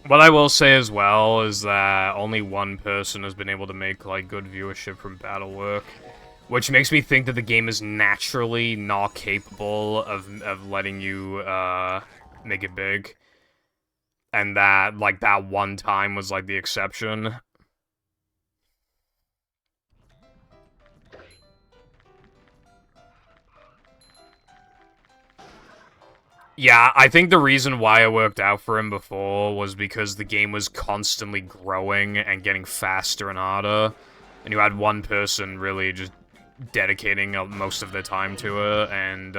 What I will say as well is that only one person has been able to make, like, good viewership from battle work. Which makes me think that the game is naturally not capable of letting you, make it big. And that, like, that one time was, like, the exception. Yeah, I think the reason why it worked out for him before was because the game was constantly growing and getting faster and harder. And you had one person really just dedicating most of their time to it, and,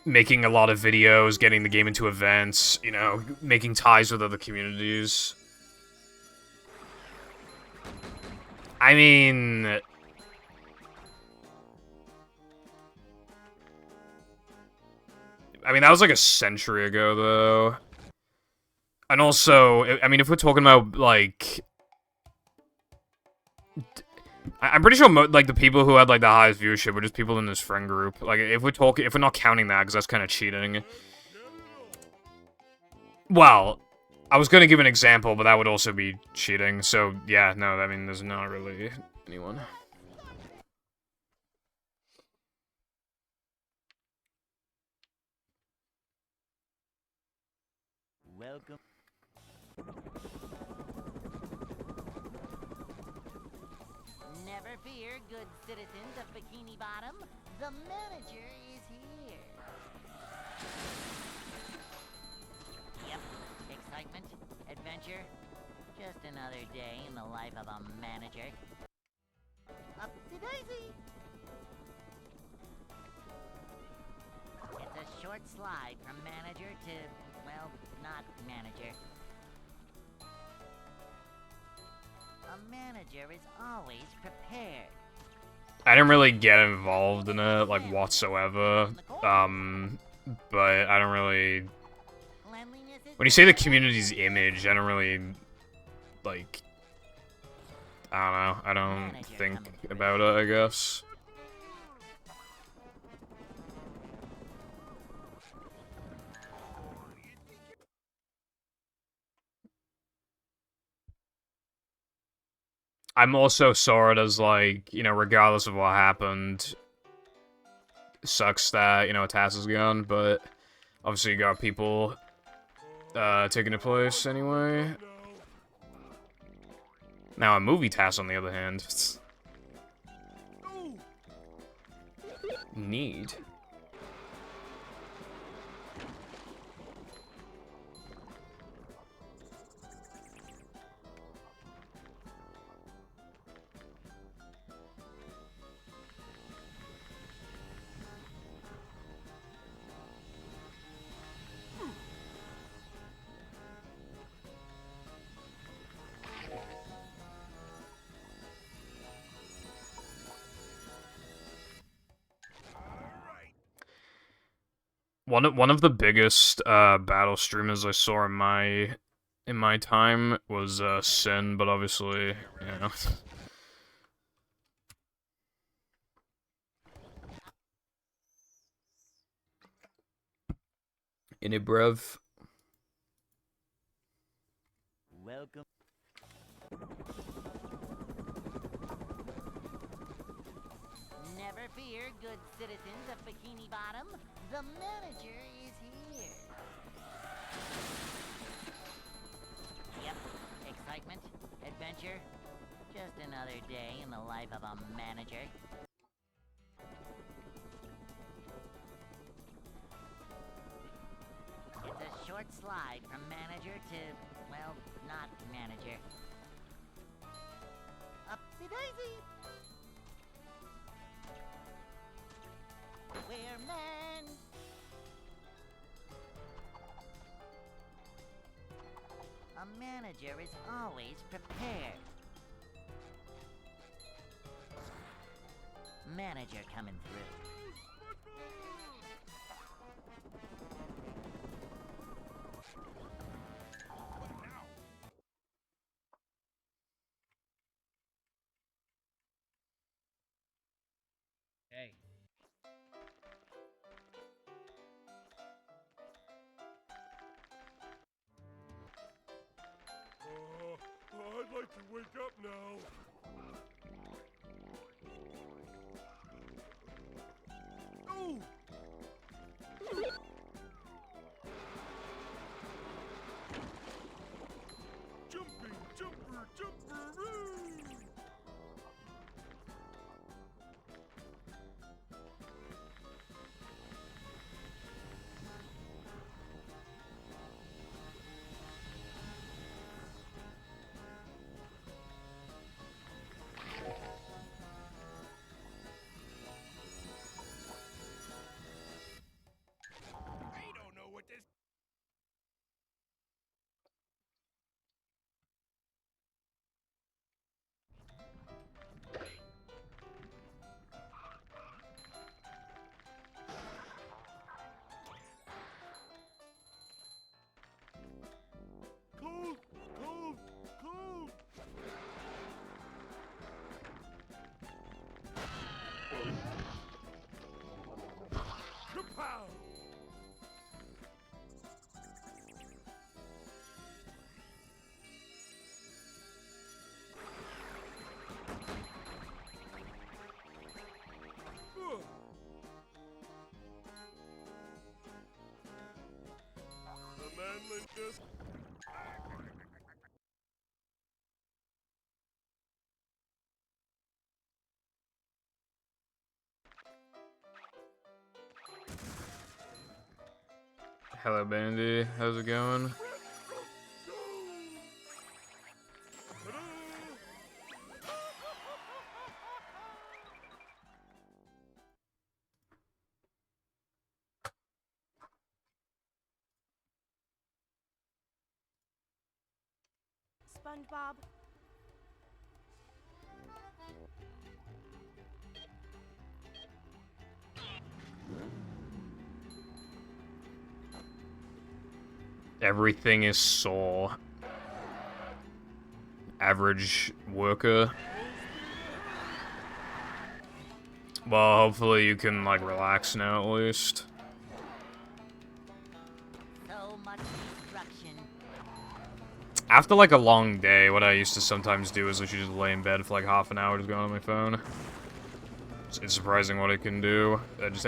making a lot of videos, getting the game into events, you know, making ties with other communities. I mean, that was like a century ago, though. And also, I mean, if we're talking about, like... I'm pretty sure, like, the people who had, like, the highest viewership were just people in this friend group. Like, if we're not counting that, because that's kind of cheating. Well, I was gonna give an example, but that would also be cheating, so, yeah, no, I mean, there's not really anyone. Welcome. Never fear, good citizens of Bikini Bottom. The manager is here. Yep, excitement, adventure. Just another day in the life of a manager. Upsy-daisy! It's a short slide from manager to, well, not manager. A manager is always prepared. I didn't really get involved in it, like, whatsoever. But I don't really... When you say the community's image, I don't really, like... I don't know. I don't think about it, I guess. I'm also saw it as, like, you know, regardless of what happened, sucks that, you know, TAS is gone, but obviously you got people, taking the place anyway. Now, a movie TAS, on the other hand, need. One of the biggest battle streamers I saw in my time was Sin, but obviously, you know. In it, bruv. Welcome. Never fear, good citizens of Bikini Bottom. The manager is here. Yep, excitement, adventure. Just another day in the life of a manager. It's a short slide from manager to, well, not manager. Upsy-daisy! We're men! A manager is always prepared. Manager coming through. Hey. can wake up now. Oh! Jumping, jumper, jumper, I don't know what this. Cold, cold, cold. Kapow! Ugh. The manliness. Hello, Bandy. How's it going? SpongeBob. Everything is sore. Average worker. Well, hopefully you can, like, relax now at least. So much destruction. After, like, a long day, what I used to sometimes do is literally just lay in bed for, like, half an hour just going on my phone. It's surprising what it can do.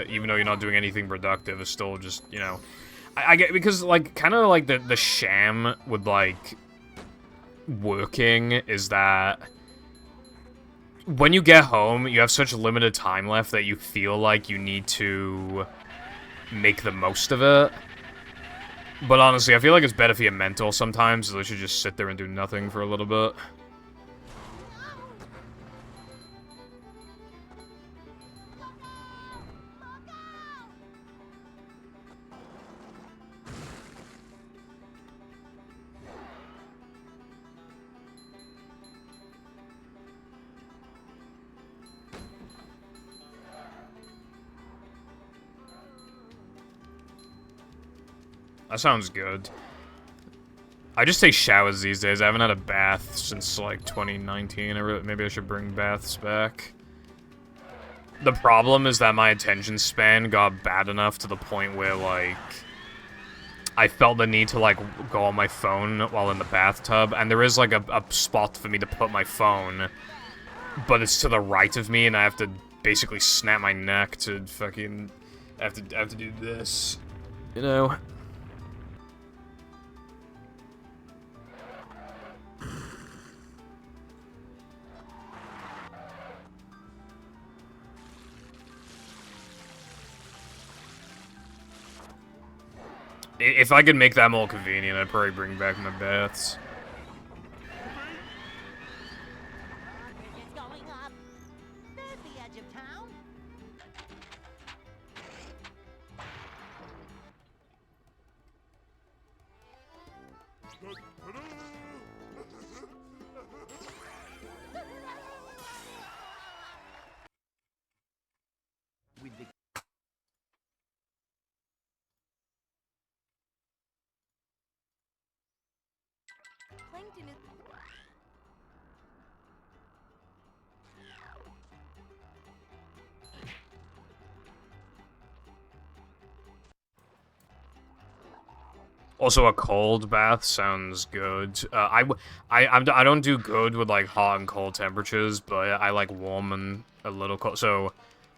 Even though you're not doing anything productive, it's still just, you know... I get, because, like, kind of, like, the sham with, like, working is that when you get home, you have such limited time left that you feel like you need to make the most of it. But honestly, I feel like it's better for your mental sometimes, so they should just sit there and do nothing for a little bit. That sounds good. I just take showers these days. I haven't had a bath since, like, 2019. Maybe I should bring baths back. The problem is that my attention span got bad enough to the point where, like, I felt the need to, like, go on my phone while in the bathtub. And there is, like, a spot for me to put my phone. But it's to the right of me, and I have to basically snap my neck to fucking... I have to do this. You know? If I could make that more convenient, I'd probably bring back my baths. Bridge is going up. There's the edge of town. With the Plankton is... Also, a cold bath sounds good. I don't do good with like hot and cold temperatures, but I like warm and a little cold. So,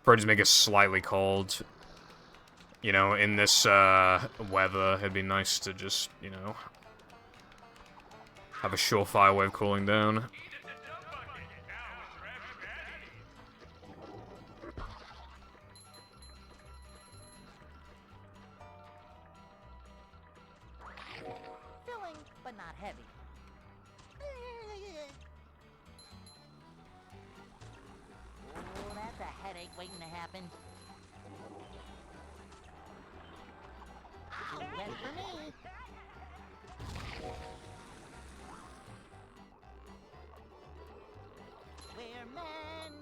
probably just make it slightly cold. You know, in this weather, it'd be nice to just, you know, have a surefire way of cooling down. Filling, but not heavy. Oh, that's a headache waiting to happen. Too wet for me. We're men.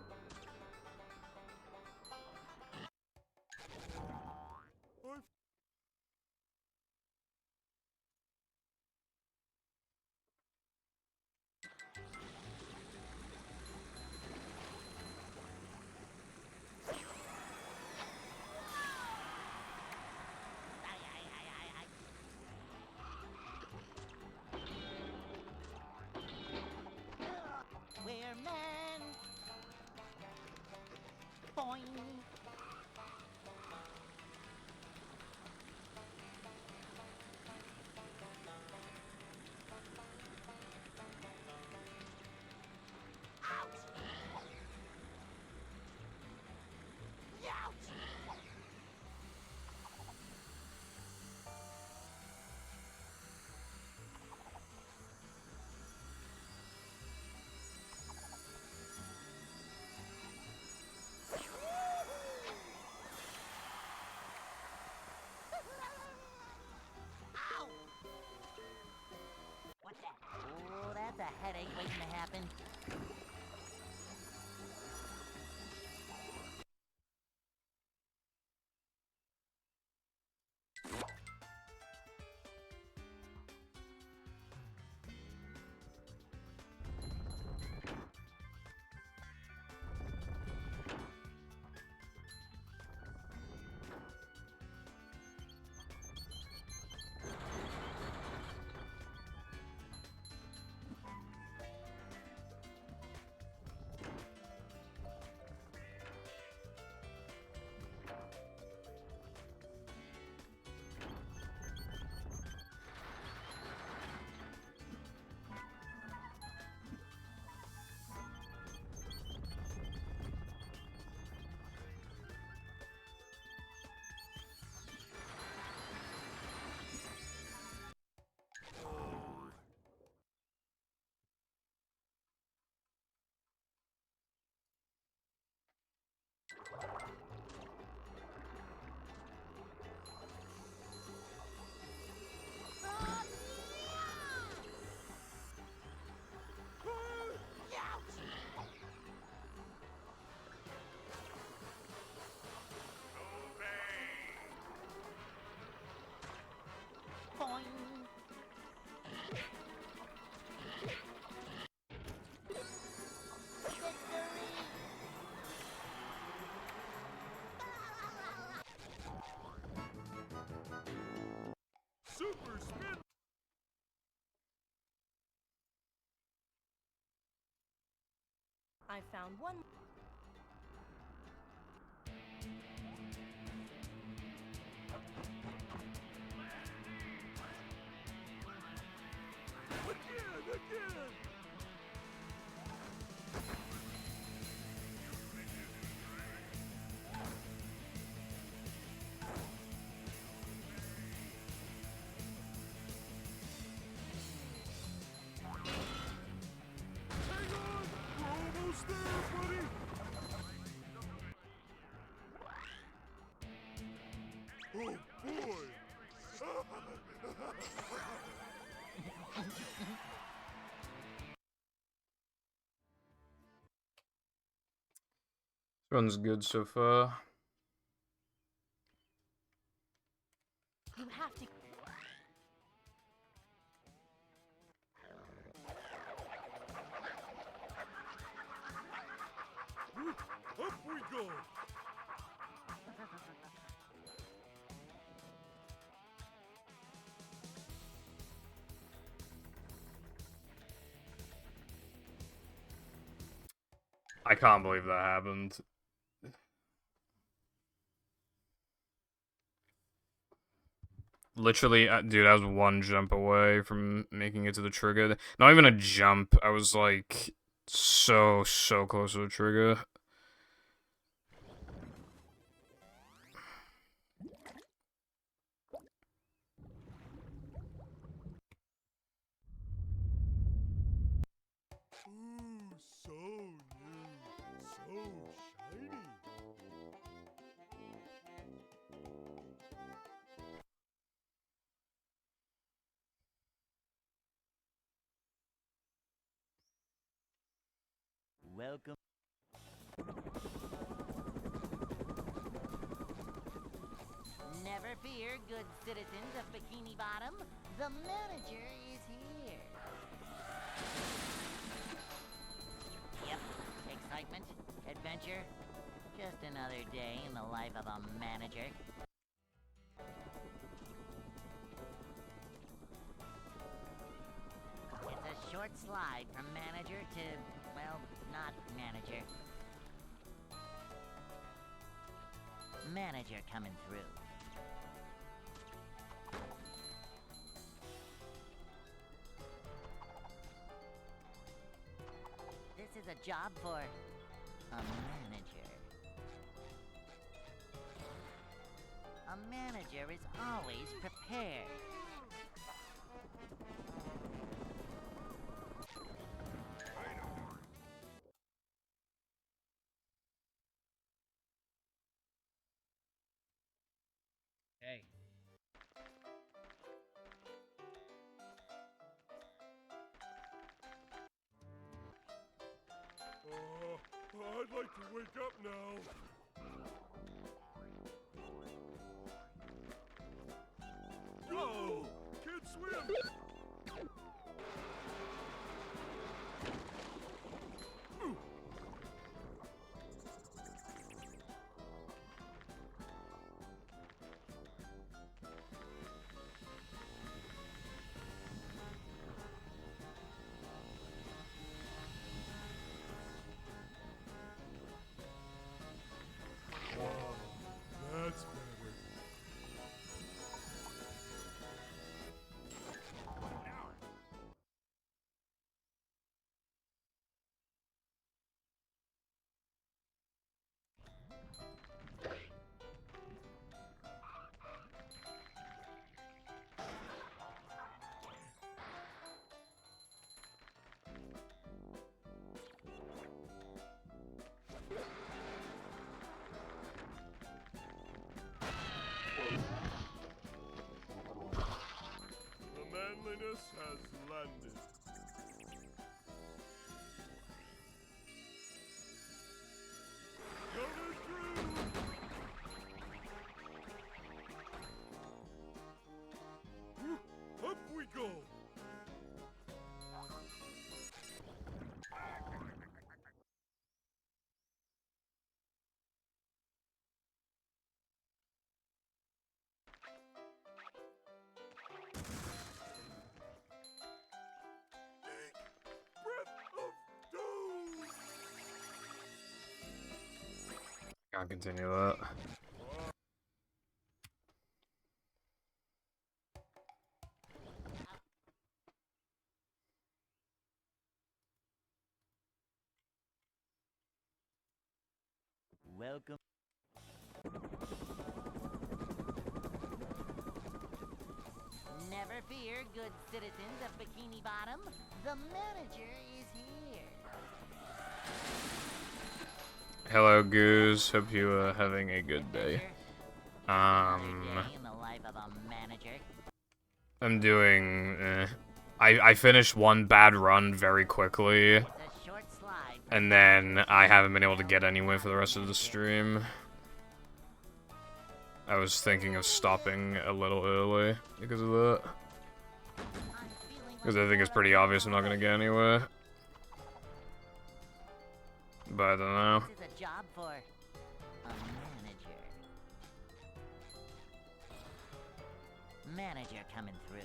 We're men. Boing. What's that? Oh, that's a headache waiting to happen. Boing. Super spin! I found one. Again! Hang on! We're almost there, buddy! Oh, boy! Runs good so far. You have to. Up we go! I can't believe that happened. Literally, dude, I was one jump away from making it to the trigger. Not even a jump. I was like so close to the trigger. Ooh, so new, so shiny. Welcome. Never fear, good citizens of Bikini Bottom. The manager is here. Yep, excitement, adventure. Just another day in the life of a manager. It's a short slide from manager to, well, not manager. Manager coming through. This is a job for a manager. A manager is always prepared. Hey, I'd like to wake up now. Go! Can't swim! That's better. The manliness has landed. Coming through! Woo, up we go! Breath of doom! Can't continue that. Welcome. Never fear, good citizens of Bikini Bottom. The manager is here. Hello, Goose. Hope you are having a good day. Another day in the life of a manager. I'm doing. I finished one bad run very quickly, It's a short slide. and then I haven't been able to get anywhere for the rest of the stream. I was thinking of stopping a little early because of that. Because I think it's pretty obvious I'm not gonna get anywhere. But I don't know. This is a job for a manager. Manager coming through.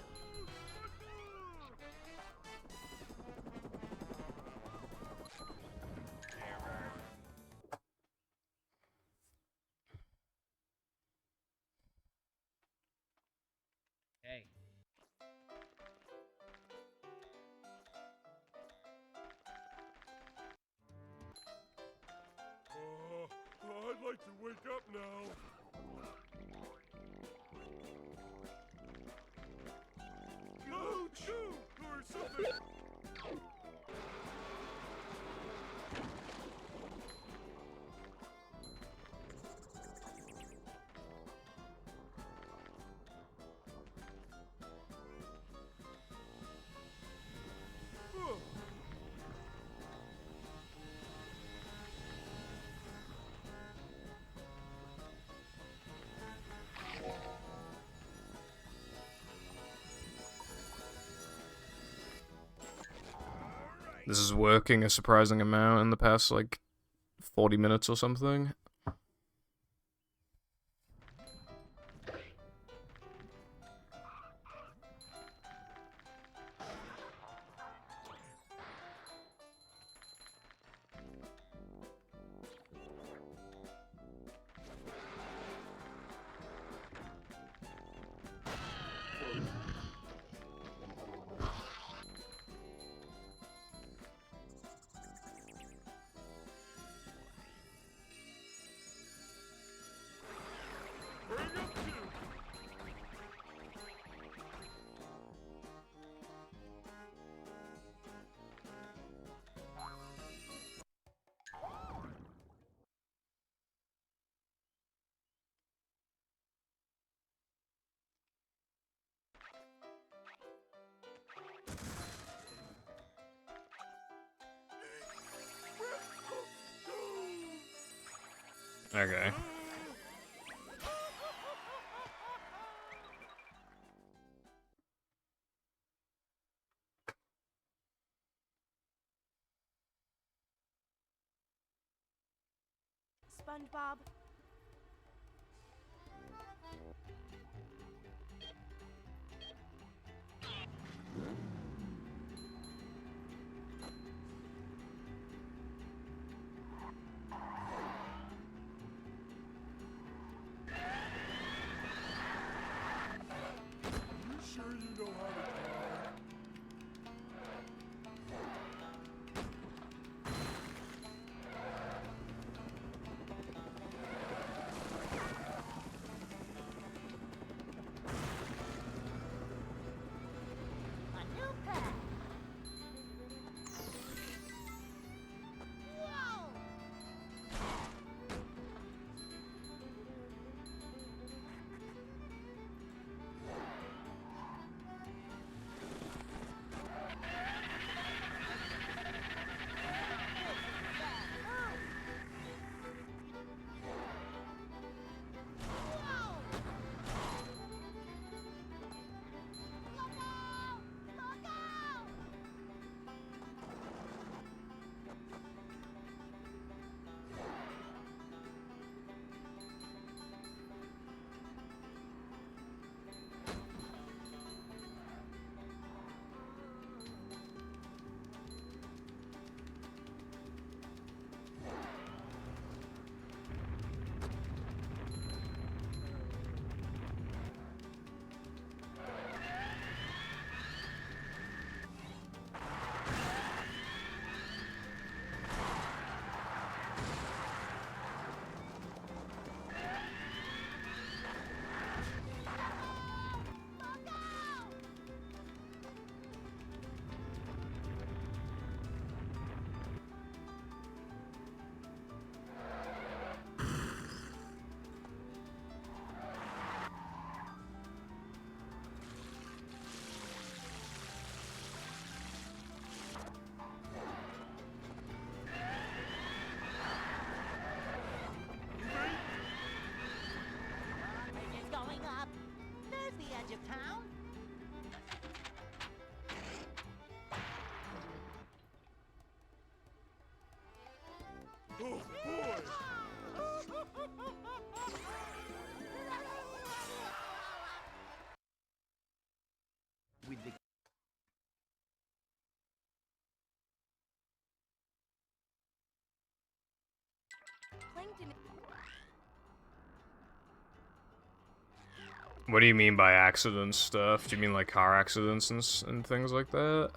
like to wake up now. No, chew or something. This is working a surprising amount in the past, like, 40 minutes or something. Bring up two. Okay. SpongeBob. You sure you know how to drive? A new pet. Whoa! Bridge is going up. There's the edge of town. Oh boy! With the Plankton. What do you mean by accident stuff? Do you mean like car accidents and things like that?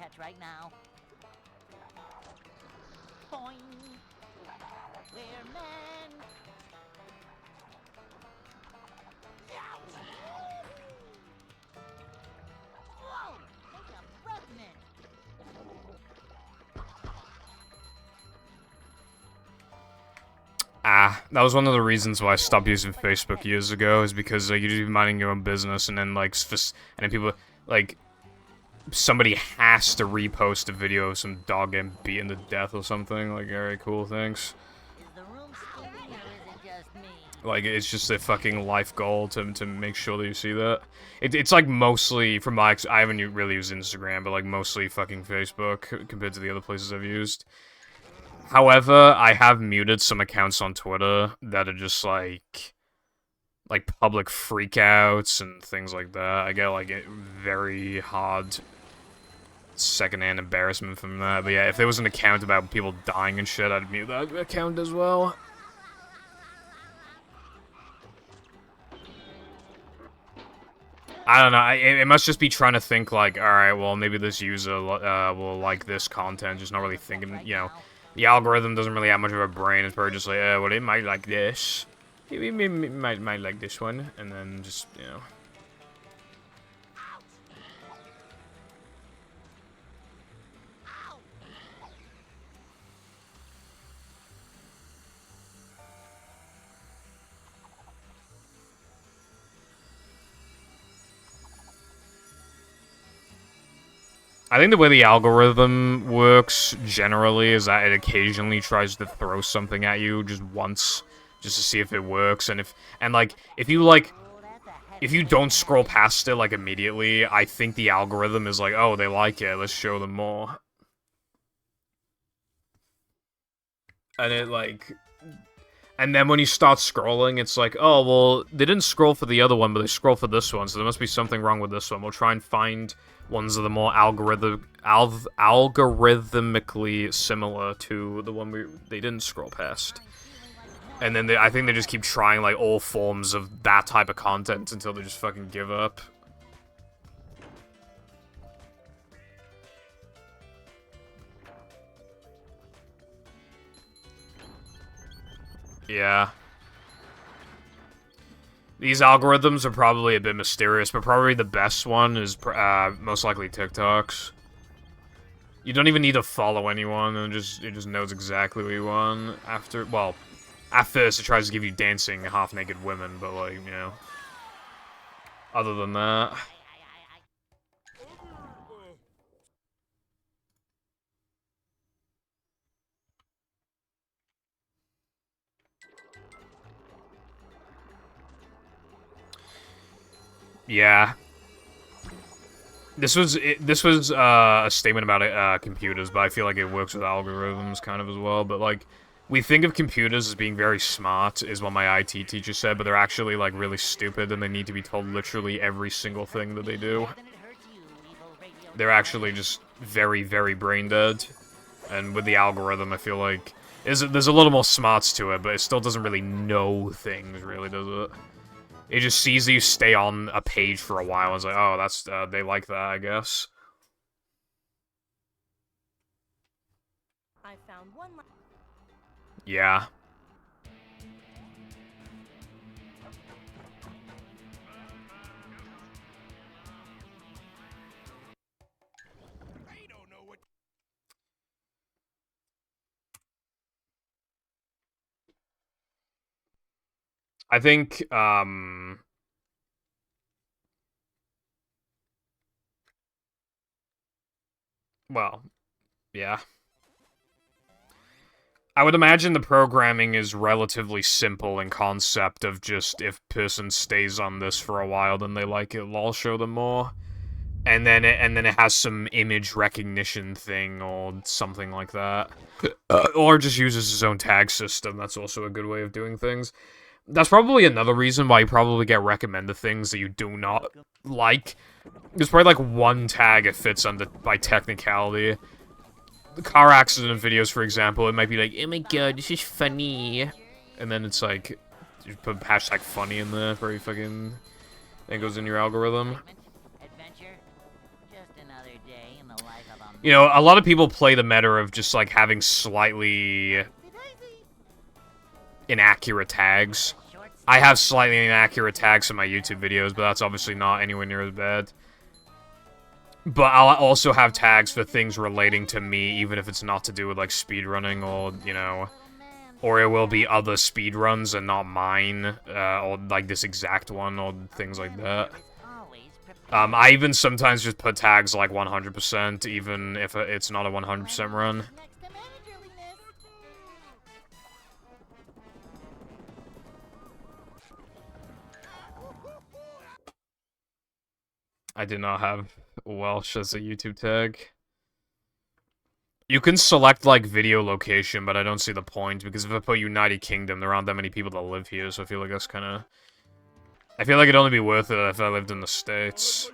catch right now. Boing. We're men. Whoa! Make a fragment. That was one of the reasons why I stopped using Facebook years ago, is because like, you just be minding your own business, and then like, and then people like, somebody has to repost a video of some dog getting beaten to death or something. Like, alright, cool, thanks. Is the room steaming or is it just me? Like, it's just a fucking life goal to make sure that you see that. It's like mostly, from my I haven't really used Instagram, but like mostly fucking Facebook compared to the other places I've used. However, I have muted some accounts on Twitter that are just like public freakouts and things like that. I get like a very hard secondhand embarrassment from that. But yeah, if there was an account about people dying and shit, I'd mute that account as well. I don't know, it must just be trying to think like, alright, well, maybe this user will like this content, just not really thinking, you know, the algorithm doesn't really have much of a brain, it's probably just like, well, it might like this. It might like this one, and then just, you know. I think the way the algorithm works, generally, is that it occasionally tries to throw something at you just once, just to see if it works, and if you don't scroll past it, like, immediately, I think the algorithm is like, oh, they like it, let's show them more. And it, like... And then when you start scrolling, it's like, oh, well, they didn't scroll for the other one, but they scrolled for this one, so there must be something wrong with this one. We'll try and find ones that are more algorithmically similar to the one they didn't scroll past. And then I think they just keep trying, like, all forms of that type of content until they just fucking give up. Yeah. These algorithms are probably a bit mysterious, but probably the best one is most likely TikToks. You don't even need to follow anyone, and it just knows exactly what you want. Well, at first it tries to give you dancing half-naked women, but like, you know. Other than that... Yeah. This was a statement about computers, but I feel like it works with algorithms kind of as well. But like, we think of computers as being very smart, is what my IT teacher said, but they're actually like really stupid, and they need to be told literally every single thing that they do. They're actually just very, very brain dead. And with the algorithm, I feel like there's a little more smarts to it, but it still doesn't really know things, really, does it? It just sees you stay on a page for a while, and it's like, oh, that's, they like that, I guess. I found one. Yeah. I don't know what. I think, well, yeah. I would imagine the programming is relatively simple in concept of just if person stays on this for a while, then they like it, I'll show them more. And then it has some image recognition thing or something like that. Or just uses its own tag system, that's also a good way of doing things. That's probably another reason why you probably get recommended things that you do not like. There's probably like one tag it fits under by technicality. The car accident videos, for example, it might be like, oh my god, this is funny. And then it's like, you put hashtag funny in there for you fucking... That goes in your algorithm. Adventure? Just another day in the life of a You know, a lot of people play the meta of just, like, having slightly inaccurate tags. I have slightly inaccurate tags in my YouTube videos, but that's obviously not anywhere near as bad. But I'll also have tags for things relating to me, even if it's not to do with, like, speedrunning or, you know... Or it will be other speedruns and not mine, or, like, this exact one, or things like that. I even sometimes just put tags like 100%, even if it's not a 100% run. I did not have Welsh as a YouTube tag. You can select, like, video location, but I don't see the point, because if I put United Kingdom, there aren't that many people that live here, so I feel like that's kinda... I feel like it'd only be worth it if I lived in the States.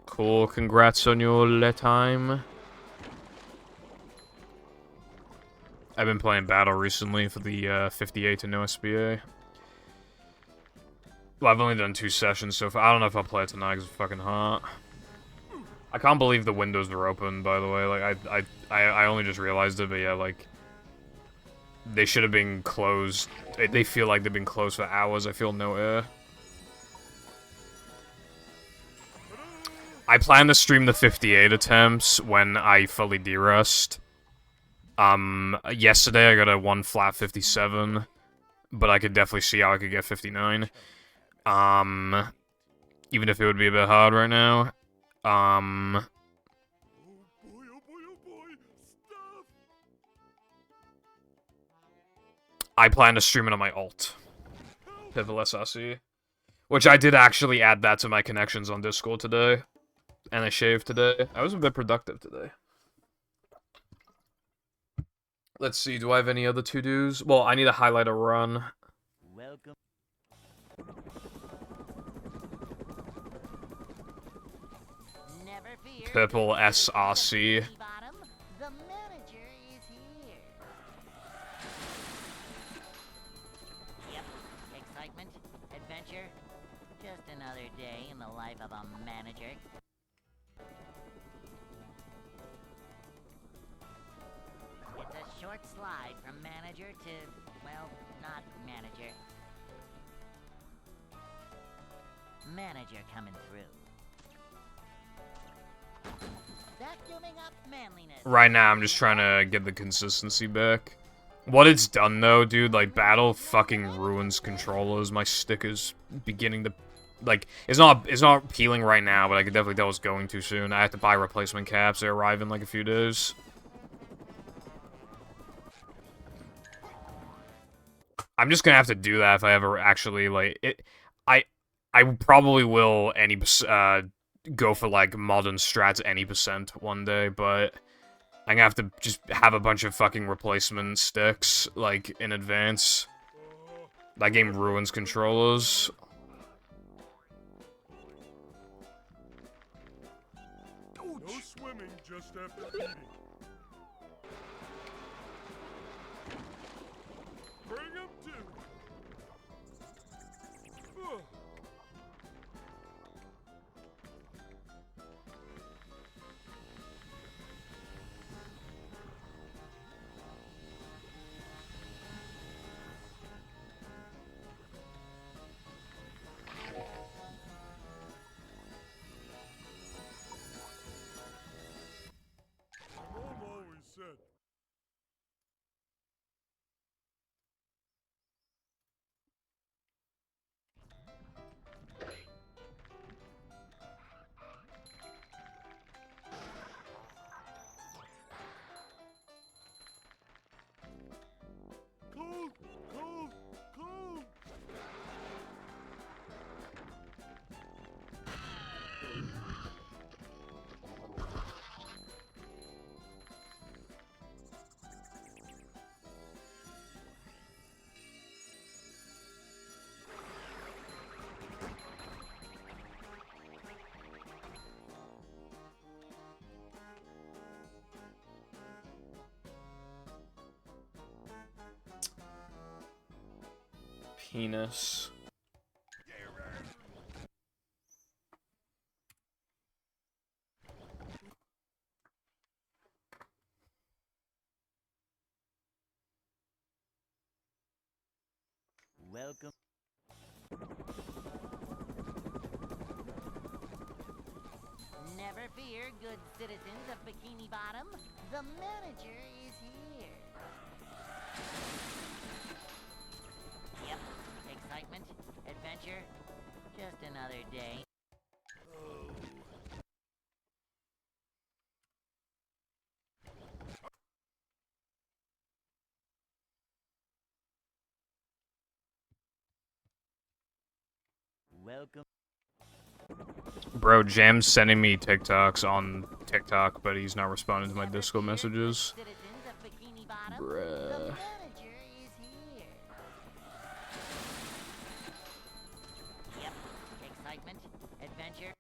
Cool, congrats on your time. I've been playing Battle recently for the 58 and no SBA. Well, I've only done 2 sessions so far. I don't know if I'll play it tonight because it's fucking hot. I can't believe the windows are open, by the way. Like, I only just realized it, but yeah, like... They should have been closed. They feel like they've been closed for hours. I feel no air. I plan to stream the 58 attempts when I fully de-rust. Yesterday I got a 1 flat 57, but I could definitely see how I could get 59. Even if it would be a bit hard right now. Oh boy, stuff! I plan to stream it on my alt. Pivotal SRC. Which I did actually add that to my connections on Discord today. And I shaved today. I was a bit productive today. Let's see, do I have any other to-dos? Well, I need to highlight a run. Welcome. Never fear. Purple SRC. Bottom, the manager is here. Yep, excitement, adventure, just another day in the life of a manager. It's a short slide from manager to, well, not manager. Manager coming through. Vacuuming up manliness. Right now, I'm just trying to get the consistency back. What it's done, though, dude, like, Battle fucking ruins controllers. My stick is beginning to... Like, it's not peeling right now, but I could definitely tell it's going too soon. I have to buy replacement caps. They arrive in, like, a few days. I'm just gonna have to do that if I ever actually, like, it... I probably will go for, like, modern strats any percent one day, but I'm gonna have to just have a bunch of fucking replacement sticks, like, in advance. That game ruins controllers. No swimming just after eating. Bring 'em too. Ugh. penis. Welcome. Never fear, good citizens of Bikini Bottom. The manager is here. Yep, excitement, adventure, just another day. Welcome. Bro, Jam's sending me TikToks on TikTok, but he's not responding to my Never Discord fear, messages. good citizens of Bikini Bottom. The Bruh. manager is here. Yep, excitement, adventure.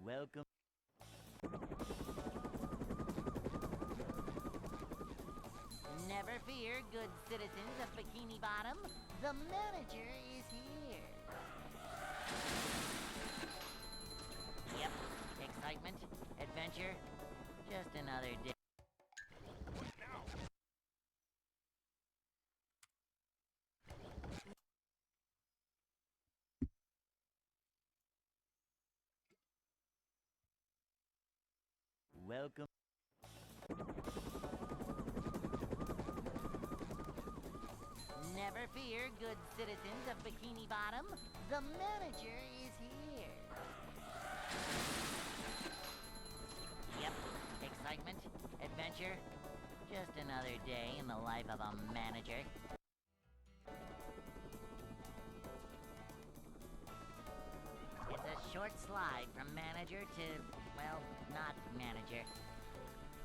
Welcome. Never fear, good citizens of Bikini Bottom. The manager is here. Yep, excitement, adventure, just another day. Welcome. Never fear, good citizens of Bikini Bottom. The manager is here. Yep, excitement, adventure, just another day in the life of a manager. It's a short slide from manager to, well, not manager.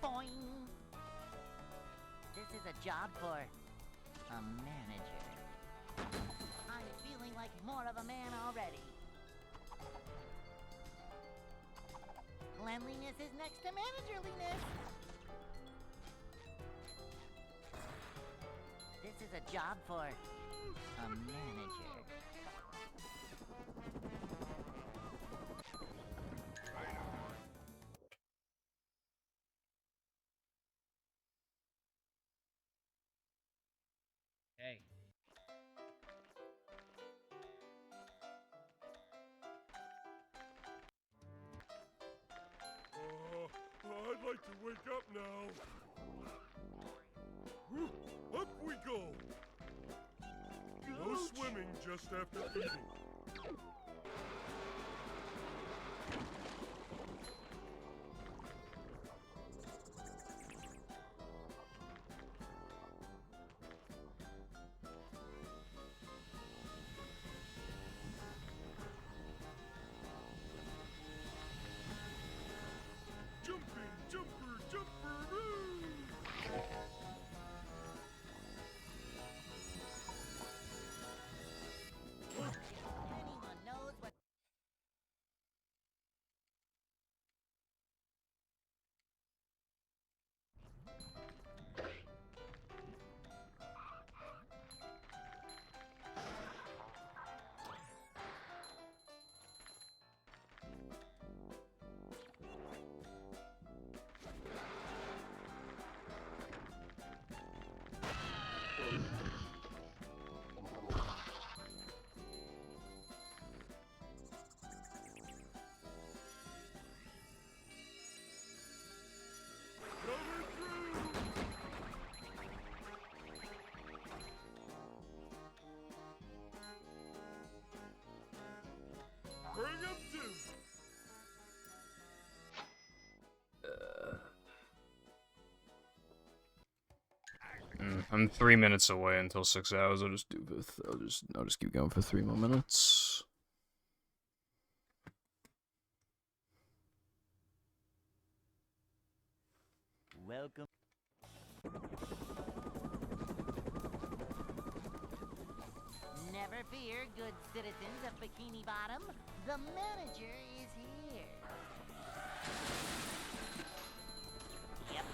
Boing! This is a job for a manager. I'm feeling like more of a man already. Cleanliness is next to managerliness. This is a job for a manager. Hey, I'd like to wake up now. Whew, up we go. No swimming just after eating. Jumping, jumper, jumper, Anyone knows what... coming through. Bring 'em to. I'm 3 minutes away until 6 hours. I'll just keep going for 3 more minutes. Welcome. Never fear, good citizens of Bikini Bottom. The manager is here. Yep.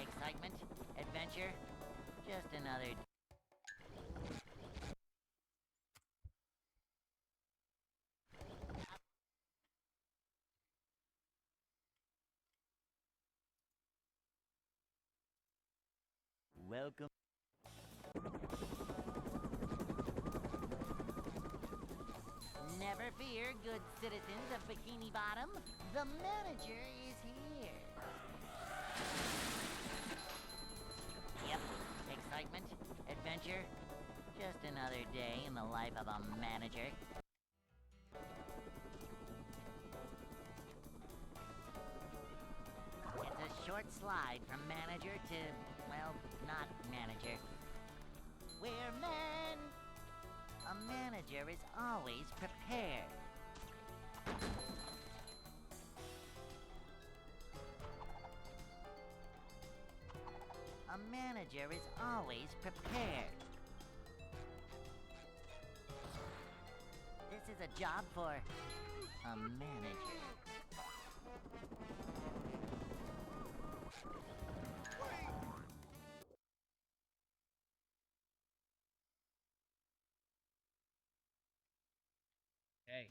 Excitement, adventure, just another. Welcome. Never fear, good citizens of Bikini Bottom. The manager is here. Yep. Excitement, adventure, just another day in the life of a manager. It's a short slide from manager to, well, not manager. We're men. A manager is always prepared. A manager is always prepared. This is a job for a manager. Hey.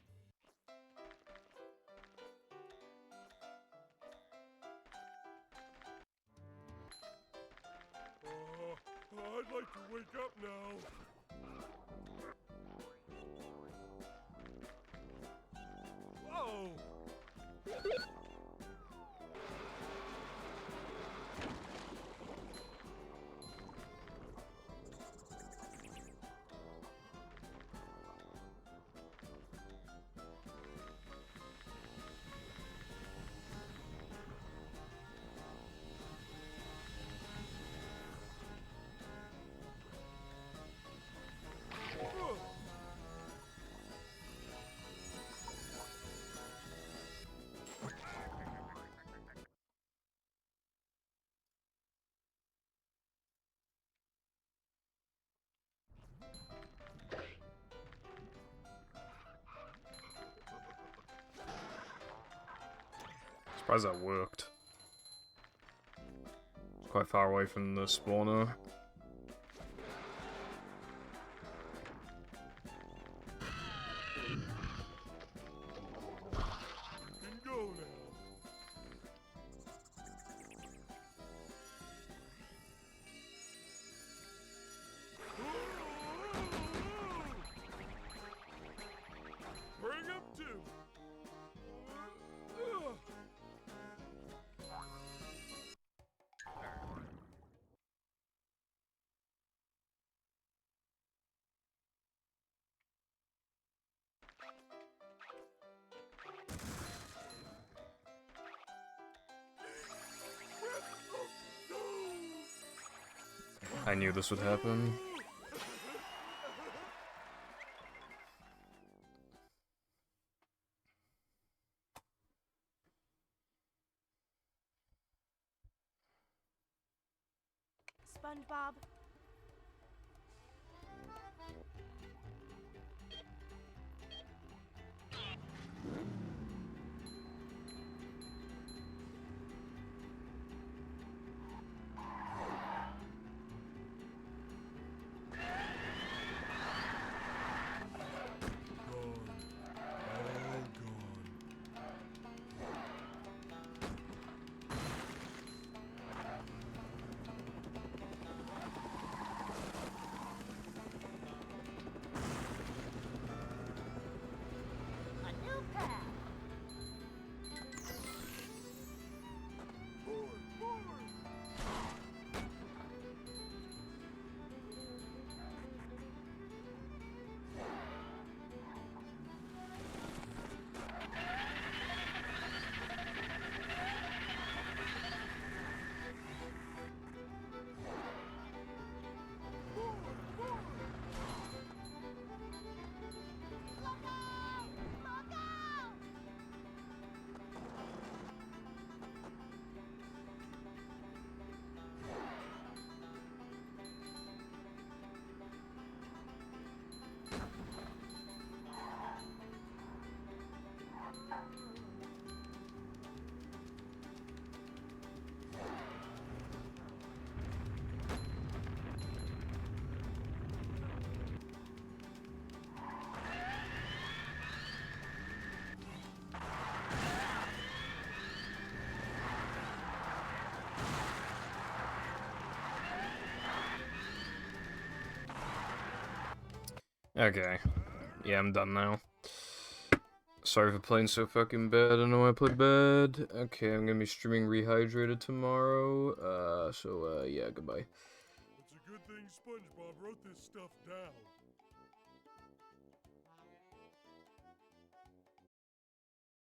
I'd like to wake up now. Whoa! Surprised that worked. It's quite far away from the spawner. Can go now. Bring up two. I knew this would happen. SpongeBob. Okay. Yeah, I'm done now. Sorry for playing so fucking bad. I know I played bad. Okay, I'm gonna be streaming Rehydrated tomorrow. Yeah, goodbye. It's a good thing SpongeBob wrote this stuff down.